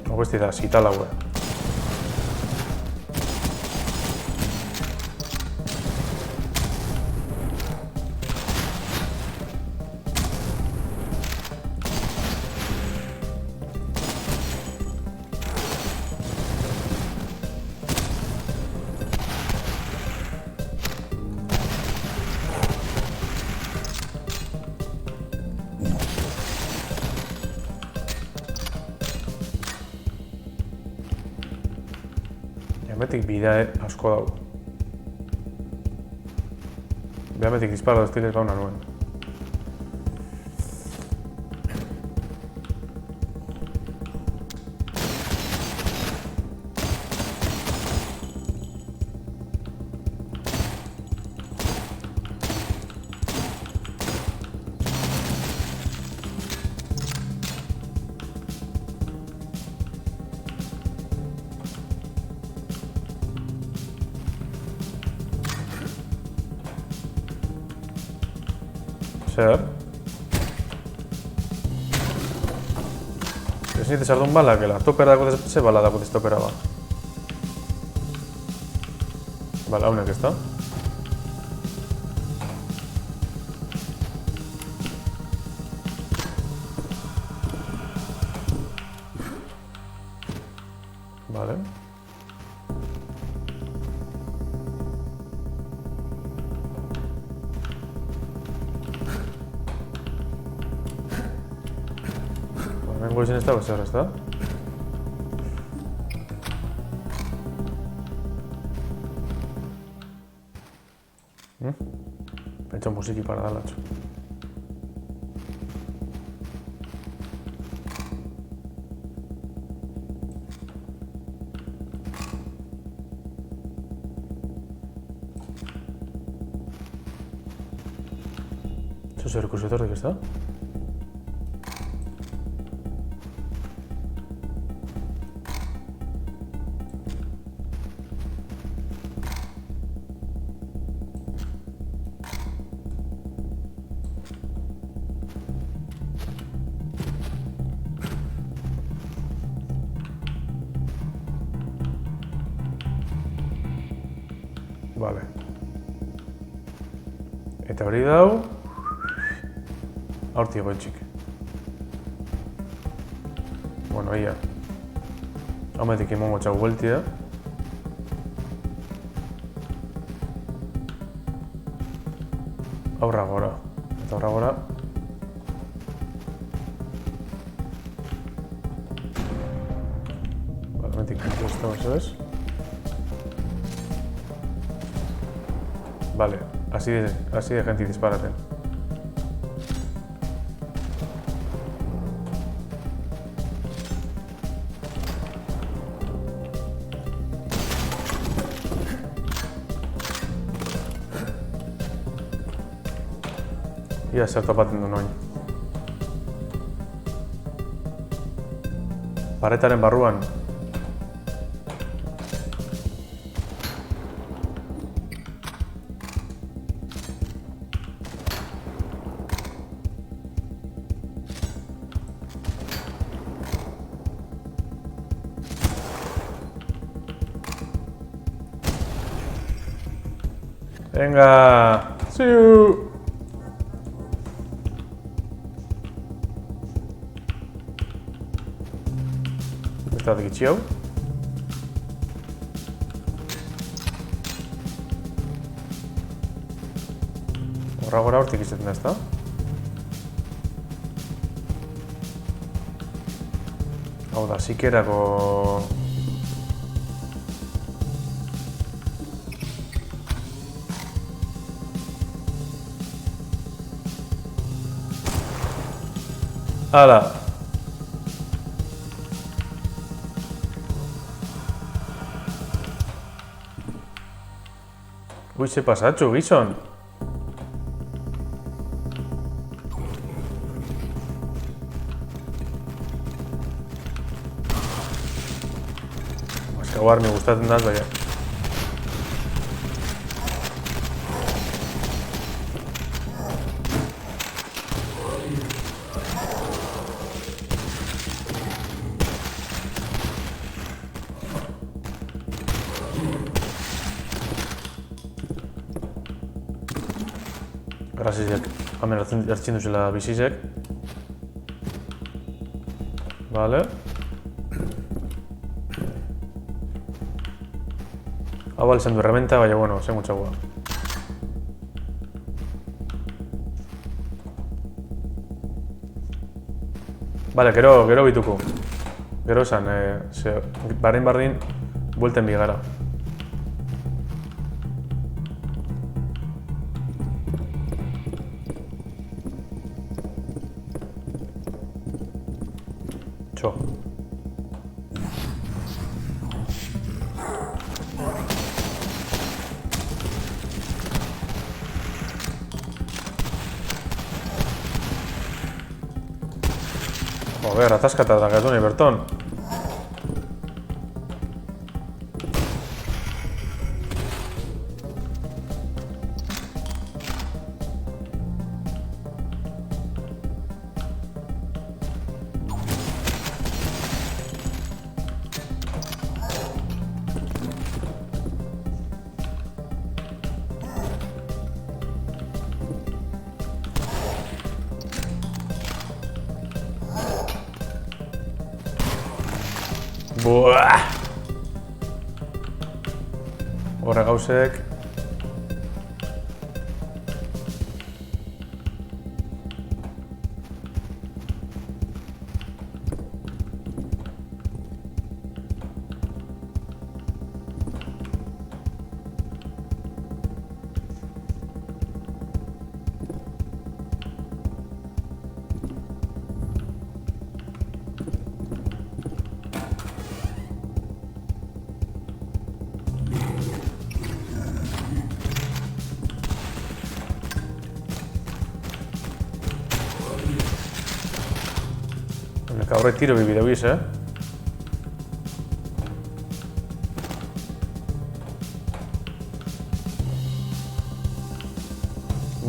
Hau ez da, zital haue. Behemetik bidea asko dago. Behemetik disparo estilez gauna nuen. Zer? Ez nite sardun balakela, topera dago ze bala dago topera ba. Bala, haunek ez da? Vale. Hemen goizien ez dago zer, ez da? Pentsa musiki para dalatxo. Eso zer kursiotorrik ez da? Vale. Eta hori dau... Horti egoitxik. Bueno, ia. Haumetik emongo txau bueltia. Aurra gora. Eta horra gora. Vale, metik esto, eso es. Vale, así de gente disparaten. Ia zer topatzen duen oin. Paretaren barruan. Venga! See you! Eta gitxi hau. Horra gora hortik izaten da, ezta? Hau da, sikerako... Hala! Ui, ze pasatxo, gizon! Eska guarni gustatzen daz, baina... Grazizek, hemen hartzen duzela bizizek. Vale. Hau izan du herramienta, baina, bueno, zen gutxagoa. Vale, gero bituko. Gero esan, bardin, buelten bigara. Txo. Joder, ataskata da gaitu nahi berton. Buah! Horre gauzek. Me cago retiro mi videovis,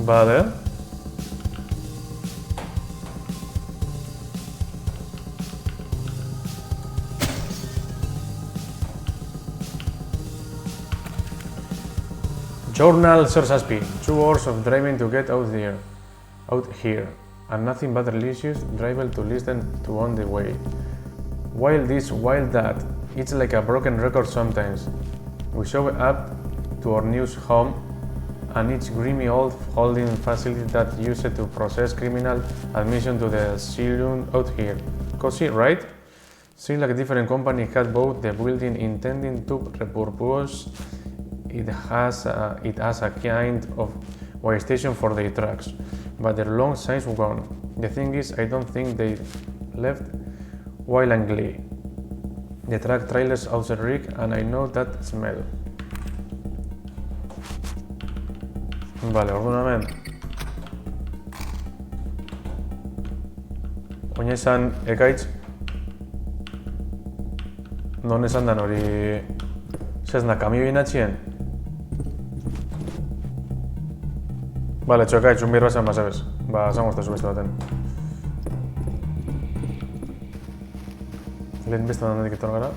Vale. Journal Sir Saspi. 2 hours of driving to get out here. And nothing but religious drivel to listen to on the way. While this, while that, it's like a broken record sometimes. We show up to our news home and its grimy old holding facility that used to process criminal admission to the asylum out here. Cozy, right? Seems like a different company had bought the building intending to repurpose it as a kind of way station for their trucks, but they're long since gone. The thing is, I don't think they left willingly. The truck trailers outside Rick, and I know that smell. Vale, orduan hemen. Oina izan ekaitz. Non esan dan hori... Zezna, kamio inatxien? Vale, txo ekaitz, un birra esan basabez. Ba, zango ezta beste baten. Lehen beste baten handik etorra gara.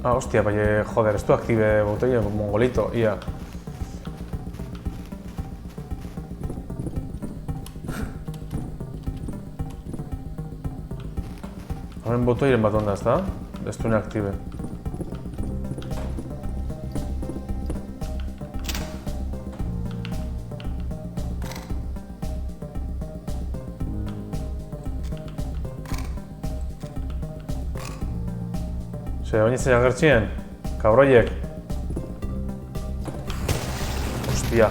Ah, hostia, bai, joder, ez du aktibe botella, mongolito, ia. Hemen botoiren bat onda, ezta? Ez du aktibe. Oinitzen agertzien, kabroiek. Hostia.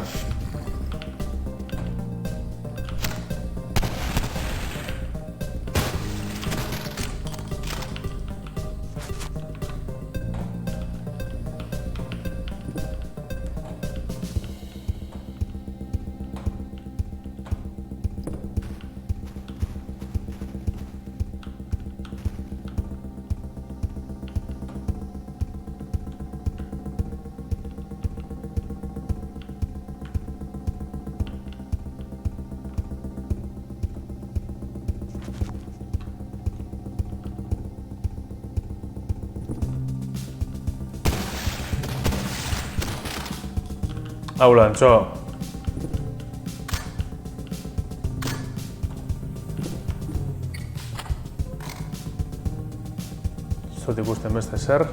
Aula, antxo. Zut ikusten beste zer.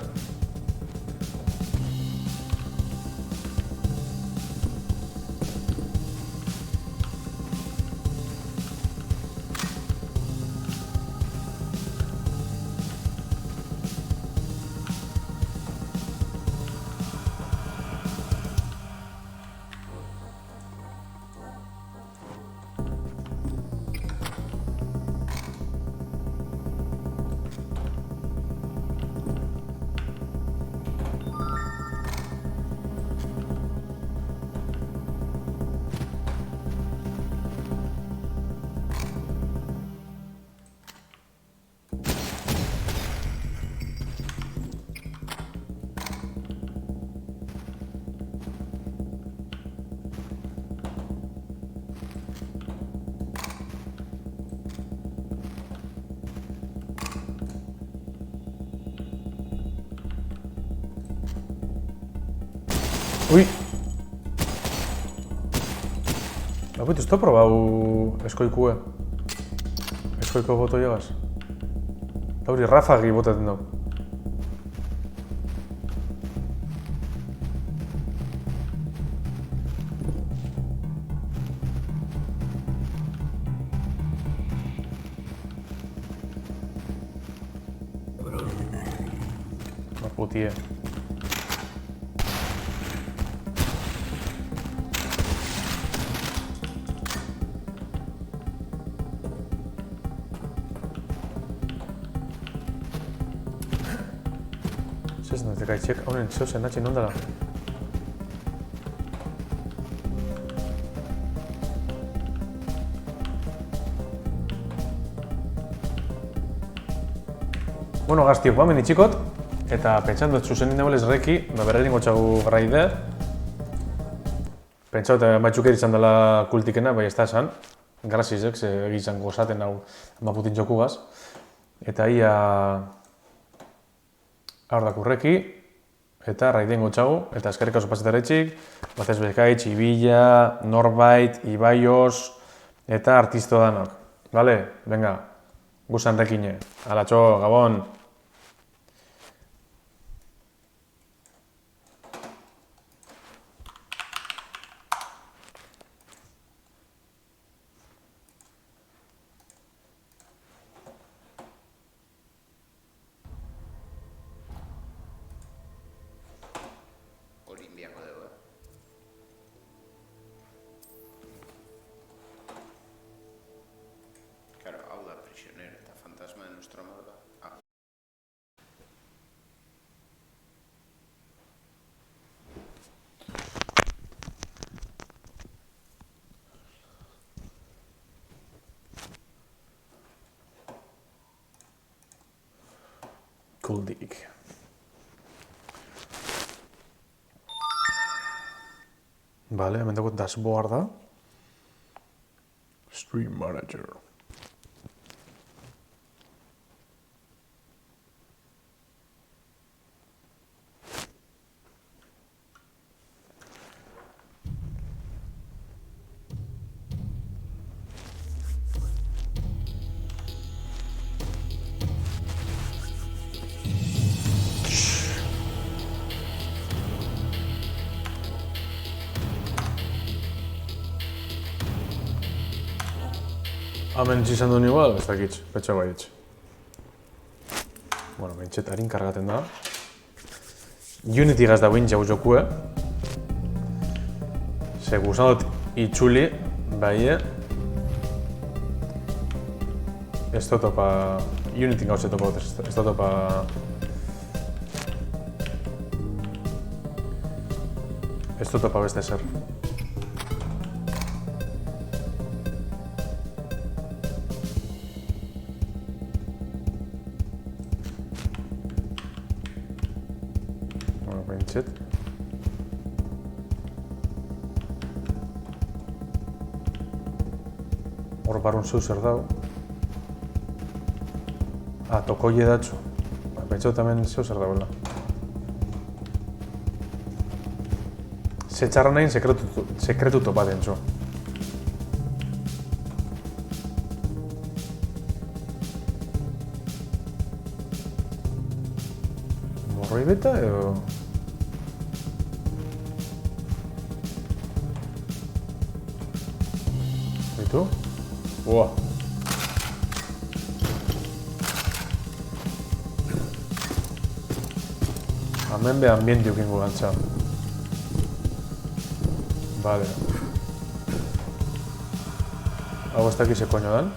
Ui! Bapuit, ez da probau eskoikue? Eskoiko botoiagaz? Da hori rafagi botaten dau. Baputie. Zez, nahi gaitxek honen zeuzen natxin ondala. Bueno, gaztiok, bamen itxikot, eta pentsando zuzen indabolez reki, berrerin gotxagu Raider. Pentsau eta batxuk izan dela kultikena, bai ez da esan. Grazizek, ze egizan gozaten hau maputin jokugaz. Eta ia... Hor urreki, eta Raiden gotxagu, eta eskerrik oso pasetaretxik, Batez Bekaitz, Ibilla, Norbait, Ibaios, eta artisto danok. Vale? Venga, guzan rekine. Alatxo, Gabon! Cool dig. Vale, hemen dago dashboarda. Stream Manager. Hemen izan duen igual, ez dakitz, petxa baietz. Bueno, bentset harin kargaten da. Unity gaz da bint jau jokue. Se guzan dut itxuli, bai, ez dut topa... Unity gauz topa dut, ez dut topa... Ez dut topa beste zer. Bentset. Hor barun zeu zer dau. Tokoie datxo. Bentset hemen zeu zer dauela. Ze txarra nahin sekretu topa dentxo. Morroi beta edo... Itu? Wah. Hemen be ambiente ukingo gantza. Vale. Hau ez dakiz koño dan.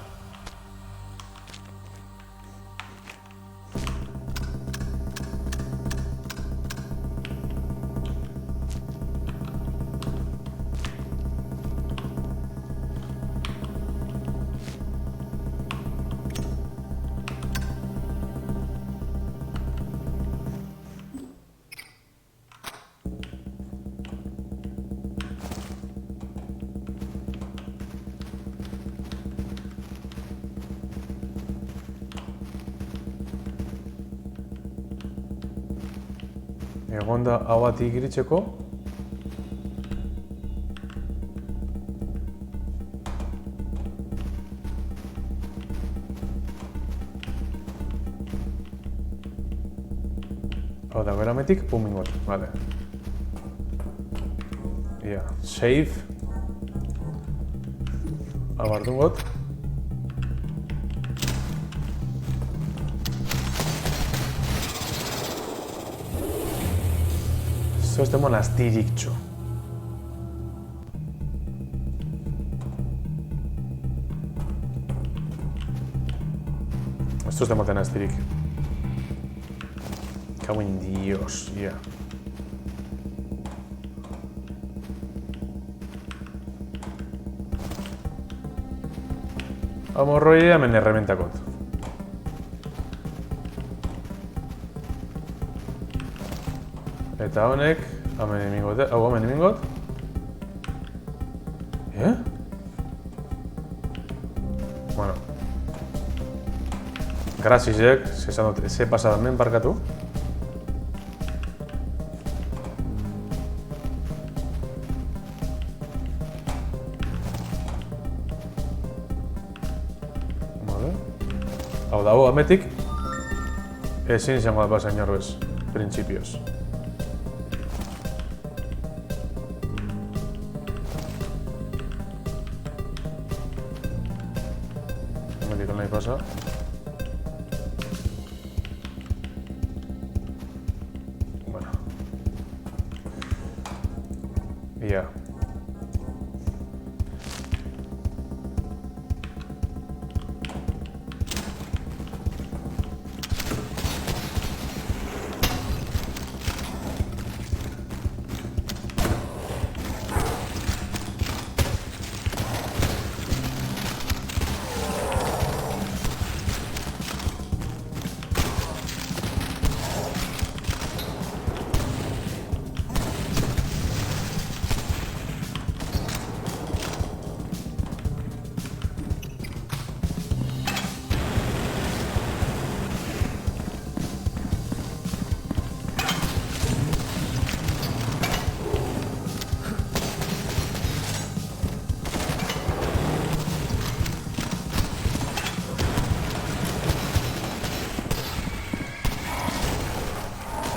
Egon da hau batik iritzeko. Hau da, berametik, pumingot, vale. Ia, save. Hau hartungot. Esto es de monastirikcho. Esto es de monastirik. Cago en Dios, ya. Amorroia hemen errementakot. Eta honek, hemen emingot, hau hemen emingot. Bueno. Grazizek, zesan dut, ze pasada hemen barkatu. Vale. Hau da, hau ametik. Ezin izango da pasa inorbez, printzipioz. Nahi pasa. Bueno. Ya.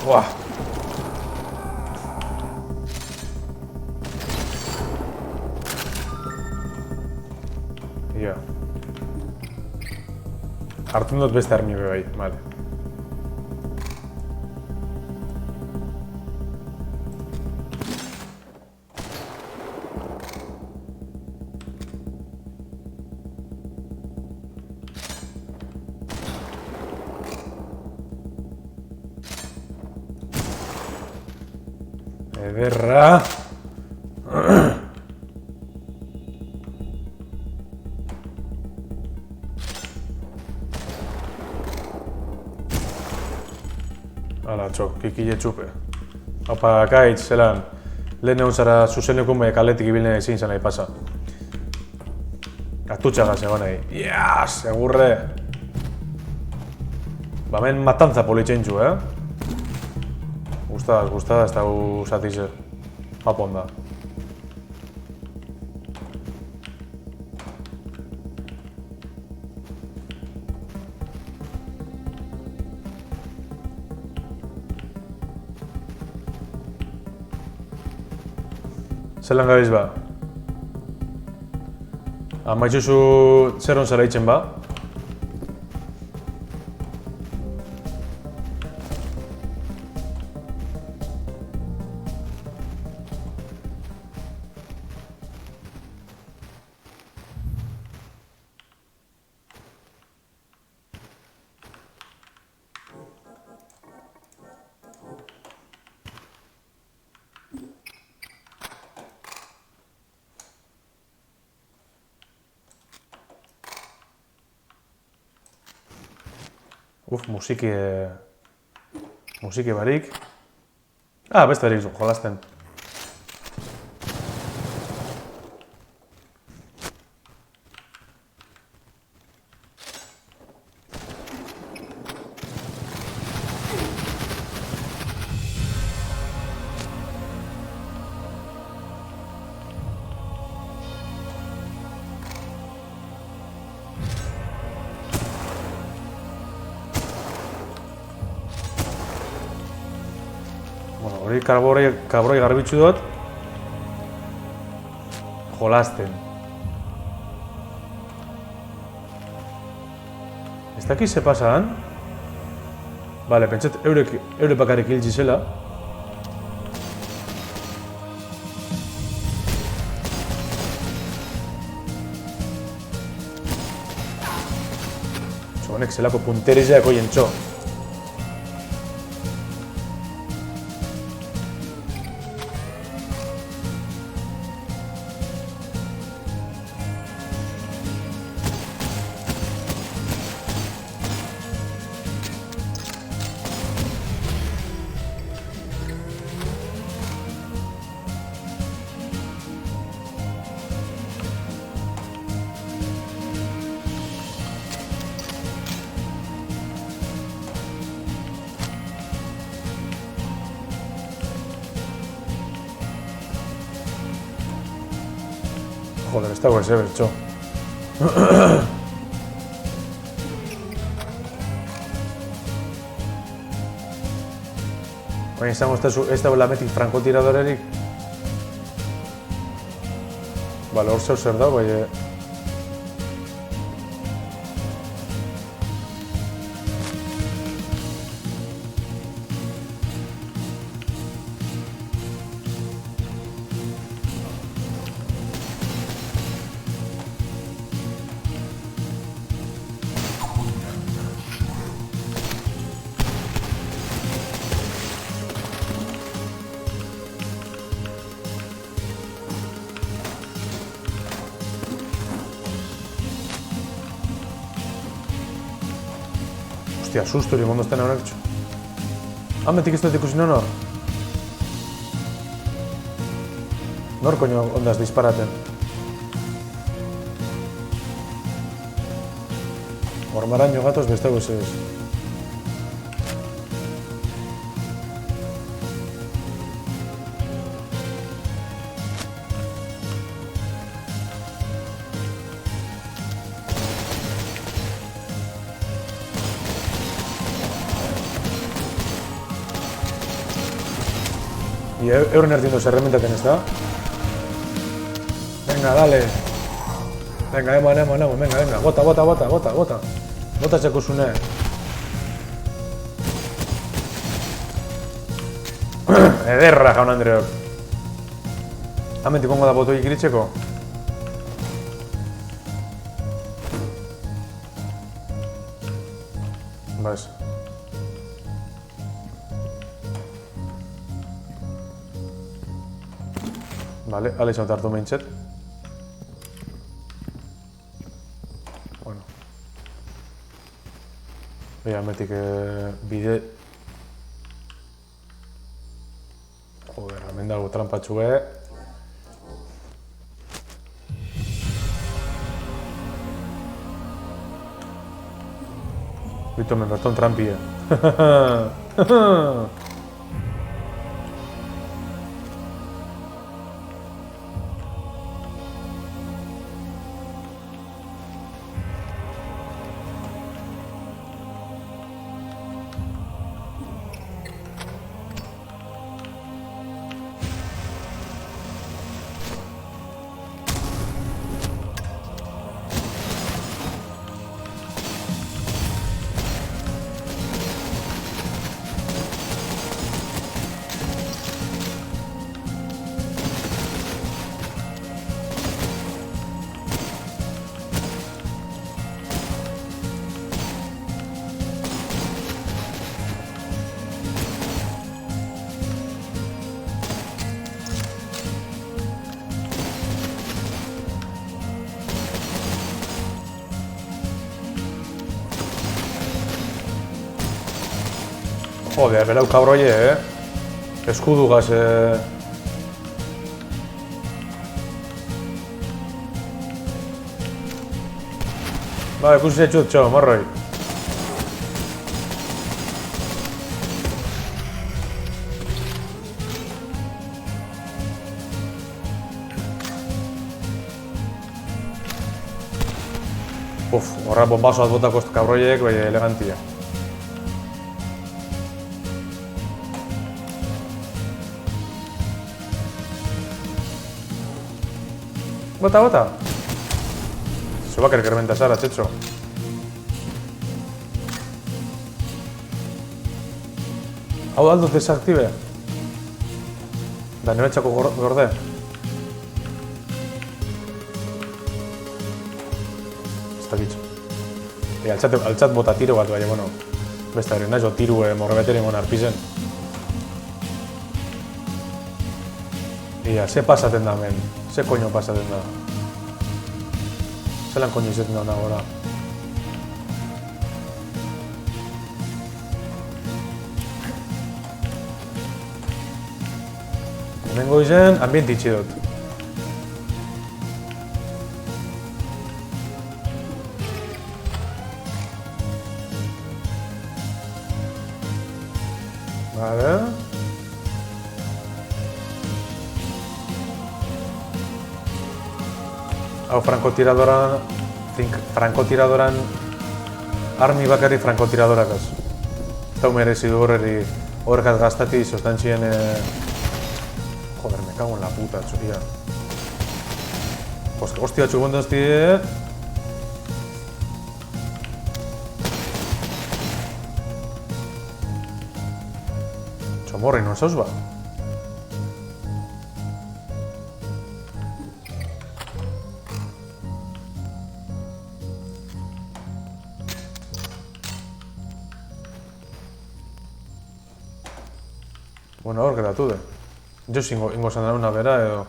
Buah. Ia. Hartzen dut beste armi bai, vale. Ederra. Hala, txok, kikile txupe. Apa, kaitz, zelan. Lehen egun zara zuzeneko kaletik ibilne ezin zan nahi pasa. Atutxagaz egon nahi. Iaz, egurre. Ba, hemen matantza politxeintxu, Gustadaz, eta gu zatize. Japon da. Zelan gabiz ba? Amaitzuzu zer zara itzen ba? Musiki barik. Beste barik jolasten. Hori karboroi garbitzu dut. Jolasten. Ez dakiz ze pasan. Bale, pentsat eurek bakarrik hil zizela. Honek zelako punterizako jentxo. Joder, ez dago eze bertxo. Baina izango ez dago lametik frankotiradorerik. Bale, hor zeu zer dago, bai... Hostia, susto hori mondo estena honek. Metik ez dut ikusi nono. Nor koño ondaz disparaten. Hormaraino gatoz beste guzez. Y euren erdiendo se herramientaten, ez da? Venga, dale. Venga, emon, venga. Bota. Bota zekusune. Ederra, jaun Andreok. Hemendik ongo da botoik iritzeko? Baiz. Vale, ale izan hartu meintzet. Bueno. Bea, hemetik bide... Joder, hemen dago trampatxue. Bitu hemen raton trampia. Joder, belau kabroie, Eskudugaz, Ba, ikusi zetxut, txo, morroi. Horra bombazo bat botako kabroiek, bai, elegantia. Bota. Zubak erkermenta zara, txetxo. Hau aldo desaktibe. Da nebetxako gorde. Ez dakitxo. Altzat bota tiro bat, baina, bueno. Besta ere, nahizo tiru morrebeteri mon arpizen. Ia, ze pasaten da men. Ze koño pasaten da. Zelan koño izaten da nagora. Hemengo izen, ambienti itxi dut. Vale. Hau frankotiradoran armi bakarri frankotiradorakaz. Eta merezi du horrekaz gaztati sostantzien... Joder, me cago en la puta, txuria. Pues que hostia, txugun dozti... Txomorri, non zauz ba? Bueno, hor geratu de. Jo ingo zan una bera edo...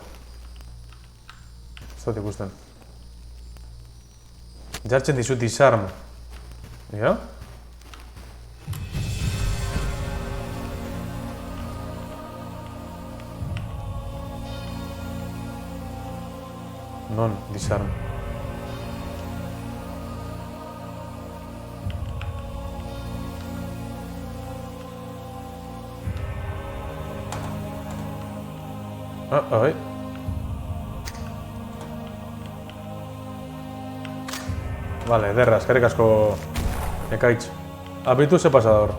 Ez dut ikusten. Jartzen dizut disarm. Ja? Non, disarm. Oi. Vale, ederra, eskerrik asko ekaitz. Abitu ze pasador.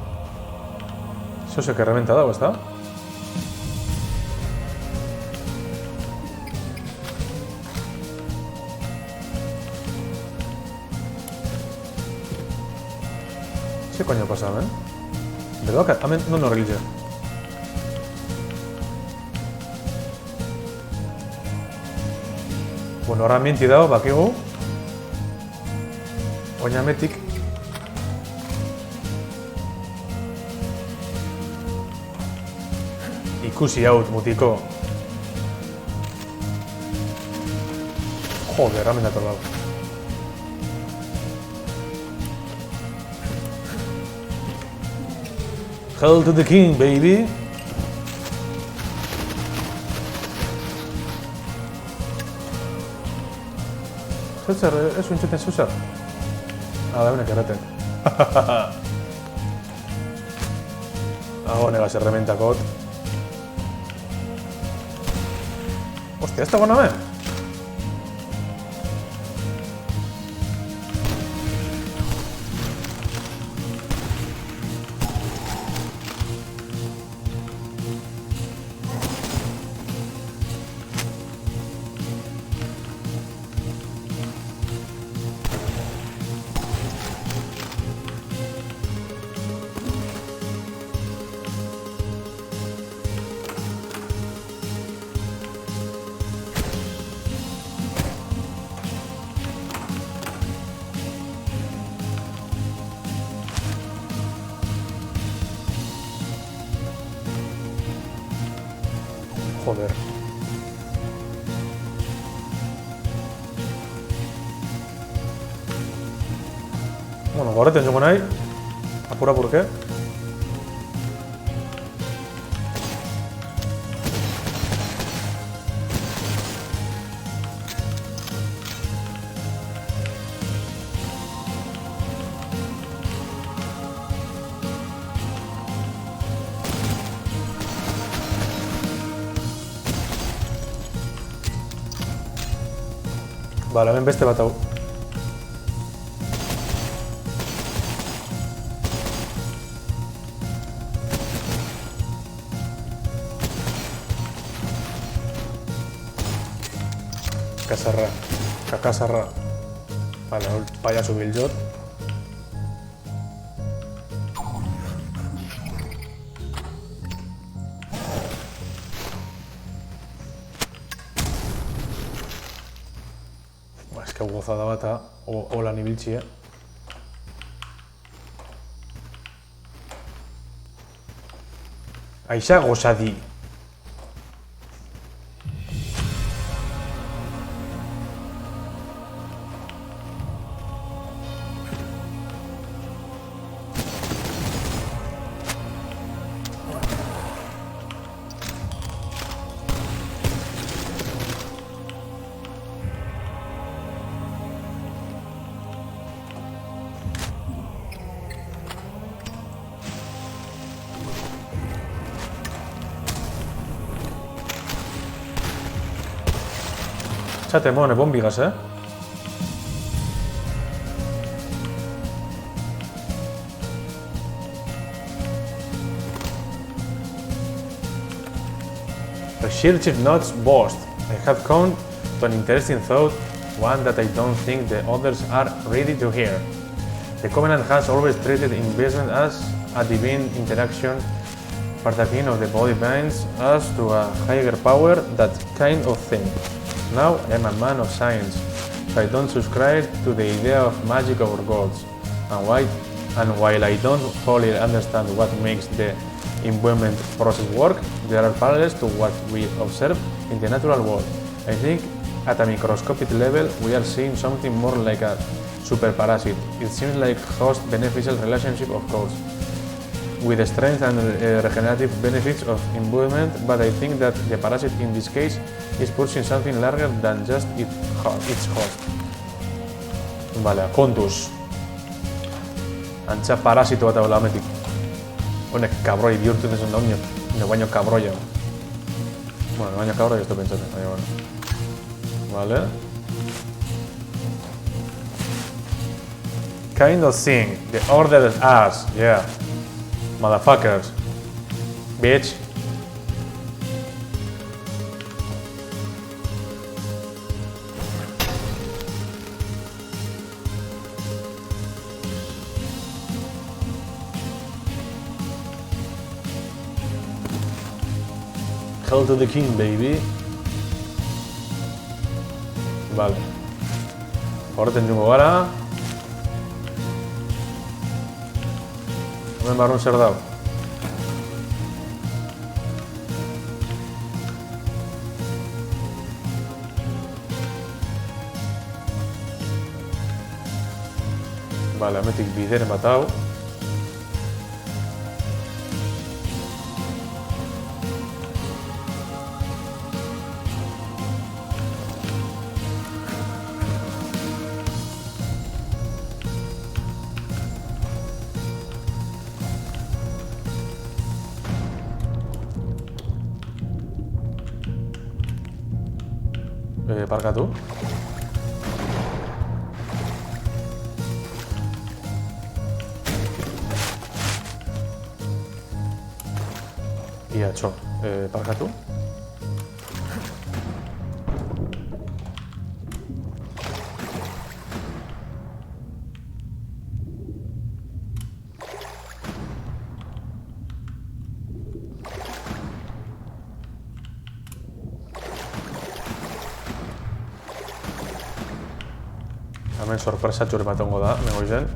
Zozek errementa dago, ez da? Ze coño pasa, hemen? Bedoak, hemen non horrelitze. Bueno, horra mienti dago, bakigu. Oinametik. Ikusi haut, mutiko. Joder, hemen dator dago. Hail to the king, baby! Zer, ez untxuten zuzer? Da benek erreten. Negaz errementakot. Hostia, ez dago namen? Joder. Bueno, gorreten jongo nahi. Apur-apurke. Bale, hemen beste bat hau. Kakasarra. Kakasarra. Bale, hor paiazu bildot. Eske gozada bat, holan ibiltzi, Aixa gozadi. Txate, moane, bombigaz, Research notes boast. I have come to an interesting thought, one that I don't think the others are ready to hear. The Covenant has always treated investment as a divine interaction, partaking of the body binds us to a higher power, that kind of thing. Now I am a man of science, so I don't subscribe to the idea of magic over gods. And while I don't fully understand what makes the imbuement process work, there are parallels to what we observe in the natural world. I think at a microscopic level we are seeing something more like a superparasite. It seems like host-beneficial relationship, of course, with the strength and regenerative benefits of imbuement, but I think that the parasite in this case is pursuing something larger than just its host. Vale, kontuz. Antza parasito bat dagoela ametik. Honek kabroi bihurtu dezen da unio. Ne baino kabroia. Bueno, ne baino kabroia ez du pentsatzen, baina bueno. Vale. Kind of thing. The order is us, yeah. Motherfuckers. Bitch. Hell to the king, baby. Vale. Horretan jungo gara. Hemen barrun zer dago. Vale, hemetik bideren bat hau. Parkatu. Ia, txo, parkatu. Hemen sorpresatxure bat ongo da, negoizen.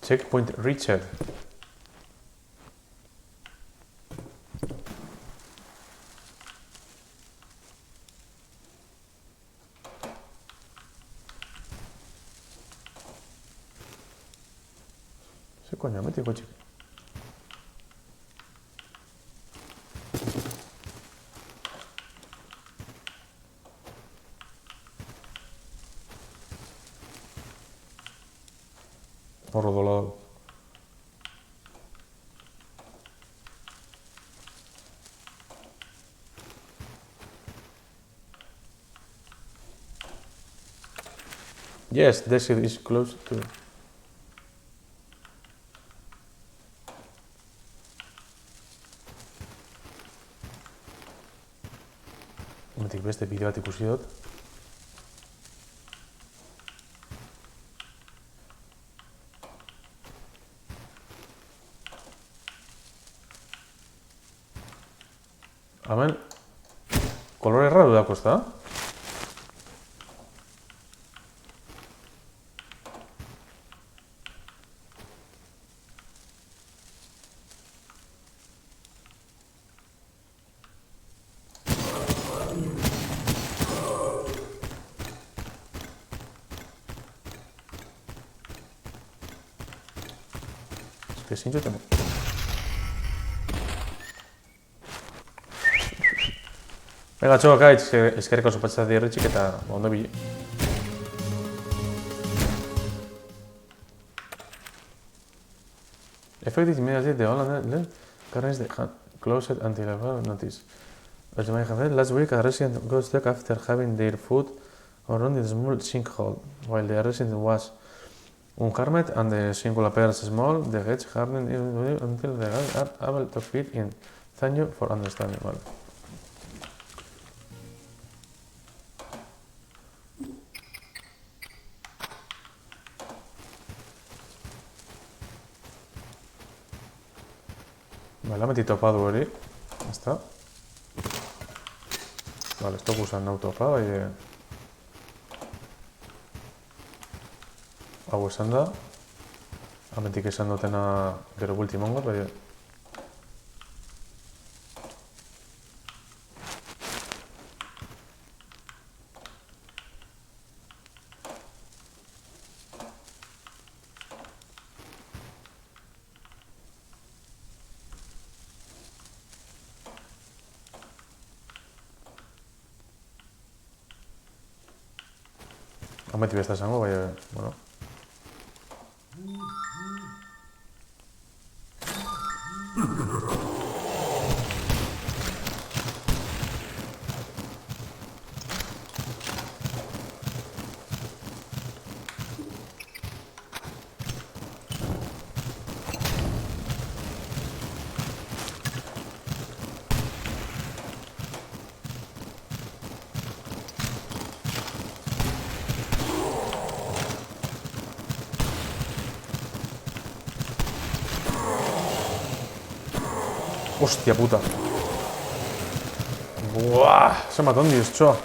Checkpoint reached. ¿Qué coño? Mete coche. Por dolor. Yes, the exit is close to. Hemetik beste bideo bat ikusi dut. Hemen kolore erradu dako, ezta? Que sin yo tengo. Venga, txo, gaitz, eskerreko sopatzat dirritxik eta ondo bile. Effective immediately the online currents the closed until a notice. As you may have read, last week a resident got stuck after having their foot around a small sinkhole. While the resident was unharmed and the sinkhole appears small, the hedge hardened until they are able to fit in. Thank you for understanding. Vale. Vale, metí topado hori. Está. Vale, esto usan hau topado y hau esan da. Hemetik esan dutena gero ultimongo, baina Hemetik besta esango, baina, bueno. Hostia puta. Buah, zenbat ondiz, txoa.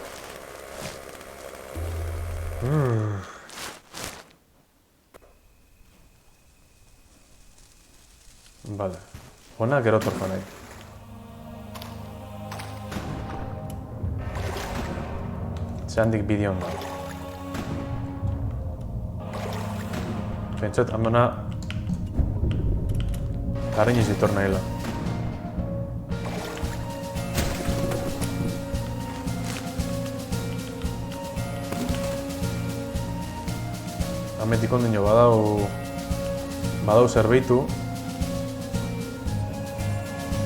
Vale. Hona gero torfa nahi. Zehandik bideon da. Pentsat, handona garen izitor nahila. Hametik ondino badau zerbeitu.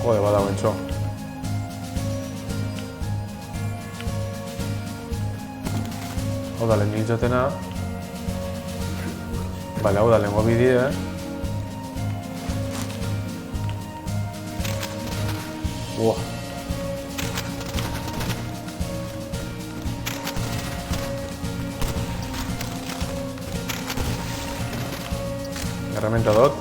Jode, badau entxo. Hau da lehen nintzatena. Bale, hau da lehenko bidea. Buah. Herramienta dot.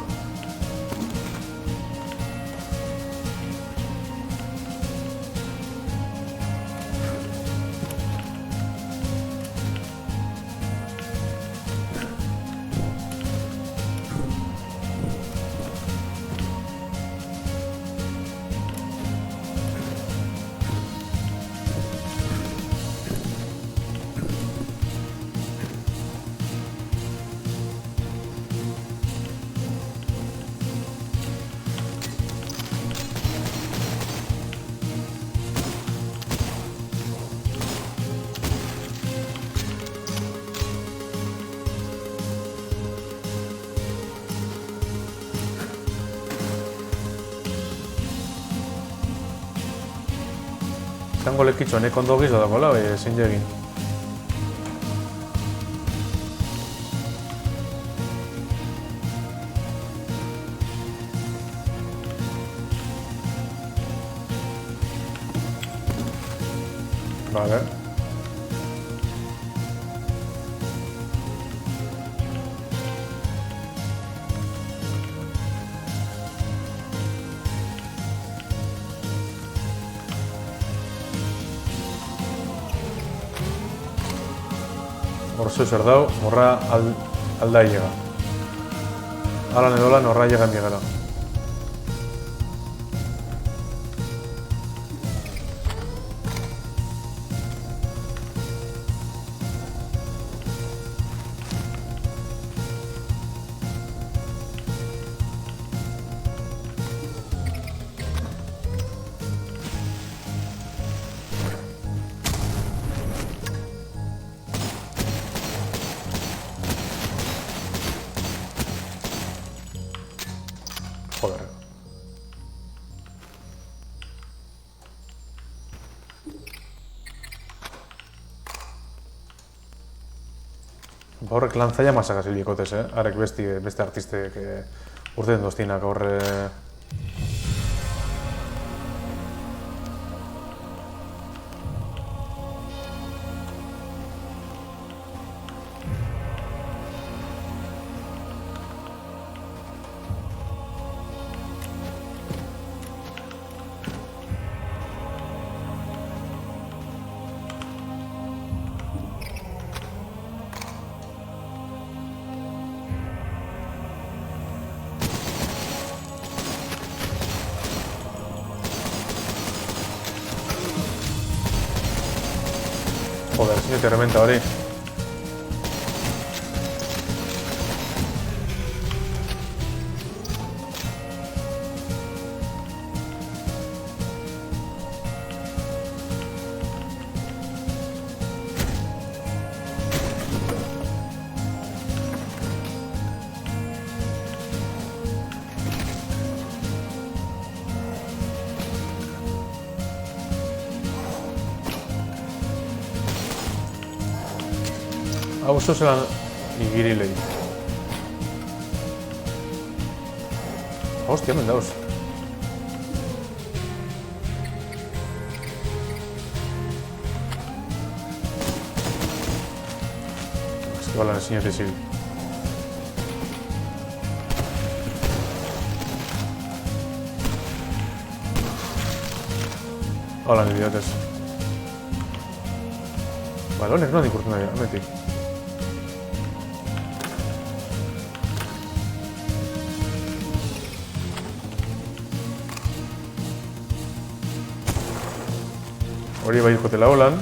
Zango lekitxo honek ondo gizo dagoela, ezin egin. Vale. Horzo zer dau, horra alda llega. Alan edo lan horra llegan llegara. Joder. Horrek lan zaila masakaz hilbikotez, Arek beste artistek urten doztinak horre... Joder, si te reventa hori. Hau oso zelan igirilei. Hostia, hemen dauz. Ez que balan ezin ezin. Hola, idiotes. Bale, honek notik urtu nahi, honetik. Hori bai jotela holan.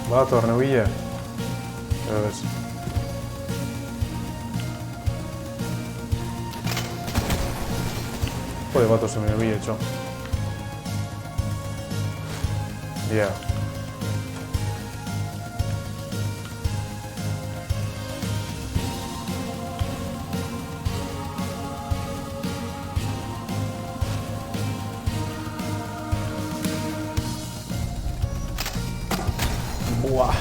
Va, torneuilla. Ja ves. Joder, vato, se me había hecho. Ya. Buah.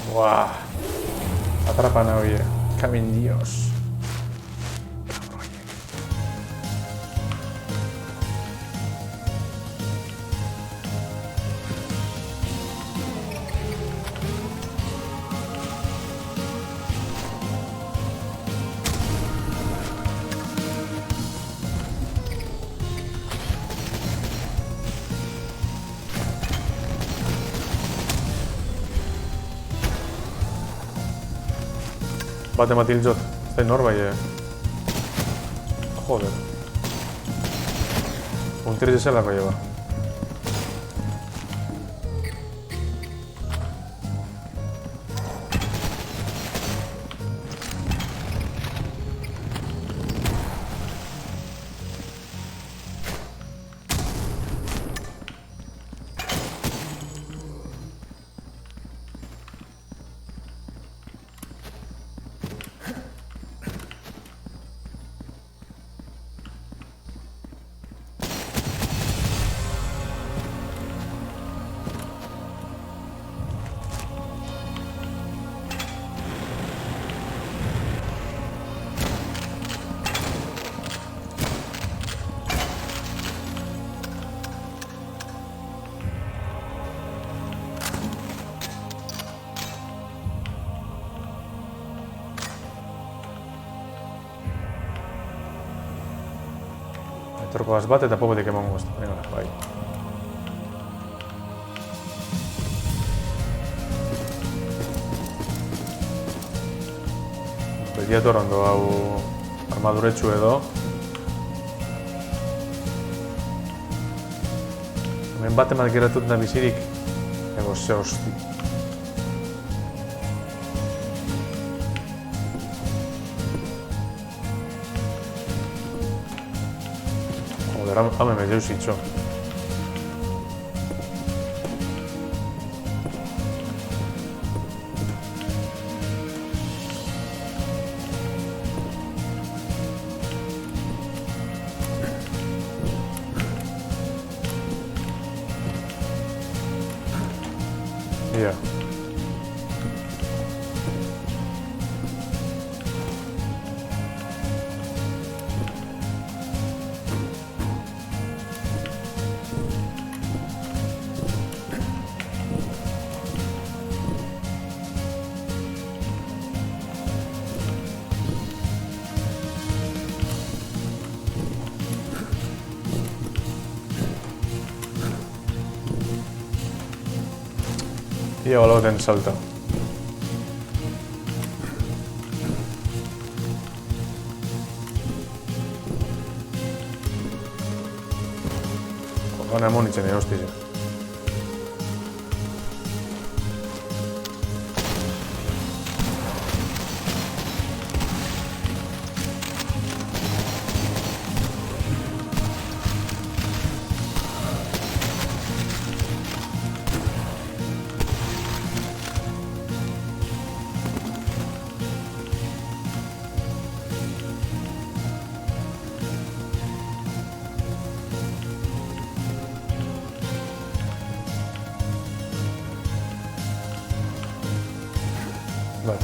Buah. Atrapan a oye. Cabe en Dios. Bate matil jot. Ez da nor bai, Joder. Punteri zezelako lleva. Etorko bat eta popetik emango ez. Venga, bai. Begia torrando hau armaduretsu edo. Hemen bat emat geratut da bizirik. Ego ze hosti. Hame me deus itxo. Ia. Ia balauten salta. Gana monitzen erostize.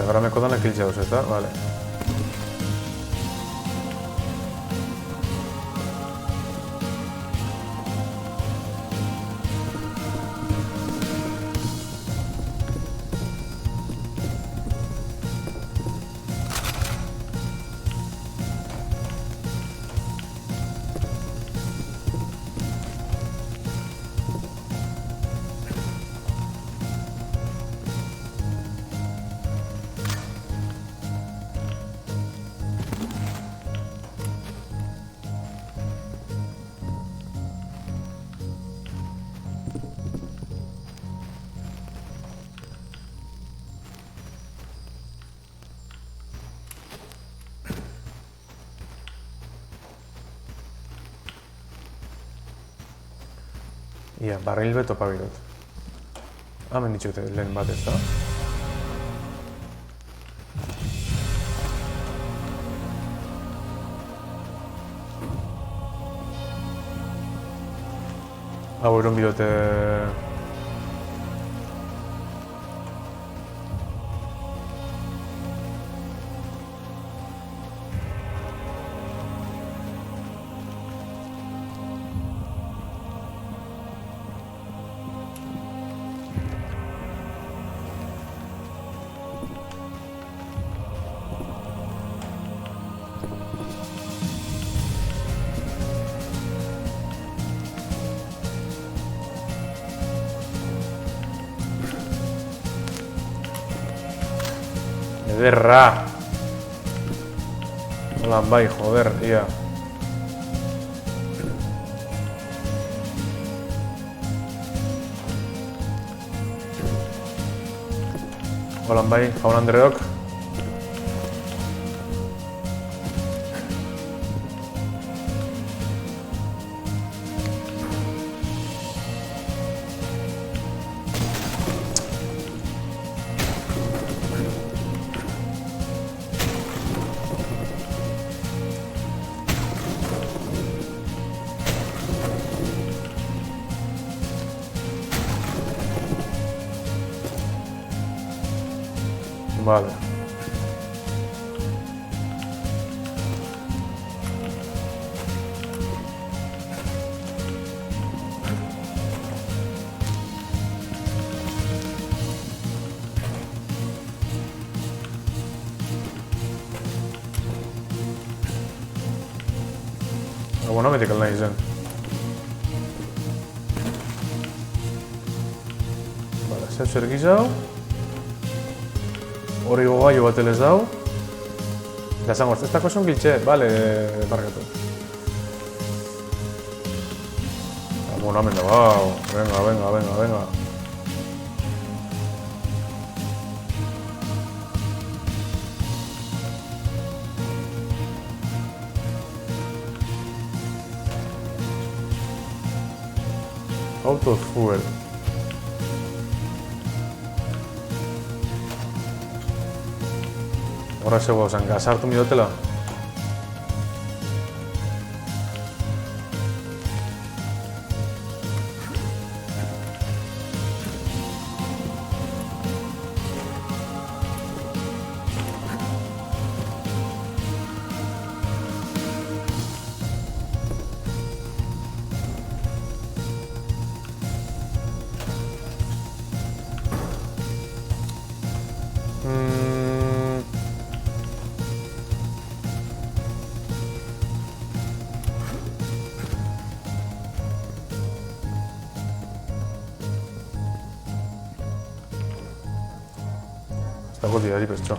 Instagrameko danak hiltza duz, eta, vale. Ia, barril beto pabirot. Hemen ditxute lehen bat ez da. Hau eron bidote... Ederra! Holan bai, joder, ia. Holan bai, jaun Andreok. Vale. Bueno, me tiene el zen. Vale, zer gizau. Hori gogaio bat elez dau. Eta esango, ez dako esun giltxe, bale, barkatu. Bueno, hemen dago, venga. Out of fuel. Horra zego, zan, gazartu midotela. Dago diari pertso.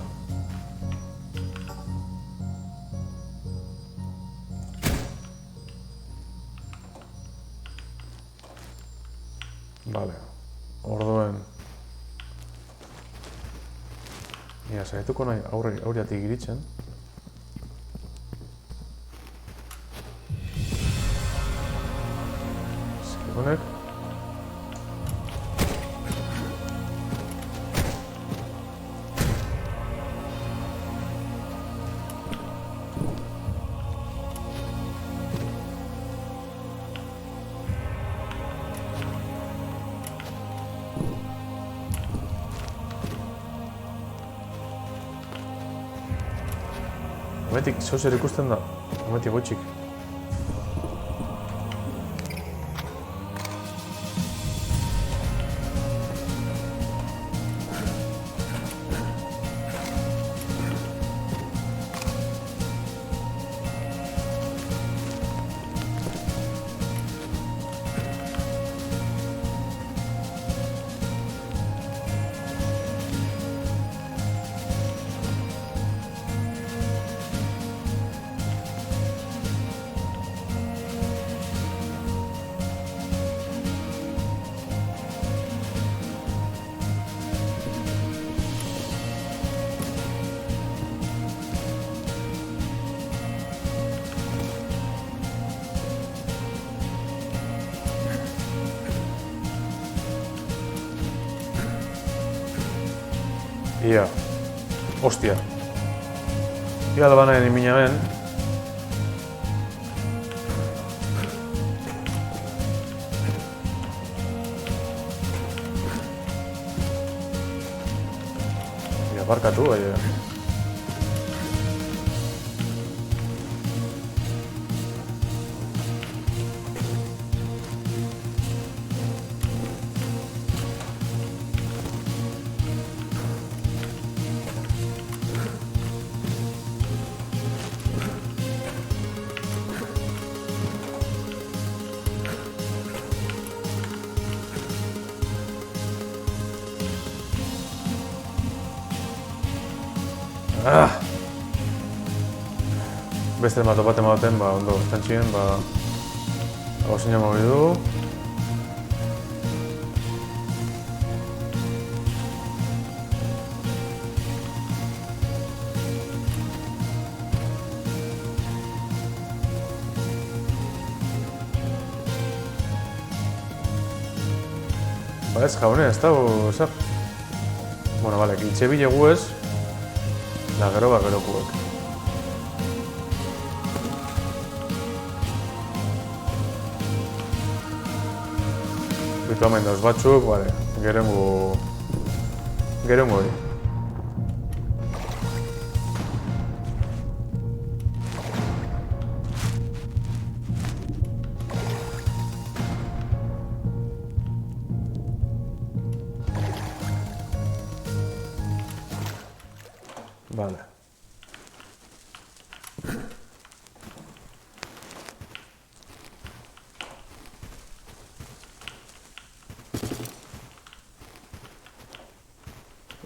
Vale, orduen. Ia, saietuko nahi aurriatik iritzen. Zikonek. Hemetik zeuzer ikusten da, hemetik gutxik. Ia, hostia. Ia da banaen imina ben. Ia, barkatu, baina. Beste bat ematen, ondo estantzien, gauzina mogi du. Ez jaune, ez dago, zer? Bueno, bale, giltxe bilegu ez, da gero gerokuek. Bitu hamen dauz batzuk, bale, gerengo hori. Vale.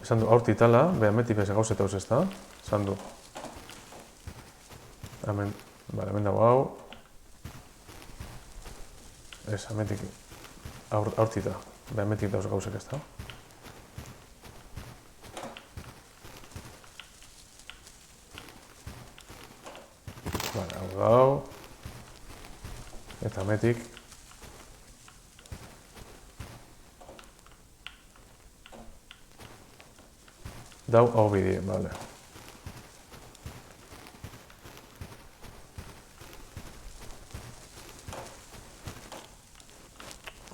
Esan du, aurti itala, behametik beze gauzeta huz ez da. Esan du. Hemen, bale, hemen dago hau. Ez, hemetik aurti eta behametik dauz gauzek ez da. Hau, eta hemetik dau hau bidien, bale.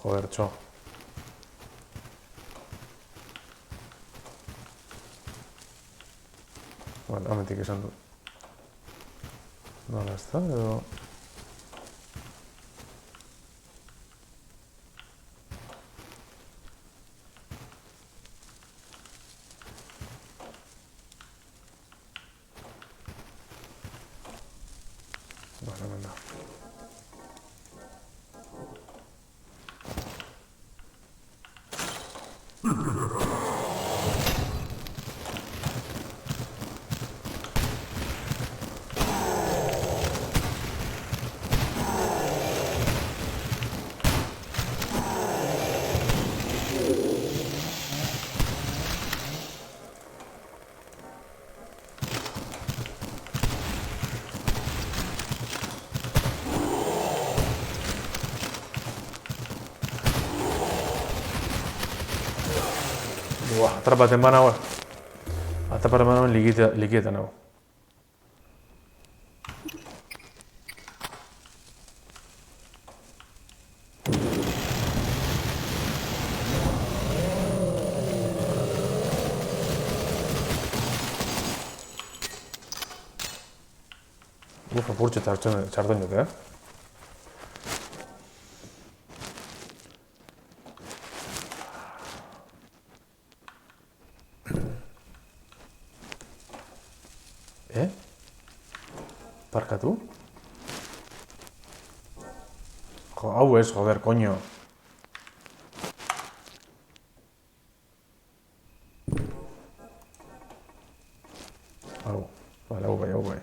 Joder, txo. Bueno, hemetik esan du. Nola ez da, edo... Vale, hemen da. Atrapaten banago, likietan hau. Apurtxo txartzen dute, Parkatu? Jo, hau ez, joder, koño. Hau, vale, hau bai.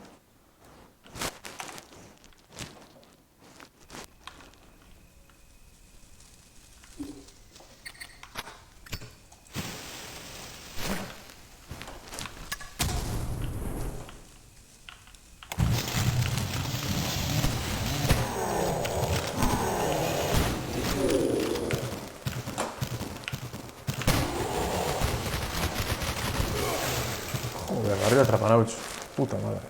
Joder, arriba atrapanauts. Puta madre.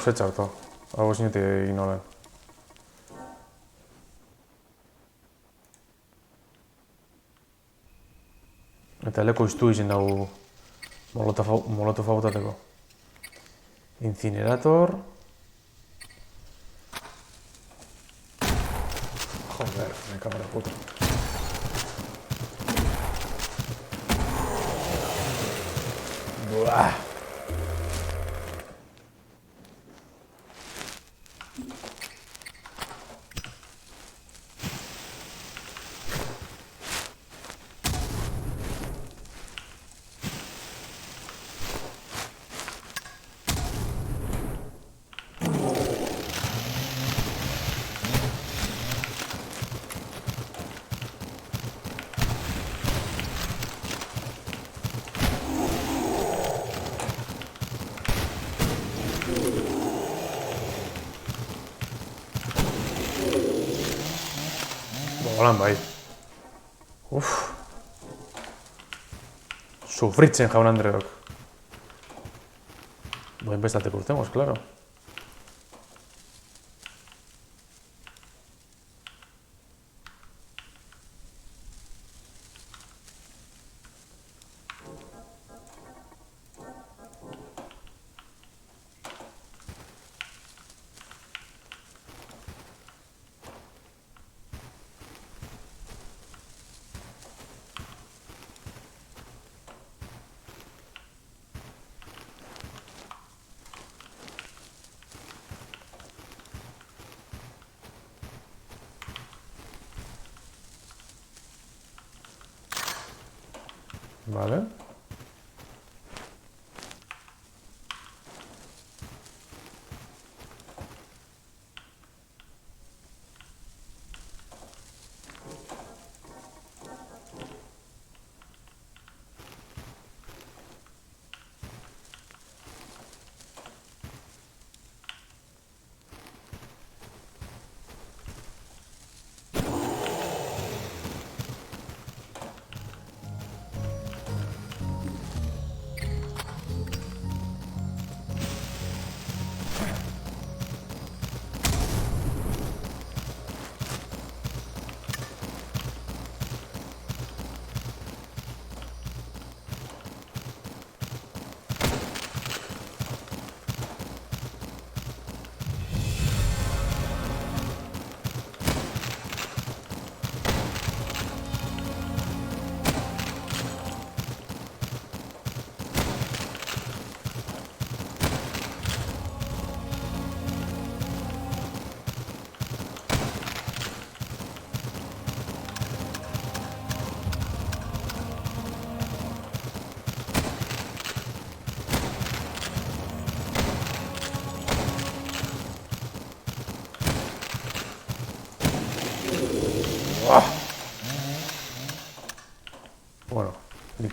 Ze txarto. Hau ez niote egin olen. Eta leko iztu izin dugu molotofa botateko. Incinerator. Joder, me cago en la puta. Buah. Holan bai. Sufritzen jaun Andreok. Buen bestate curtemos, claro. Vale.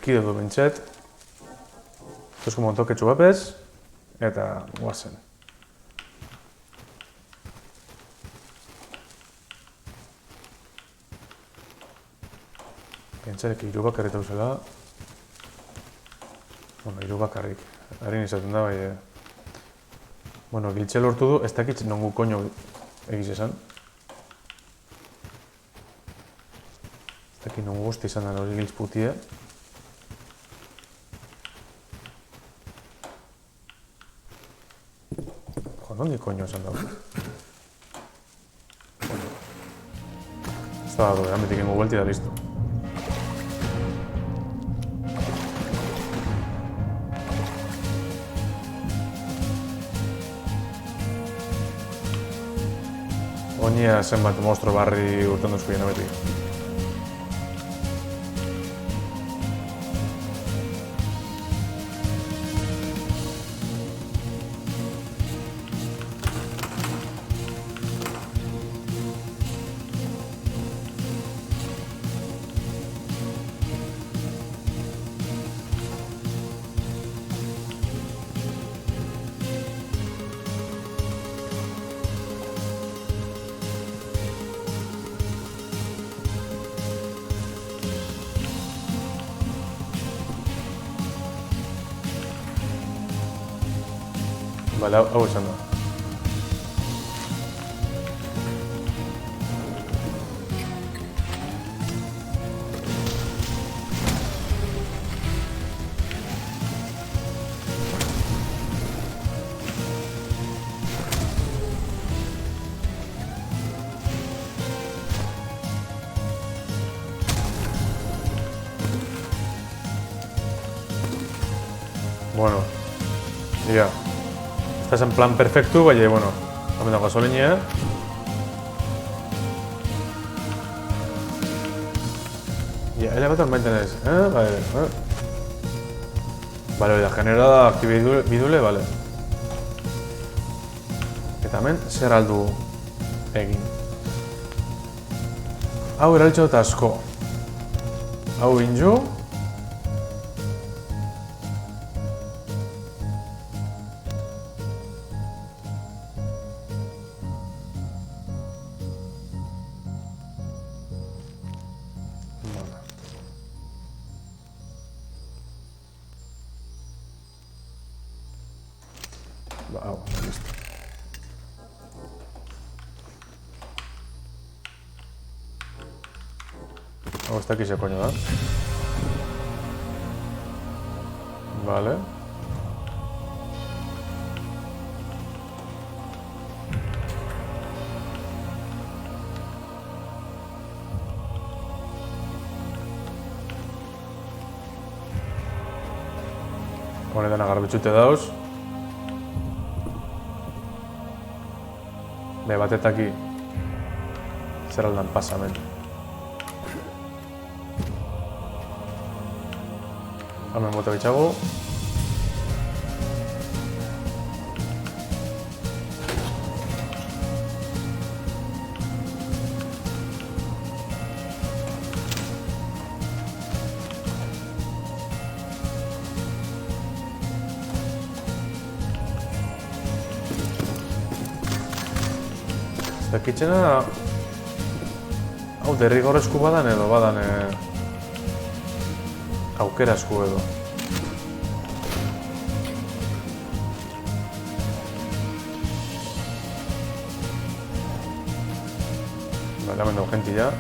likide du bentset. Esto como un toque txuapez, eta guazen. Pentsarek hiru bakarrik dauzela. Bueno, hiru bakarrik. Harin izaten da, bai. Bueno, giltxe lortu du, ez dakit nongu koño egiz esan. Ez dakit nongu guzti izan da hori giltz putie. Jo, nongi koño esan dago. Bueno. Ez da dut, hametik ingo buelti da listo. Oinea zenbat monstro barri urten duzku jena beti. Bale, hau esan da. Bueno, ya. Estás en plan perfecto, baina, bueno, hemen dago gasolina. Ja, elevator maintenance, Vale, Vale, da generada bidule, vale. Eta hemen, zer aldu egin. Hau eraltxo eta asko. Hau inju. Hau, listo. Hau, ez dakiz koño da. Vale. Honetan agarbitxute dauz. Be, batetaki zer aldan pasamen. Hemen bota bitxago. Dakitzena, hau derrigorrezku badan edo, badan aukerazku edo. Bale, hemen dago gentila.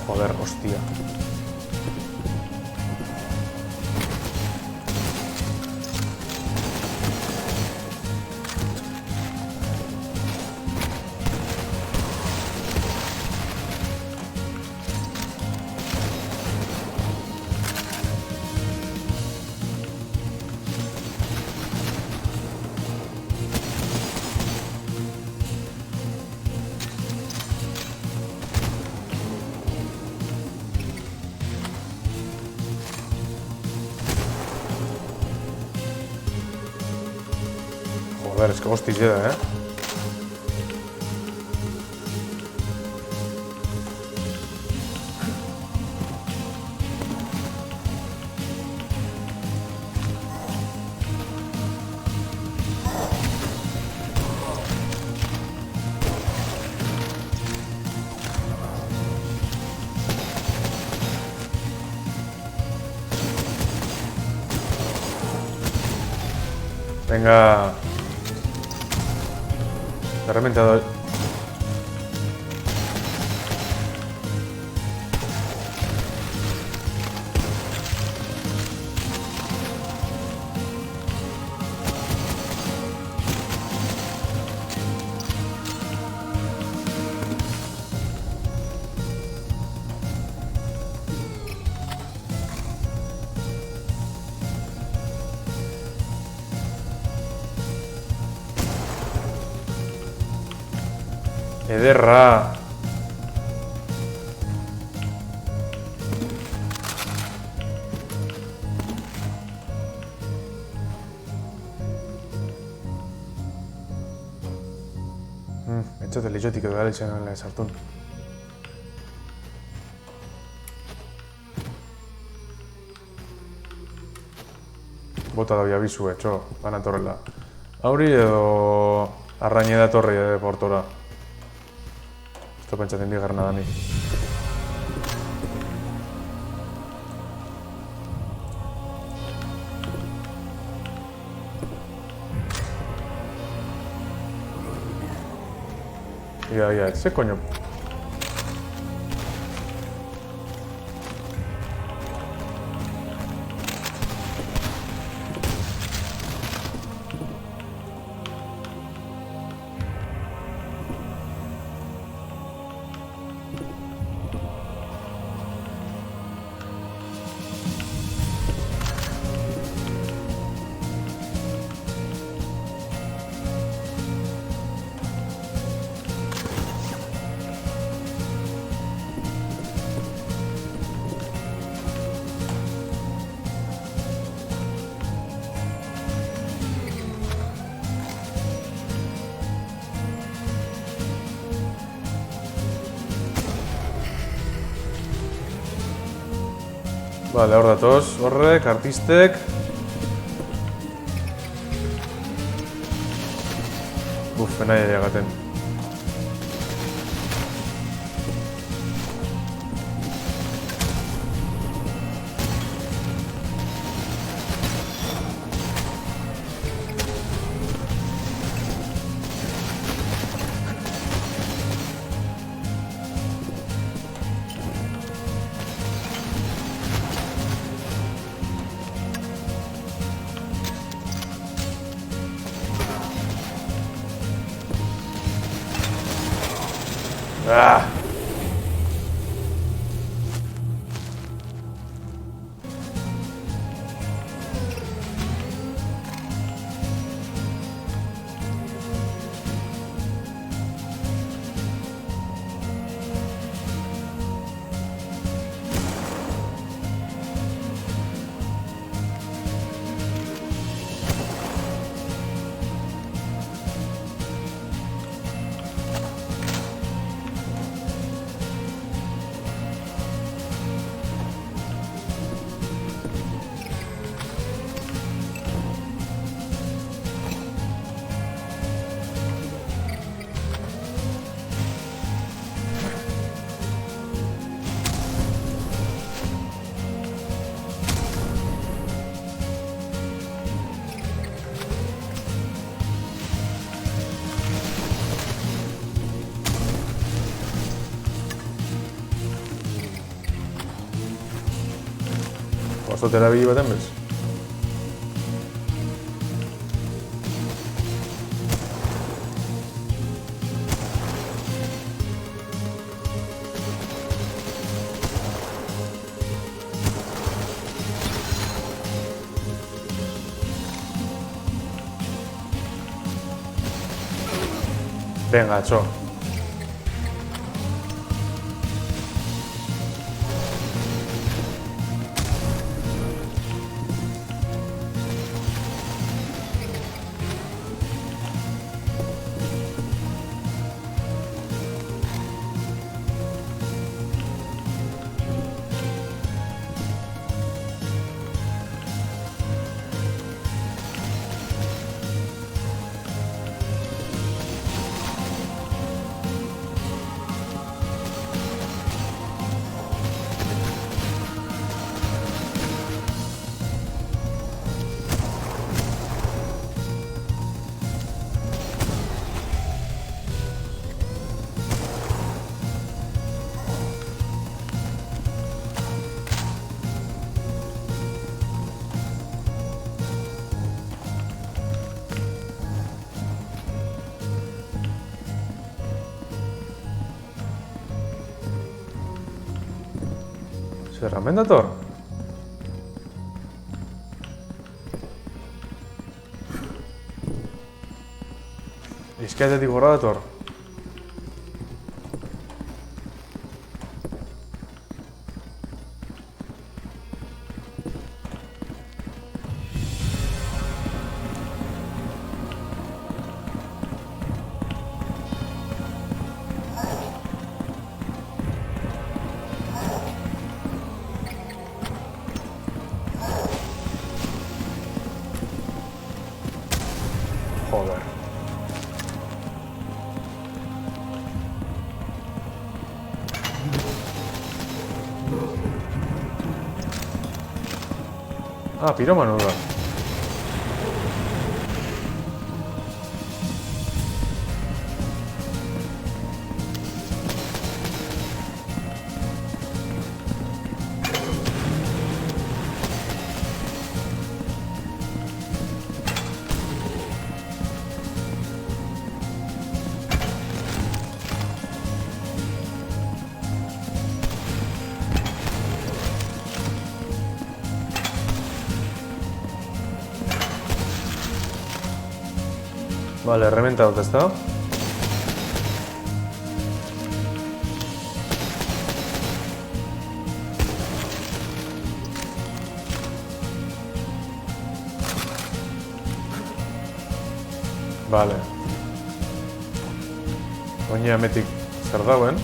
Joder, hostia. Joder, es que hostiz da, Venga. De repente doy. Ederra. Etxate lehiotik edo gale izan sartun. Bota da biabizu, etxo, bana torrela. Auri edo arraine da torri portora. Esto pentsatzen bigarrena da nik. Ia, ze coño? Vale, hor datoz, horrek, artistek. Nahi ere gaten. Ah! Oso terabili baten bez? Venga, txo. Zer hemen dator? Izkiatetik gorra dator. Joder. Ah, piromano da. Vale, herramienta dut, ezta? Vale. Oina hemetik zer dauen?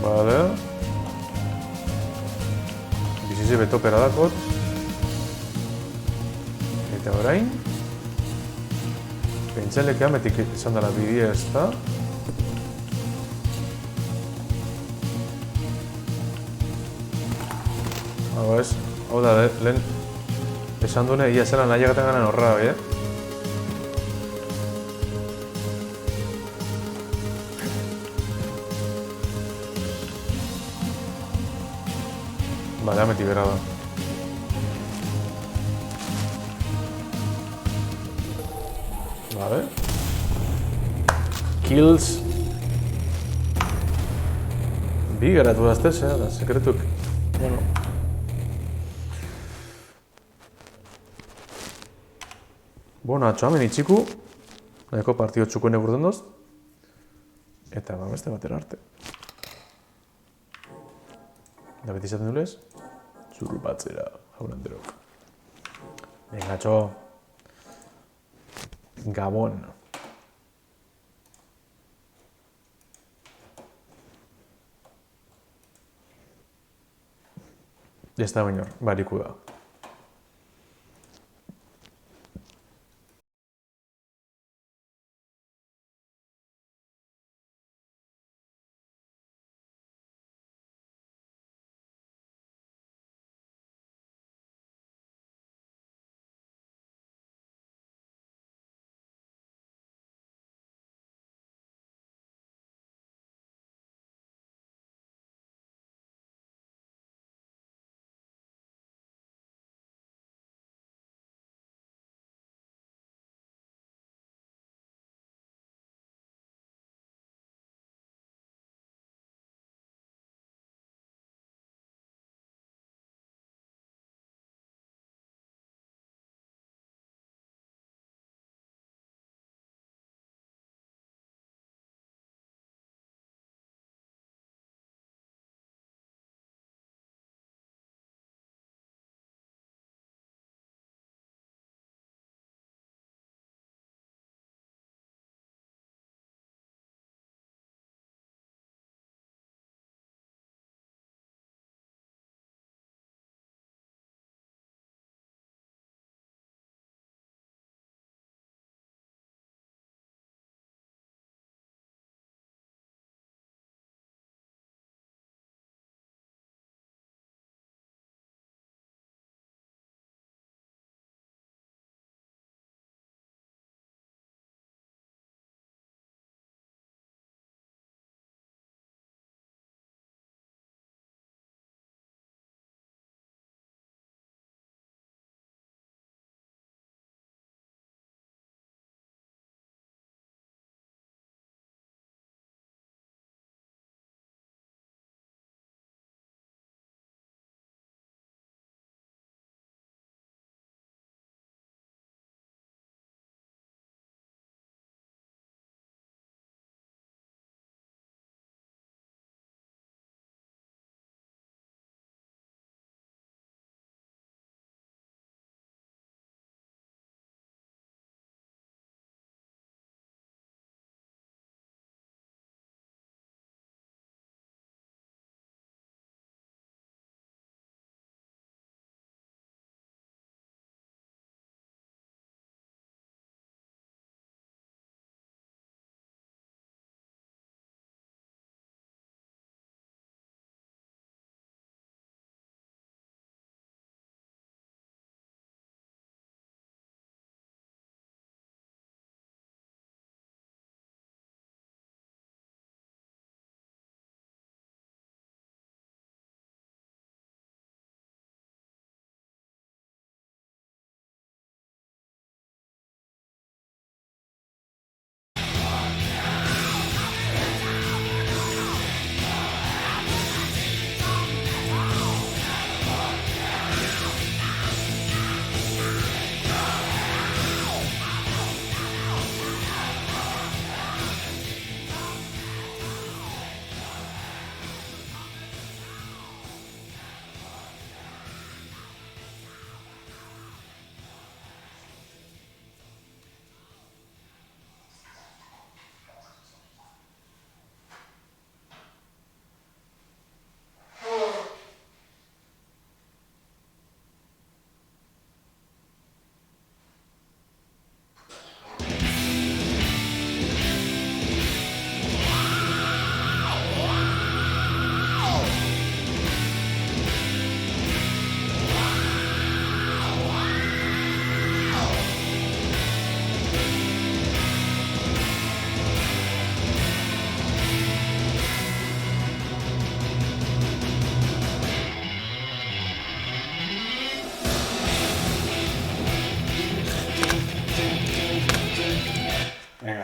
Vale. Bizitze betopera dakot. Eta orain. Pentsalek ametik izan dela bidea ez da. Hau ez, hau da, lehen esan dune ia zela nahiagaten gana horra, Vale, ametik bera da. Vale. Kills. Bi geratu daztez, da, sekretuk. Bueno. Bueno, atxo hemen itxiku. Nahiko partio txukoen egurten doz. Eta beste batera arte. Da beti izaten dulez? Zurrupatzera, jaunanderok. Venga, atxo. Gabon. Ez da baino, bariku da.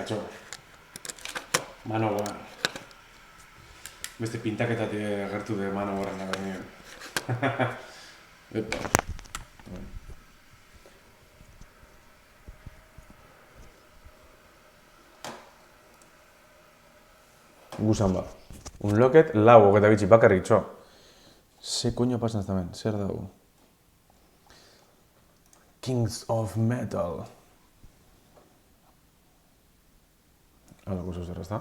bakarritxo. Manowar. Beste pintaketatik agertu de Manowarren nago nien. Epa. Gusan ba. Unlocked lau hogeta bitxi bakarritxo. Ze koño pasan ez hemen, zer dago? Kings of Metal. Hala, guzu zer ez da?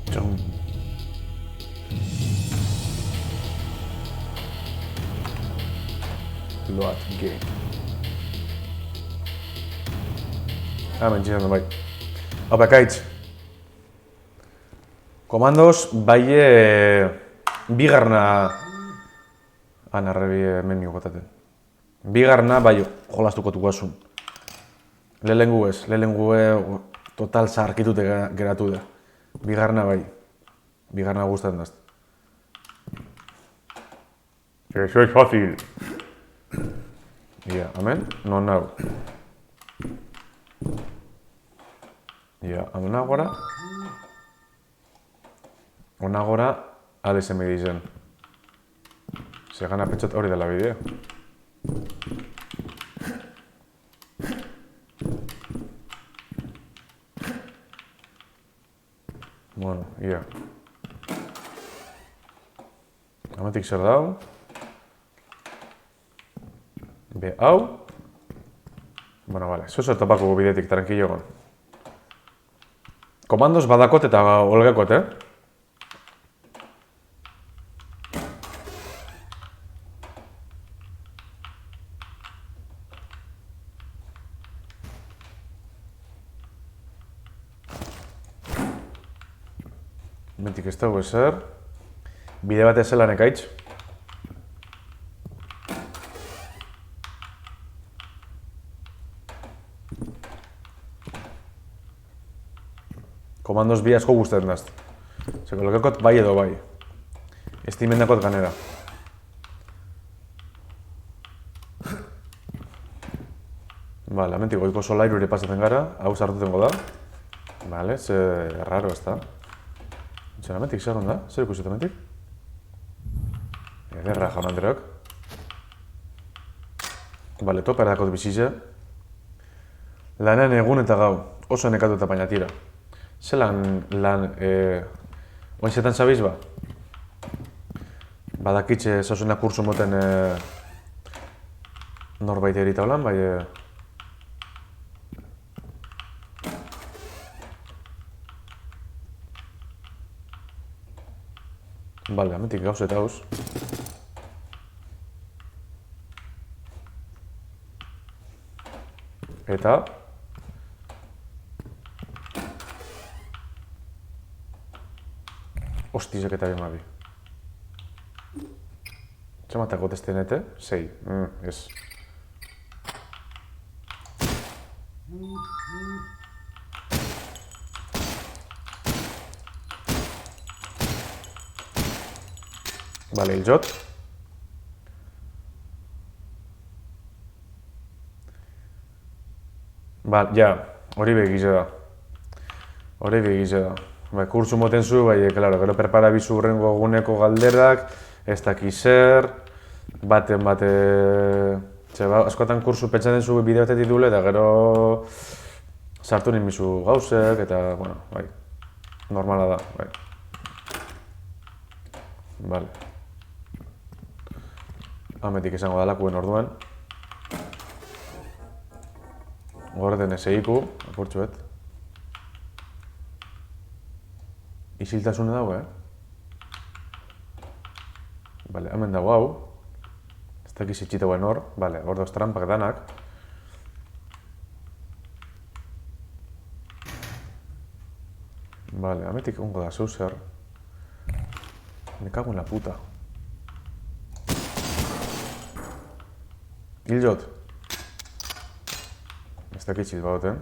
Txon. Loat game. Mentxizan bai. Hau bekaitz. Komandos, bai bigarna... Narrebi menio gotaten. Bigarna, bai jolastuko tuguazun. Lehengu ez, lehengu total zaharkitute geratu da. Bigarna bai. Bigarna gustatzen dazte. Eso es fácil. Ja, hemen, non nago. Ja, hemen agora. Onagora, Alex me dicen. Se gana pentsat hori dela bidea. Bueno, ia. Hamatik zer dau. Be, hau. Bueno, vale, zo zer topako bidetik, tranquillo gon. Komandos badakot eta olgekot, Mentik ez dago ezer. Bide bat ezelan ekaitz. Komandos bi asko gustatzen dazte. Zeko lokekot bai edo bai. Estimendakot ganera. Vale, hementik goiko solairu ere pasatzen gara. Hau sartutengo da. Vale, ze raro ez da. Hementik zer da? Zer ikusit hementik? Ederra jaun Andreok. Vale, topa erdakot bizize. Lanean egun eta gau. Oso nekatu eta painatira. Zelan lan... Ointzetan zabiz ba? Badakitxe zauzena kursu moten norbait erita holan, bai... Bale, hementik gauz eta gauz. Eta... Ostizek eta bimabi. Txamatako testenete? 6. Ez. Vale, hiljot. Bale, ja, hori begize da. Hori begize da. Bai, kursu moten zu, bai, klaro, gero prepara bizu hurrengo eguneko galderak, ez daki zer, baten bate... Askotan kursu pentsatzen zu bide batetik dule, eta gero sartu nien bizu gauzek, eta, bueno, bai, normala da, bai. Bale. Hametik izango dalakuen orduan. Gorden eseiku, apurtxuet. Isiltasune dago, Bale, hemen dago hau. Ez dakiz itxitegoen hor. Bale, hor dauz trampak danak. Bale, hametik ongo da zeuzer. Me cago en la puta. Hiljot. Ez dakit hil bauten.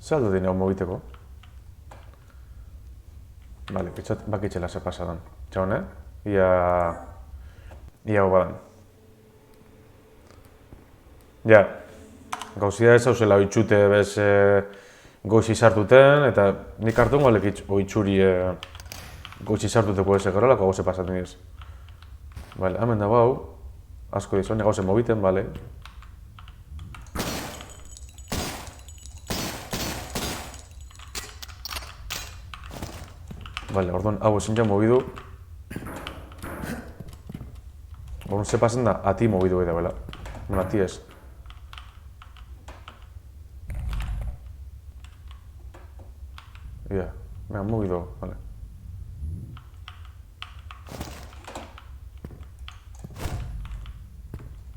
Zer aldu dine hau mobiteko? Bale, pitxat bakitxela ze pasadan. Txaun, Ia hau badan. Ja, gauzia ez hauzela oitxute bez goizi sartuten, eta nik hartu golek oitxuri goizi sartuteko ez egarrelako gauze pasatzen diz. Bale, hemen dago hau, asko dizu, gauze mobiten, bale. Bale, orduan hau ezin ja mobidu. Orduan ze pasen da, ati mobidu bida, bela. Bueno, ati ez. Ia, venga, movido, vale.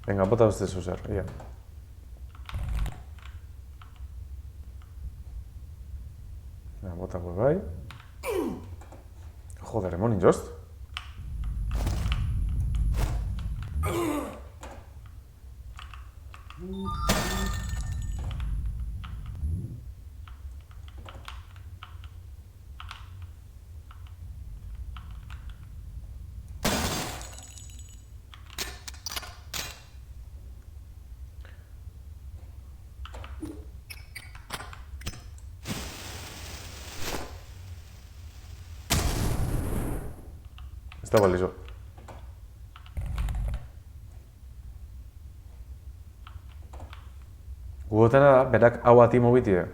Venga, bota beste zuzer, ia. Venga, bota gure bai. Joder, emon injost. Ez da balizo. Gugotena da, berak hau ati mobitie.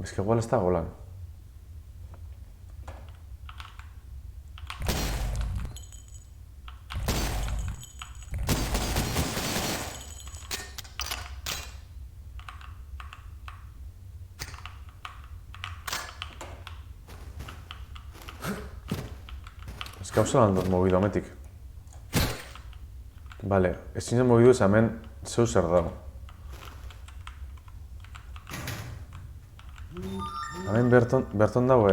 Ez que igual ez da golan. Ez que hau zelan dut mobidu ametik. Bale, ezin zen mobidu ez hemen zeu zer dago. Hemen berton dago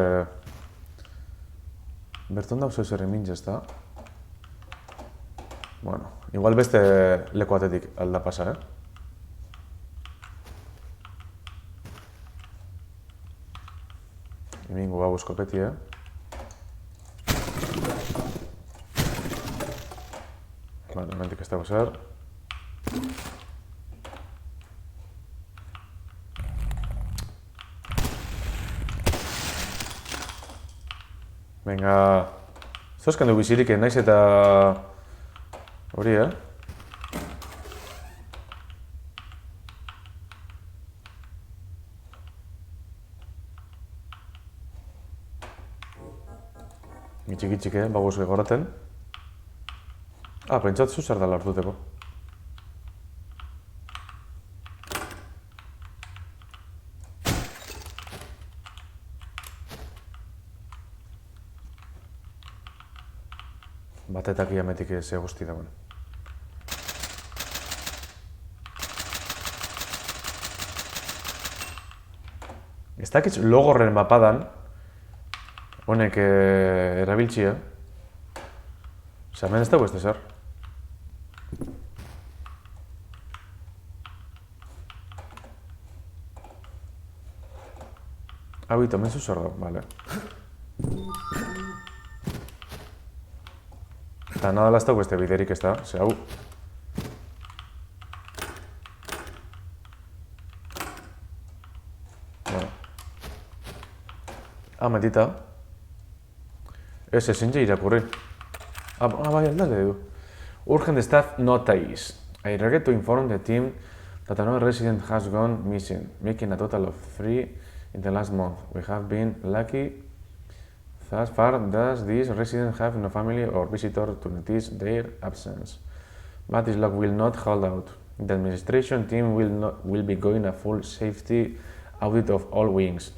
zeu zer emintz ez da. Bueno, igual beste leku atetik alda pasa, Hemingo hau eskopeti, Vale, hemendik ez dago zer. Venga, zozkan du bizirik naiz eta hori, Gitxik, baguz gegoraten. Pentsat zu zer dala hartuteko. Batetak iametik ez guzti dagoen. Ez dakitz logorren mapadan, honek erabiltzia. Hemen ez dago ez da zer. Hau ito, hemen zuzor dago, bale. Eta nadala ez dago beste biderik ez da, ze hau. Bueno. Metita. Ez ezin ja irakurri. Bai, aldale du. Urgent staff notice. I regret to inform the team that another resident has gone missing, making a total of 3 in the last month. We have been lucky thus far that these residents have no family or visitor to notice their absence. But this luck will not hold out. The administration team will be going a full safety audit of all wings,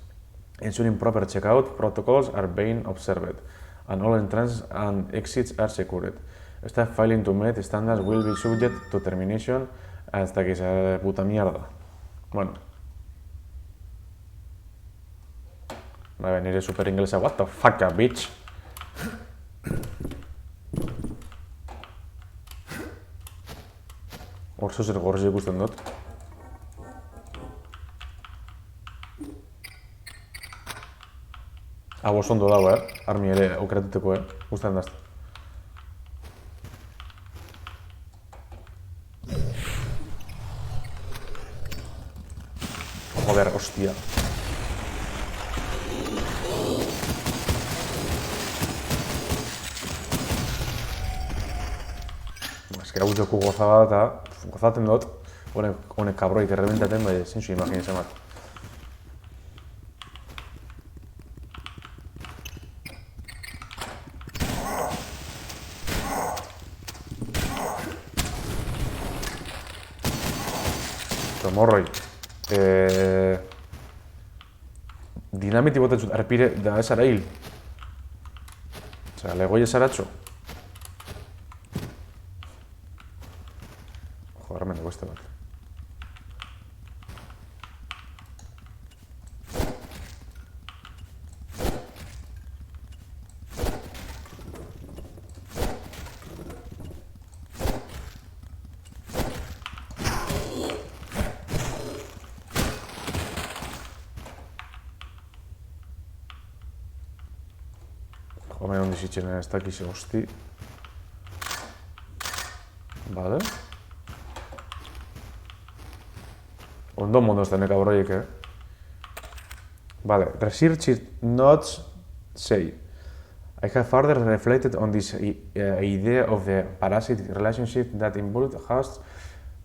ensuring proper checkout protocols are being observed, and all entrances and exits are secured. Staff failing to meet standards will be subject to termination hasta que se puta mierda. Bueno. Nire super inglesa, what the fuck, bitch? Hor zer gorri ikusten dut. Hau oso ondo dago, armi ere aukeratuteko, guztan dazte. Joder, hostia. Ez que hau joku gozaba eta gozaten dut, honek kabroik errebentaten, bai ezin zu imaginatzen bat. Morroi. Dinamiti botatzut arpire da esara hil. Osea, legoi esaratxo. Joder, hemen dago este bat. Hemen ondi zitzen ez dakize, hosti. Vale. Ondo mondo ez denek abroiek, Vale, research notes say, I have further reflected on this idea of the parasite relationship that involved hosts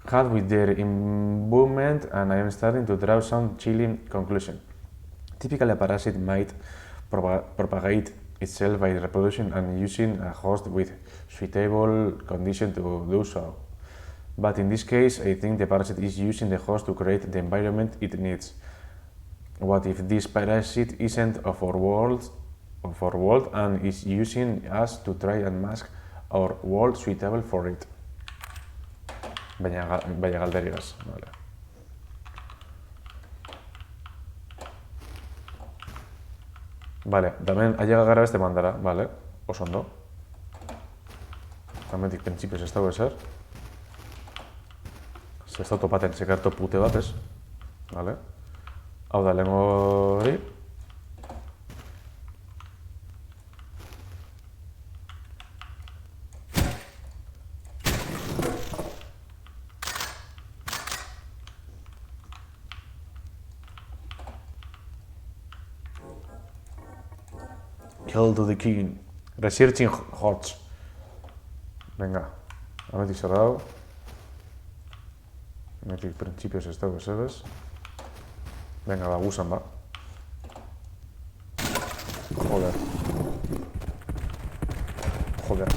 had with their environment, and I am starting to draw some chilling conclusion. Typically, a parasite might propagate itself by reproduction and using a host with suitable conditions to do so. But in this case, I think the parasite is using the host to create the environment it needs. What if this parasite isn't of our world and is using us to try and mask our world suitable for it? Baina galderigaz, vale. Vale, damen ailega gara beste mandara, vale, oso ondo. Damentik printzipioz ez dago ezer. Ez da topaten sekarto pute bat ez, vale. Hau da, lehenko hori. Kill to the king. Researching hots. Venga, hemetik zer dago. Hemetik printzipioz ez dago ezebez. Venga, ba, guzan ba. Joder. Joder.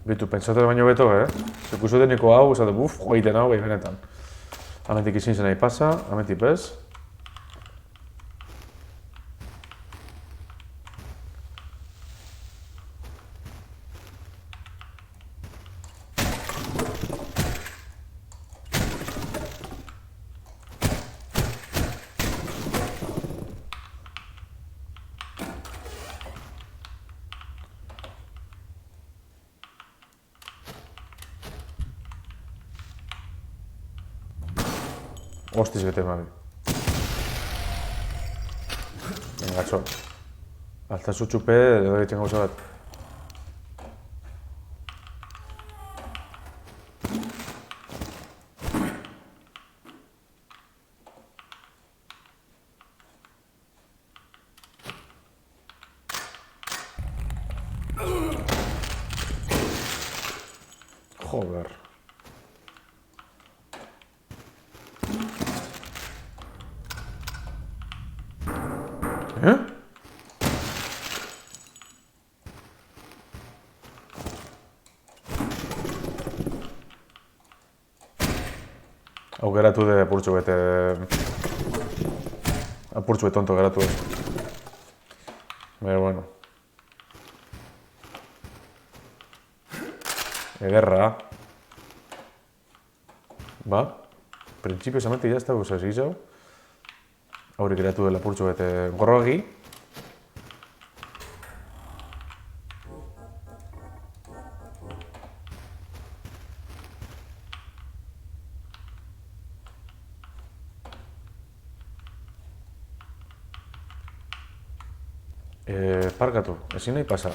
Bitu, pentsatu baino beto, Zekuzu deneko hau, esate, joiten hau, benetan. Hementik izin zen nahi pasa, hementik bez. Hostiz bete mabi. Venga, txo. Altazu txupe edo egiten gauza bat. Joder. Hau geratu de apurtxo bete... Apurtxo betonto geratu ez. Pero bueno. Ederra. Ba, printzipioz amete jazta guzaz egizau. Hauri kreatu dela purtsu bete gorrogi. Parkatu, ezin nahi pasa.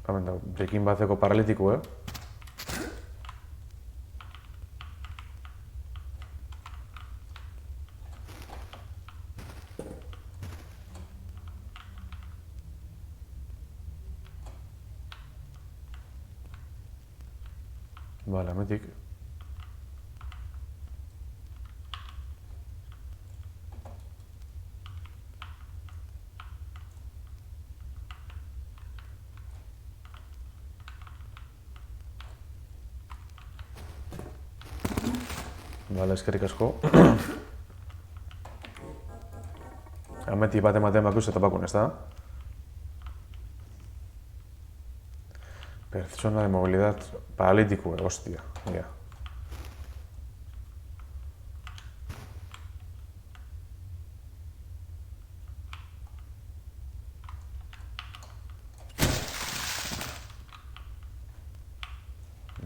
Hemen da, brekin batzeko paralitiku, Bale, hemetik. Bale, eskerrik asko. Ameti bat ematen bakuz eta bakun, ez da? Persona de movilidad paralítico, hostia, ya.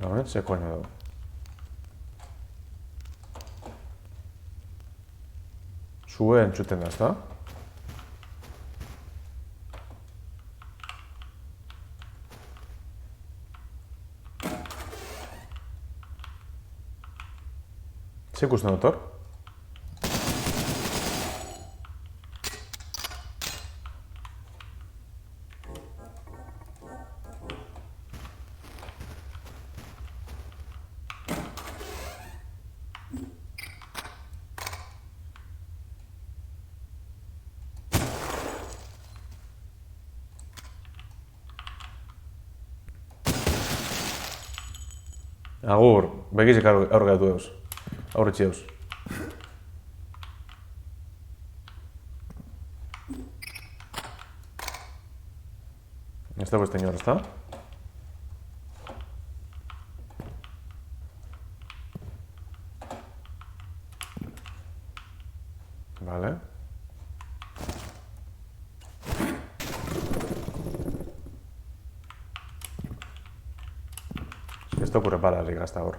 No, ze koño dago. Zue entzuten da, ez da? Ze ikusten dut hor? Agur, begizik aurgatu dauz. Aurretxe dauz. Ez dago ez teñor, ez da? Vale. Ez da ocurre pararik hasta hor.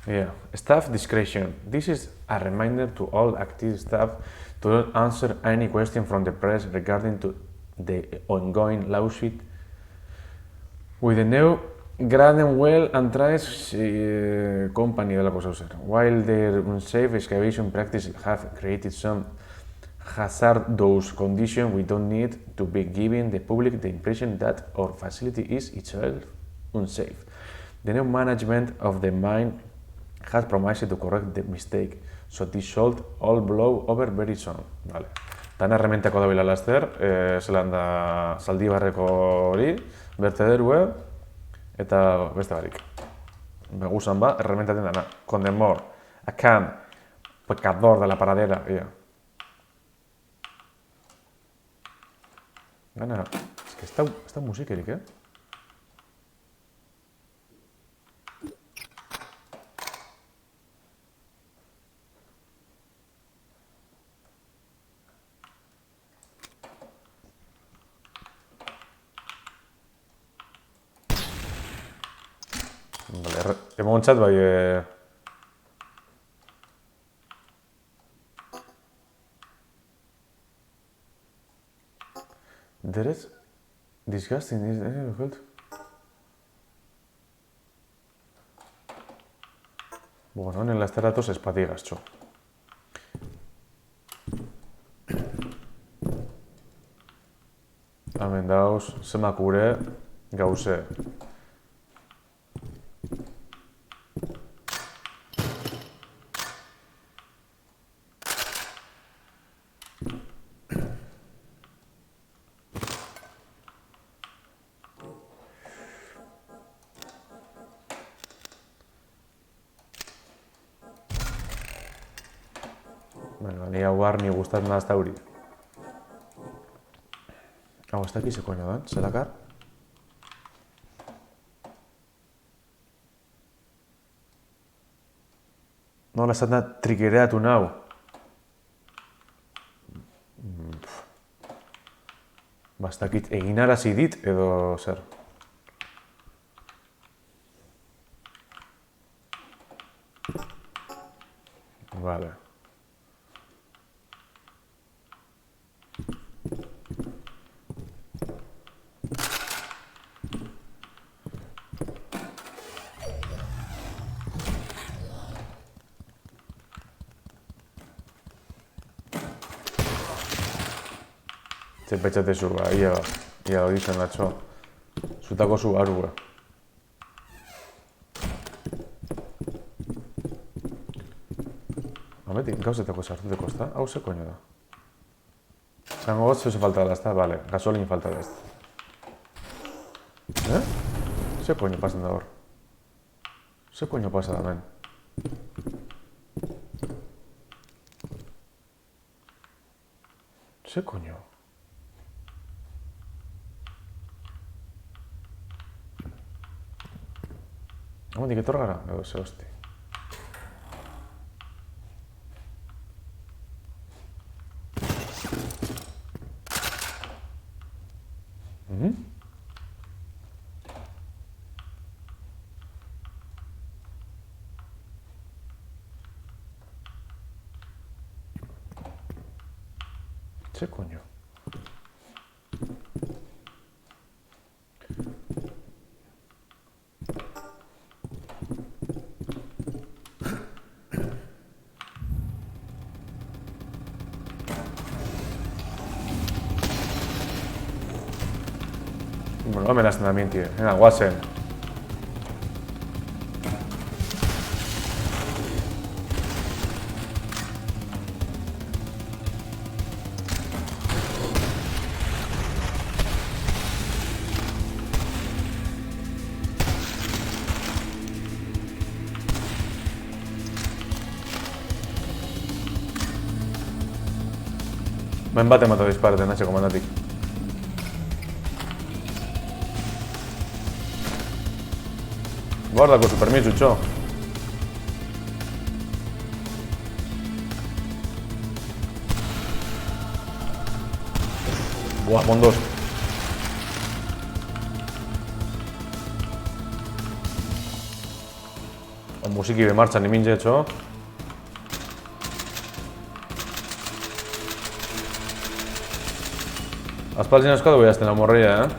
Yeah, staff discretion. This is a reminder to all active staff to not answer any question from the press regarding to the ongoing lawsuit with the new Gradenwell and Trice company de la cosa user. While their unsafe excavation practices have created some hazardous conditions, we don't need to be giving the public the impression that our facility is itself unsafe. The new management of the mine has promised to correct the mistake, so this should all blow over very soon. Vale. Dana errementako dabila laster, zelan da Zaldibarreko hori, bertederue, eta beste barik. Beguzan ba, errementaten dana. Condemor, Akan, pecador de la paradera, ia. Gana, es que esta musikerik, Vale, emontxat bai... There is disgusting, is Bueno, honen lasteratoz espatigaztxo. Hemen dauz, zemakure, gauze. Venga, ni hau ni gustatzen da hasta hori. Hau, ez dakit ze koño dan, zelakar? Nola esan da trikereatu nau. Ba, ez dakit eginarazi dit edo zer. Vale. Ze petxate zu, ia hori zen gatxo. Zutako zu arua. Hametik, gauzetako sartuteko, ezta? Hau ze koño da? Zango gotz, ze falta da, ezta? Vale, gasolin falta da, ezta. Ze koño pasan da hor? Ze koño pasa da, men? Ze koño? Hametik etor gara, edo ze hosti. ¿Qué coño? Bueno, me las también, tío. Venga, guasen. Ben bat ematu dispareten, Nacho, komandatik. Guarda con su permiso, txo. Buah, mondos. O musiki be martxan nimintxe, txo. Aspaldian euskadu behazten la morreia,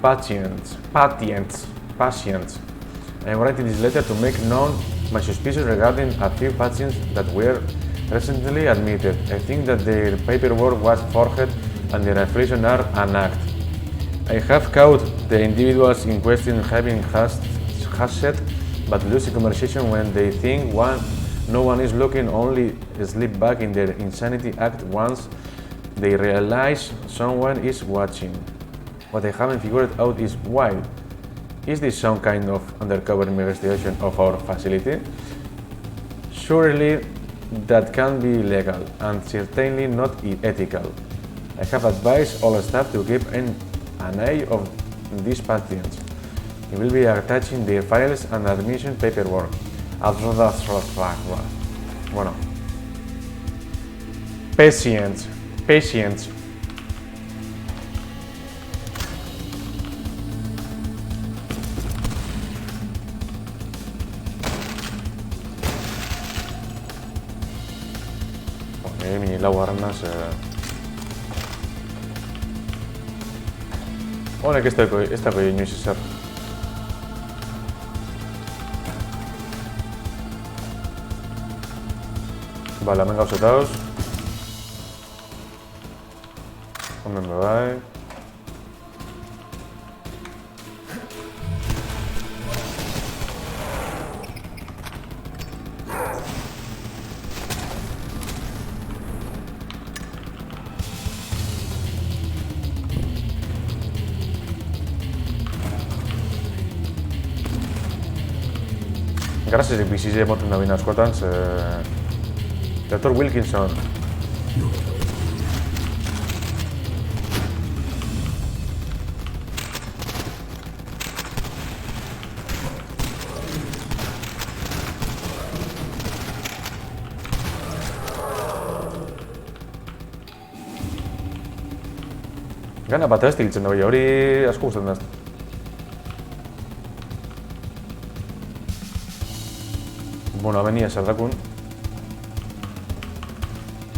Patience. I am writing this letter to make known my suspicions regarding a few patients that were recently admitted. I think that their paperwork was forged and their affiliation are an act. I have caught the individuals in question having hashed but losing conversation when they think no one is looking, only slip back in their insanity act once they realize someone is watching. What I haven't figured out is why. Is this some kind of undercover investigation of our facility? Surely that can be illegal and certainly not ethical. I have advised all staff to keep an eye on these patients. We will be attaching their files and admission paperwork. Bueno. Patients. Mi laugarrenaz... Honek ez dago inoiz ezer. Bale, hemen gauzetauz. Hemen bebai. Grazizik bizize emoten da bina askotan, ze... Dr. Wilkinson. Gana bat ez hiltzen da, hori asko gustatzen da. Bueno, hemen zerdakun.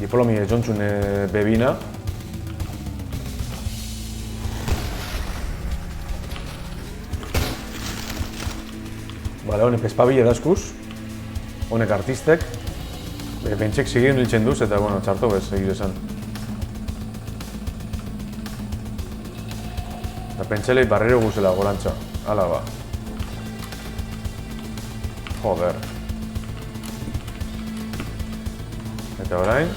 Diplomi jontzun bebina. Bale, honek espabile dazkuz. Honek artistek. Pentsek sigien hiltzen duz eta, bueno, txarto bez egire esan. Eta pentselei barrero guzela gorantza. Hala ba. Joder. Eta orain.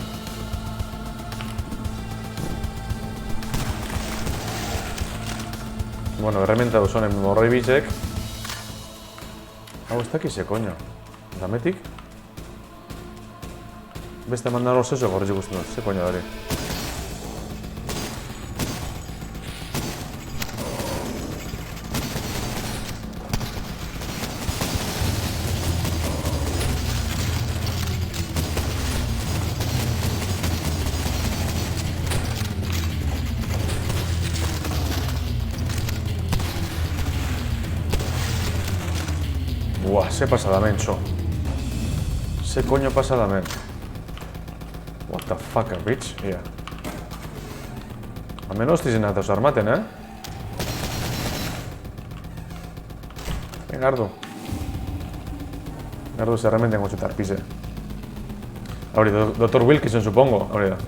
Bueno, herramienta osonen morroi bizek. Hau ez dakize, koño. Dametik? Beste mandar oseso gorri guztien dut, ze koño dari. Buah, ze pasa da men, so. Ze coño pasa da men. What the fuck, bitch? Yeah. Hemen hostizena eta oso armaten, Venga, Ardu. Ardu se herramienten gotxetar, pise. Hori, Dr. Wilkinson, supongo. Hori da.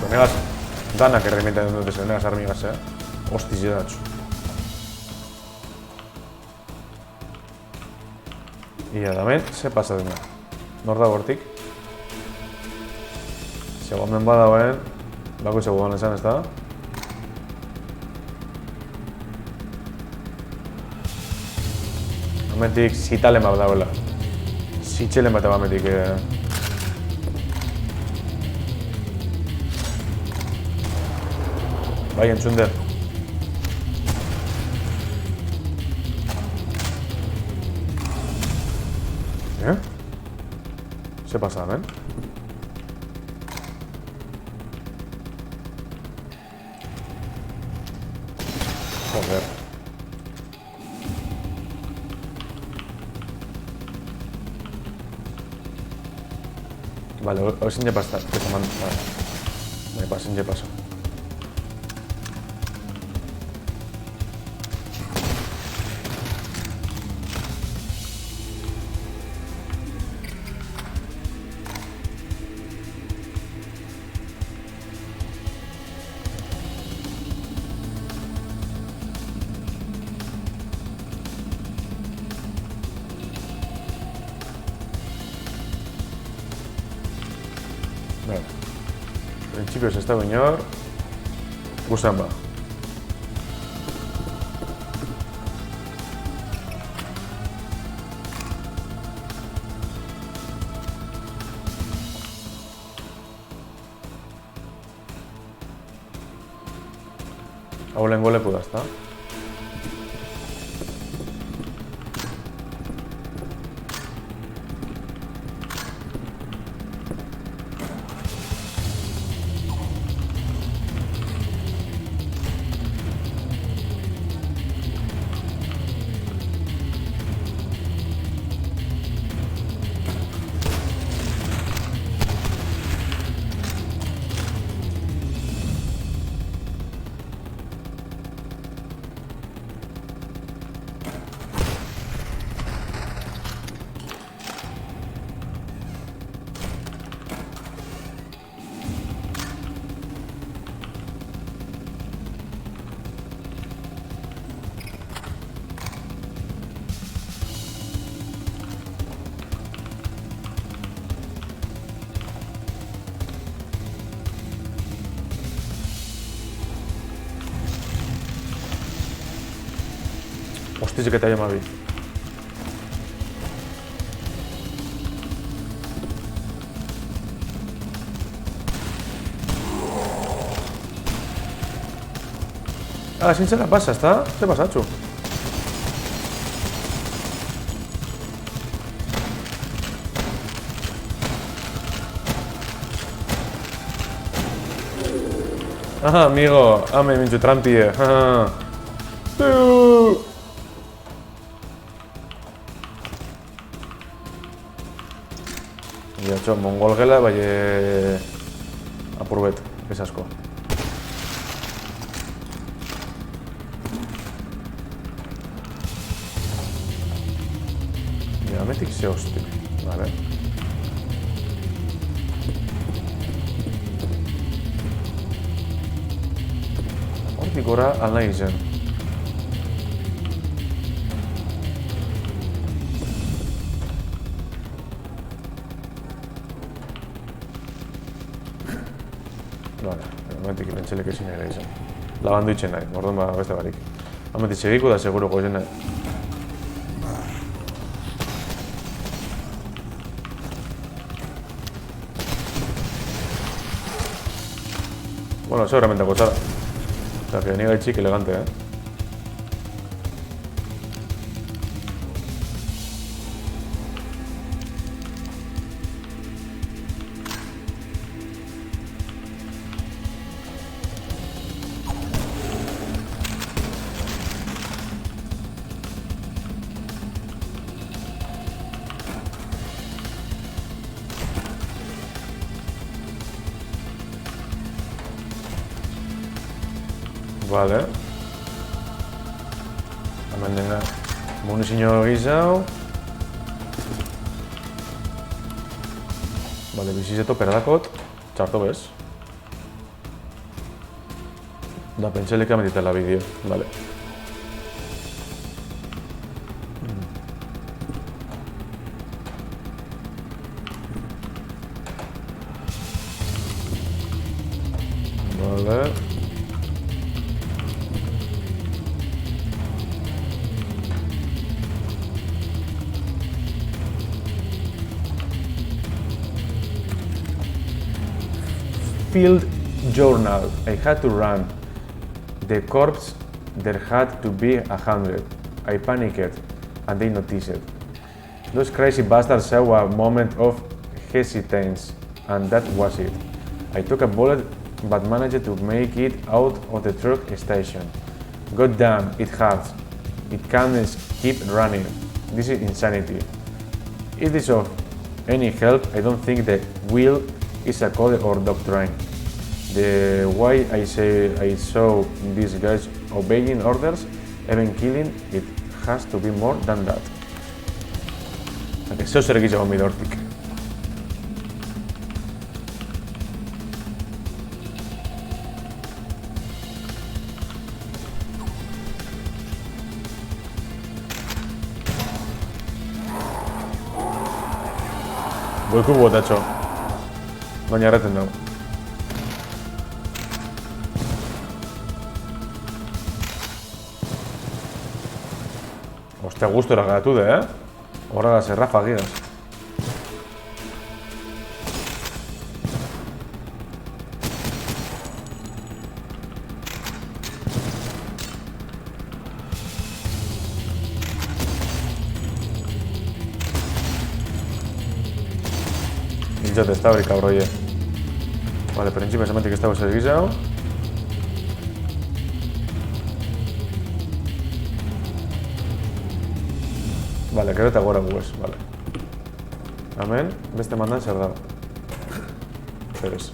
Negaz, danak herramientan dut ezen, negaz armigaz, Hostiz edatzu. Ia damen, ze pasa dena? Nor da bortik? Zegoamen badagoen, bako zegoan esan ez da? Hementik zitalen bat dagoela. Zitxelen bat hementik. Bai, entzun dut. Ze pasa, hemen? Joder. Vale, hoy sin ya pasa. Vale, pasa, sin ya pasa. Vale. Principios ez dago inor. Guztan ba. Hau lehenko leku da, ezta? Guztizik eta jama bi. Ah, sin se la pasa, ¿está? ¿Qué pasa, Chu? Ah, amigo, ame minchu trampie. Ja, txo, mongol gela, bai apurbet, ez asko. Ja, metik ze hostik, vale. Hortik gora alna izen. Vale, momentik irentxelek ezin ere izan. Labandu itxen nahi, orduan ba beste barik. Hamentik segiko da seguro goizen nahi. Bueno, seguramente gozara. O sea, que niega el chic elegante, ¿eh? Vale. Hemen dena munizio gizau. Vale, bizizeto peradakot, txarto bez. Da, pentselek ametitela bideo, vale. Vale. Field journal. I had to run. The corpse, there had to be 100. I panicked, and they noticed. Those crazy bastards saw a moment of hesitance, and that was it. I took a bullet, but managed to make it out of the truck station. God damn, it hurts. It can't keep running. This is insanity. If it is of any help, I don't think the will is a code or doctrine. The way I saw these guys obeying orders, even killing, it has to be more than that. Zeo zer egiteko bide hortik. Goiku botatxo. Baina erraten dago. Ostia, gustora geratu de, Horrela zerrafagiaz. Nintzat ez da hori kabroie. Vale, printzipio esametik ez dago zer egizau. Vale, gero eta gora guez, vale. Hemen, beste mandan zer dago. Zerez.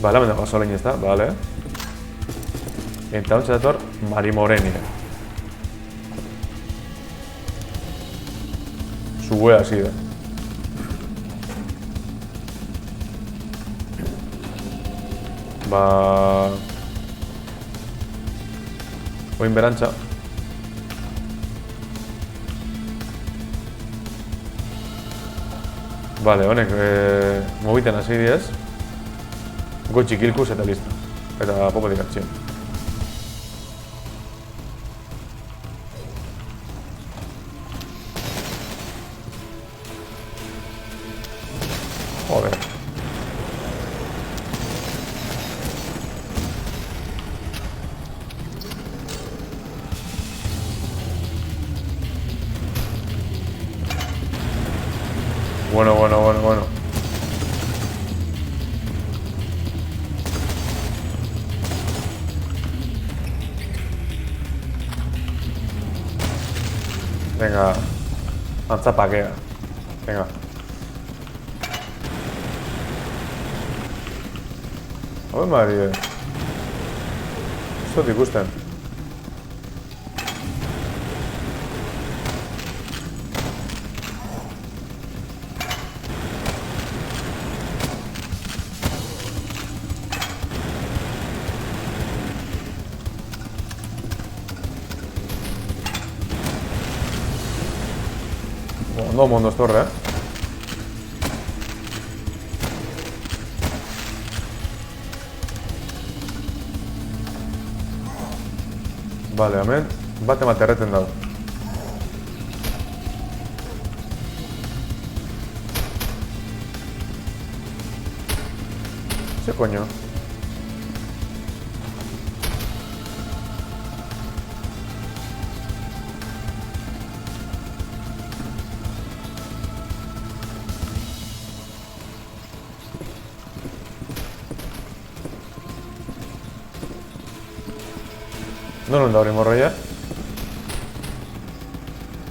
Vale, hemen dago gasolein ez da, vale. Eta ontsa dator Marimorenia. Zue hasi da. Oin berantza. Vale, honek mugiten hasi diez. Gotxik hilkuz eta listo. Eta popotik atxien. Joder. Bueno. Venga, antzapakea. Venga. Hau Marie. Ez dut ikusten. Ondo mondo ez torre, Vale, hemen bat erreten dago. Ze coño? Non da hori morroia?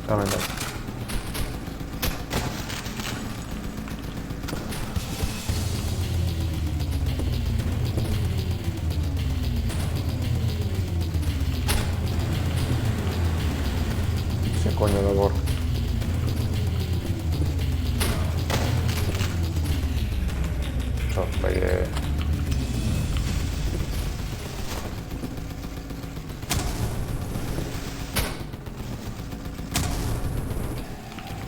Hemen da. Ze coño da hor? Bai,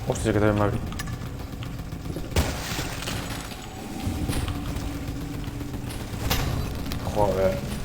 Hostia, que también me abrí. Joder.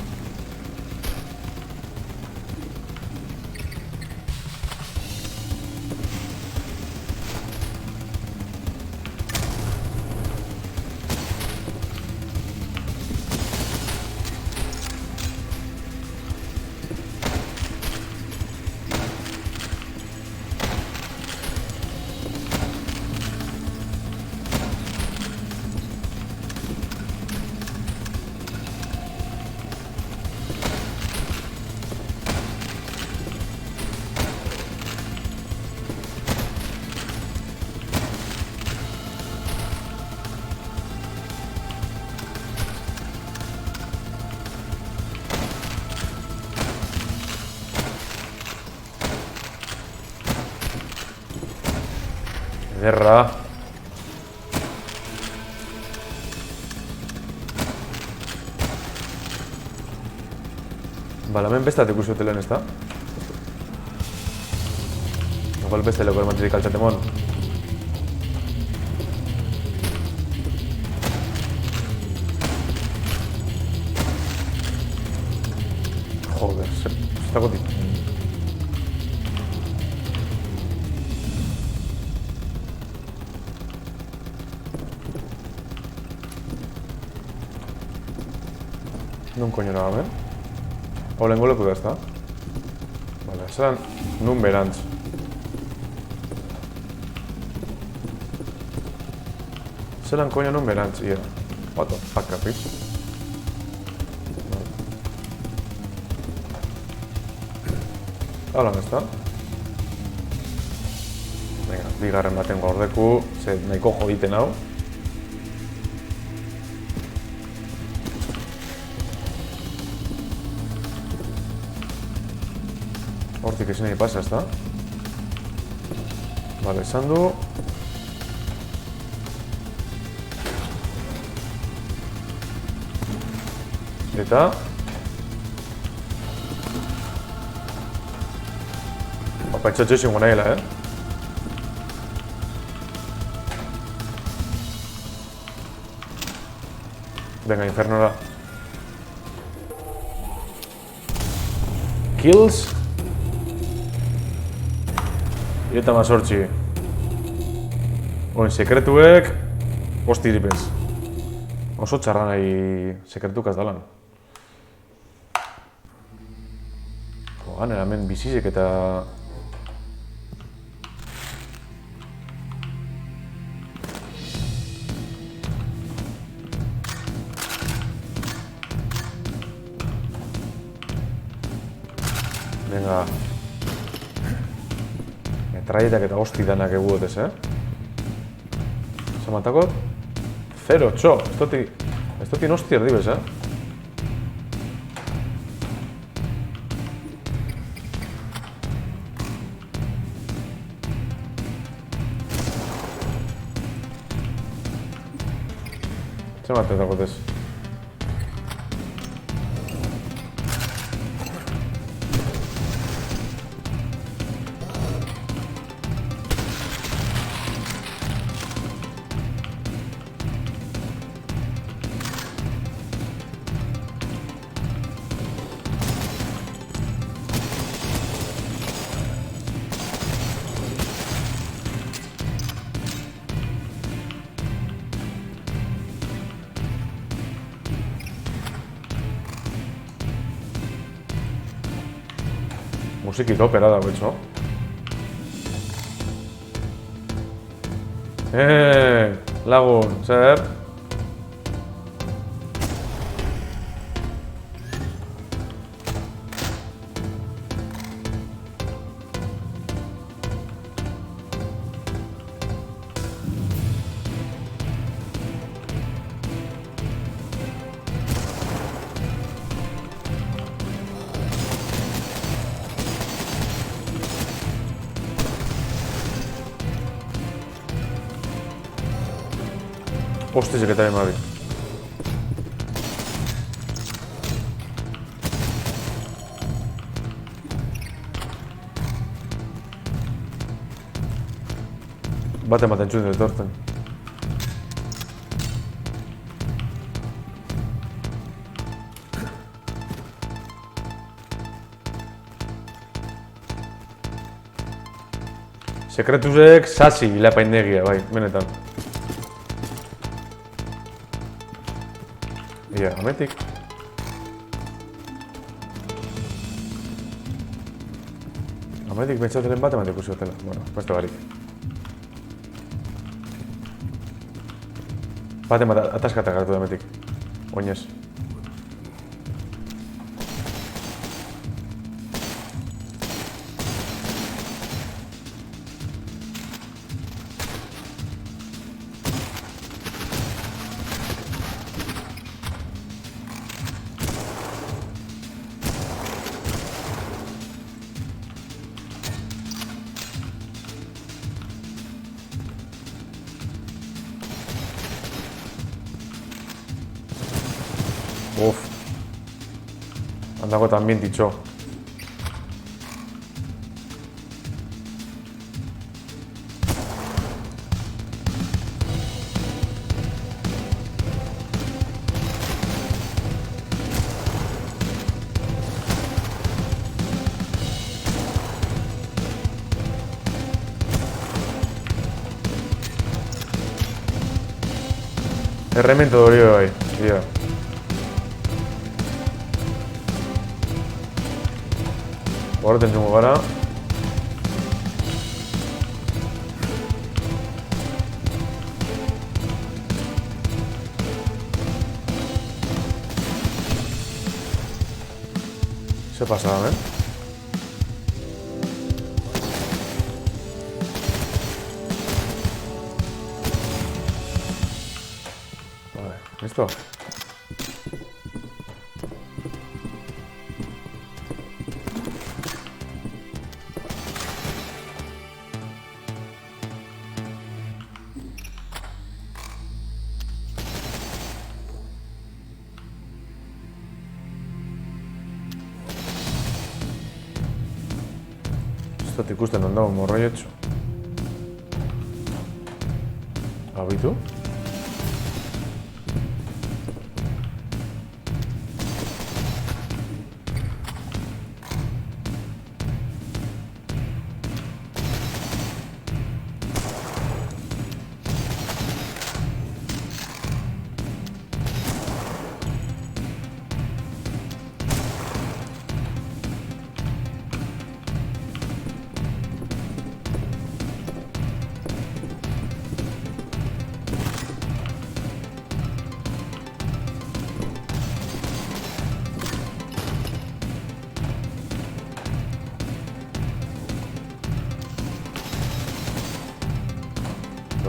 Guerra. Bala, hemen bestatik usutelen ez da? Igual beste leko ematetik altzatemon. Joder, ez dagotik. Non coño nago hemen? Hau lehenko leku da, ez da? Vale, zelan nun berantz. Zelan coño nun berantz, ia. What the fuck, kapit? Hau lan, ez da? Venga, bigarren baten gordeku, ze nahiko joditen hau. Hortik ezin nahi pasa, ez da? Vale, esan du. Eta... Pentsatzen zingo nahiela, Venga, infernora. Kills. Eta mazortzi. Oen, sekretuek... Ostiripez. Oso txarra nahi sekretukaz dalan. Joan, hemen bizizek eta... Venga. Metraietak eta hosti danak egudetez, Zamatako? 0-8. Ez doti hosti erdibez, Zamatako tez. Musikik opera dago etxo. Lagun, zer? Hostizek eta emabi. Bat ematen txuten etorten. Sekretuzek sasi ilapaindegia, bai, benetan. Ia, ametik. Ametik bentsatelen bat ematik usiotela. Bueno, beste barik. Bat emat ataskatak hartu da ametik. Oinez. Uf. Andako también dicho. Erremento dolido ahí, tío. Orden jungo gara. Se pasa, Vale, listo. dut ikusten non dago morroietxo. Abitu?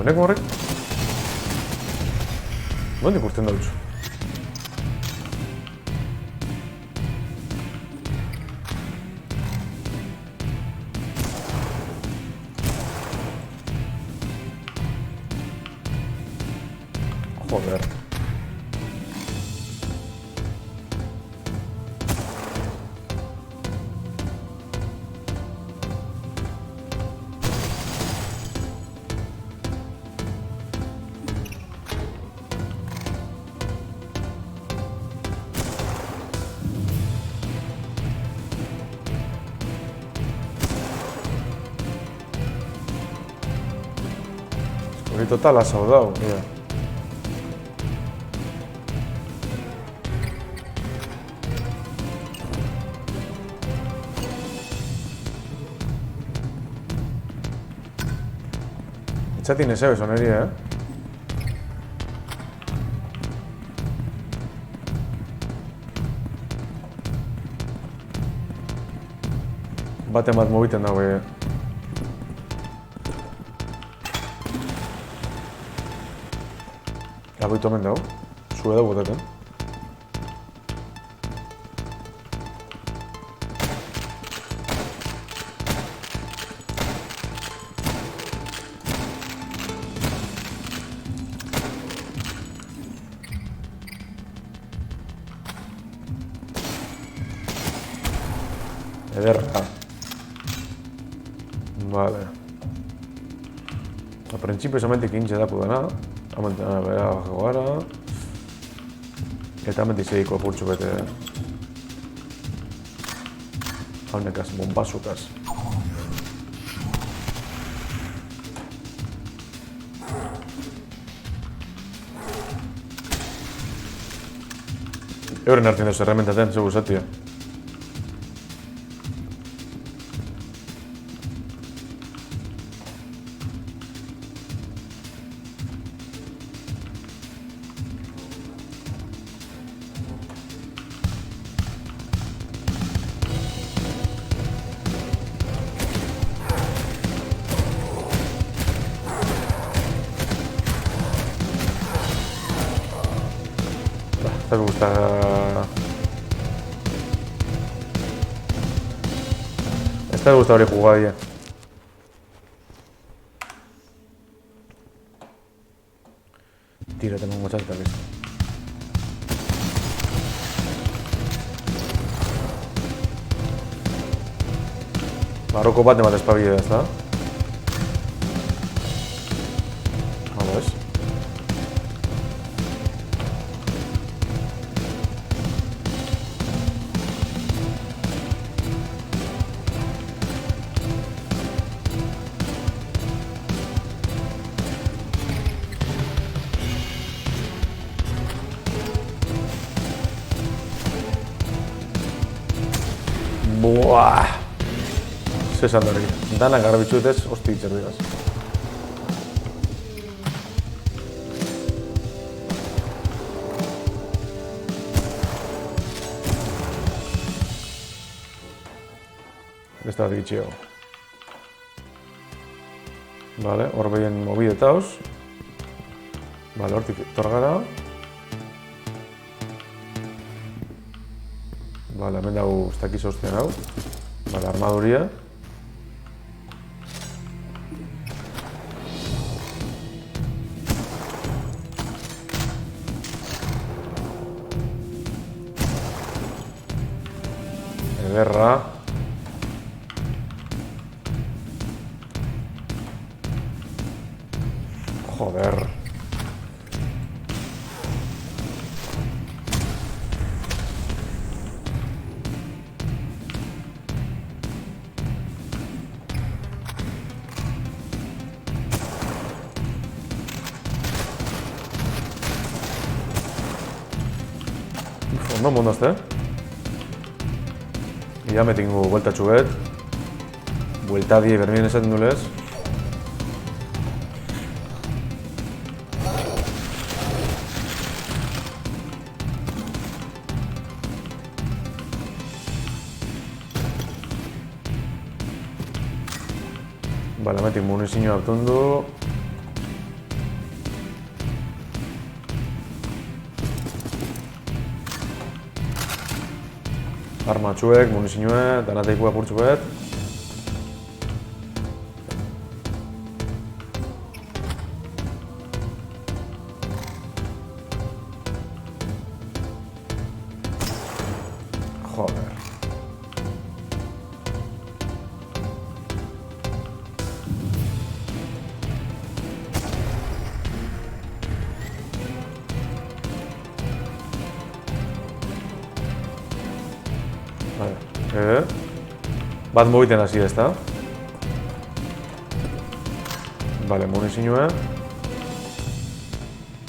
Honek horrek? Nondik ikusten dautzu? Joder. Hori total asau dau, mira. Etxatin esebez oneria, Baten bat mobiten dago, Lagoitu hemen dago, zue dago botaten. Ederra. Vale. Al principio hemendik intxe daku dena. Hemen bera bajago gara. Eta hemen dizediko apurtxo bete. Haunekaz, bombazukaz. Euren hartzen duz herramientaten, zegu zatia. Ez gusta... Ez da gusta hori jugadia. Tira, tengo muchas tal vez. Barroko bat emat espabide, ez da? Vamos. Buah! Zesan dori. Dana garbitzuetez, hosti itxerdegaz. Beste bat egitxio. Vale, hor behien mobide tauz. Vale, hortik torgara. Vale, hemen dago ez dakiz hostien hau. Vale, armaduria. Ederra. Joder. Ondo mondazte. Ja me tingu bueltatxu bet. Bueltadie bermien esaten dulez. Bale, hemetik munizioa hartun du. Armatxuek, munizioa, danateikua apurtxu bet. Joder. Vale. Bat mugiten hasi ezta. Vale, munizioa.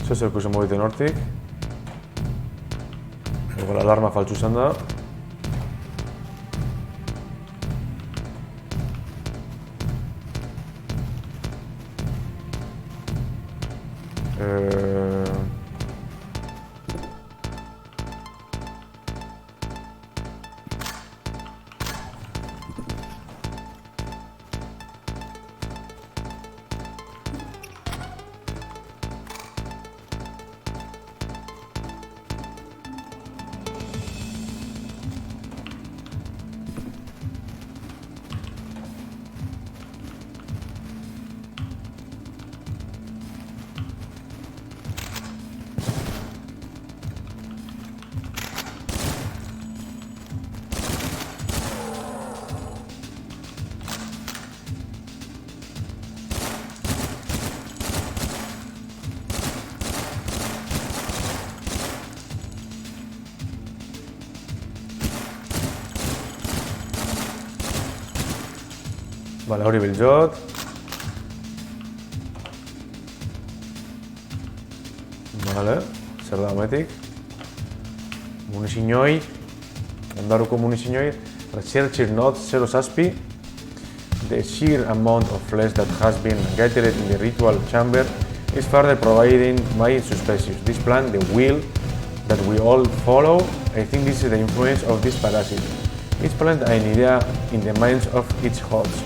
Zezeko zen mugiten hortik. Igual alarma faltsu izan da. Vale, hori biltzot. Vale, zer da hometik. Munizioi, ondaruko munizioi. Researcher note 07. The sheer amount of flesh that has been gathered in the ritual chamber is further providing my suspicions. This plan, the will that we all follow, I think this is the influence of this parasite. It's planted an idea in the minds of its hosts.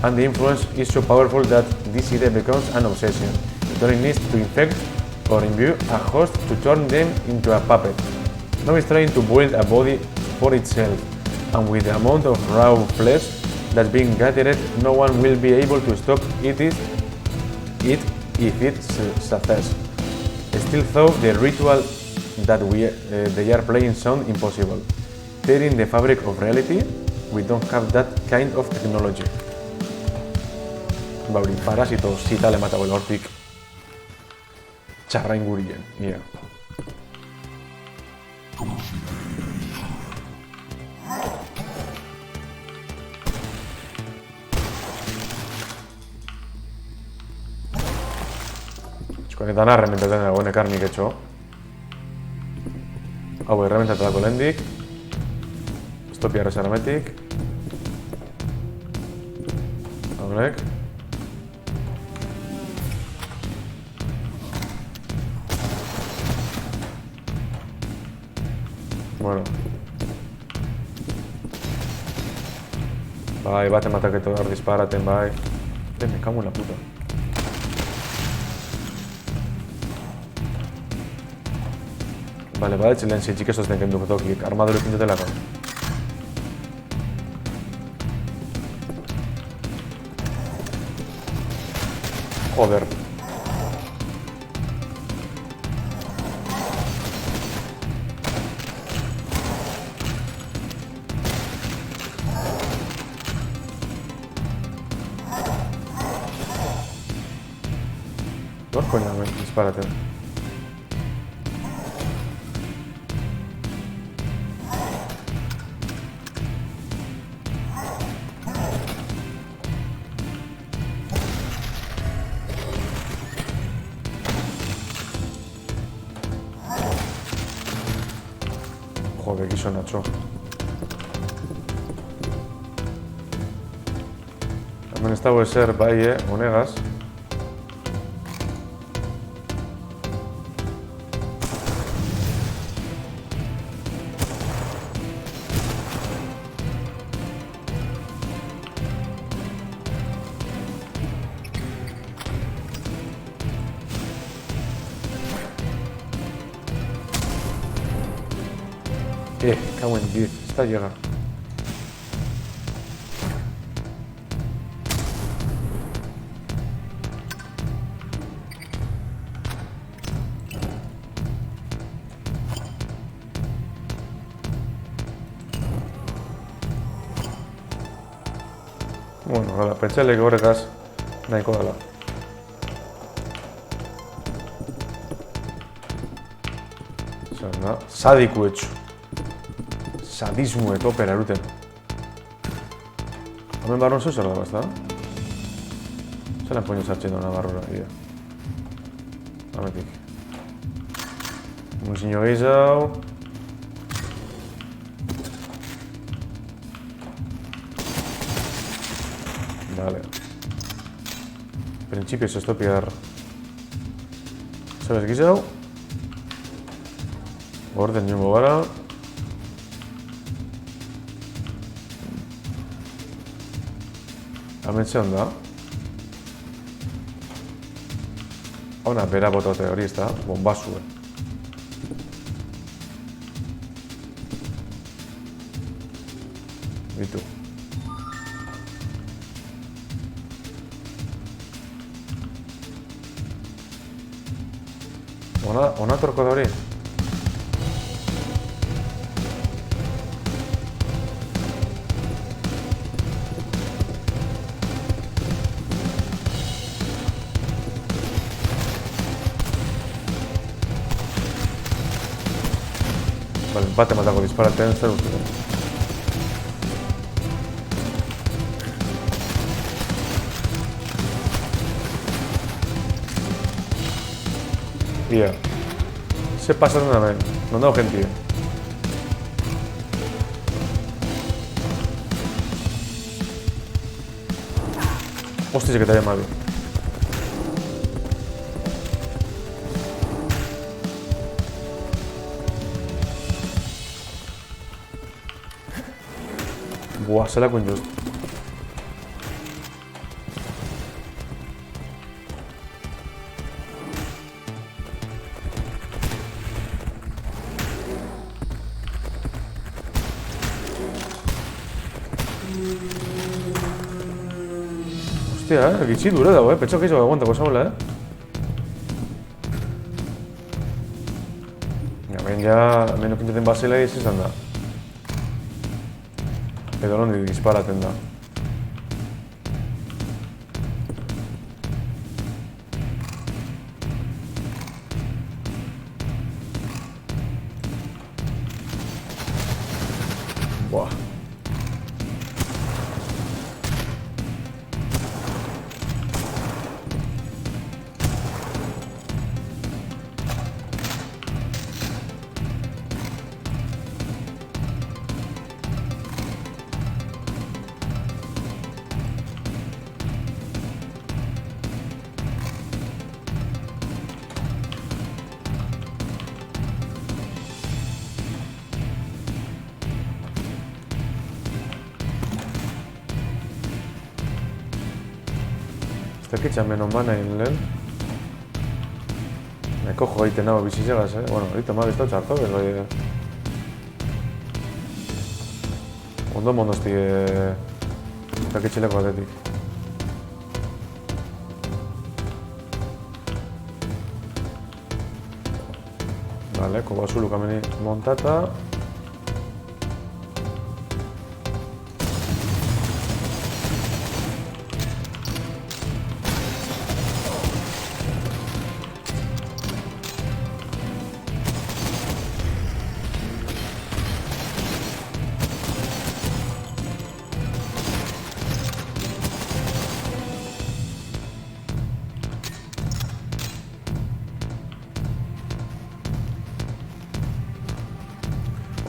And the influence is so powerful that this idea becomes an obsession. It only needs to infect or imbue a host to turn them into a puppet. Now it's trying to build a body for itself, and with the amount of raw flesh that's being gathered, no one will be able to stop it if it success. Still though, the ritual that they are playing sound impossible. Tearing the fabric of reality, we don't have that kind of technology. Ba hori, parasito zitale matago hortik txarra ingurien, ia. Txukanetan errementatzen dagoen ekarnik etxo. Hau errementatzen lehendik. Estopia errezarametik. Haunek. Bueno. Bai, baten mataketo hor disparaten, bai. Me cago en la puta. Vale, lehen zitxik ez ozten kendu jotokik, armadurik indotelako. Joder. Nor koña hemen, disparaten. Jode, gizonatxo. Hemen ez dago ezer bai, honegaz. Cago en 10, esta llega. Bueno, hala, pentsailek horregaz nahiko dela. Zer da, sadiku etxo. Sadismo etopera eruten. Hemen barron zeu zer dago, ez da? Zeran poño sartzen duna barrora, ia. Hametik. Munizio gehiago. Vale. Principios estopiar. Zabez gehiago. Orden jungo gara. Hemen zeon da. Hona, bera botote hori ez da, bombazue. Bitu. Ona torko da hori? Vale, bate matako disparaten, zer uste. Ia. Se pasatzen da hemen, non dago gentie. Hostizek eta jamabi. Buah, zelako injust. Hostia, gitxi dure dago, petxo gehiago aguantako zaula, Hemen okintaten bazela izan da. Edo nondi disparaten da. Buah. Zekitza menon banain lehen. Neko jo egiten nago bizitzegaz, Bueno, horita ma biztau txarto, bez bai. Ondo mondozti zakitxileko batetik. Vale, kobazuluk ameni montata.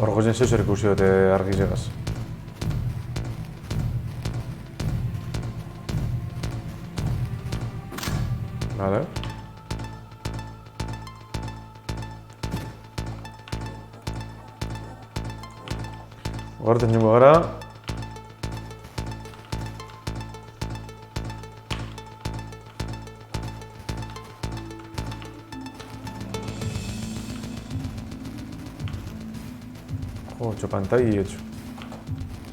Hor gozen zeu zer ikusi dute argizegaz. Vale. Horten jungo gara. Jo, hecho pantalla y hecho.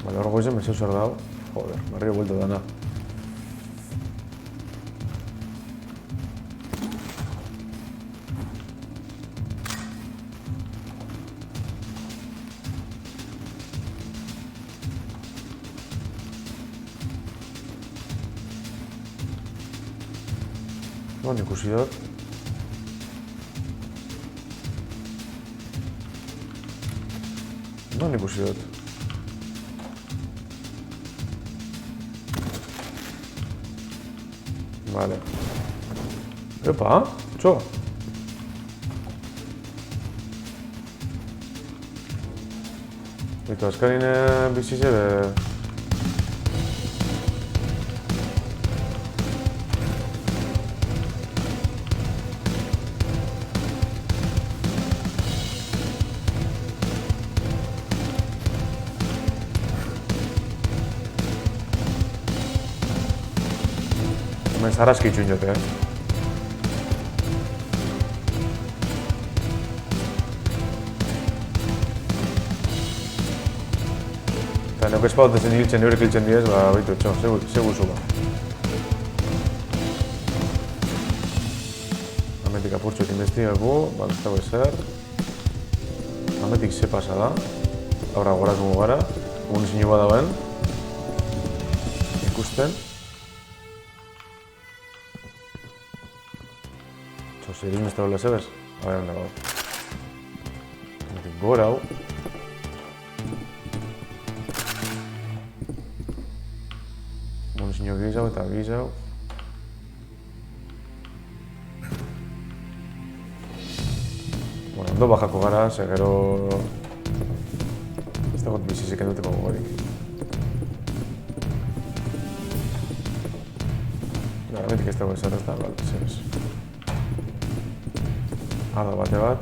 Vale, hor goizen bezeu zer dago. Joder, barrio vuelto dana. Non ikusi dut. Non ikusi dut. Vale. Epa, txo. Eta azkarin bizize be... Hemen zarazki itxuin jote, Eta neuk ez pautezen hiltzen, eurek hiltzen diez, ba, baitu, txo, segu zu ba. Hementik apurtxoet investigagu, bale, ez dago ezer. Hementik ze pasa da. Aurra goraz gungo gara, munizio badagoen. Ikusten. Zerizme ez dagoela zebez? Hala egin dago. Gora hau. Munizio gizau eta gizau. Bueno, ondo bajako gara, ze gero... Ez dagoet bizizik enduteko gogorik. Hementik ez dago ezer ez da, bale, zebez. Ada bate bat.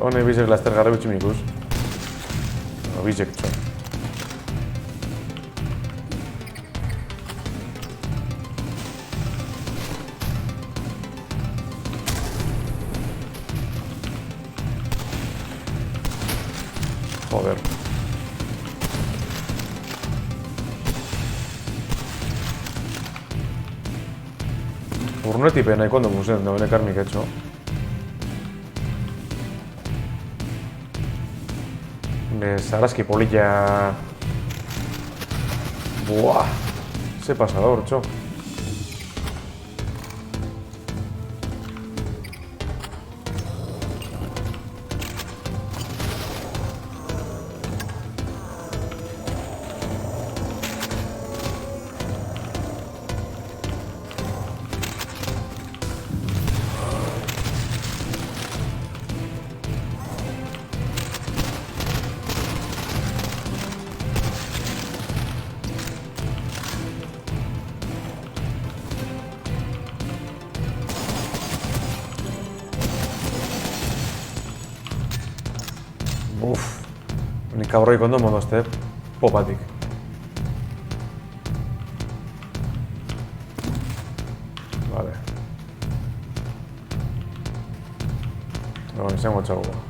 Hone bizek laster garra bitxim ikus. Bizek txo. Joder. Urnetik nahiko ondo musen, da bene karmik etxo. Zarazki polilla... Buah! Ze pasador, txo. Uff, nik aurroik ondo mondozte, popatik. Vale. Izango txagoa.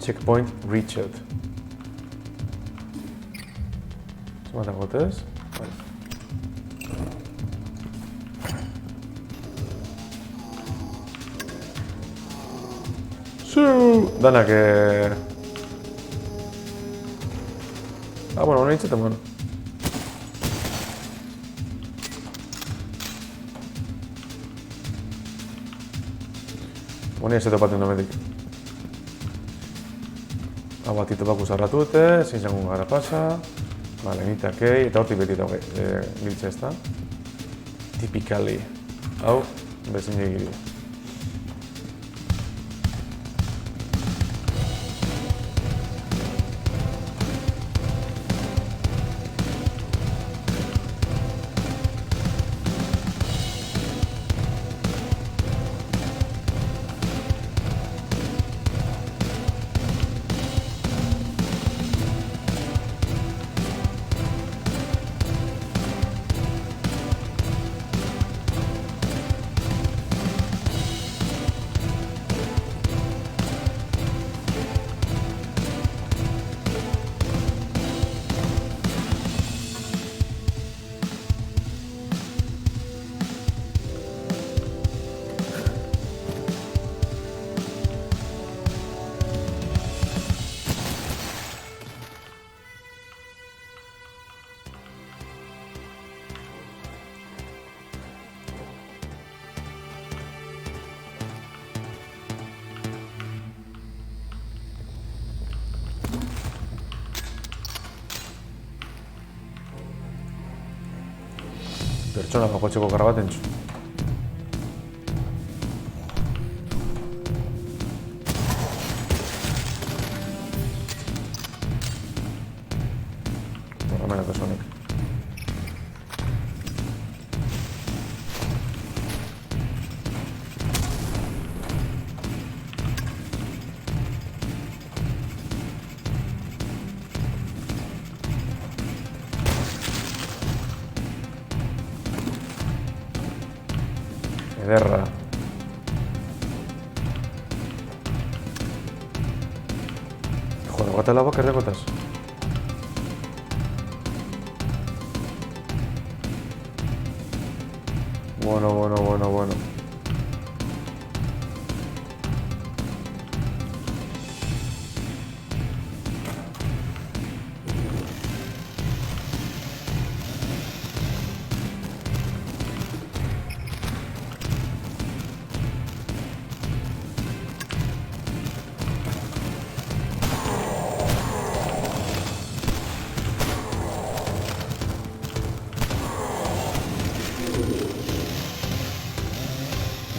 Checkpoint reached. Matagotes. Vale. Danak bueno, hona hitzetan, bueno. Honi ez topaten nometik. Hau bat itopak usarratu dute, zein zangun gara pasa. Vale, nitakei, eta hortik beti eta giltze ez da. Typically. Hau, bezin egiri. Pertsona jokotzeko garra bat entzu. Hemen eta zonek. Ederra. Joder, gata labak errekotaz. Bueno.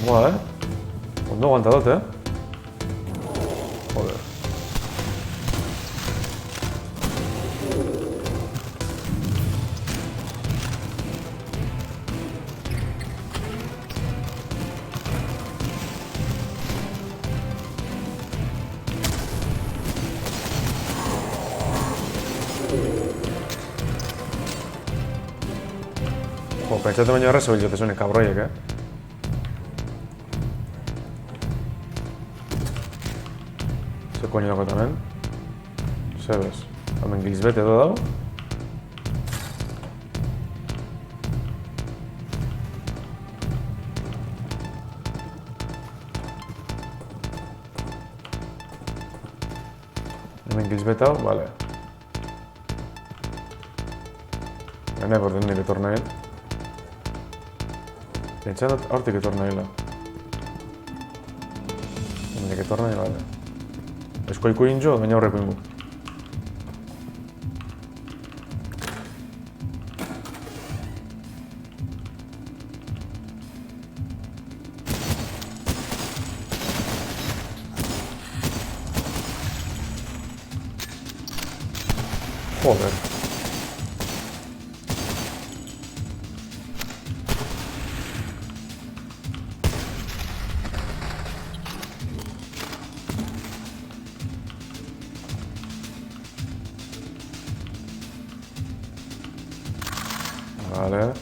Buah, ondo aguanta dut, Joder. Jo, pentsatu baino erraz zebilote zuen kabroiek, Ze koño dago hemen? Zer bez? Hemen gilizbet edo dago? Hemen gilizbet dago? Vale. Gane borden nire etorna hil. Pentsan dut hortik etorna hila. Hemen etorna hil, vale. Eskoiko injo, baina horreko ingo. Joder. Vale.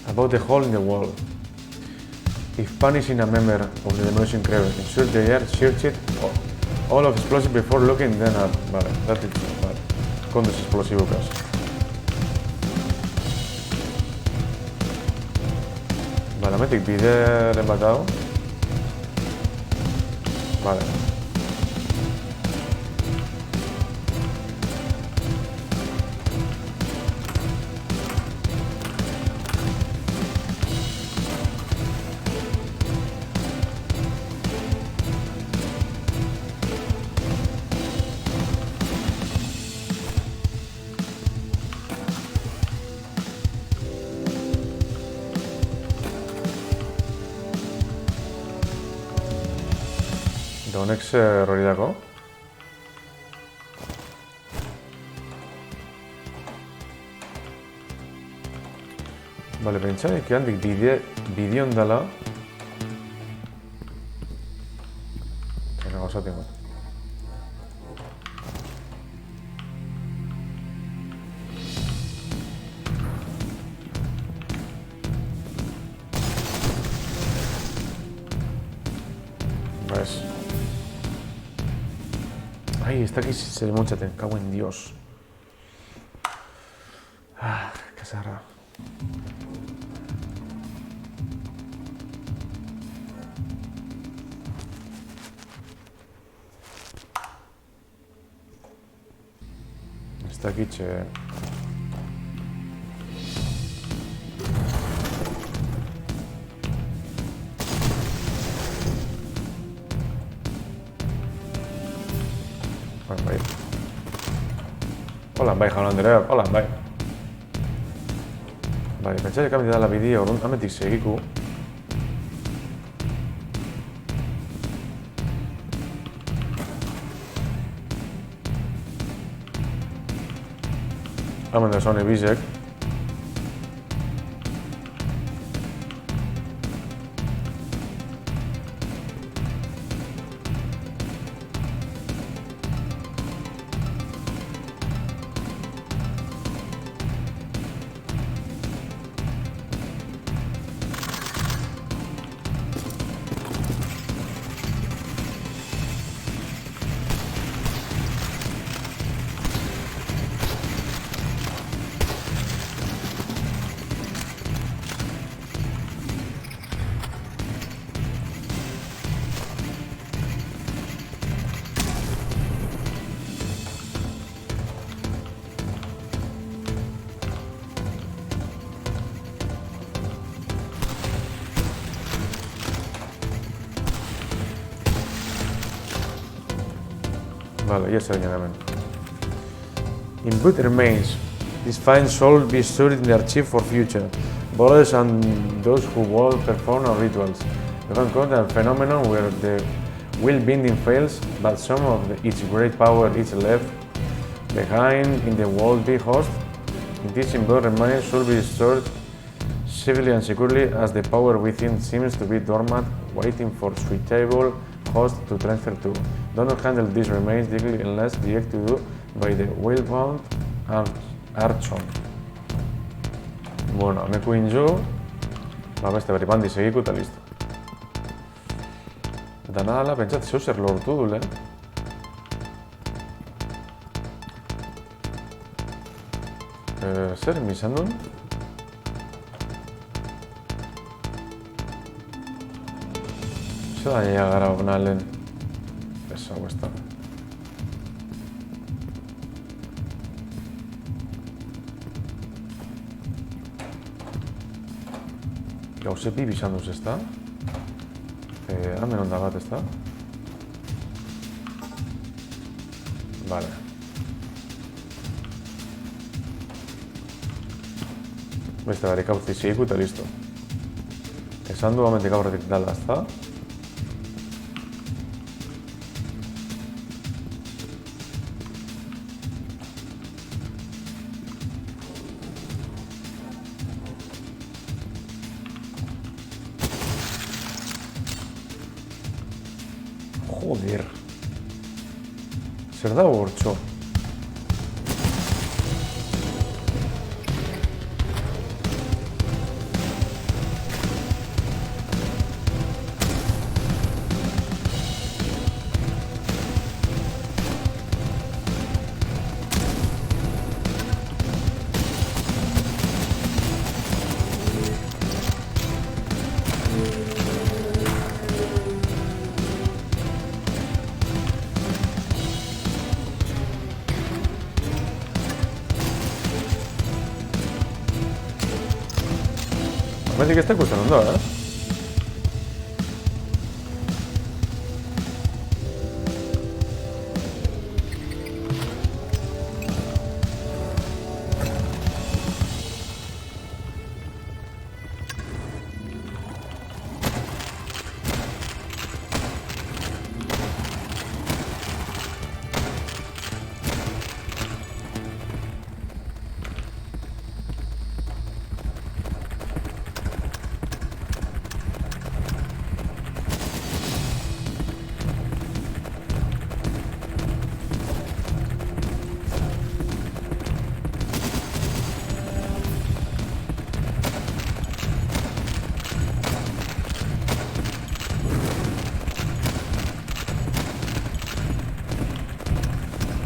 About the hole in the wall. If punishing a member of the demolition crew ensures they are searched all of explosives before looking them up. Vale, that's it. Vale. Con explosivos. Vale, ametik bideren bat dago. Vale. Eta honek zer hori dako? Bale, pentsarek handik bideon dela. Eta gauzaten gut. Ves. Ay, está aquí se mochaten, cago en Dios. Ah, qué zarra. Está aquí, che. Bai. Hola, bai, jaun Andrea. Hola, bai. Bai, pentsarek ametik dala bideo, ametik segiku. Hemen da zone bizek. Vale, ya se hemen. Input remains. These finds should be stored in the archive for future borders and those who will perform our rituals. You can count a phenomenon where the will binding fails, but some of its great power is left behind in the world be host. This input remains should be stored safely and securely as the power within seems to be dormant, waiting for suitable host to transfer to. Don't handle these remains directly unless direct to do by the Willbound Archon. Bueno, ameku inju, beste berri bandi segiku eta listo. Eta nadala, pentsat zeu zer lortu dule. Zer misan duen? Zer da nire gara hona lehen? Ez hau ez da. Gauze bi bizan duz ez da? Hemen onda bat ez da? Vale. Beste barik hautzi zigiku eta listo. Esan du bamentik aurretik dala ez da? Joder. Zer dago hortxo? Hemendik ez da ikusten ondo,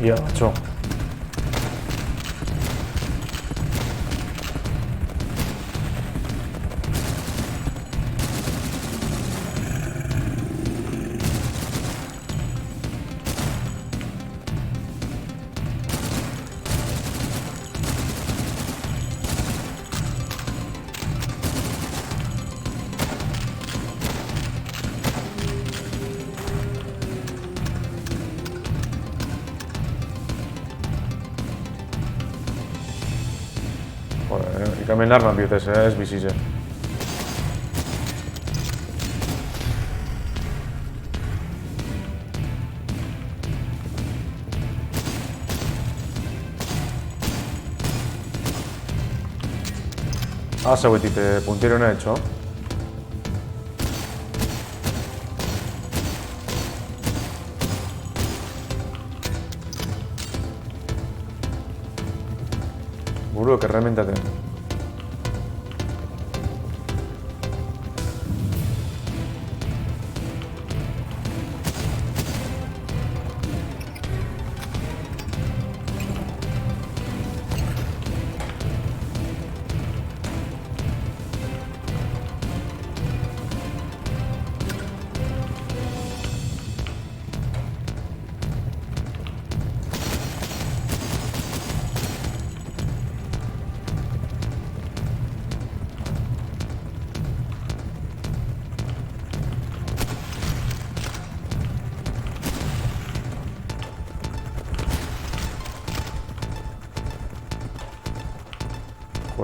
Ia, atxo. Joder, ikamen arman biotez, ez bizize. Hauetit puntirona hecho. Buruok errementate.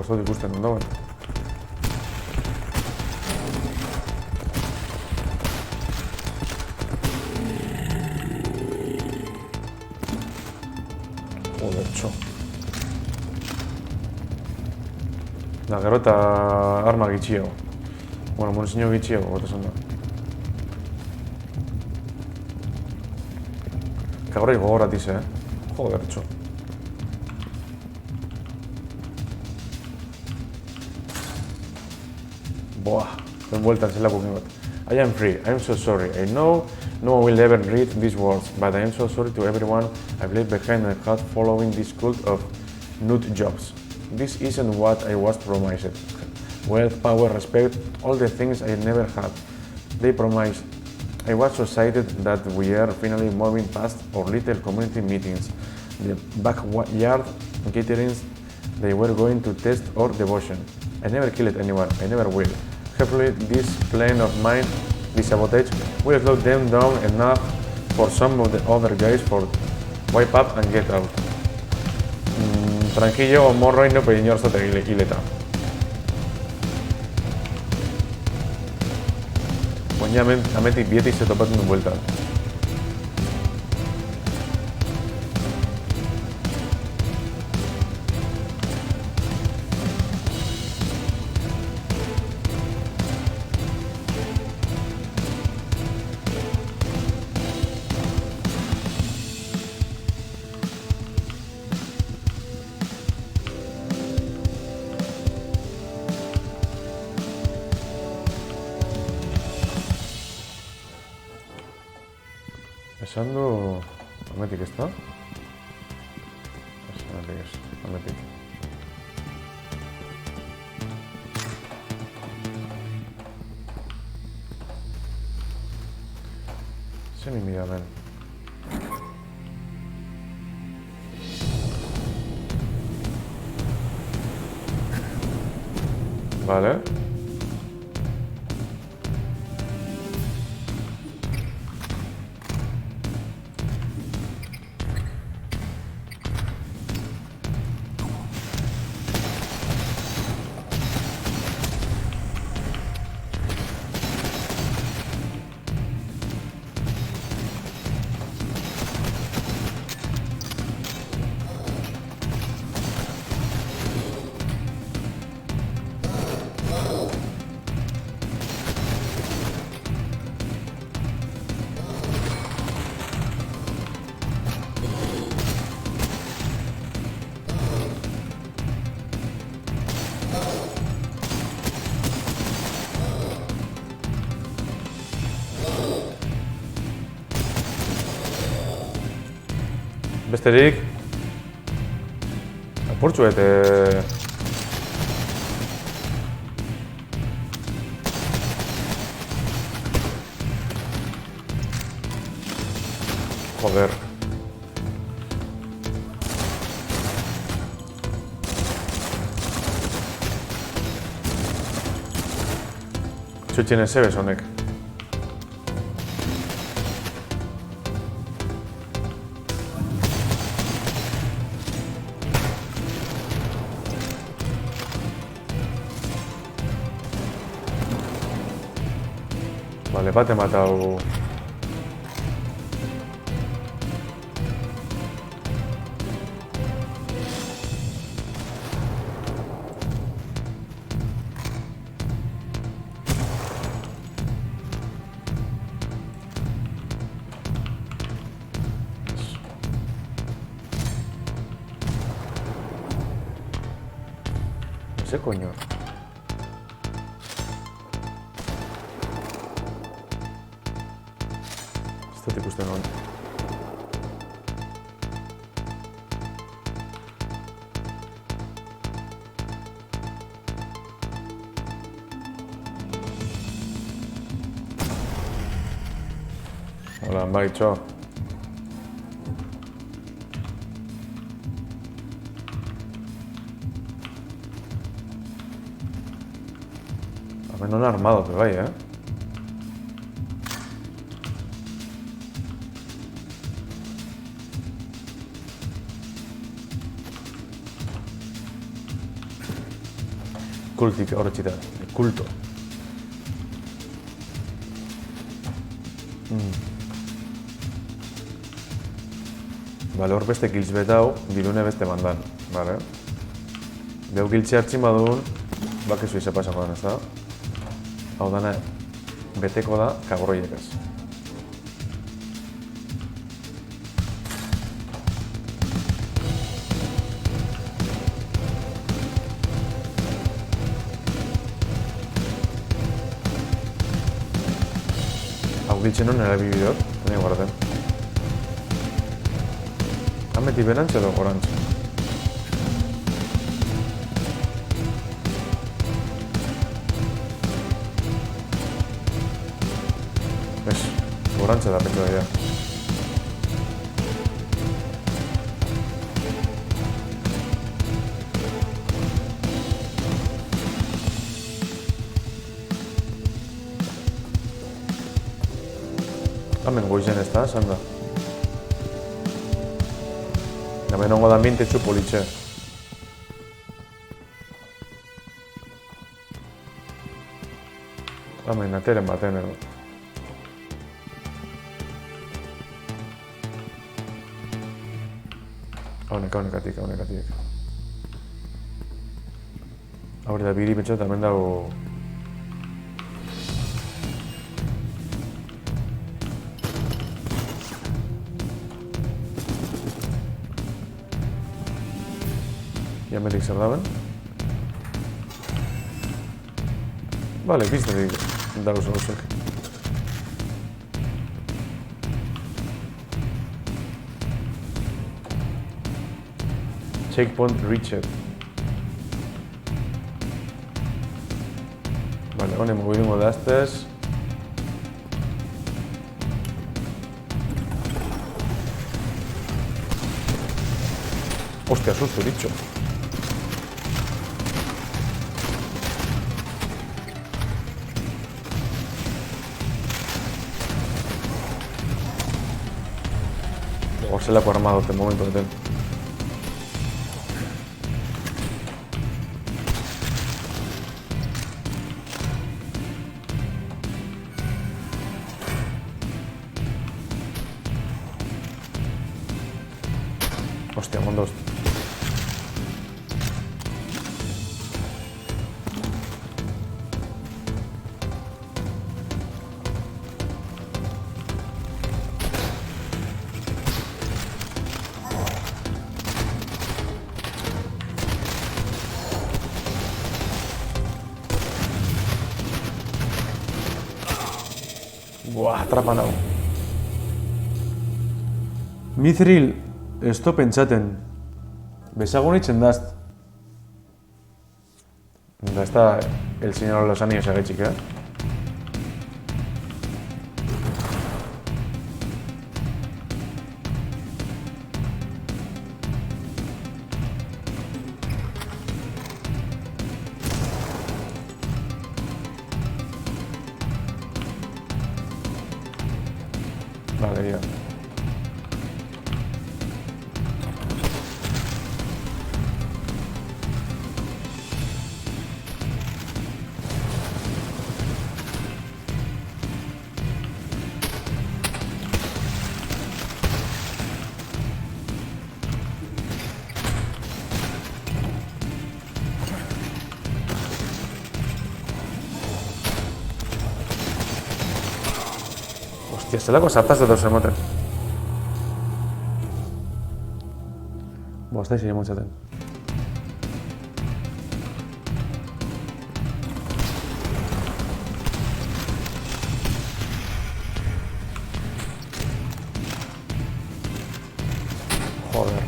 Ez dut ikusten ondo, Joder, txo. Da, gero eta arma gitxiago. Bueno, munizio gitxiago, gota esan da. Kagorei gogoratiz, Joder, txo. Boah, den vueltan zelako bat. I am free, I am so sorry. I know no one will ever read these words, but I am so sorry to everyone I've left behind my heart following this cult of nut jobs. This isn't what I was promised. Wealth, power, respect, all the things I never had. They promised. I was so excited that we are finally moving past our little community meetings, the backyard gatherings. They were going to test our devotion. I never killed anyone, I never will. Hopefully this plan of mine, this sabotage, will slow them down enough for some of the other guys to wipe up and get out. Tranquillo, morro ino pediñorzate hileta. Baina ametik bietik ze topatzen duen buelta. Esan du... Ametik ez da? Ametik ez, ametik. Zer mira hemen? Vale. Besterik... Apurtxuet... Joder. Txutxinen zebez honek. Vale, bat he matau... No sé, coño. Ez dut ikusten hon. Hola, baitxo. Hemen non armado, bai, Kultik horretxita, kulto. Bale, hor beste kiltz betau, dirune beste mandan, bale? Deu kiltzi hartzin badun, bakezu ize pasako den, ez da? Hau dana, beteko da, kagorroiek ez. Hau giltzen hon erabi bidot, nahi guarden. Hameti berantz edo gorantz. Ez, gorantza da petxo da. Hemen goizen ez da, esan da. Hemen ongo da mintetxu politxe. Hemen ateren baten edo. Honekatik. Hori da biri betxo eta hemen dago... Hemendik zer daben? Bale, biztetik dauz gauzak. Checkpoint reached. Vale, honen mugidungo daztez. Hostia, susto, dicho. Zelako armado este momento de ten. Hostia, con dos. Buah, atrapan hau. Mithril esto pentsaten. Bezagun itzen dazt. Da está el Señor de los Anillos agetxik, Vale, ya. Hostia, zelako zartaz datoz ematen. Boa, ez da izan emotzaten. Joder.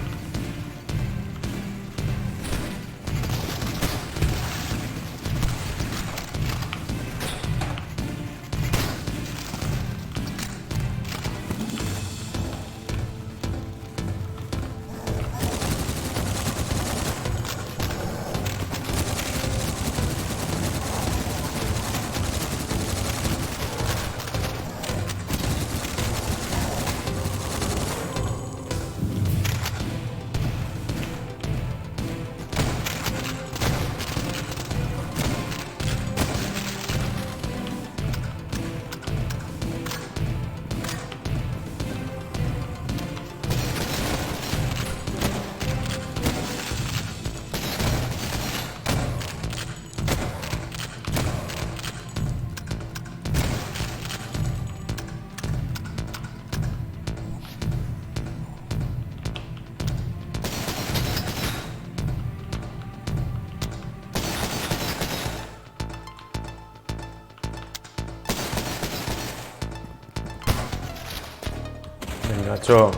Vengatxo.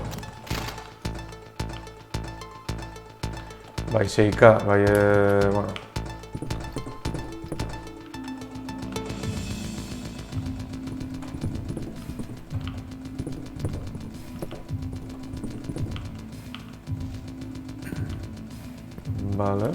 Bai, seika, bai, bueno. Vale.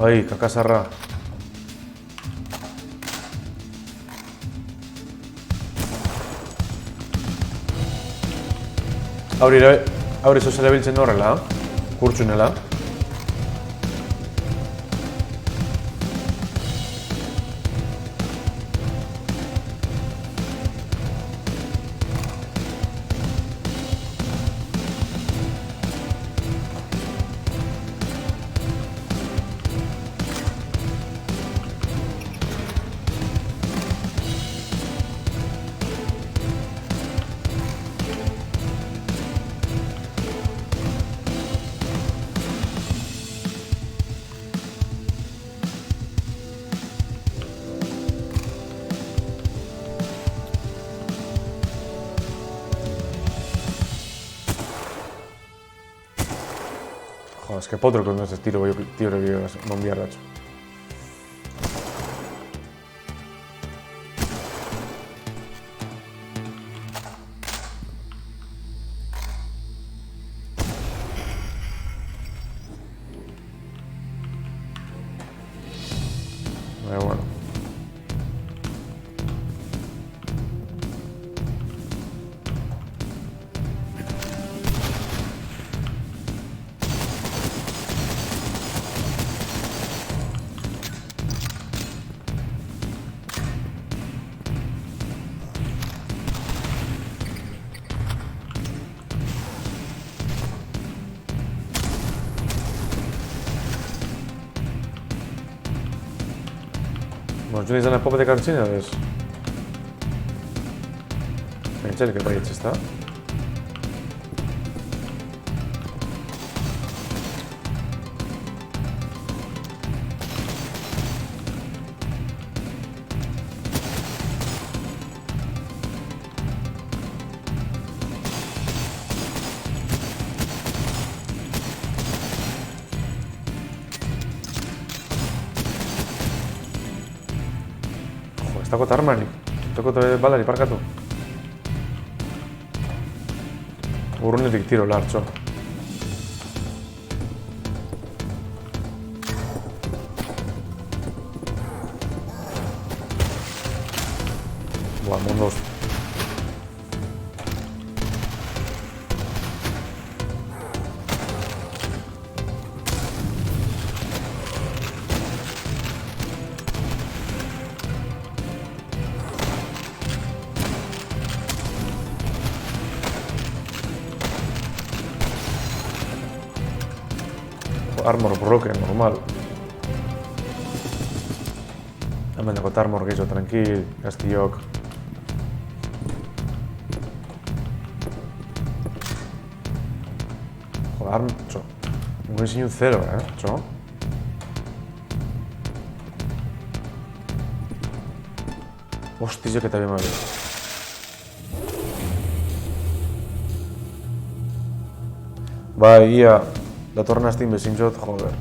Ai, kakasarra. Aurri zoz erabiltzen du horrela, kurtsunela. Joder, es que potro con ese tiro que no enviar racho. Bueno. Možda ni za ne pobede karcine, veš. Čekaj, kaj pa je česta? Jo, ez dakot armarik. Ez dakot balari parkatu. Urrunetik tiro lartxo. Buah, mundos. Armor broken, normal. Hemen dakot armor gehiago, tranquil, gaztiok. Joder, txo. Ungo enseño un 0, txo. Hostizek eta bima bi. Bai, ia. Datorren astin bezintxot, joder.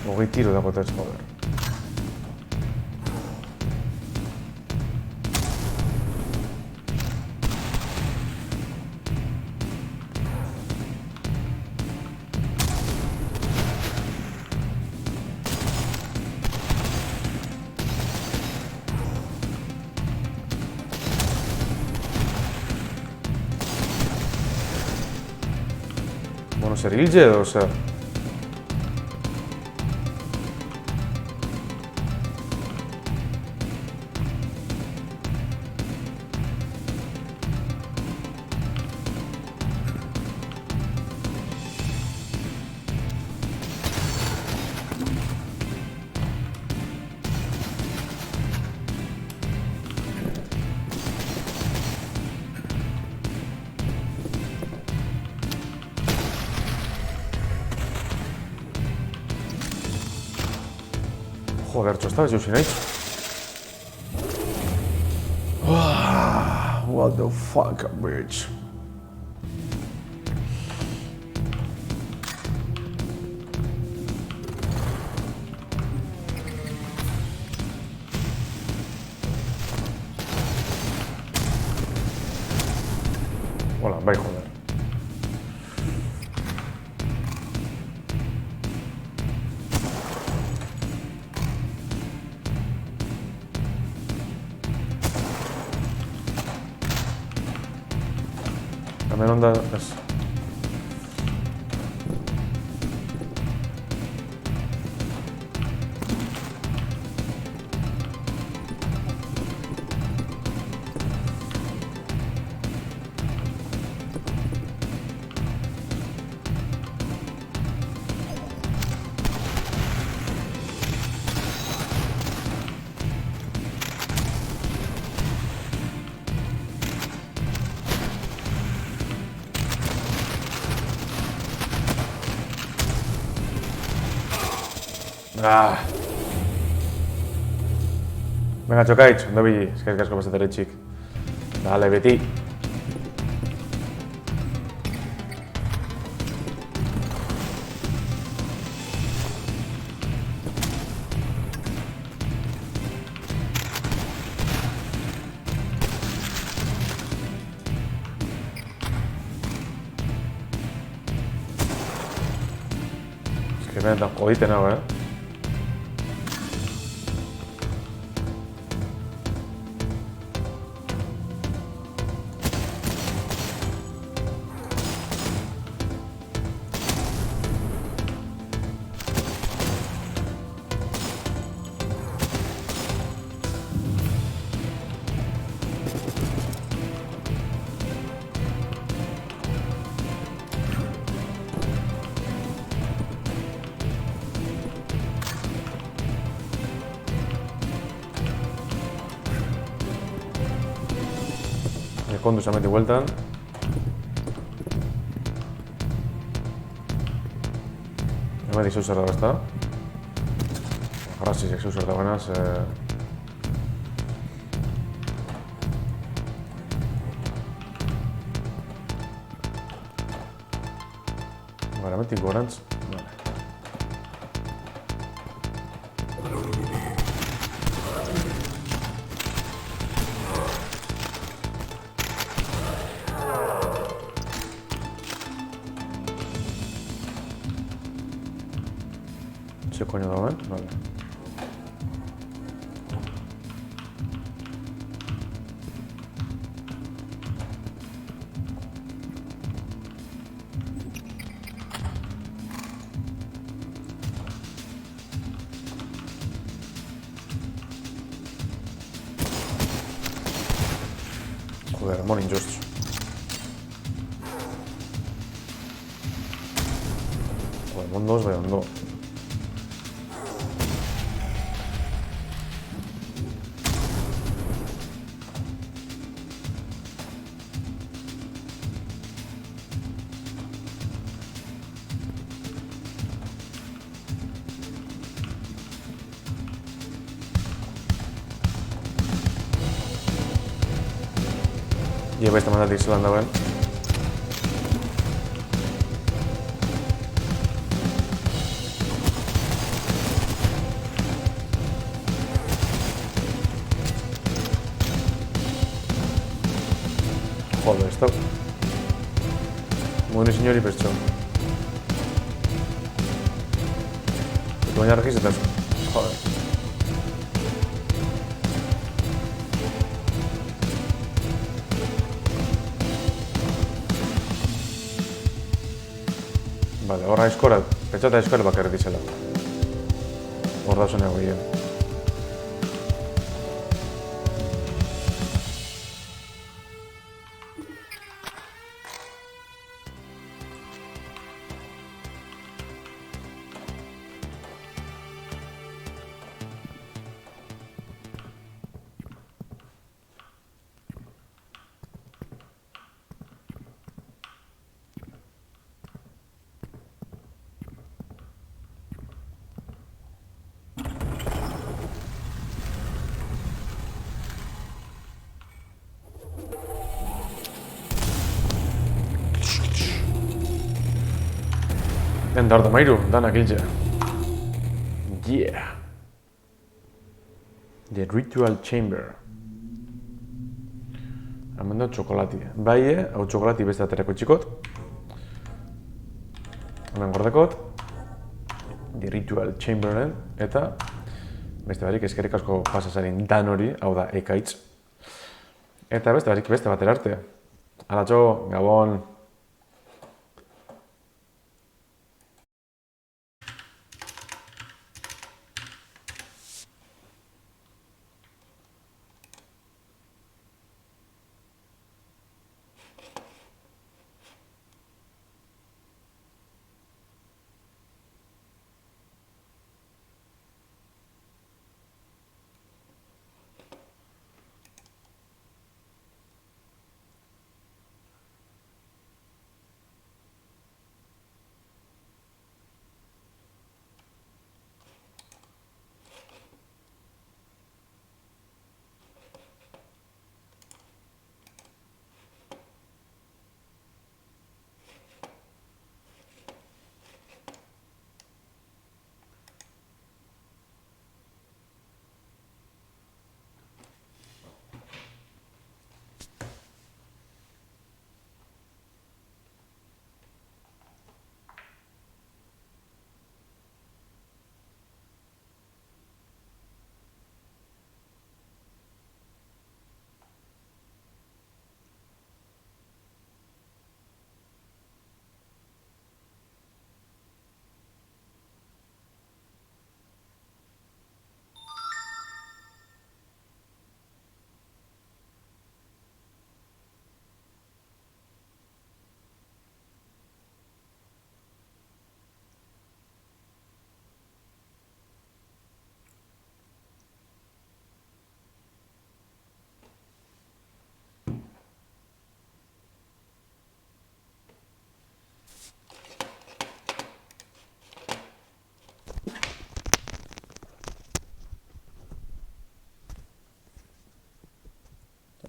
Hogei tiro dakotez, joder. Bueno, zer hilge edo, zer? Joder, txo, estabas Yoshi nahi. What the fuck, bitch. Hola, bai, joder. Hemen onda, ez. Ah. Venga, txokaitz, ondo bili, eskerrik asko pasatere txik. Dale, beti. Es que benetan joditen hau, kontuz ameti bueltan. Hemen zeu zer dago, ezta? Jarraziz, zeu zer dagoenaz. Bara, hemetik gorantz. Vale. Ze koño dagoen? Vale. Joder, morning just. Joder, mundos bai ondo. Ia beste mandatik zelan dagoen. Joder, ez da. Munizio hori pertso. Eta baina argiz eta joder. Vale, horra eskorat, pentsata eskorat bakarrik ditzela. Hor da zuen egoien. Endar da mairu, danak hiltzea. Yeah! The Ritual Chamber. Hemen da txokolati. Bai, hau txokolati beste aterako txikot. Hemen gordekot. The Ritual Chamberen. Eta beste barik eskerrik asko pasazarin dan hori, hau da ekaitz. Eta beste barik beste batera arte. Alatxo, Gabon.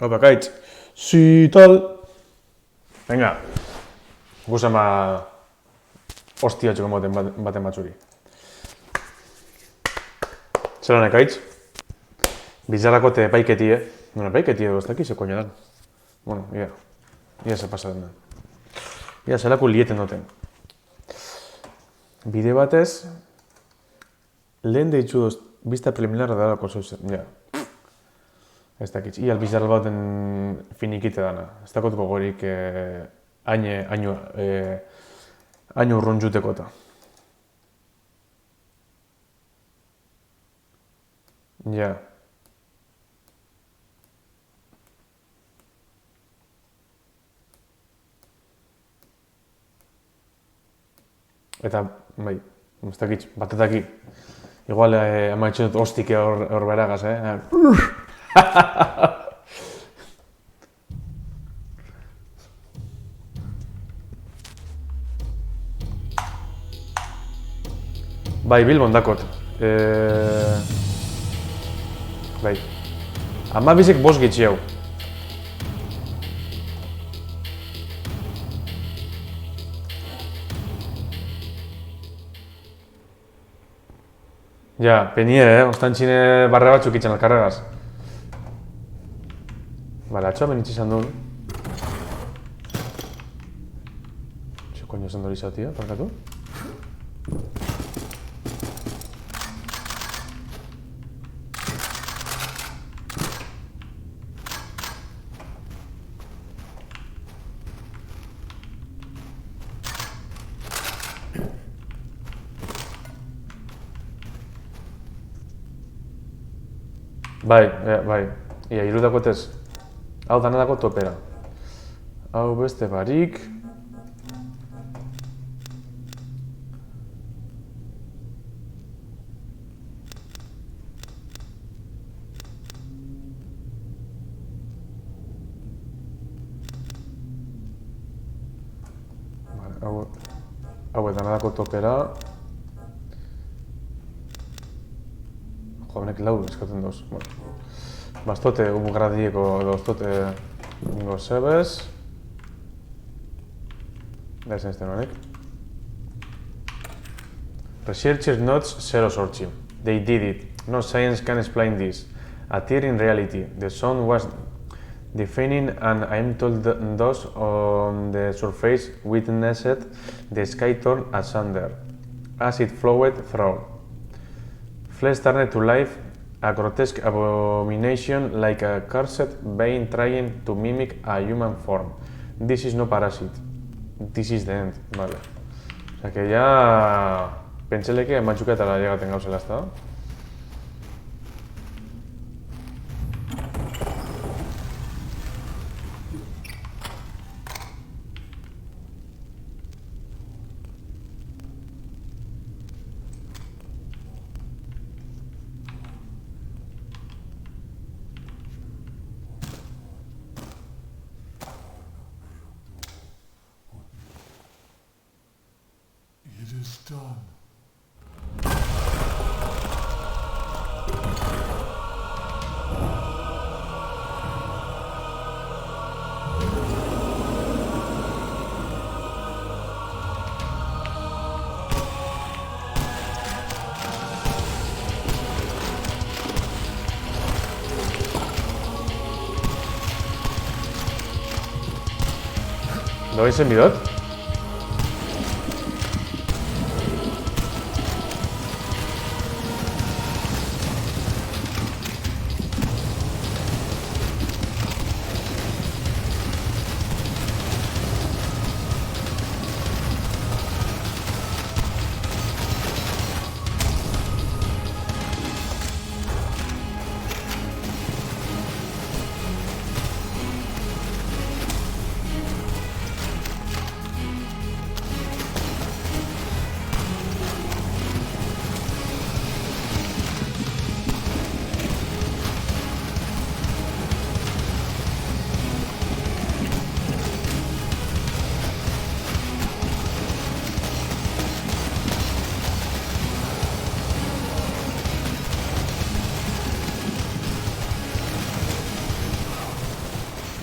Opa, kaitz. Si, tal. Venga. Guzama hostiatxo emoten baten batzuri. Zelan ekaitz? Bizarrako te epaiketi, Bueno, epaiketi edo, ez daki ze koño dan. Bueno, ia ze pasatzen da. Ia zelako lieten duten. Bide batez, lehen deitzu doz, bizta preliminarra darako zeuzen, ja. Ez dakitz, ia bizarra baten finikite dana. Ez dakot gogorik haino urruntxuteko eta. Ja. Eta, bai, ez dakitz, batetaki. Igual, amaitxen dut hostike hor beragaz, Bai, Bilbon dakot. Bai. Ama bizek bost gitxi hau. Ja, penie, ostantxine barra batzuk itxan alkarregaz. Bale, atxoa benitxe izan duen. Xe koño esan dori zautia, parkatu? Bai. Ia, irudakotez. Hau dana dago topera. Hau beste barik. Hau dana dago topera. Honek lau eskatzen doz. Bastote gradieko edo bastote ingo zebez. Da esan ezten honek. Researchers notes 0 sortzi. They did it. No science can explain this. A tear in reality. The sun was deafening and I am told those on the surface witnessed the sky turn asunder as it flowed through. Flesh turned to life, a grotesque abomination like a cursed being trying to mimic a human form. This is no parasite. This is the end. Vale. Osea que ya pentseleke matxuketara llegaten gauzela, ezta? It is done. ¿Lo veis en bidot?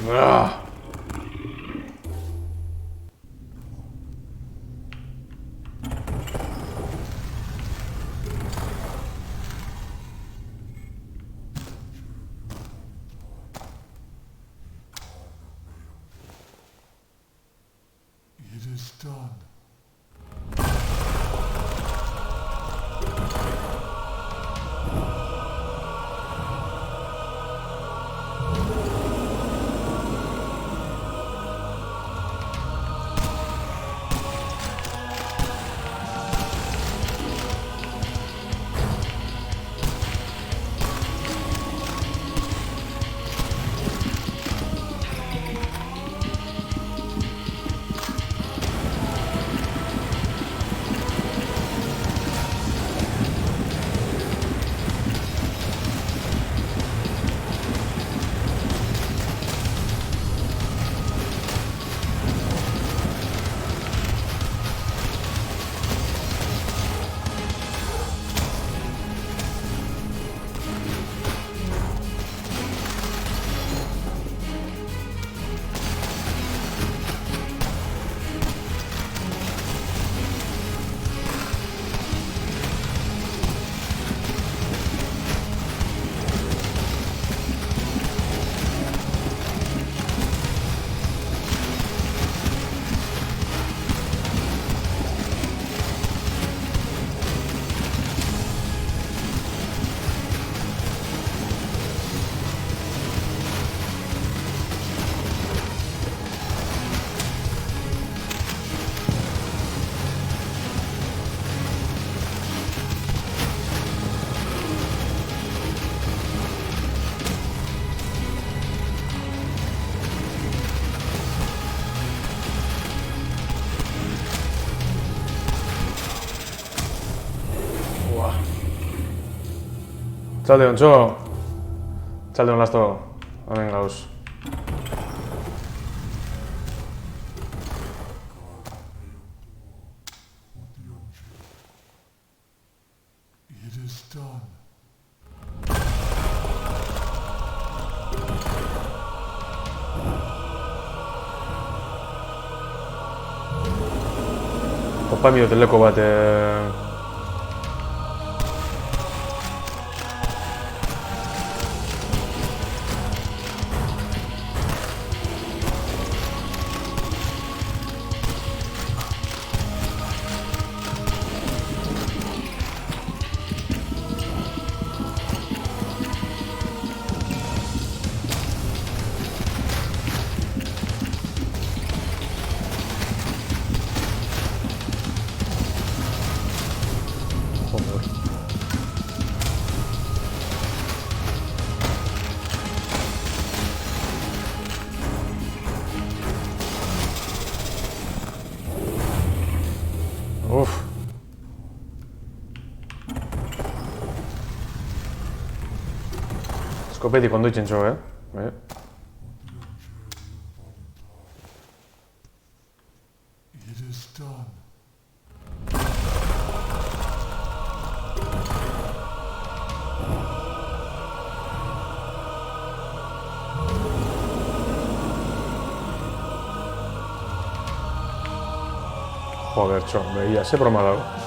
Ah. It is done. Txaldeon, txo. Txaldeon, lasto. Hemen gauz. It is done. Opa mi hoteleko bat, Uf. Eskopetik ondo itxen txo, It is done. Joder, txo, behia, ze broma dago.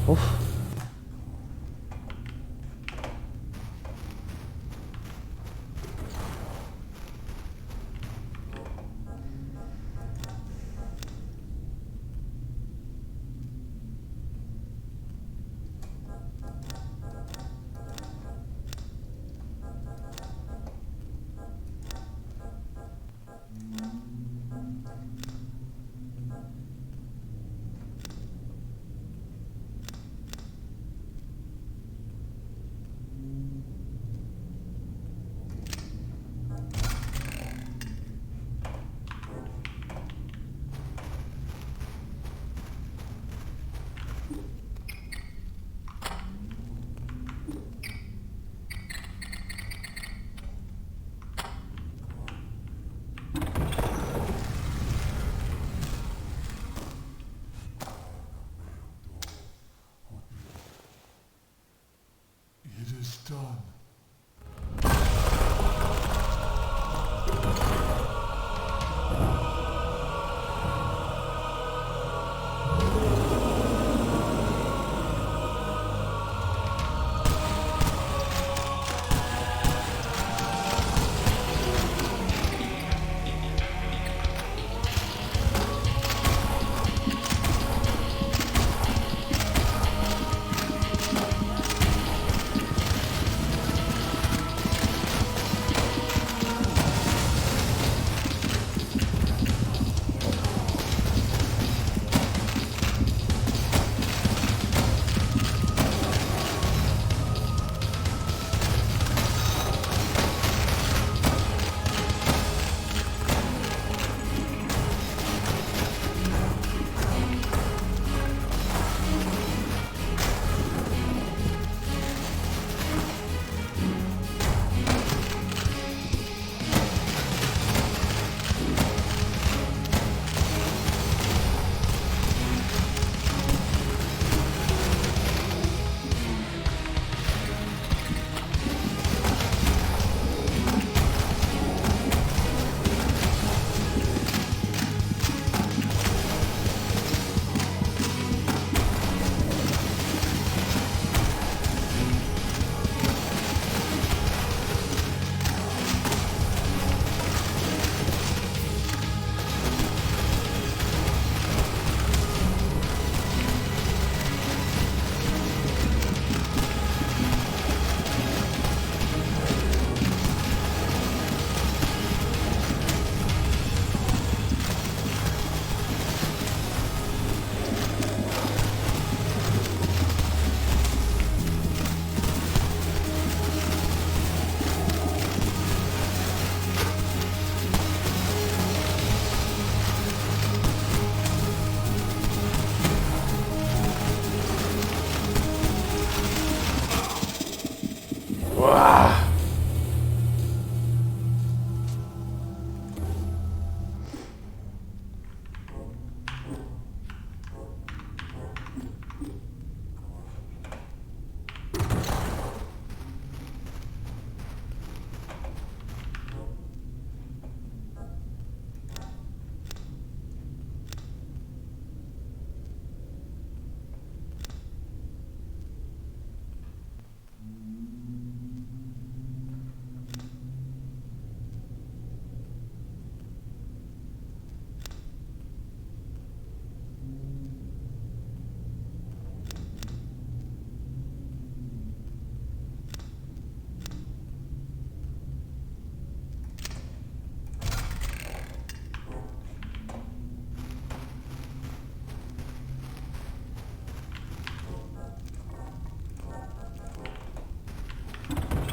Uf. done.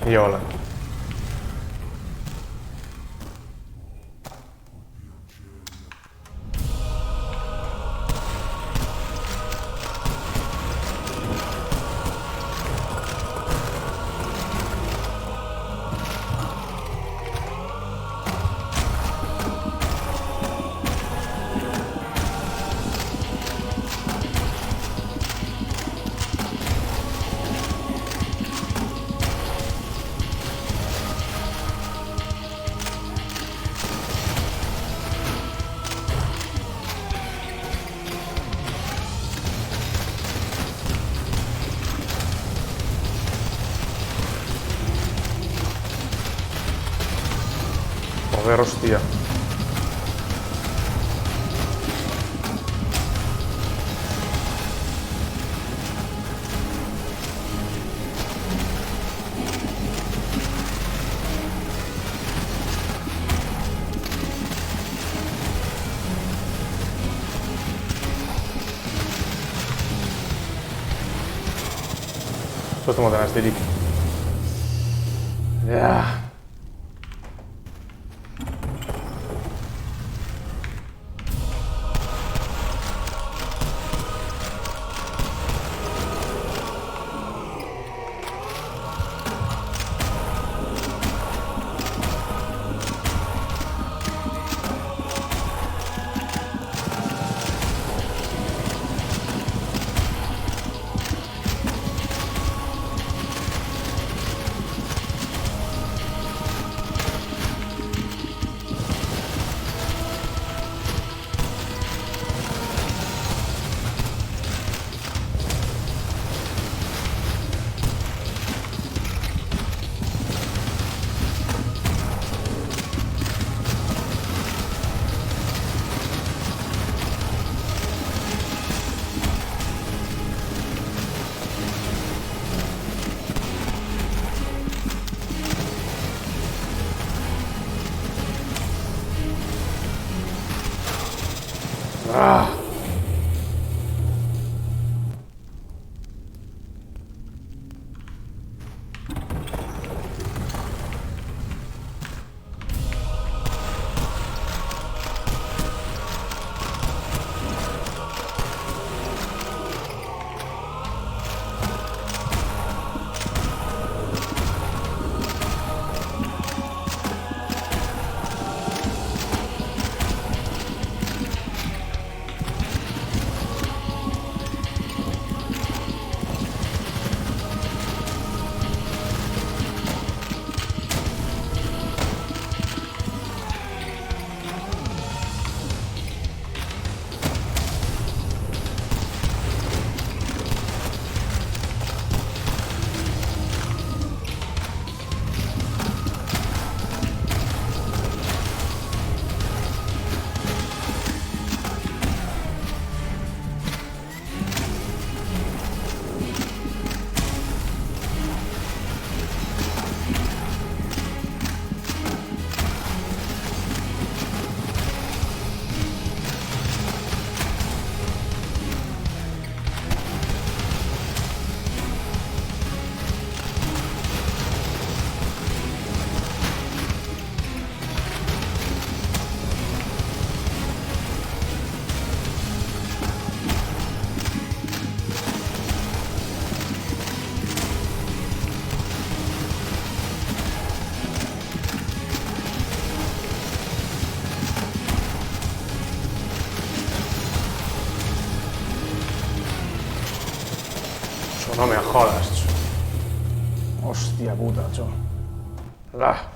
Y hola. Joder, hostia. Suostumaton näistä ilik. Jaa. Macho, no me jodas, cho. Hostia puta, cho. Ah.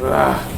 Ah.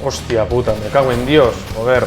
Hostia puta, me cago en Dios, joder.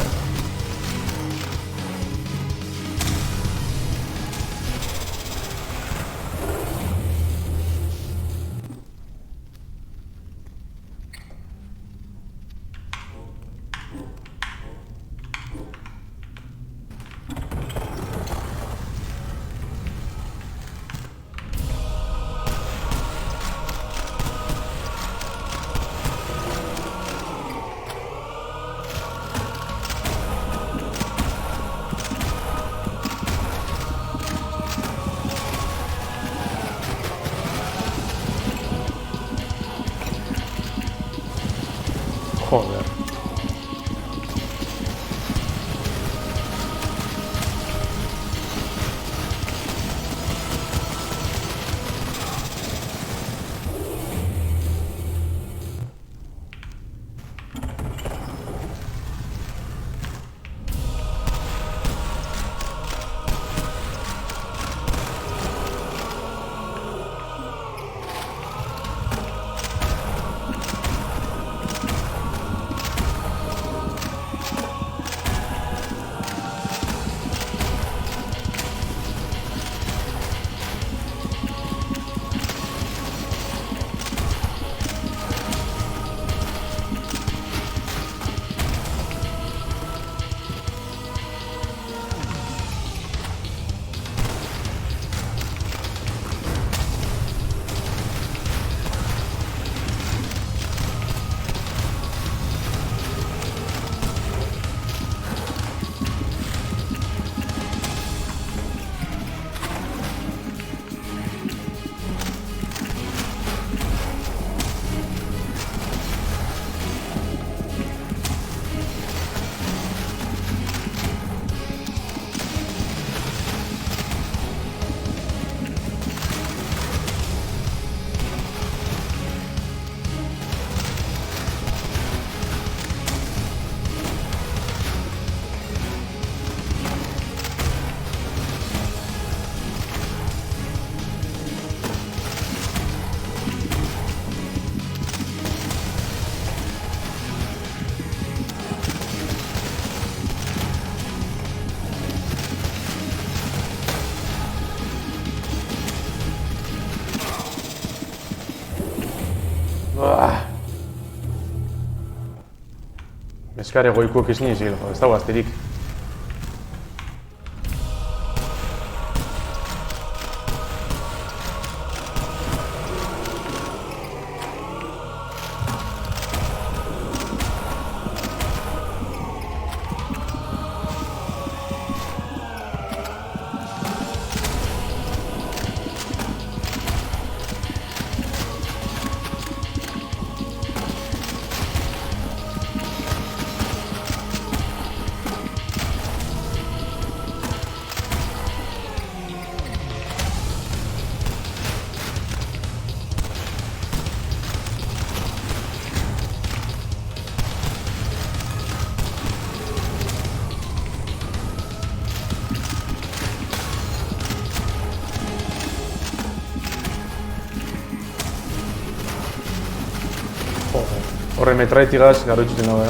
Joder. Eskare goikuak izin izil, ez dago azterik. Horre metraitigaz garrotxuten dago,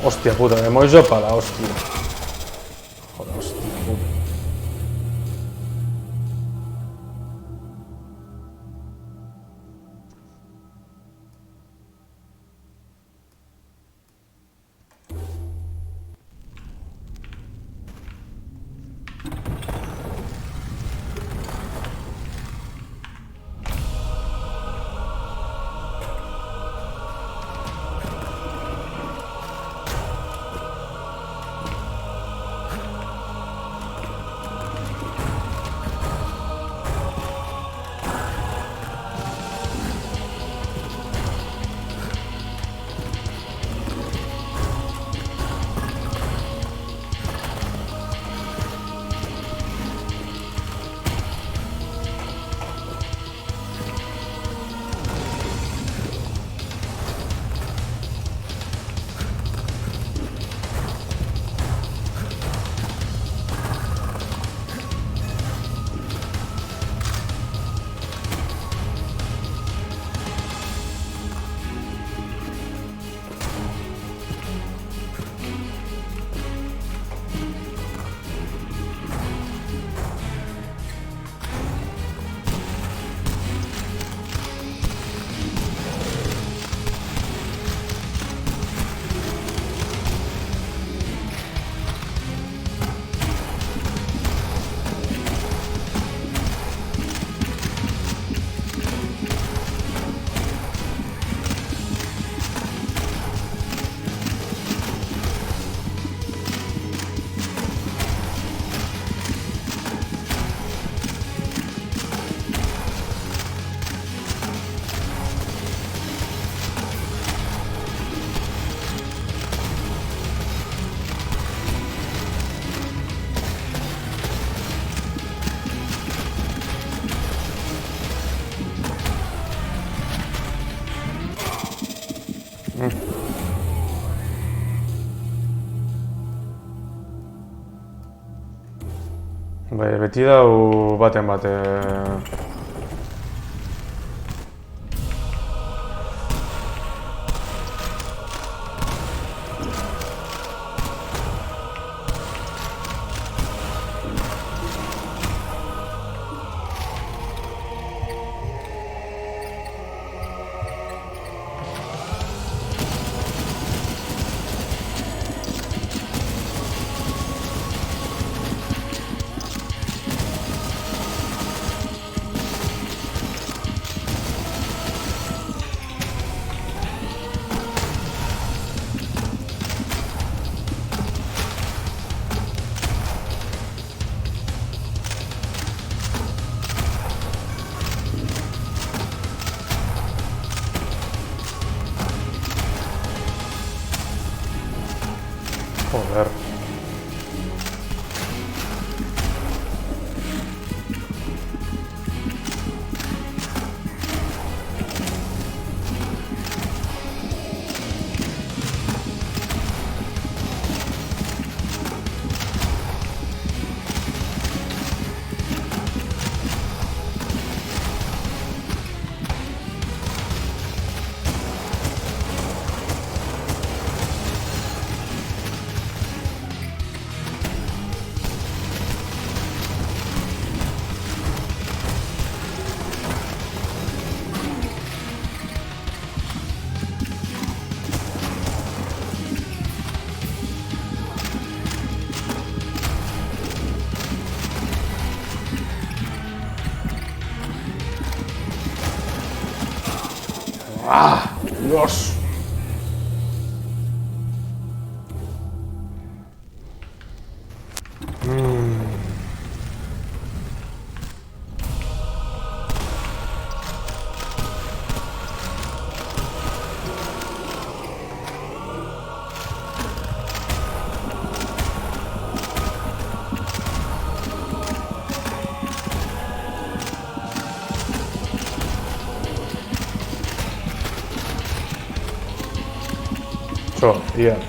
Hostia puta, me mojo para la hostia. Joder, hostia puta. Bai, beti dau baten bate. Joder. ¡Ah! ¡Dios! So, yeah.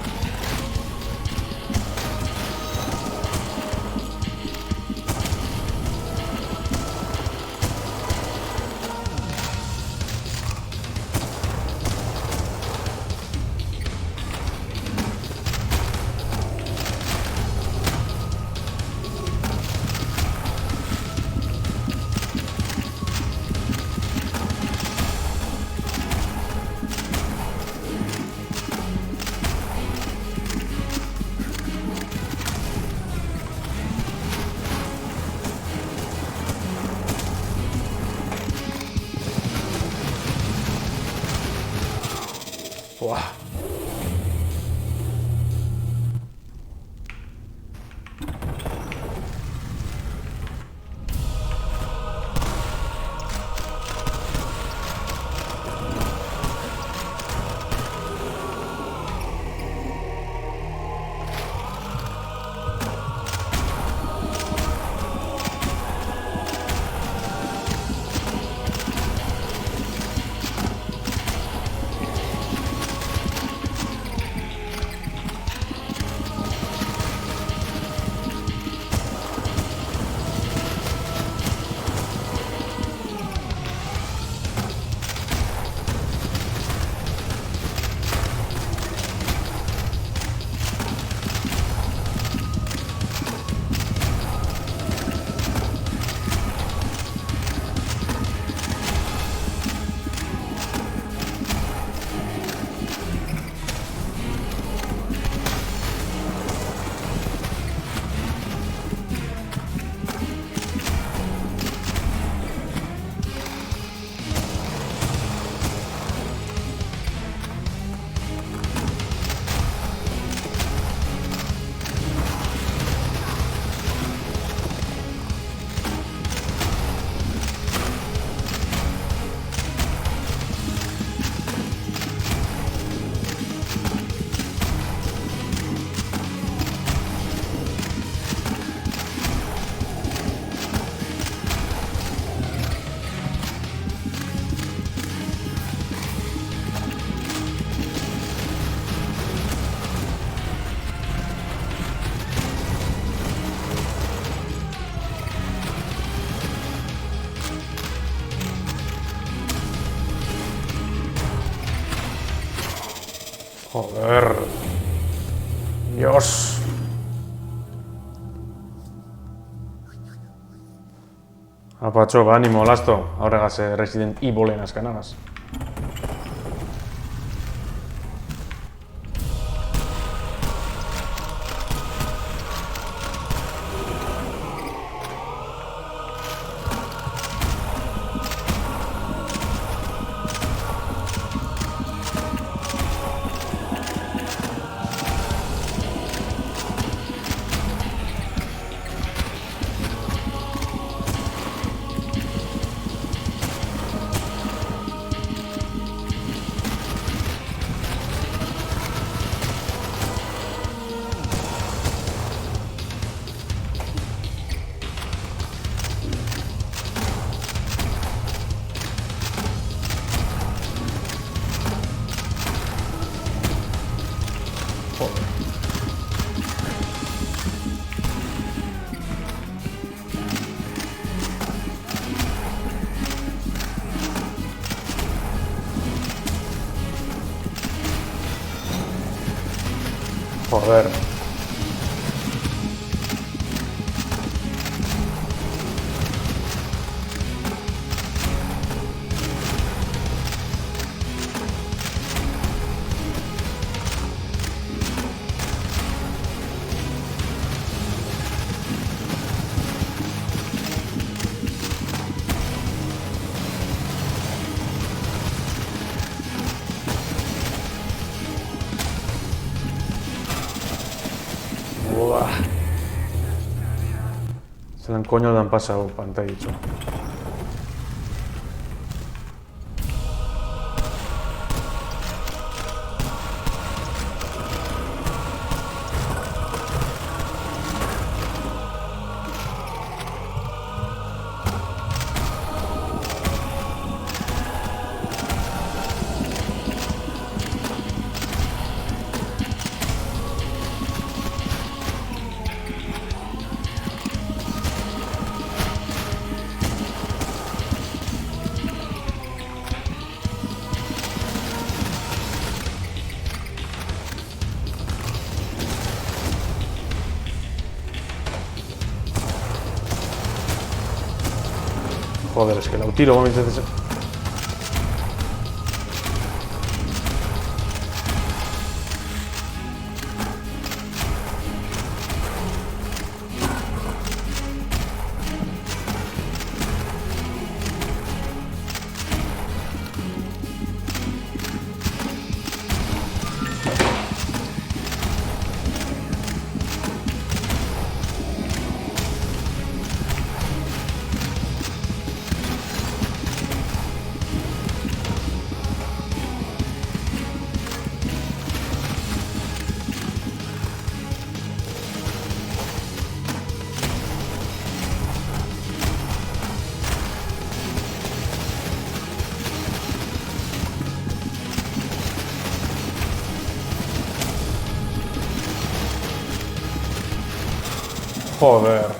Buah. Joder. Dios. Apatxo, ánimo, lasto. Aurregaz Resident Evilen azkanagaz. Joder. Buah. Zelan coño le han pasado pantallitxo. Joder, es que la tiro momentos de... Joder.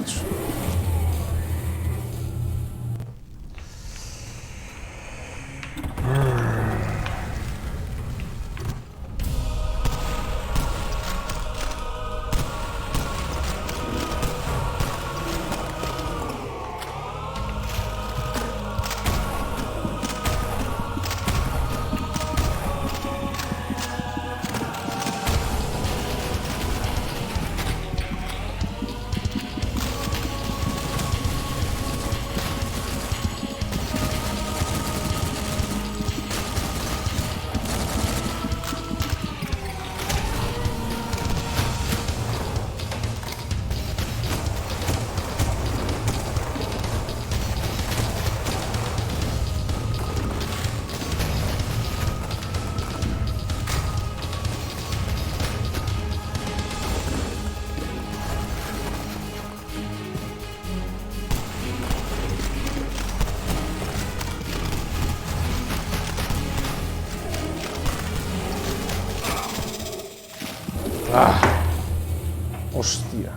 Hostia.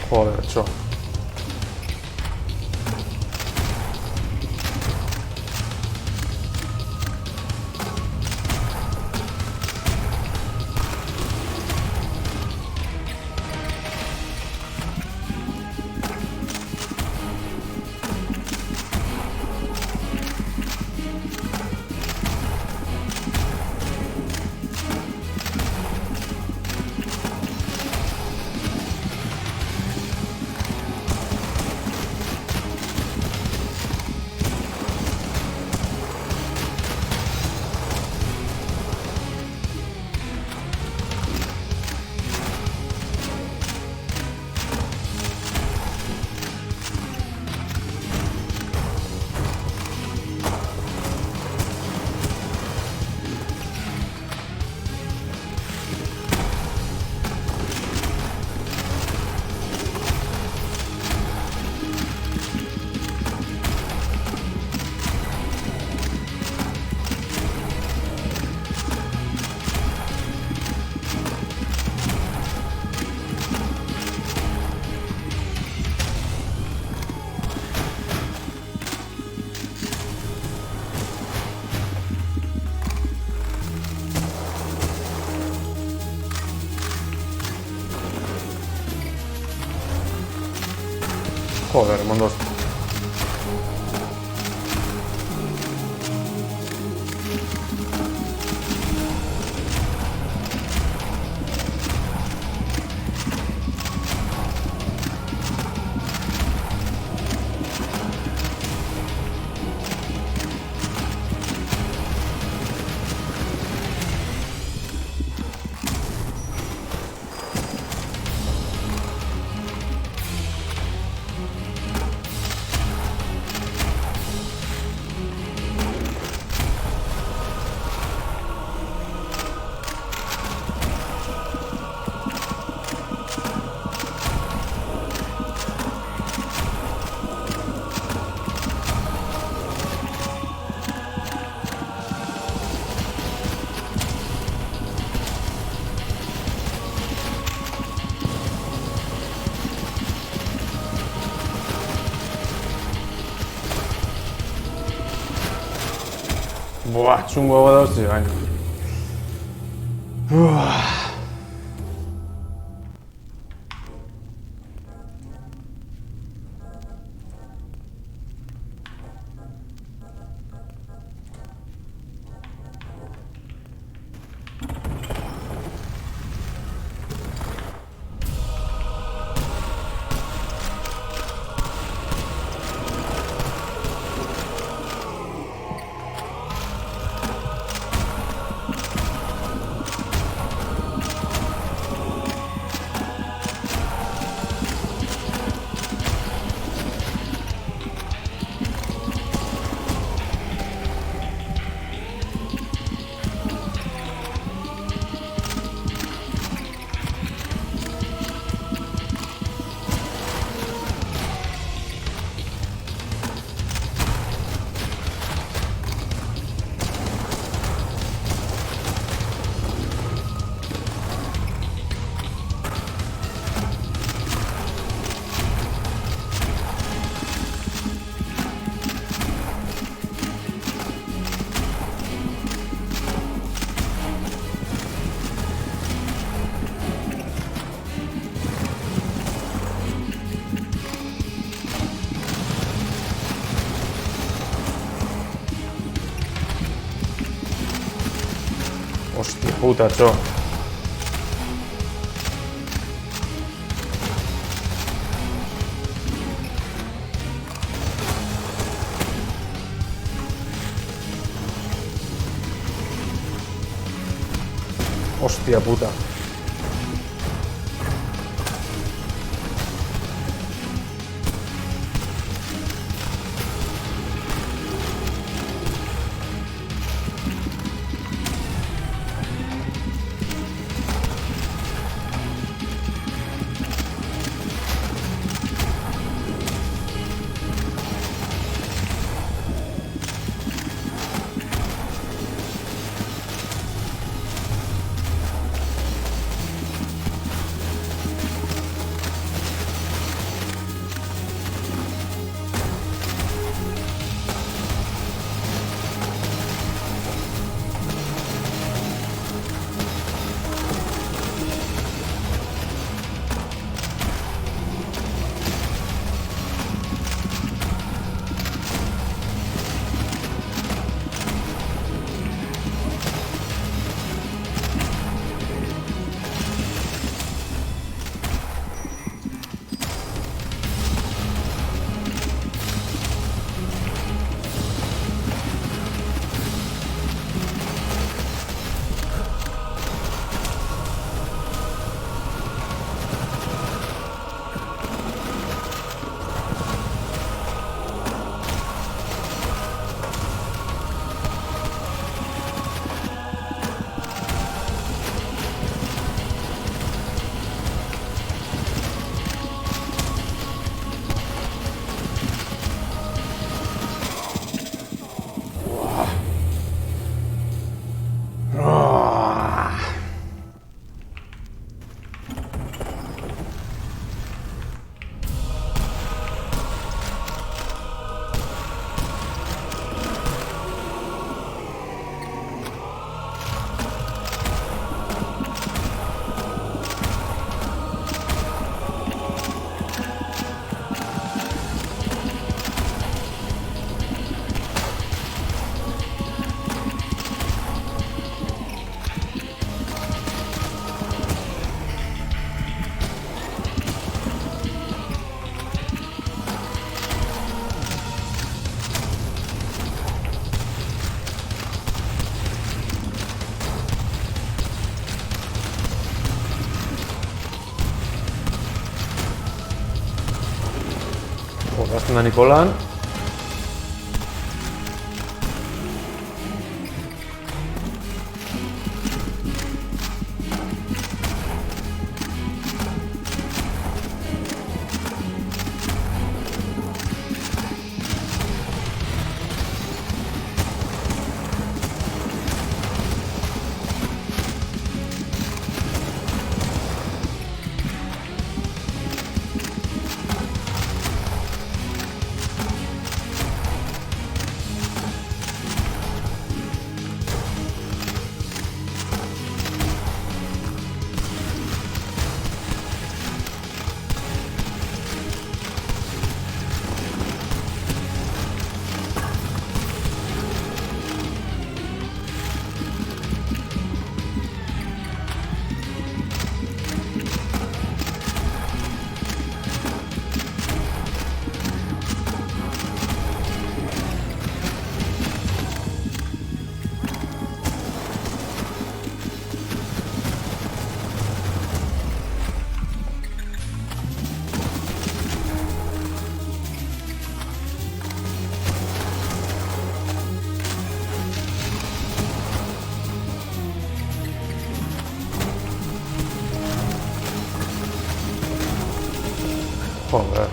Joder, cho. Joder, mandos. Buah, chungo da hostia, gaina. Hostia puta, cho. Hostia puta. Joder, da Nicolán. Joder.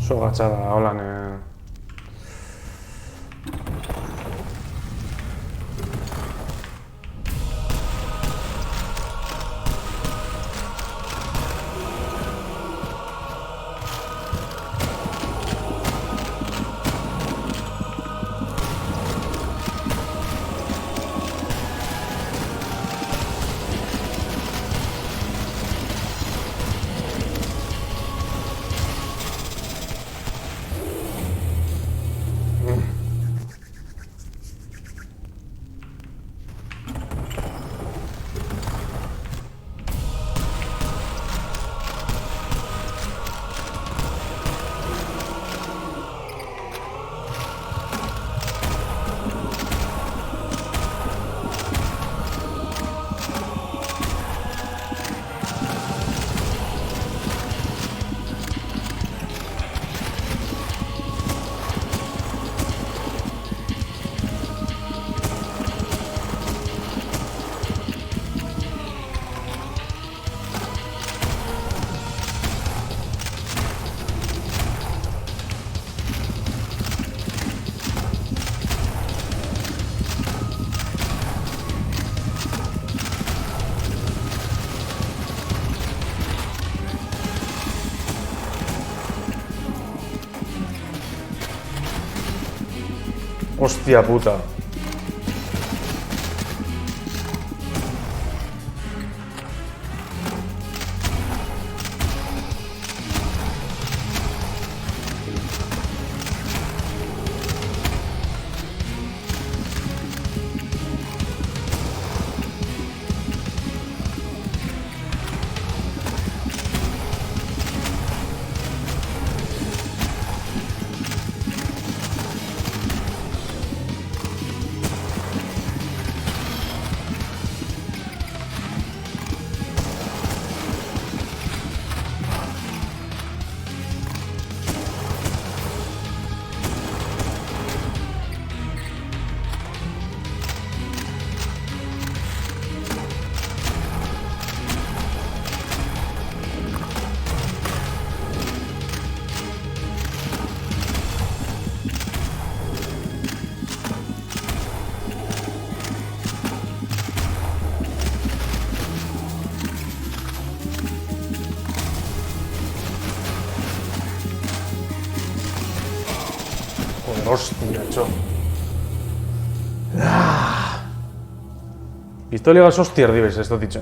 Oso gatza da, holan, Hostia puta. Joder, hostia, cho. Pistolia hostias dibes, esto dicho.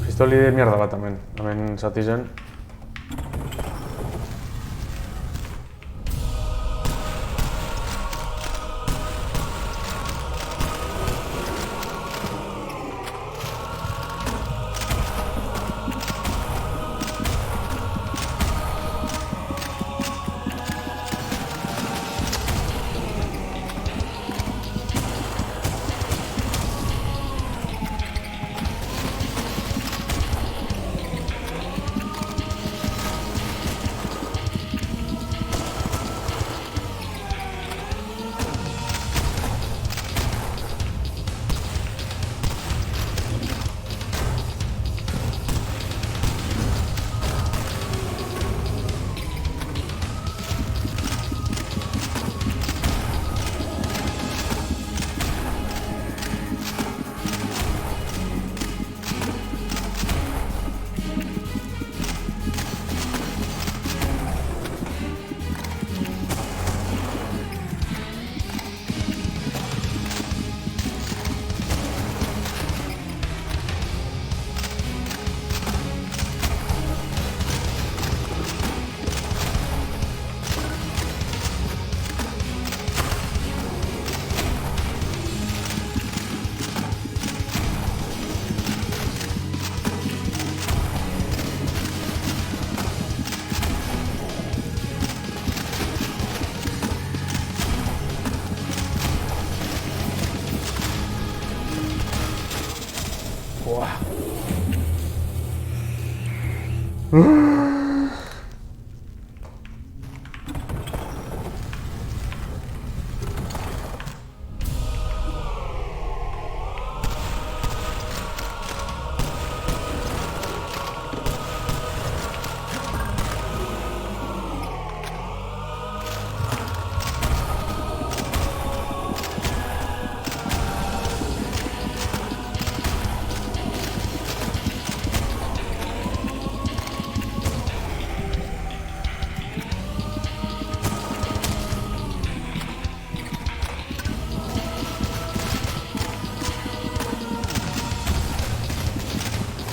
Pistoli de mierda bat hemen zati zen.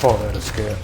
Joder, es que...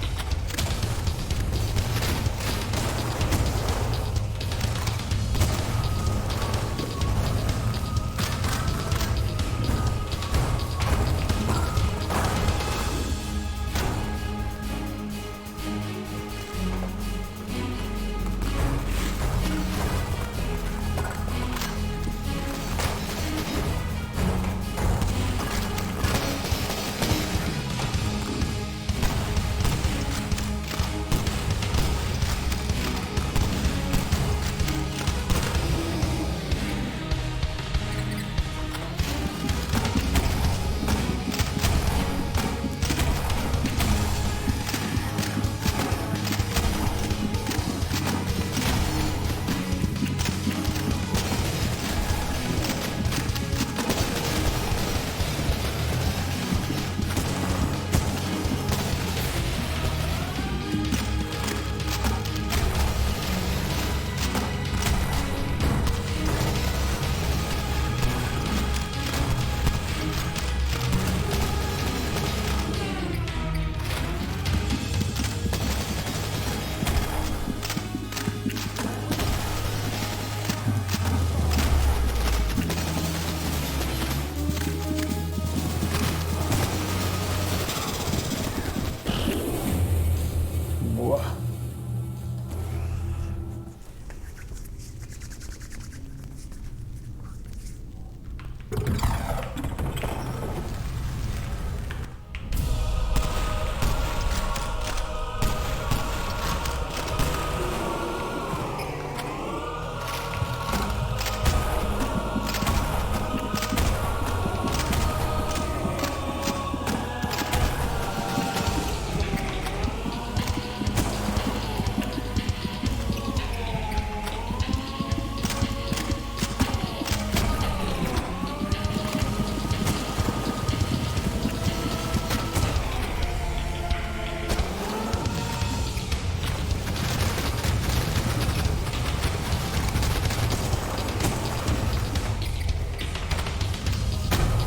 Buah.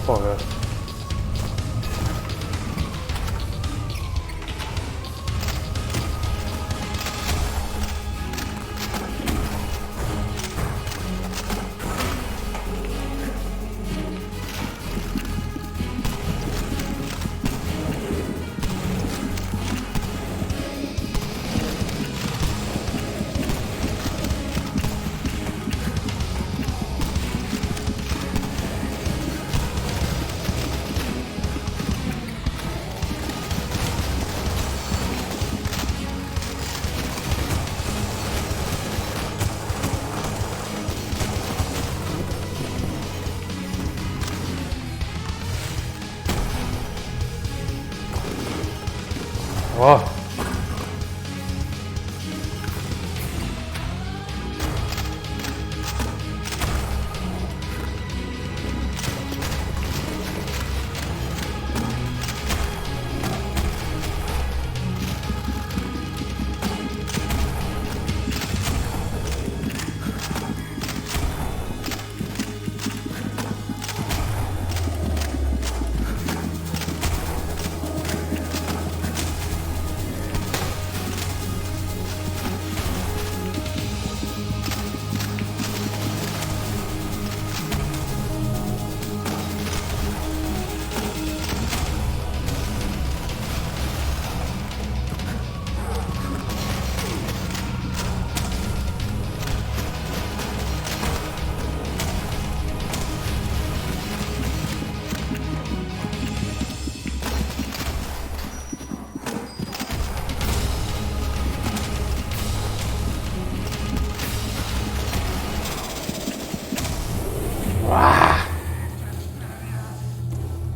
Joder. Oh.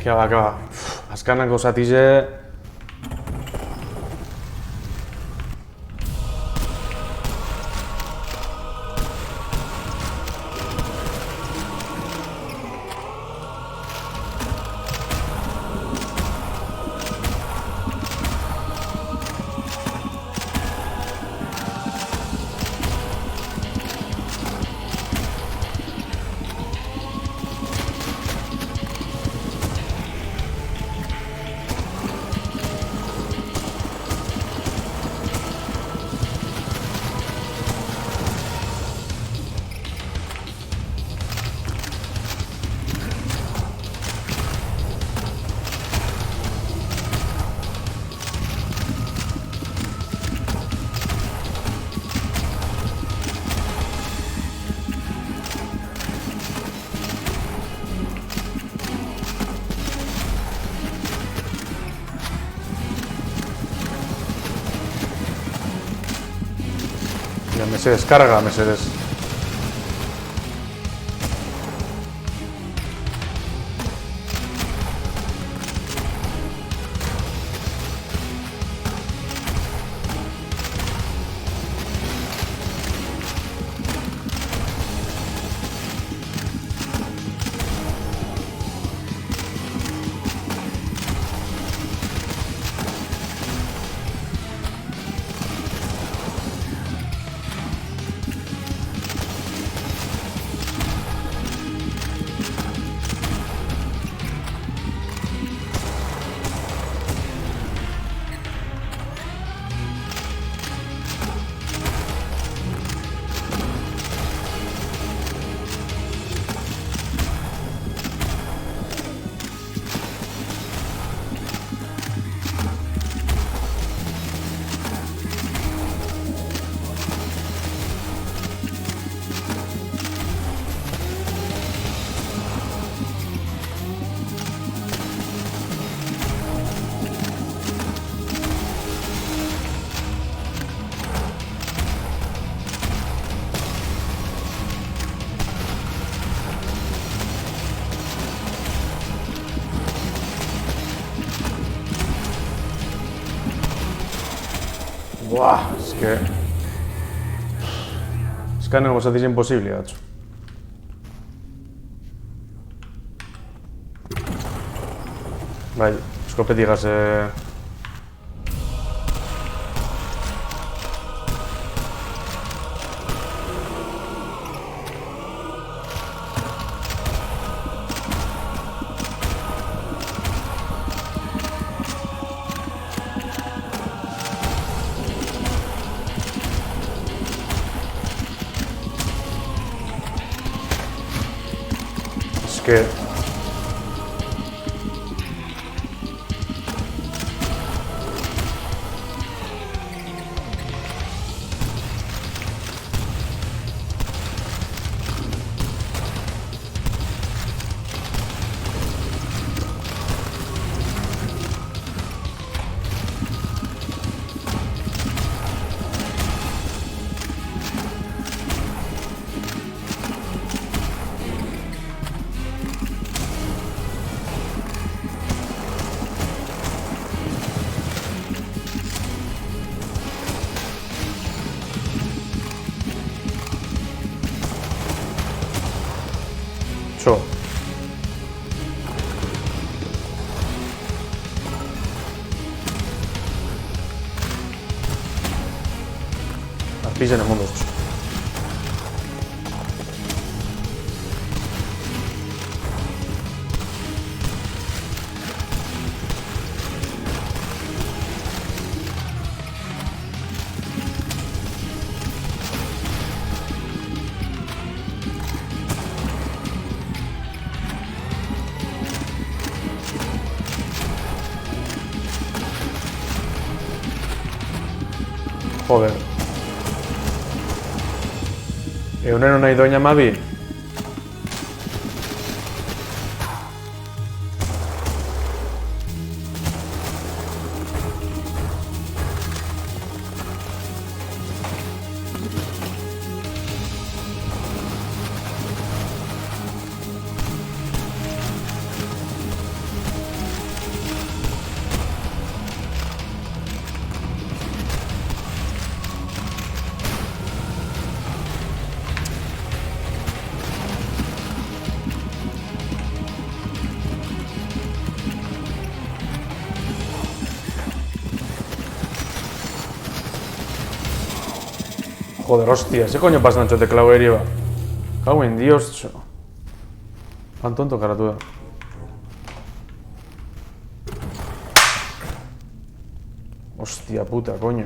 Que va. Azkanako zatize... Mesedez, karga, mesedez. Buah, es que... Escáner gozatiz imposible, atxo. Bai, eskopetigaz... Es que... Txo. Artizen emundos, txo. Joder. Eunero nahi doina mabi? Joder, hostia, ¿qué coño pasa, Nacho? Teclado heriba. Cago en Dios, txo. Pan tonto, karatu da. Hostia puta, coño.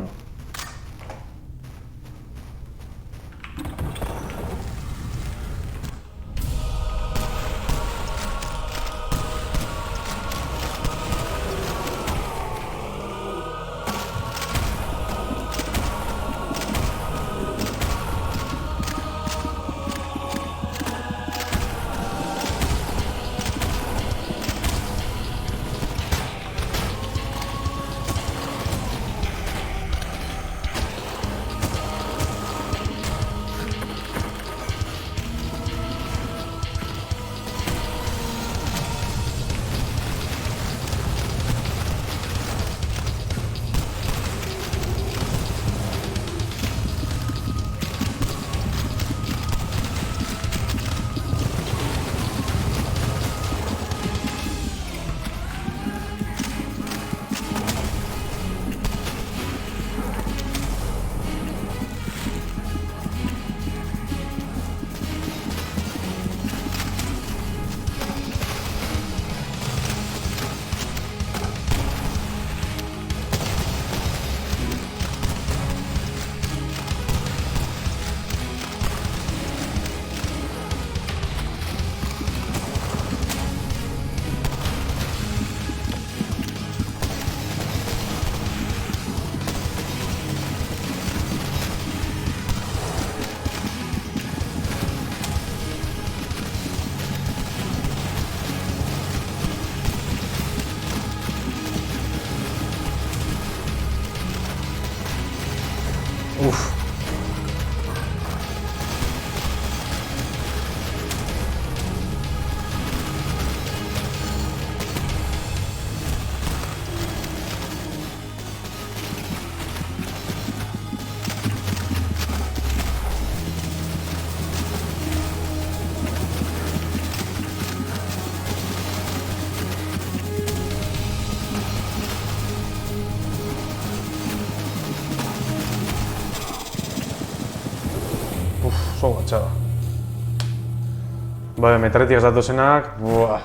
oso gatxada. Bai, metarretik ez datozenak, buah.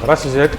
Rasizek.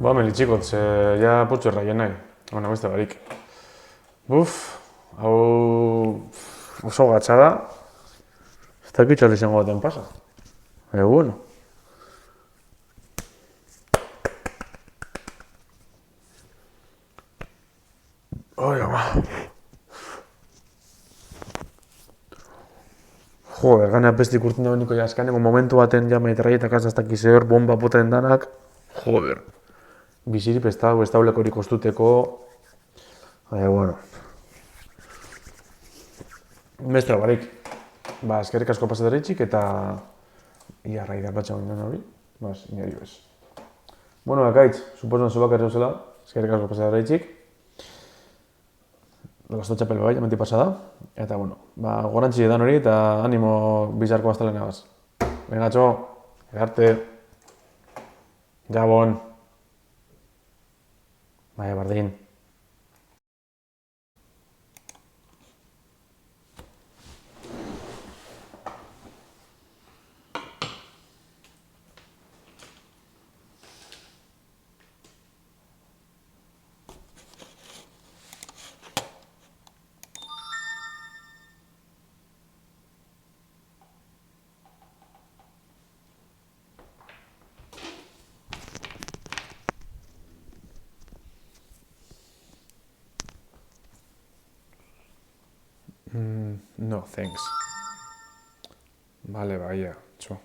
Ba, melitxikot, ze ja putxu erraien nahi. Bona, beste barik. Hau oso gatsa da. Ez dakit txali izango baten pasa. Bueno. Oi, ama. Joder, gana pestik urtin da beniko jaskaneko momentu baten ja metralletak ez dakiz hor bomba poten danak. Joder. Bizirip ez dauleko hori kostuteko. Bueno. Mestra barik. Ba, eskerrik asko pasateritxik eta ia raidar batxa ginen hori. Bas, inari bez. Bueno, akaitz, suposan zubak erreuzela, eskerrik asko pasateritxik. Gasto txapel bai, hementik pasada. Eta, bueno, ba, gorantzi edan hori eta animo bizarko bastalenagaz. Venga, txo, edarte. Gabon. Baina, bardin. No, thanks. Vale, vaya, txo.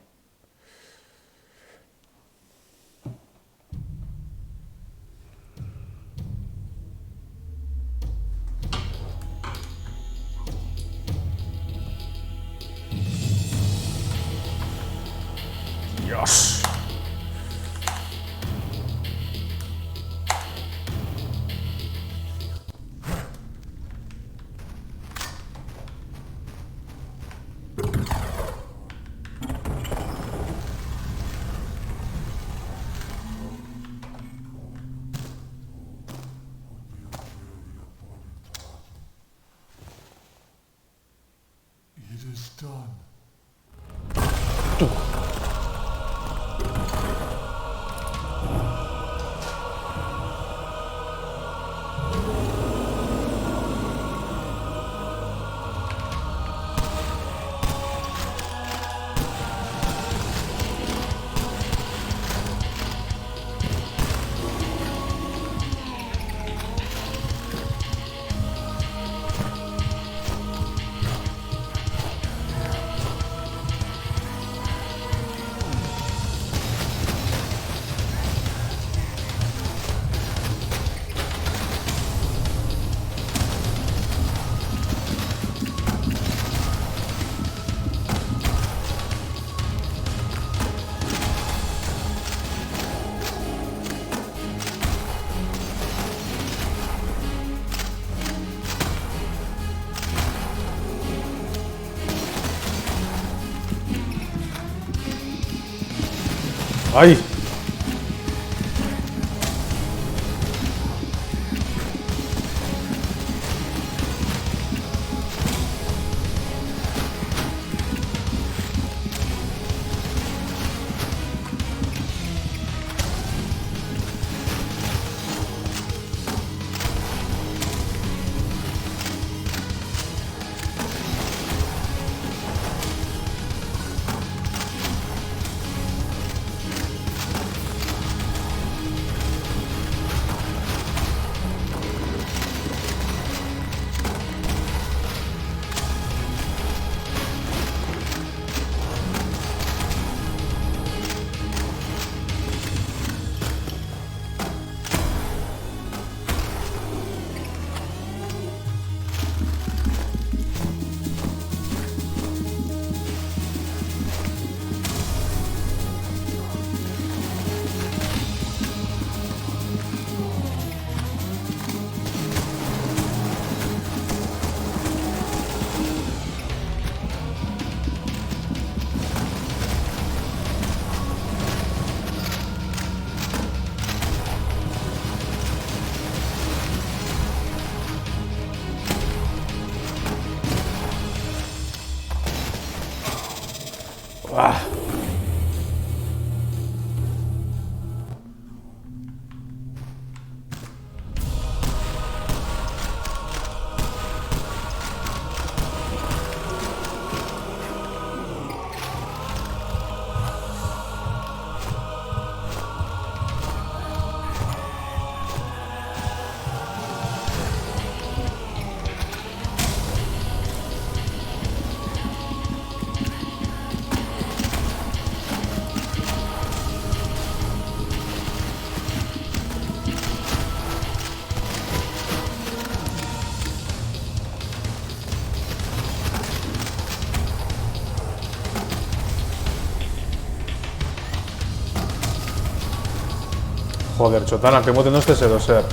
Dios. It is done. Ai! Joder, Chotana, que mote no este ser.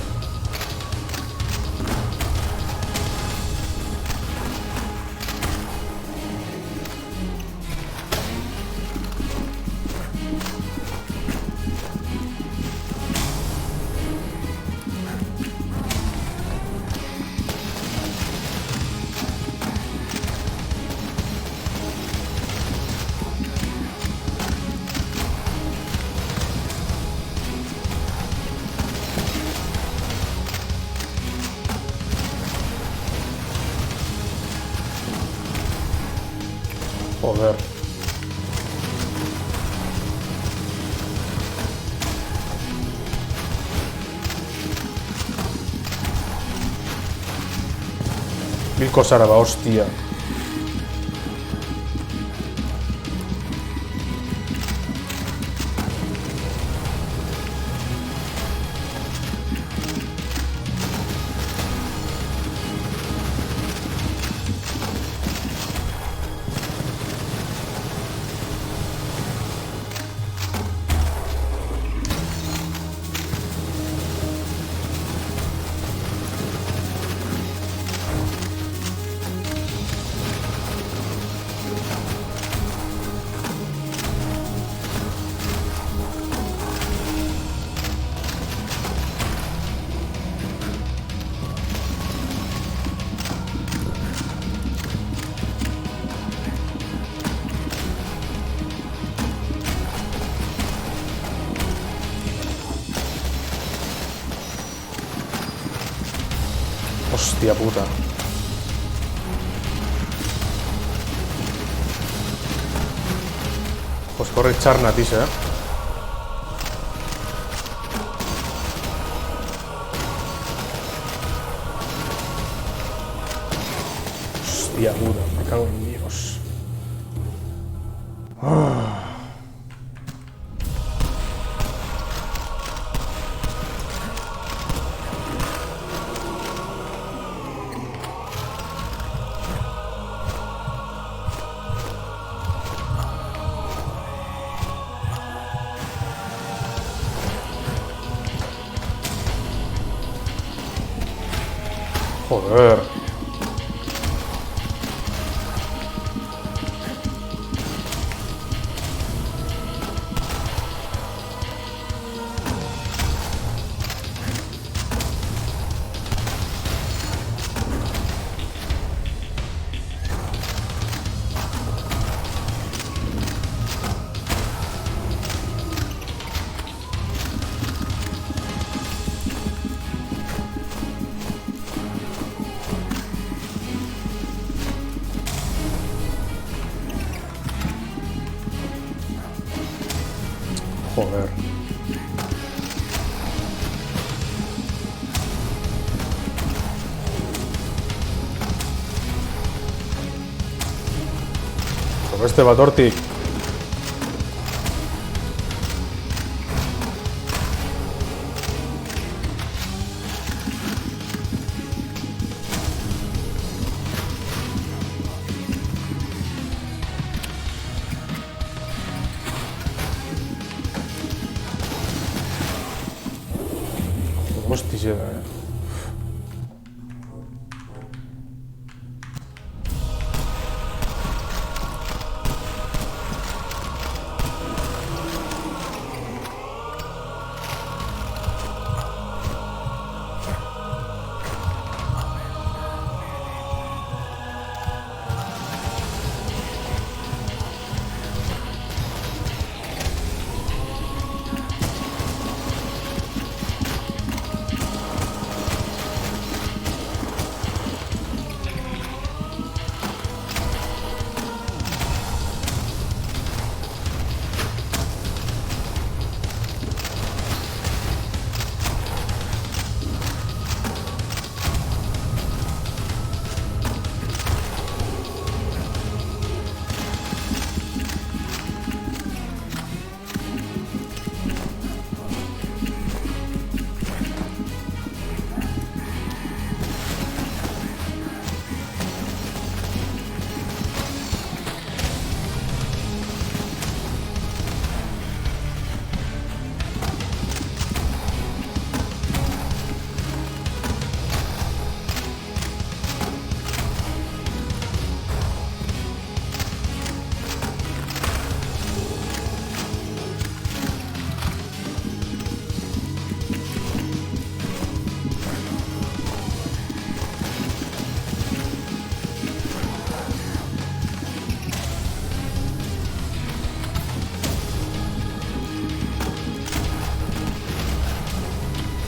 Joder. Milko Saraba, hostia. Hostia puta. Pues corre Charnatis, Hostia puta, me cago en Dios. Joder. Joder. Con este va Torti. Hostia,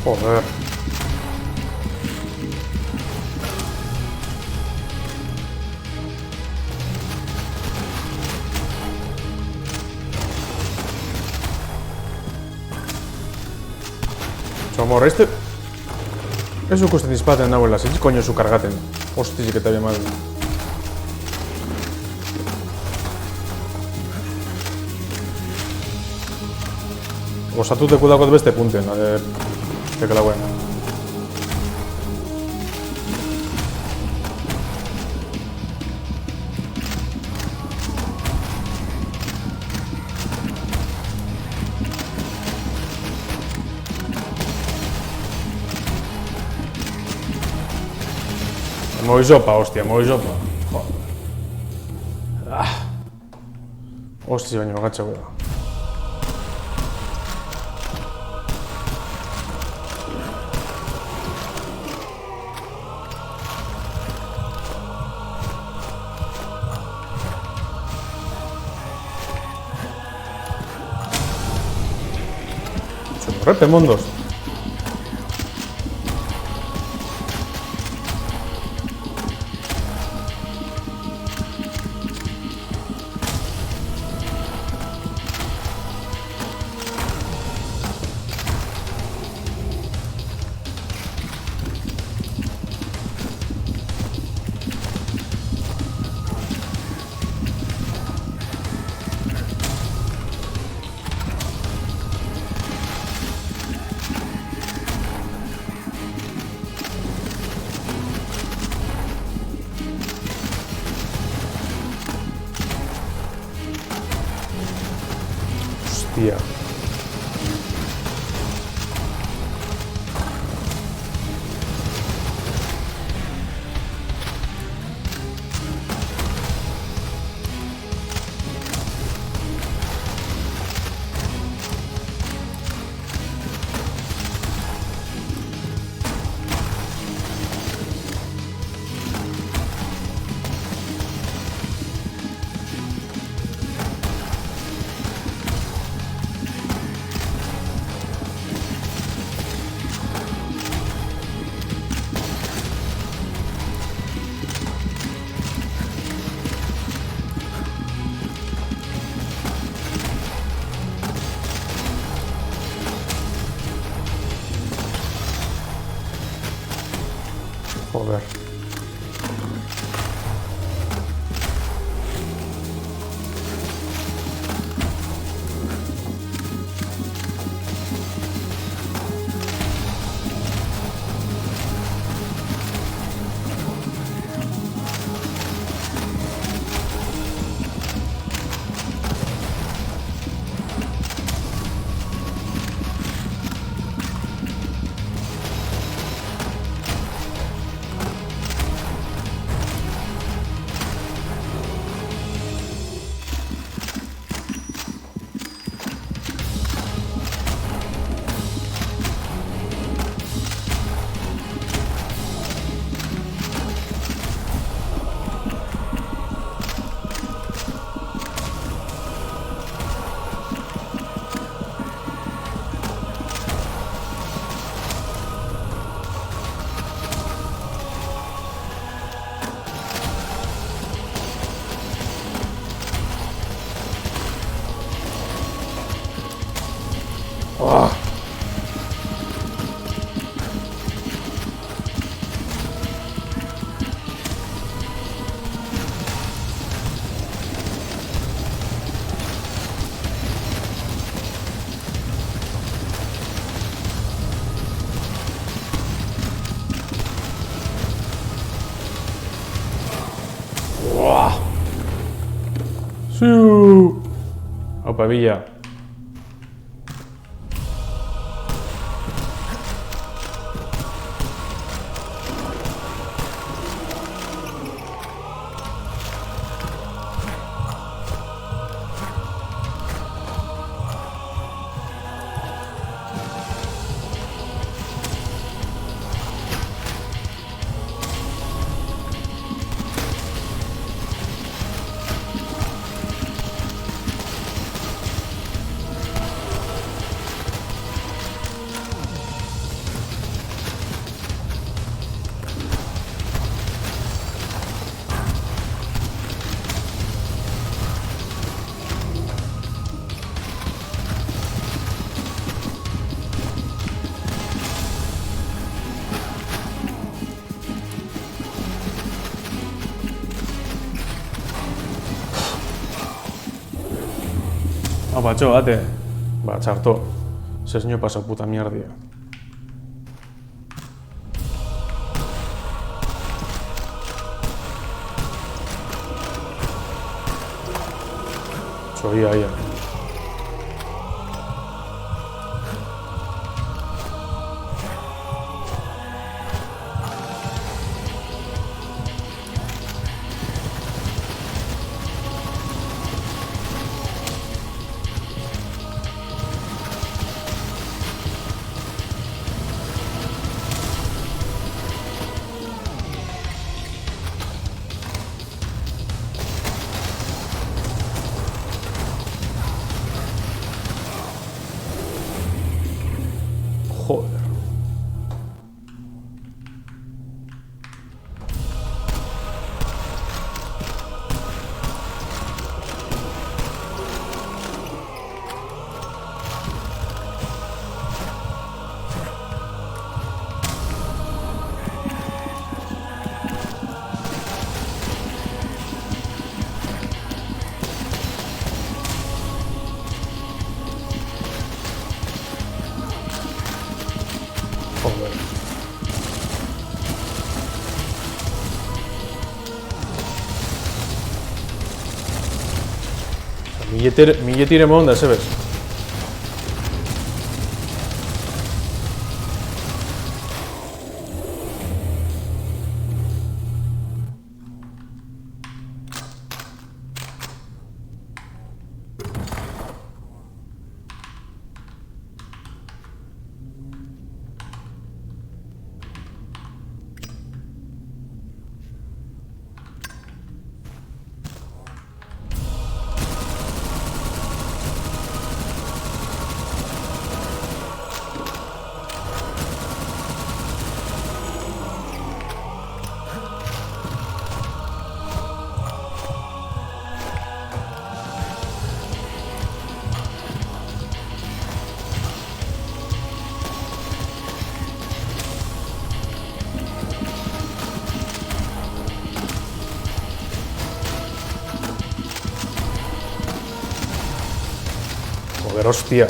Joder. Amor, este... Ez ikusten izpaten nahuela, zentz koño zu kargaten. Hostizik eta bien mal. Osatuteku dakot beste punten, tekelauen. Moi sopa, hostia, moi sopa. Hostia, baina gatxago da. Repe mundos. Hostia. Joder. Siu. Aupa, Villa. Apa, ate. Va, txarto. Ese señor pasa puta mierda. Soy ahí. Joder. Joder. Milletire monda, ¿sabes? Joder, hostia.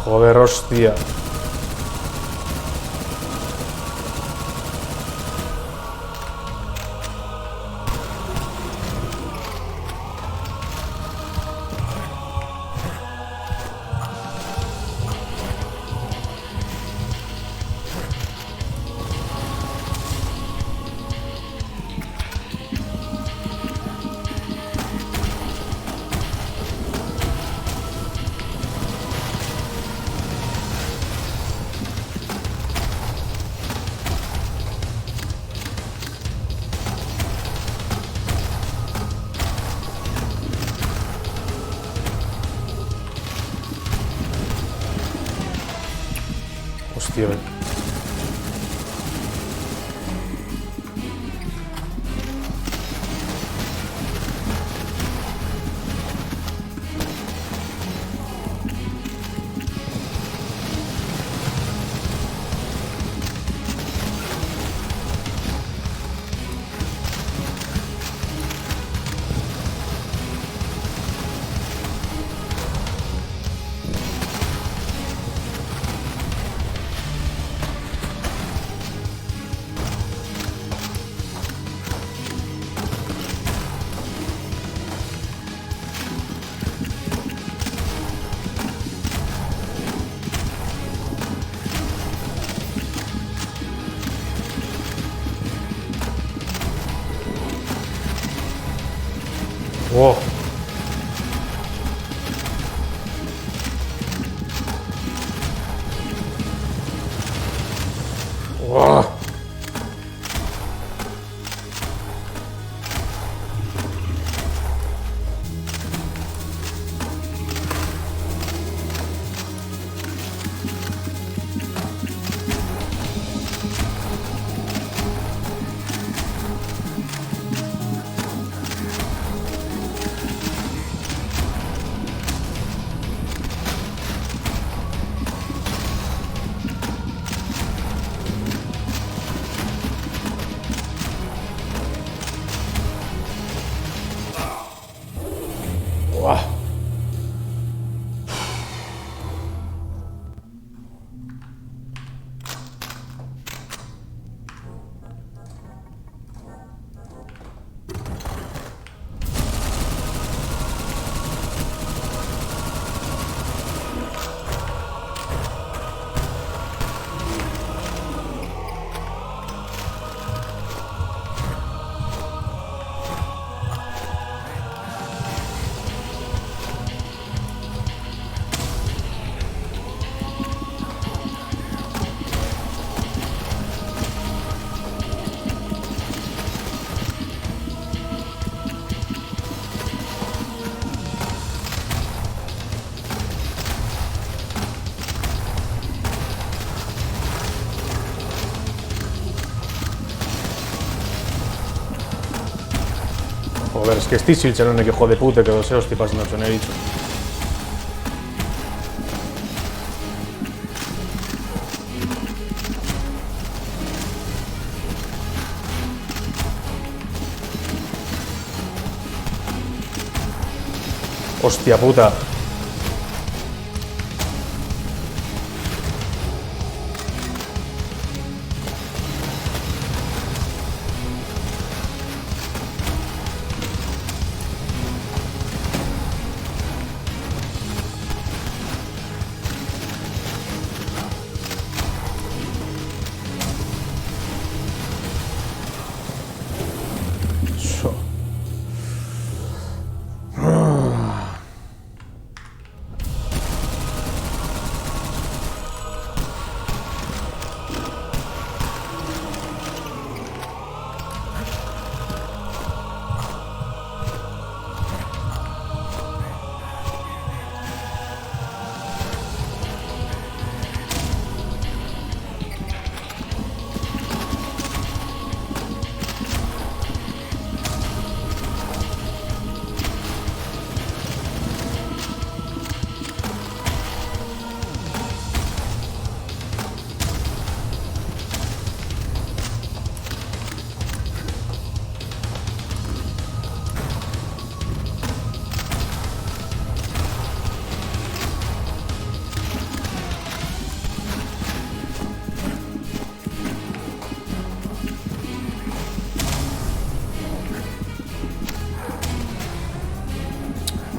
Joder, hostia. Hostia. Wow. Joder, skestisiltzen honek hijo de putek edo ze hosti pasen datzen eritzu. Hostia puta. So.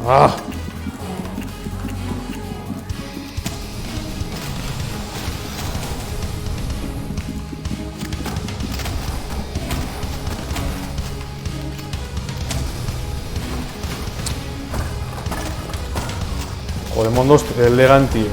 Ah. Joder, mondos eleganti.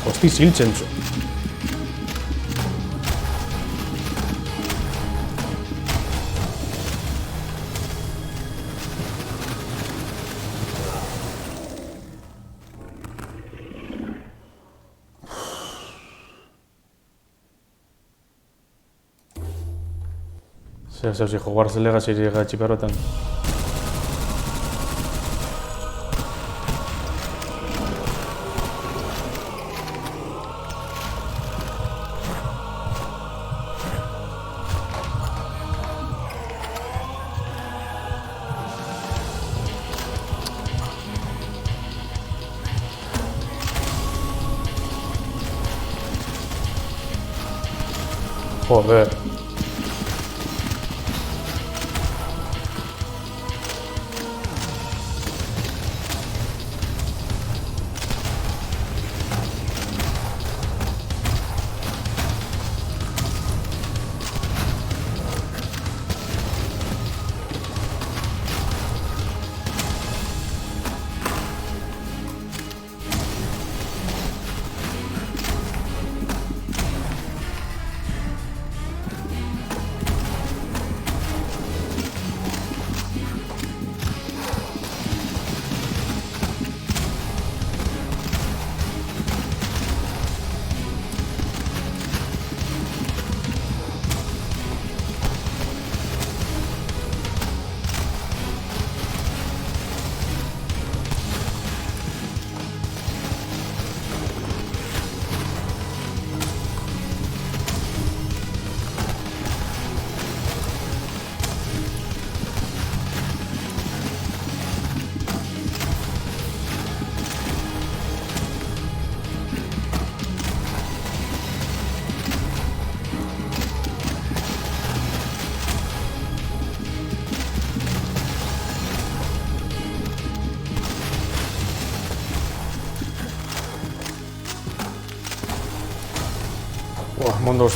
Hosti siltzen zu. Zeuzi, Hogwarts Legacy gatxiperrotan. Joder. Mondos.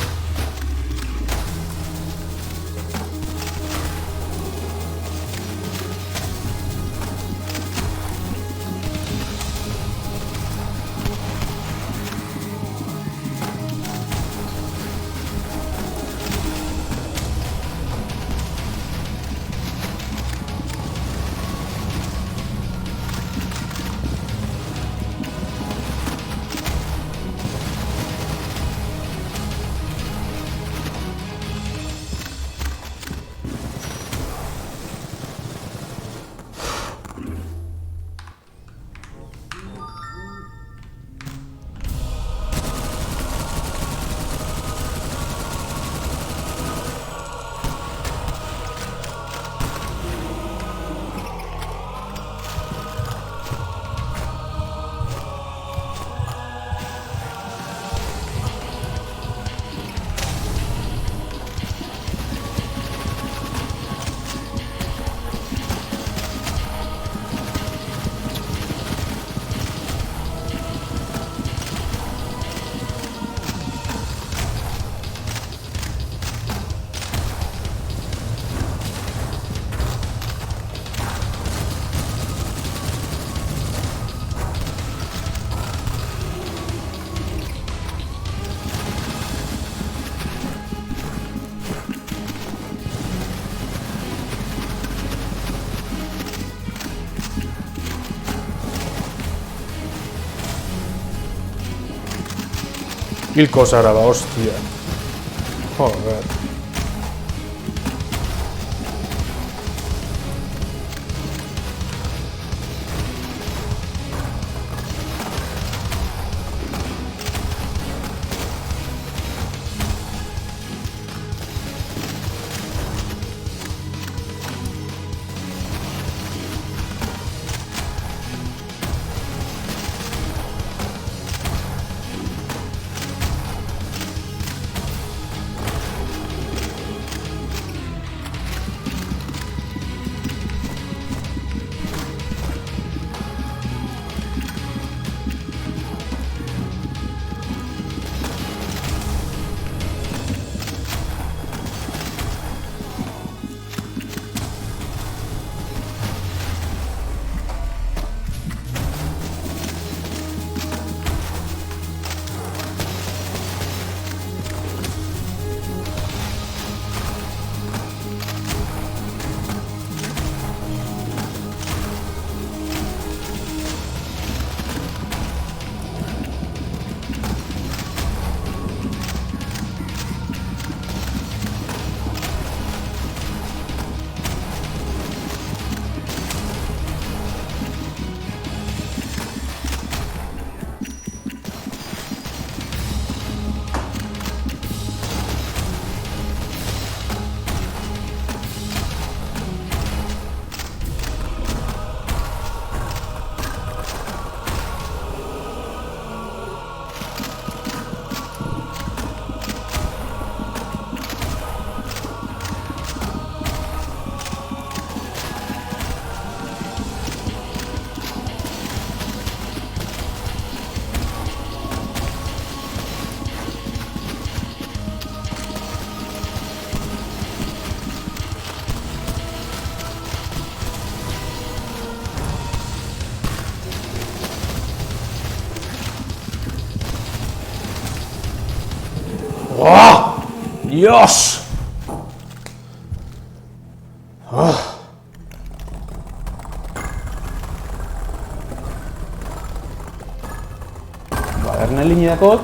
Hilko zara ba, hostia. Joder. ¡Oh! ¡Dios! ¡Oh! Erne lineako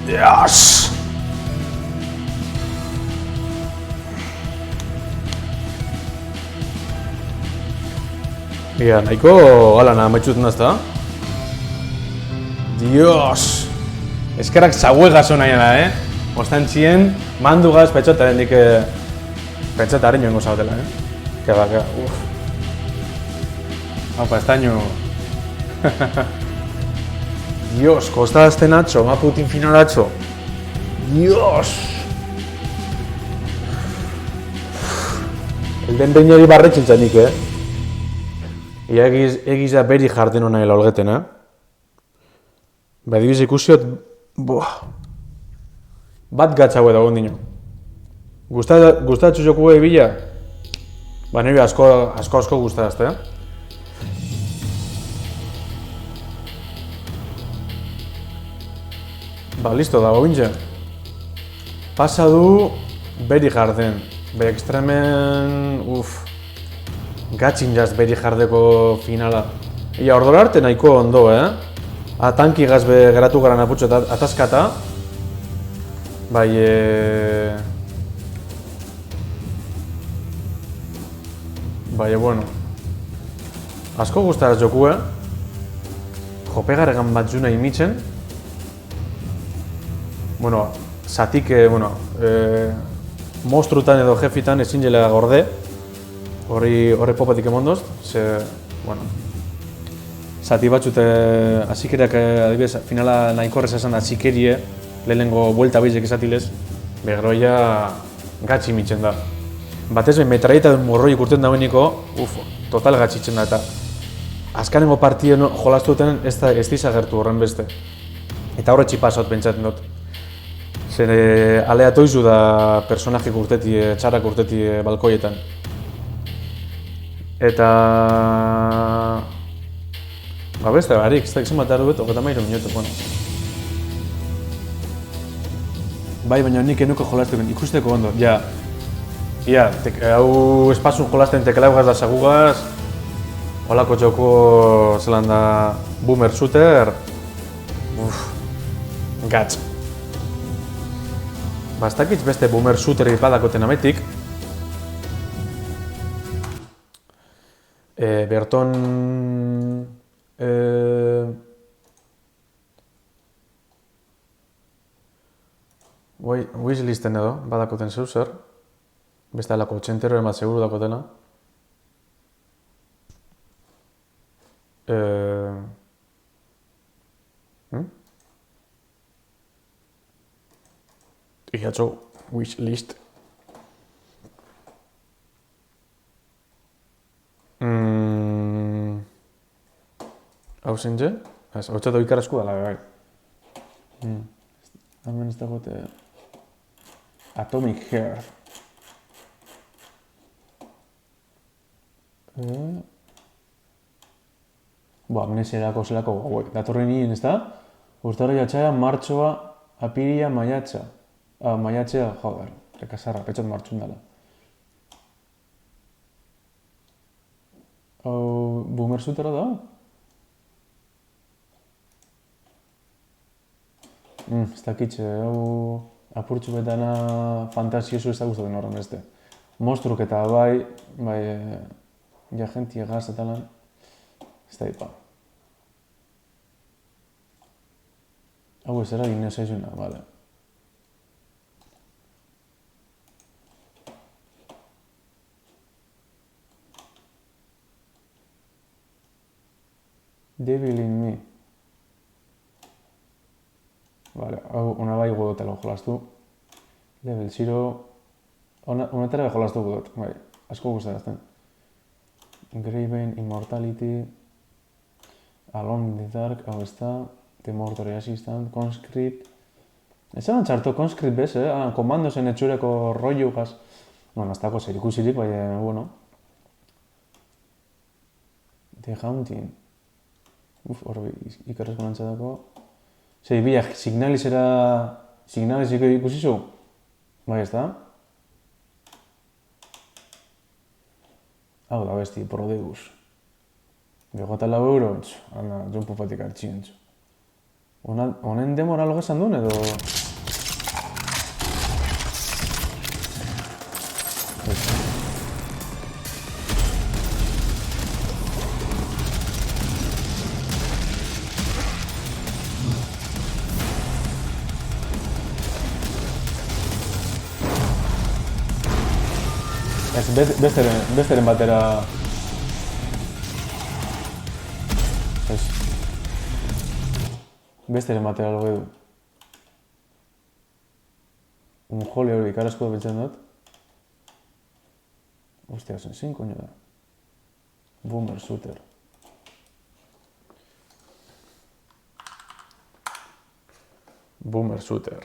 Dios! Ia, nahiko galana amaitxuten azta. Dios! Eskerrak zauegazo nahiela, Ostan txien, mandugaz petxotaren dik... Petxotaren joango zautela, Keba, uff. Haupa, estaño... Dios, kostazte Nacho, Putin finalatxo. Dios! Elden behin hori barretxiltza nik, Ia egiza beri jarten hona olgeten, Ba, dibiz ikusiot... Bat gatzaue dago dino. Gustatxu joku ebila? Ba, nire asko gustatazte, Ba, listo dago bintxe. Pasa du beri jarden. Be ekstremen... Gatxin jaz beri jardeko finala. Ia, ordora arte nahiko ondo, Tanki gazbe geratu gara naputxo ataskata. Bai, bueno. Asko guztaraz joku, Jopegaregan bat juna imitzen. Bueno, zatik, monstrutan edo jefitan ezin jela gorde. Horre popatik emondoz, zati batzute azikeriak adibidez, finala nahiko horrez esan da azikerie, lehenengo buelta behizek esatilez, begroia gatsi mitzen da. Batez behin metraieta duen morroi ikurten dagoeniko, total gatxitzen da eta azkanengo partien jolastu duten ez dizagertu horren beste. Eta horre txipasot pentsatzen dut. Zer aleatoizu da personajik urteti, txarrak urteti balkoietan. Eta... Ba beste barik, ez da izan bat erdu beto, 33 minutu, bueno. Bai, baina nik enuko jolasteko, ikusteko ondo, ja. Ia, hau espasun jolasten teklaugaz da segugaz, holako txoko zelan da boomer shooter, gatz. Ba, ez dakitz beste boomer shooterik badakoten ametik. Berton... Wishlisten edo, badakoten zeu zer. Beste alako 80 emat seguru dakotena. Ihatxo, wishlist. Hau zintze? Ez, hau txatu ikarazku dala, bai. Hemen ez dagote... Atomic Heart. Amnesiarako zelako gauek. Datorren nien, ez da? Urtarra jatxaia, martxoa, apiria, maiatxa. Maiatxea, joder, rekasarra, petxot martxun dela. Hau, boomer shootera da? Ez dakitxe, hau... Apurtxu betana fantasiosu ez da guztaten horren beste. Monstruk eta bai, jagenti egaz eta lan, ez da ipa. Hau ez era gine zaizuna, bale. Devil in me. Vale, hau, una bai godotela jolastu. Level 0... Honetara jolastu godot, bai, asko gustarazten. Graven, Immortality... Alone in the Dark, hau ez da... The Mortuary Assistant, Conscript... Ez eban txarto Conscript bez, komandosen etxureko rollo gaz... Bueno, ez dako zer ikusirik, bai, bueno... The Haunting... Horbi, ikarrezko lantzadako... Zei, bila, signaliziko ikusizu? Bai, ez da? Hau da besti, Prodeus. Begota €4, ana, jumpu patik hartxientzu. Honen demora loga esan duen, edo... Besteren batera... Besteren batera loge du. Joli hori ikarazko da biltzen dut. Ostia, zin koño da. Boomer shooter. Boomer shooter.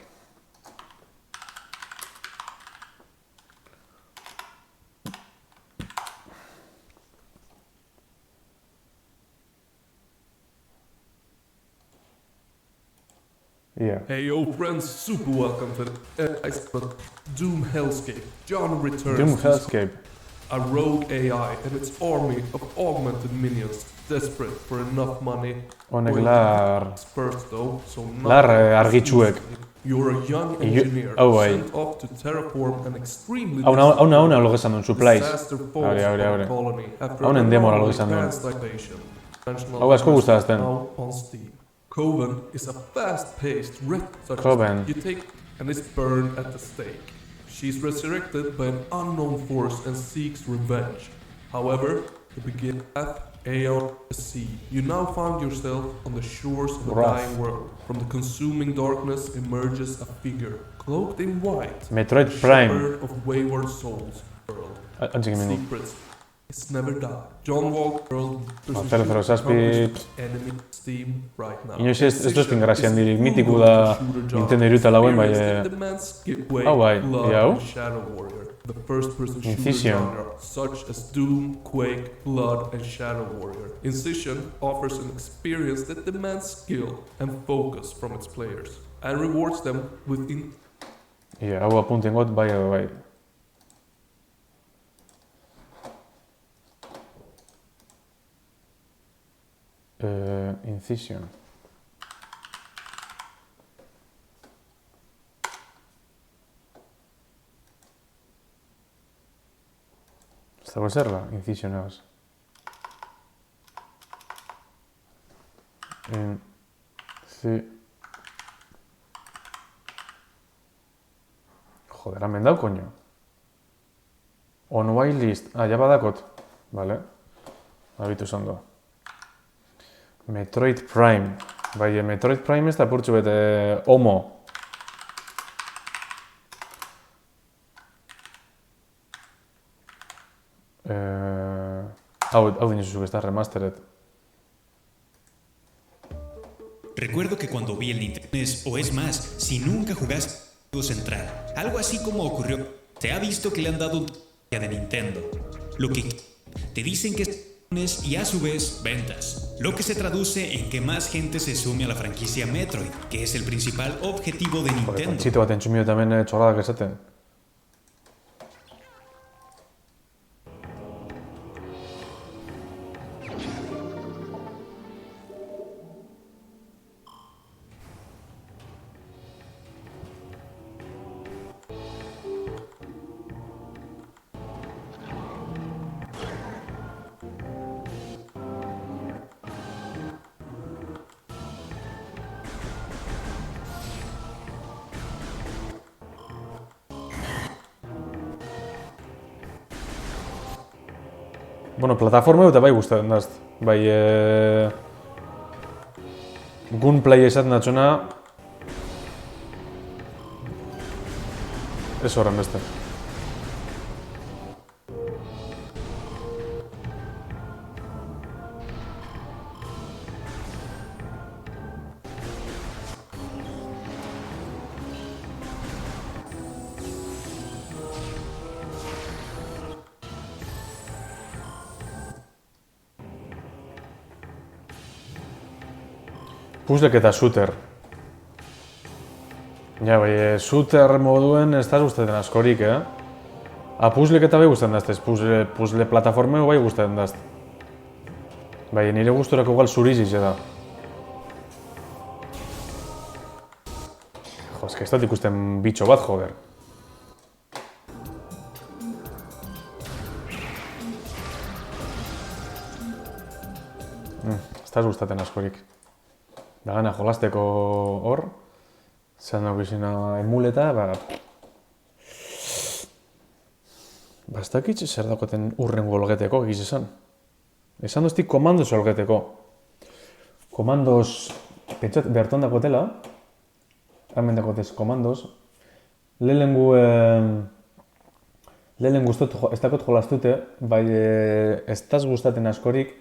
Yeah. Hey yo friends, super welcome to the Doom Hellscape. John returns Doom Hellscape. A rogue AI and its army of augmented minions desperate for enough money. Honek lar... First though, so lar argitsuek. You're a young engineer sent off to terraform an extremely Hauna loge esan duen, supplies. Aure. Haunen demora loge esan duen. Hau asko guztazten. Coven is a fast-paced red you take and is burned at the stake. She's resurrected by an unknown force and seeks revenge. However, to begin at Aeon Sea, you now find yourself on the shores of a dying world. From the consuming darkness emerges a figure, cloaked in white. Metroid Prime. Shepherd of wayward souls. Secrets. It's never died. John Walk World enemy Steam right now. Inoiz ez duzten grazian dirik, mitiku da Nintendo iruta lauen, bai... Hau bai, hau? Incision. Such as Doom, Quake, Blood, and Shadow Warrior. Incision offers an experience that demands skill and focus from its players, and rewards them with Hau apunten got, bai edo bai. Incision. Ez dago zerla, incision egaz. Joder, hemen dau, koño. On whitelist. Ja badakot. Vale. Abitu zondo. Metroid Prime. Bai, Metroid Prime ez da purtsu bete homo. Hau dinuzuzuk ez da remastered. Recuerdo que cuando vi el Nintendo NES, o es más, si nunca jugaste juego central, algo así como ocurrió, se ha visto que le han dado un de Nintendo. Lo que te dicen que es NES y a su vez ventas, lo que se traduce en que más gente se sume a la franquicia Metroid, que es el principal objetivo de Nintendo. Kontxito bat entzumio tamen txorradak esaten. Bueno, plataforma eta bai gustatzen dazt. Bai, Gunplay esaten datxona... Ez horren beste. Puzzlek eta shooter. Ja, bai, shooter moduen ez da gustatzen askorik, puzzlek eta bai gustatzen daztez, puzzle plataformeo bai gustatzen dazte. Bai, nire gusturako igual zuriziz da. Jo, ez dut ikusten bitxo bat, joder. Ez da gustatzen askorik. Da gana jolasteko hor, zelan dago izena emuleta, ez dakitz zer dagoeten urrengo olgeteko egiz esan. Esan doztik komandos olgeteko. Komandos, pentsat, berton dakotela, hemen dakotez komandos, lehenengu ez dakot jolastute, bai ez daz gustaten askorik,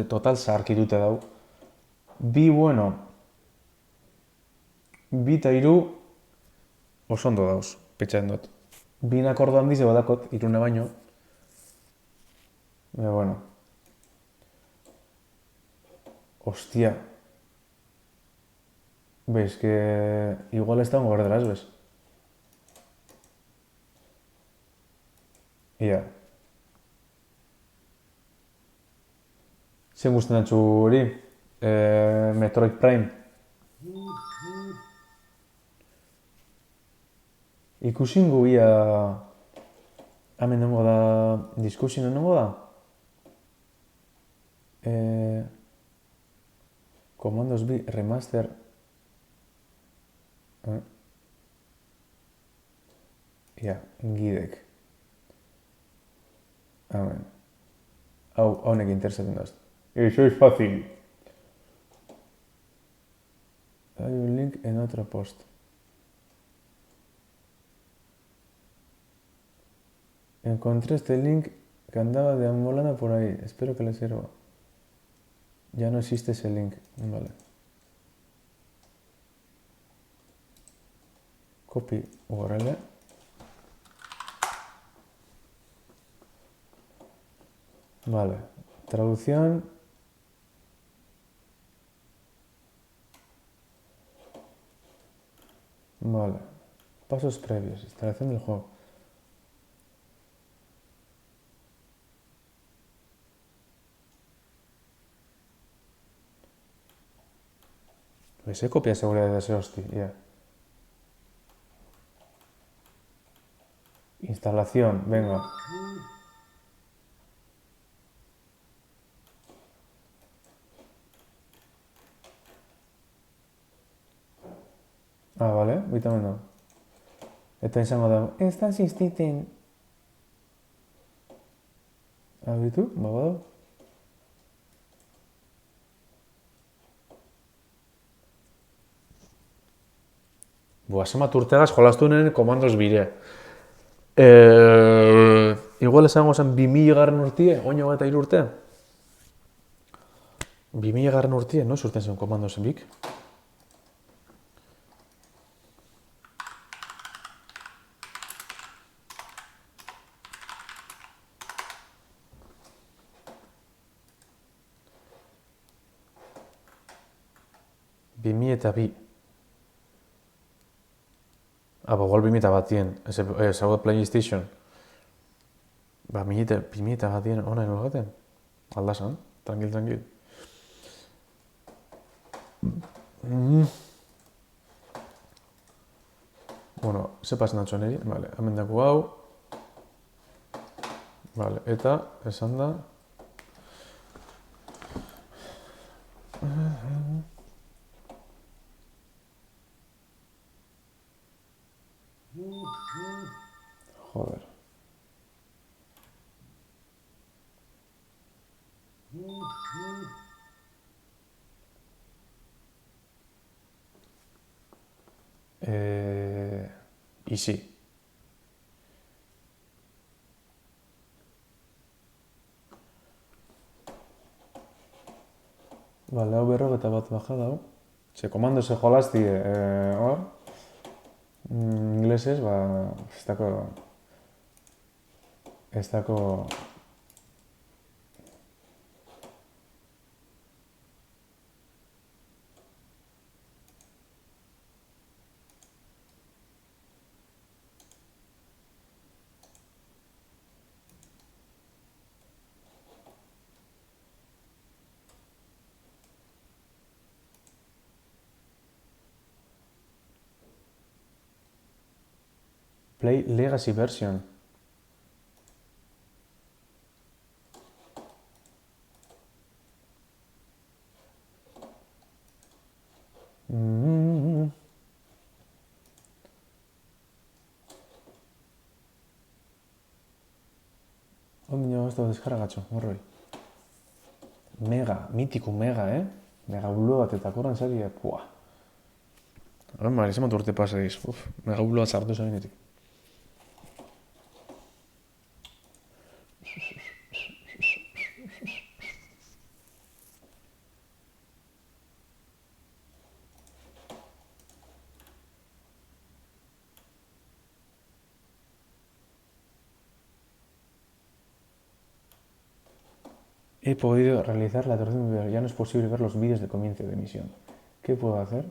total zaharkitute dau. Bi, bueno, bi eta hiru oso ondo dauz, petxaten dut. Binak ordu handiz badakot, iruna baino. Bueno. Ostia. Bez, que igual ez da hongo berderaz, bez. Ia. Zen guztien dantzu hori? Metroid Prime. Ikusingu ia... Hemen nengo da... Diskusio nengo da? Commandos B Remaster... Ia, gidek. Hemen. Hau honek interesatzen daztu. Eso es fácil. Hay un link en otro post. Encontré este link que andaba deambulando por ahí. Espero que le sirva. Ya no existe ese link. Vale. Copy URL. Vale. Traducción. Vale. Pasos previos. Instalación del juego. Pues copia de seguridad de ese hostia, ya. Instalación, venga. Vale, vitamina. Eta izango da, ez da existiten. Abitu, babado. Zenbat urtegaz jolastu nuen komandos bire. Igual esango zen 2000 garren urtie, oino eta 3 urte. 2000 garren urtie, no? Zurten zen komandosen bik. Eta bi. Igual 2001, ez hau da PlayStation. 2001 ona ino gaten. Aldazan, tranquil. Bueno, ze pasen datxo niri. Vale, hemen dago hau. Vale, eta esan da. Joder. Easy. Vale, hau 41 baja dago. Ze komando ze jolazti, hor. Inglesez, ez dako... Play Legacy version. Ondino ez da deskargatxo, morroi. Mega, mitiku mega, Mega bulo bat eta korran zari, puah. Mari, zemat urte pasa diz, mega bulo bat zartu zabinetik. He podido realizar la traducción de video. Ya no es posible ver los vídeos de comienzo de emisión. ¿Qué puedo hacer?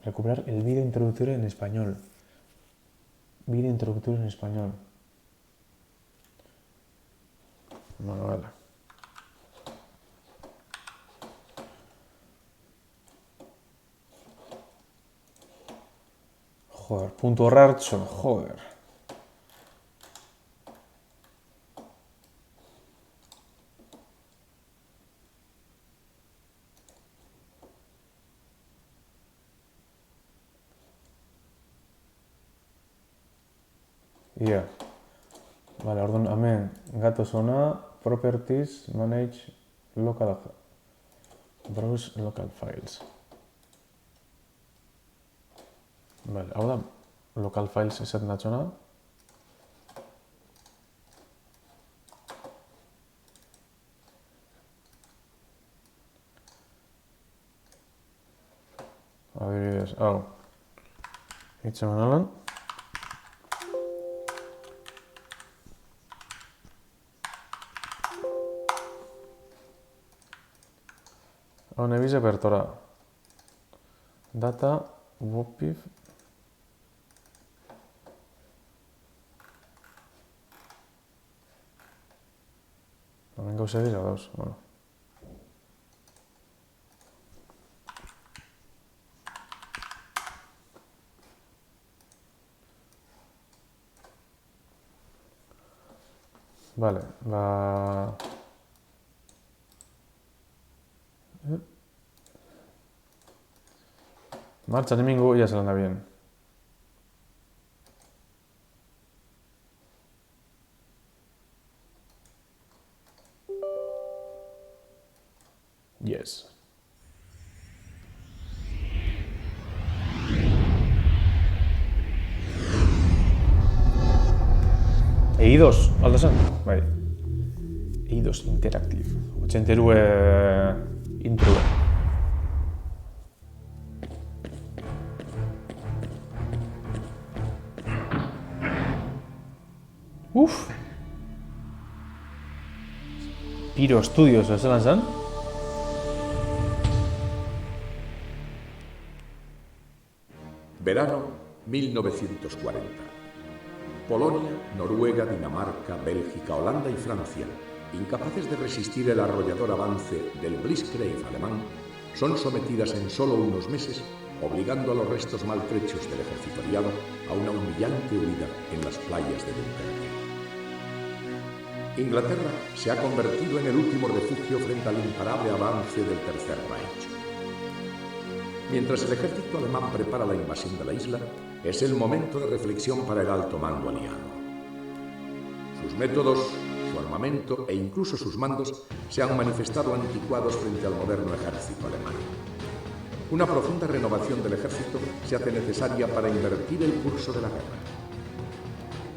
Recuperar el vídeo introductorio en español. Vídeo introductorio en español. Bueno, vale. Joder, punto rarcho, joder. Yeah. Vale, orduan, hemen, gatoz ona, properties, manage, local, browse local files. Vale, hau da, local files esaten datxona. Adibidez, hau. Itxeman alan. Hau nebize pertora. Data, wopif. Hemen gauza dira dauz, bueno. Vale, ba... Martxan hemingo ia zelan da bien. Yes. Eidos, alda zen? Bai. Eidos Interactive. Otxenterue intrue. Uf! Piro Studios, zelan zen? Verano 1940. Polonia, Noruega, Dinamarca, Bélgica, Holanda y Francia, incapaces de resistir el arrollador avance del Blitzkrieg alemán, son sometidas en solo unos meses, obligando a los restos maltrechos del ejército aliado a una humillante huida en las playas de Dunkerque. Inglaterra se ha convertido en el último refugio frente al imparable avance del Tercer Reich. Mientras el ejército alemán prepara la invasión de la isla, es el momento de reflexión para el alto mando aliado. Sus métodos, su armamento e incluso sus mandos se han manifestado anticuados frente al moderno ejército alemán. Una profunda renovación del ejército se hace necesaria para invertir el curso de la guerra.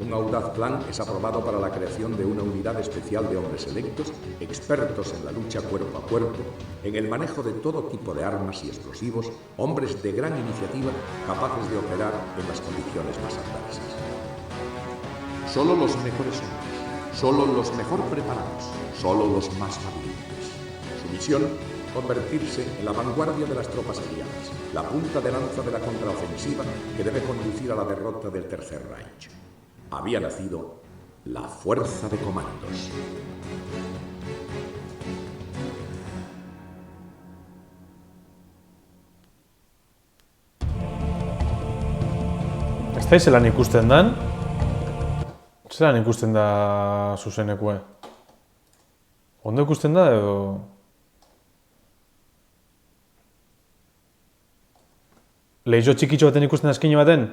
Un audaz plan es aprobado para la creación de una unidad especial de hombres selectos, expertos en la lucha cuerpo a cuerpo, en el manejo de todo tipo de armas y explosivos, hombres de gran iniciativa capaces de operar en las condiciones más adversas. Solo los mejores hombres, solo los mejor preparados, solo los más valientes. Su misión, convertirse en la vanguardia de las tropas aliadas, la punta de lanza de la contraofensiva que debe conducir a la derrota del Tercer Reich. Había nacido la Fuerza de Comandos. Ez da zelan ikusten dan? Zelan ikusten da zuzenekue? Ondo ikusten da edo... Leizo txikitxo baten ikusten da eskine baten?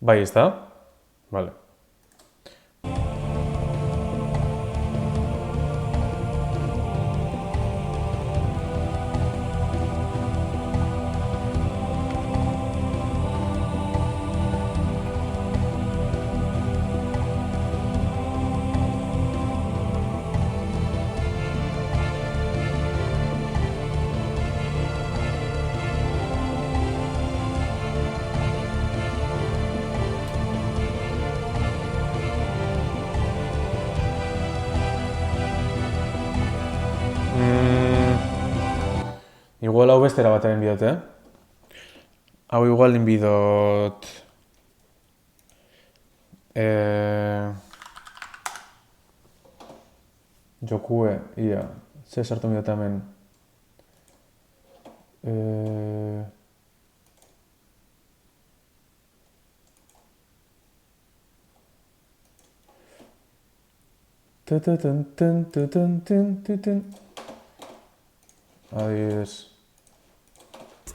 Bai, ez da? Vale. Igual hau bestera bataren bidot, Hau igual bidot... Jokue, ia, ze sartu bidot hemen. Adibidez.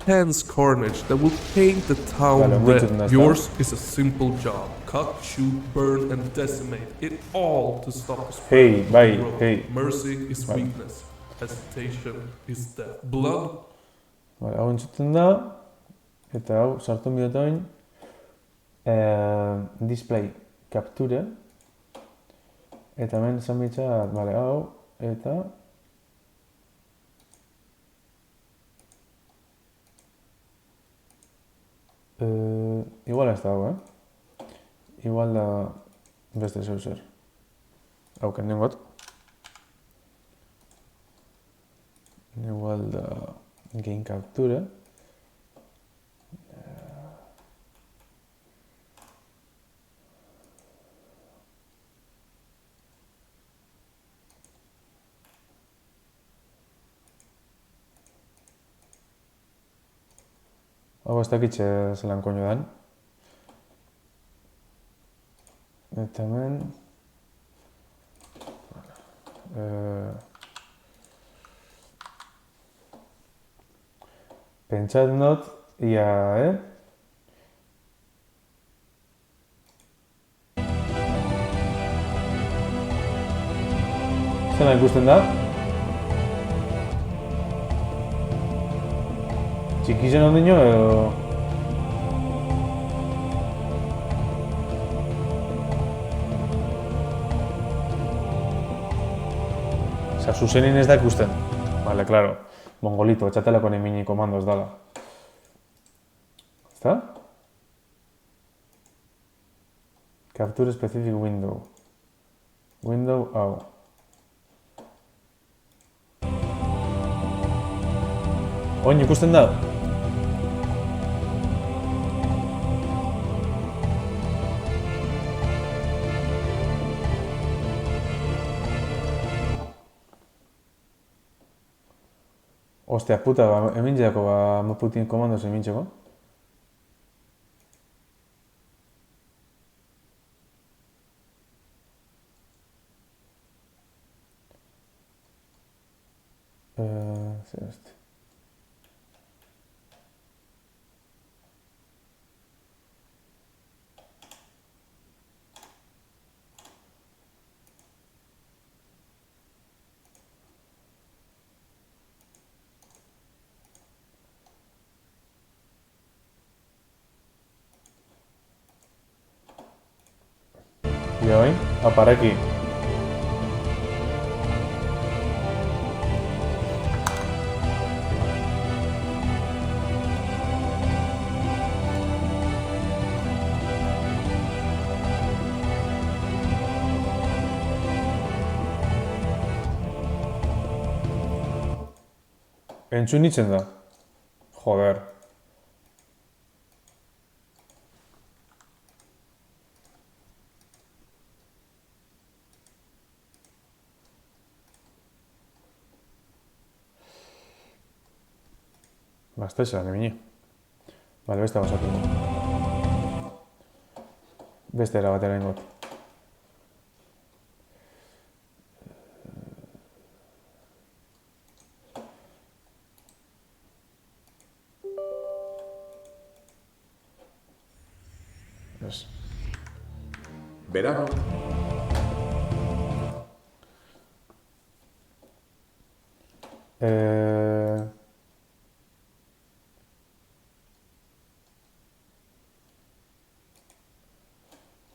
Tense carnage that will paint the town red. Yours is a simple job. Cut, shoot, burn, and decimate. It all to stop the spread of the growth. Mercy is weakness. Hesitation is death. Blood. Vale, hau entzuten da. Eta hau, sartu bidotoin. Display. Capture. Eta hemen esan bitxat, vale, hau. Eta Igual ez dago, Igual da beste zeu-zer. Hauken nengot. Igual da gain capture. Hau ez dakitxe zelan koño dan. Eta hemen... Pentsat not, ia, Zelan ikusten da? Txikizen ondino edo... Osa, zuzenin ez da ikusten. Vale, claro. Mongolito, etxatelako mini komando ez dala. ¿Está? Capture specific window. Window, hau. Oin ikusten da? Ostia puta, hemen jako Putin komandoz hemen txeko. Zer este. Y hoy, apareki. Entzun nitzen da. Joder. Bastesa, nebini. Bale, beste basatu. Beste era batera ingot. Yes. Verano.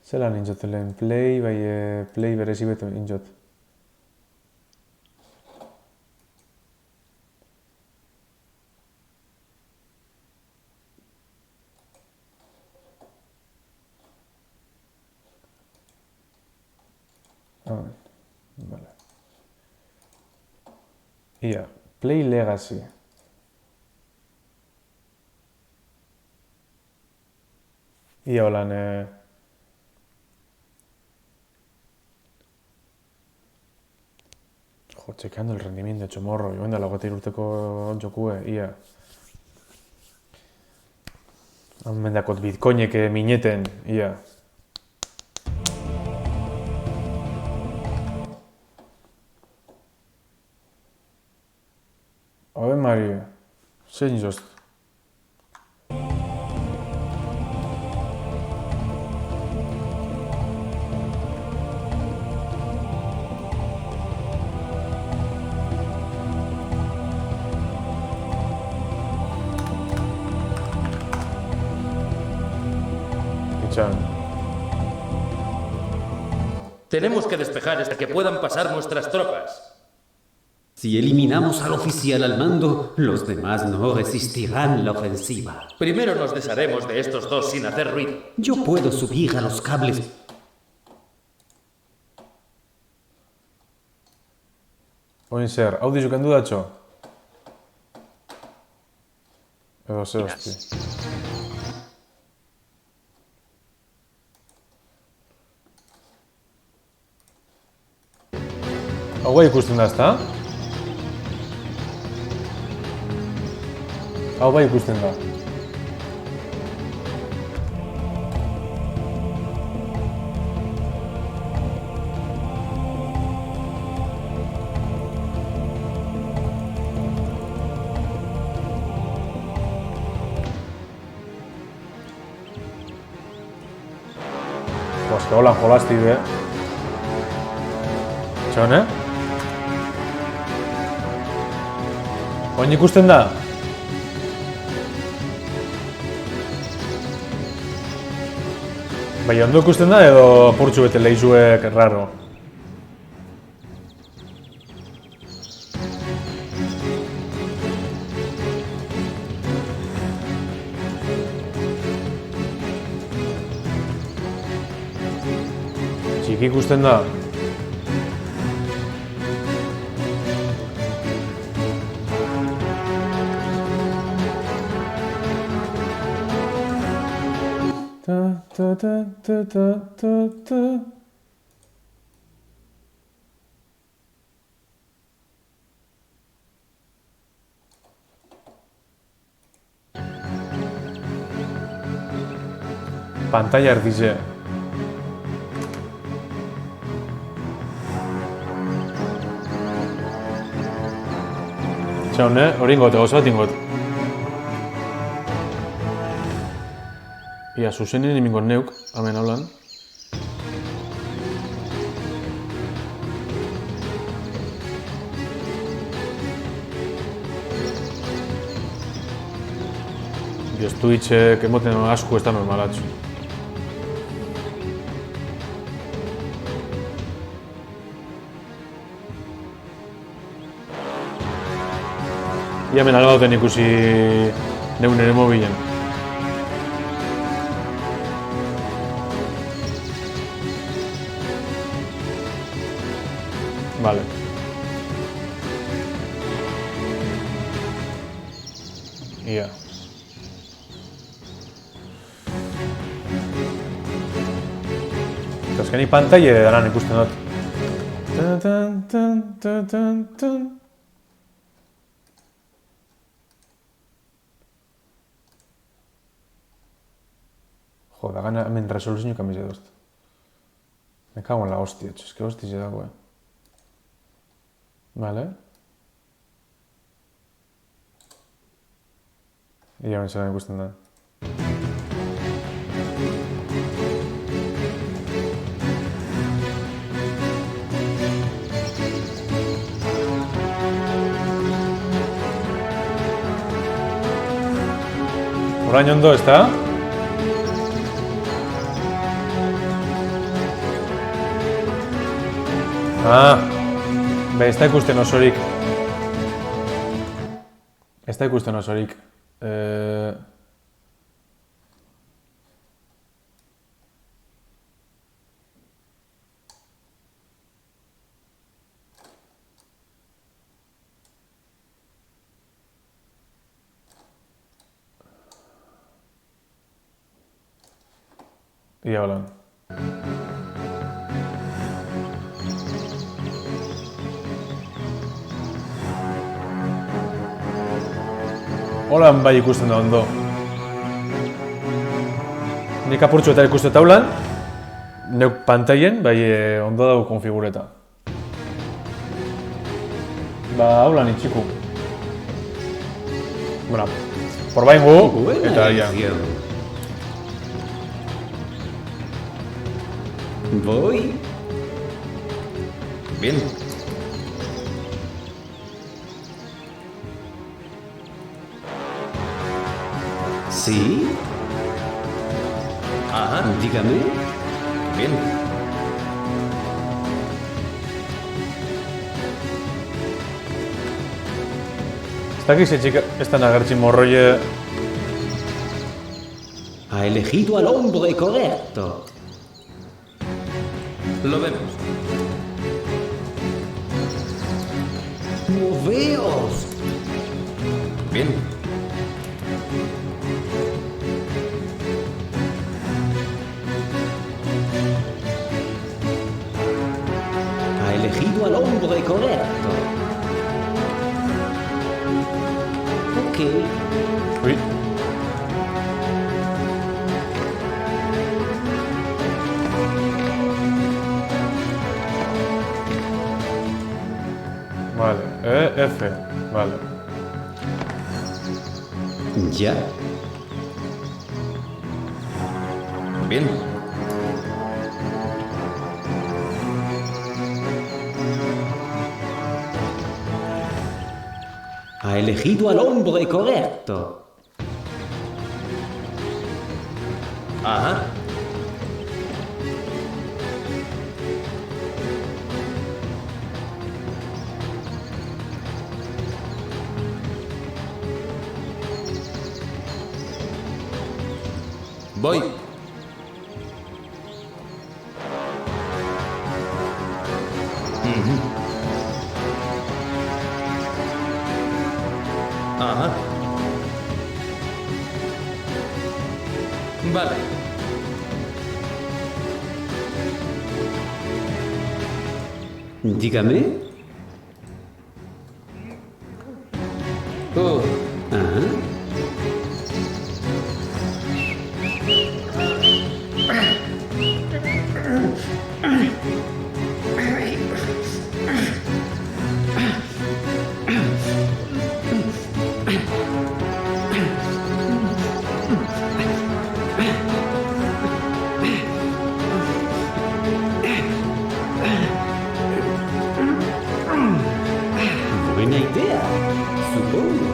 Zelan injot lehen play, bai play berezi beto injot. Vale. Ia, play legacy. Ia holan, Jo, chequeando el rendimiento de Chomorro, joan da lagote urteko jokue, ia. Mendakot bitcoinek mineten, ia. Ave Maria, zein jost. Tenemos que despejar hasta que puedan pasar nuestras tropas. Si eliminamos al oficial al mando, los demás no resistirán la ofensiva. Primero nos desharemos de estos dos sin hacer ruido. Yo puedo subir a los cables. Oin zer, hau dizu kendu datxo? Edo ze hosti. Hau bai ikusten da, ezta? Hau bai ikusten da. Eske holan jolazti be. Txon, Oin ikusten da? Bai, ondo ikusten da edo apurtxu bete lehizuek raro? Txiki ikusten da? Pantalla erdize. Txaun, hori ingot, egoz bat ingot. Ia, zuzenin imingot neuk, hemen haulan. Dios, Twitchek emoten asku ez da normalatxo. Ia hemen albauten ikusi neun ere mobilen. Vale. Ia. Azkenik pantaile daran ikusten dut. Joder, gana hemen resoluzio kamize dozt. Me cago en la hostia, txo, eske hosti ze dago, Vale. Ia ben zelan ikusten da. Orain ondo, ezta? Ez da ikusten osorik. Ez da ikusten osorik. Ia holan. Holan bai ikusten da ondo. Nik apurtxo eta ikusten taulan, neuk pantailen bai ondo dago konfigureta. Ba, holan itxiku. Bueno, por baingo, eta ya. Voy. Bien. ¿Sí? Ah, dígame. Bien. Ez dakiz etxik ez da nagertzi morroie... Ha elegido al hombre correcto. Lo vemos. ¡Moveos! Bien. Ha elegido al hombre correcto. Ok. Uy. Vale, F, vale. Ya. Bien. Ha elegido al hombre correcto. Ajá. Voy. Ajá. Vale. Dígame. Ajá. Buena idea, supongo.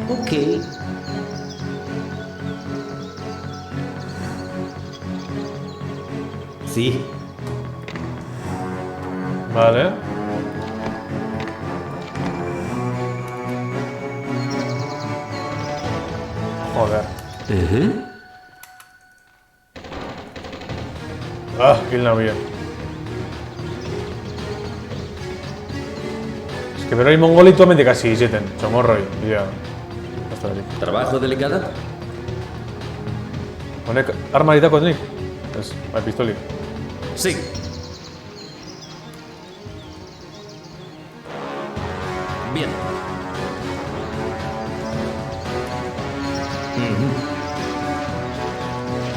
Ok. Sí. Vale. Joder. Ah, hil nauia. Es que beroi mongolitu hemendik hasi izeten, txomorroi, bidea. Trabajo delicado. Honek arma ditako denik? Ez, bai, pistoli. Sí. Bien.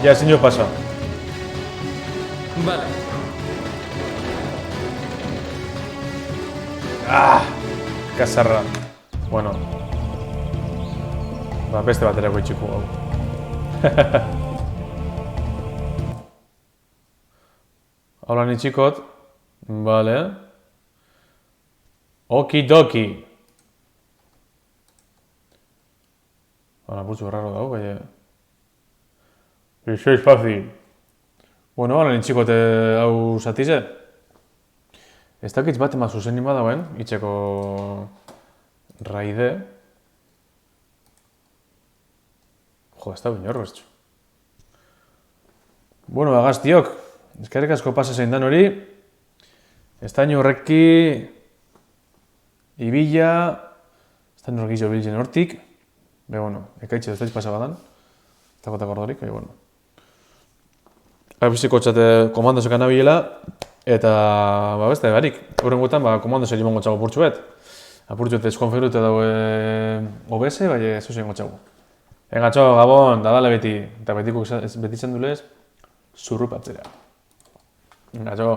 Ya, señor pasa. Vale. Ah, kasarra. Bueno. Ba, beste baterako itxiko hau. Hola ni txikot. Vale. Okidoki. Hala, putzu raro dago, baina... Eso es fácil. Bueno, hala ni txikot hau zatize. Ez dakitz bat ema zuzen nima dauen, itxeko... Raide. Jo, ez da binor, bertxo. Bueno, agaztiok. Eskerrik asko pasa zein dan hori. Estaino horreki... Ibila... Estaino horreki jo biltzen hortik. Be, bueno, ekaitxe ez daiz pasa badan. Ez dagoetak ordorik, bai, bueno. Abiziko txate komandosekan nabilela. Eta, ba, beste, barik. Horren gutan, ba, komandose limongo txago purtsu bet. Apurtsu bet eskonferute daue OBS, bai, ez oso ingo txago. Venga, txo, Gabon, dadale beti. Eta betiko beti zen dulez, zurrupatzera. Venga, txo.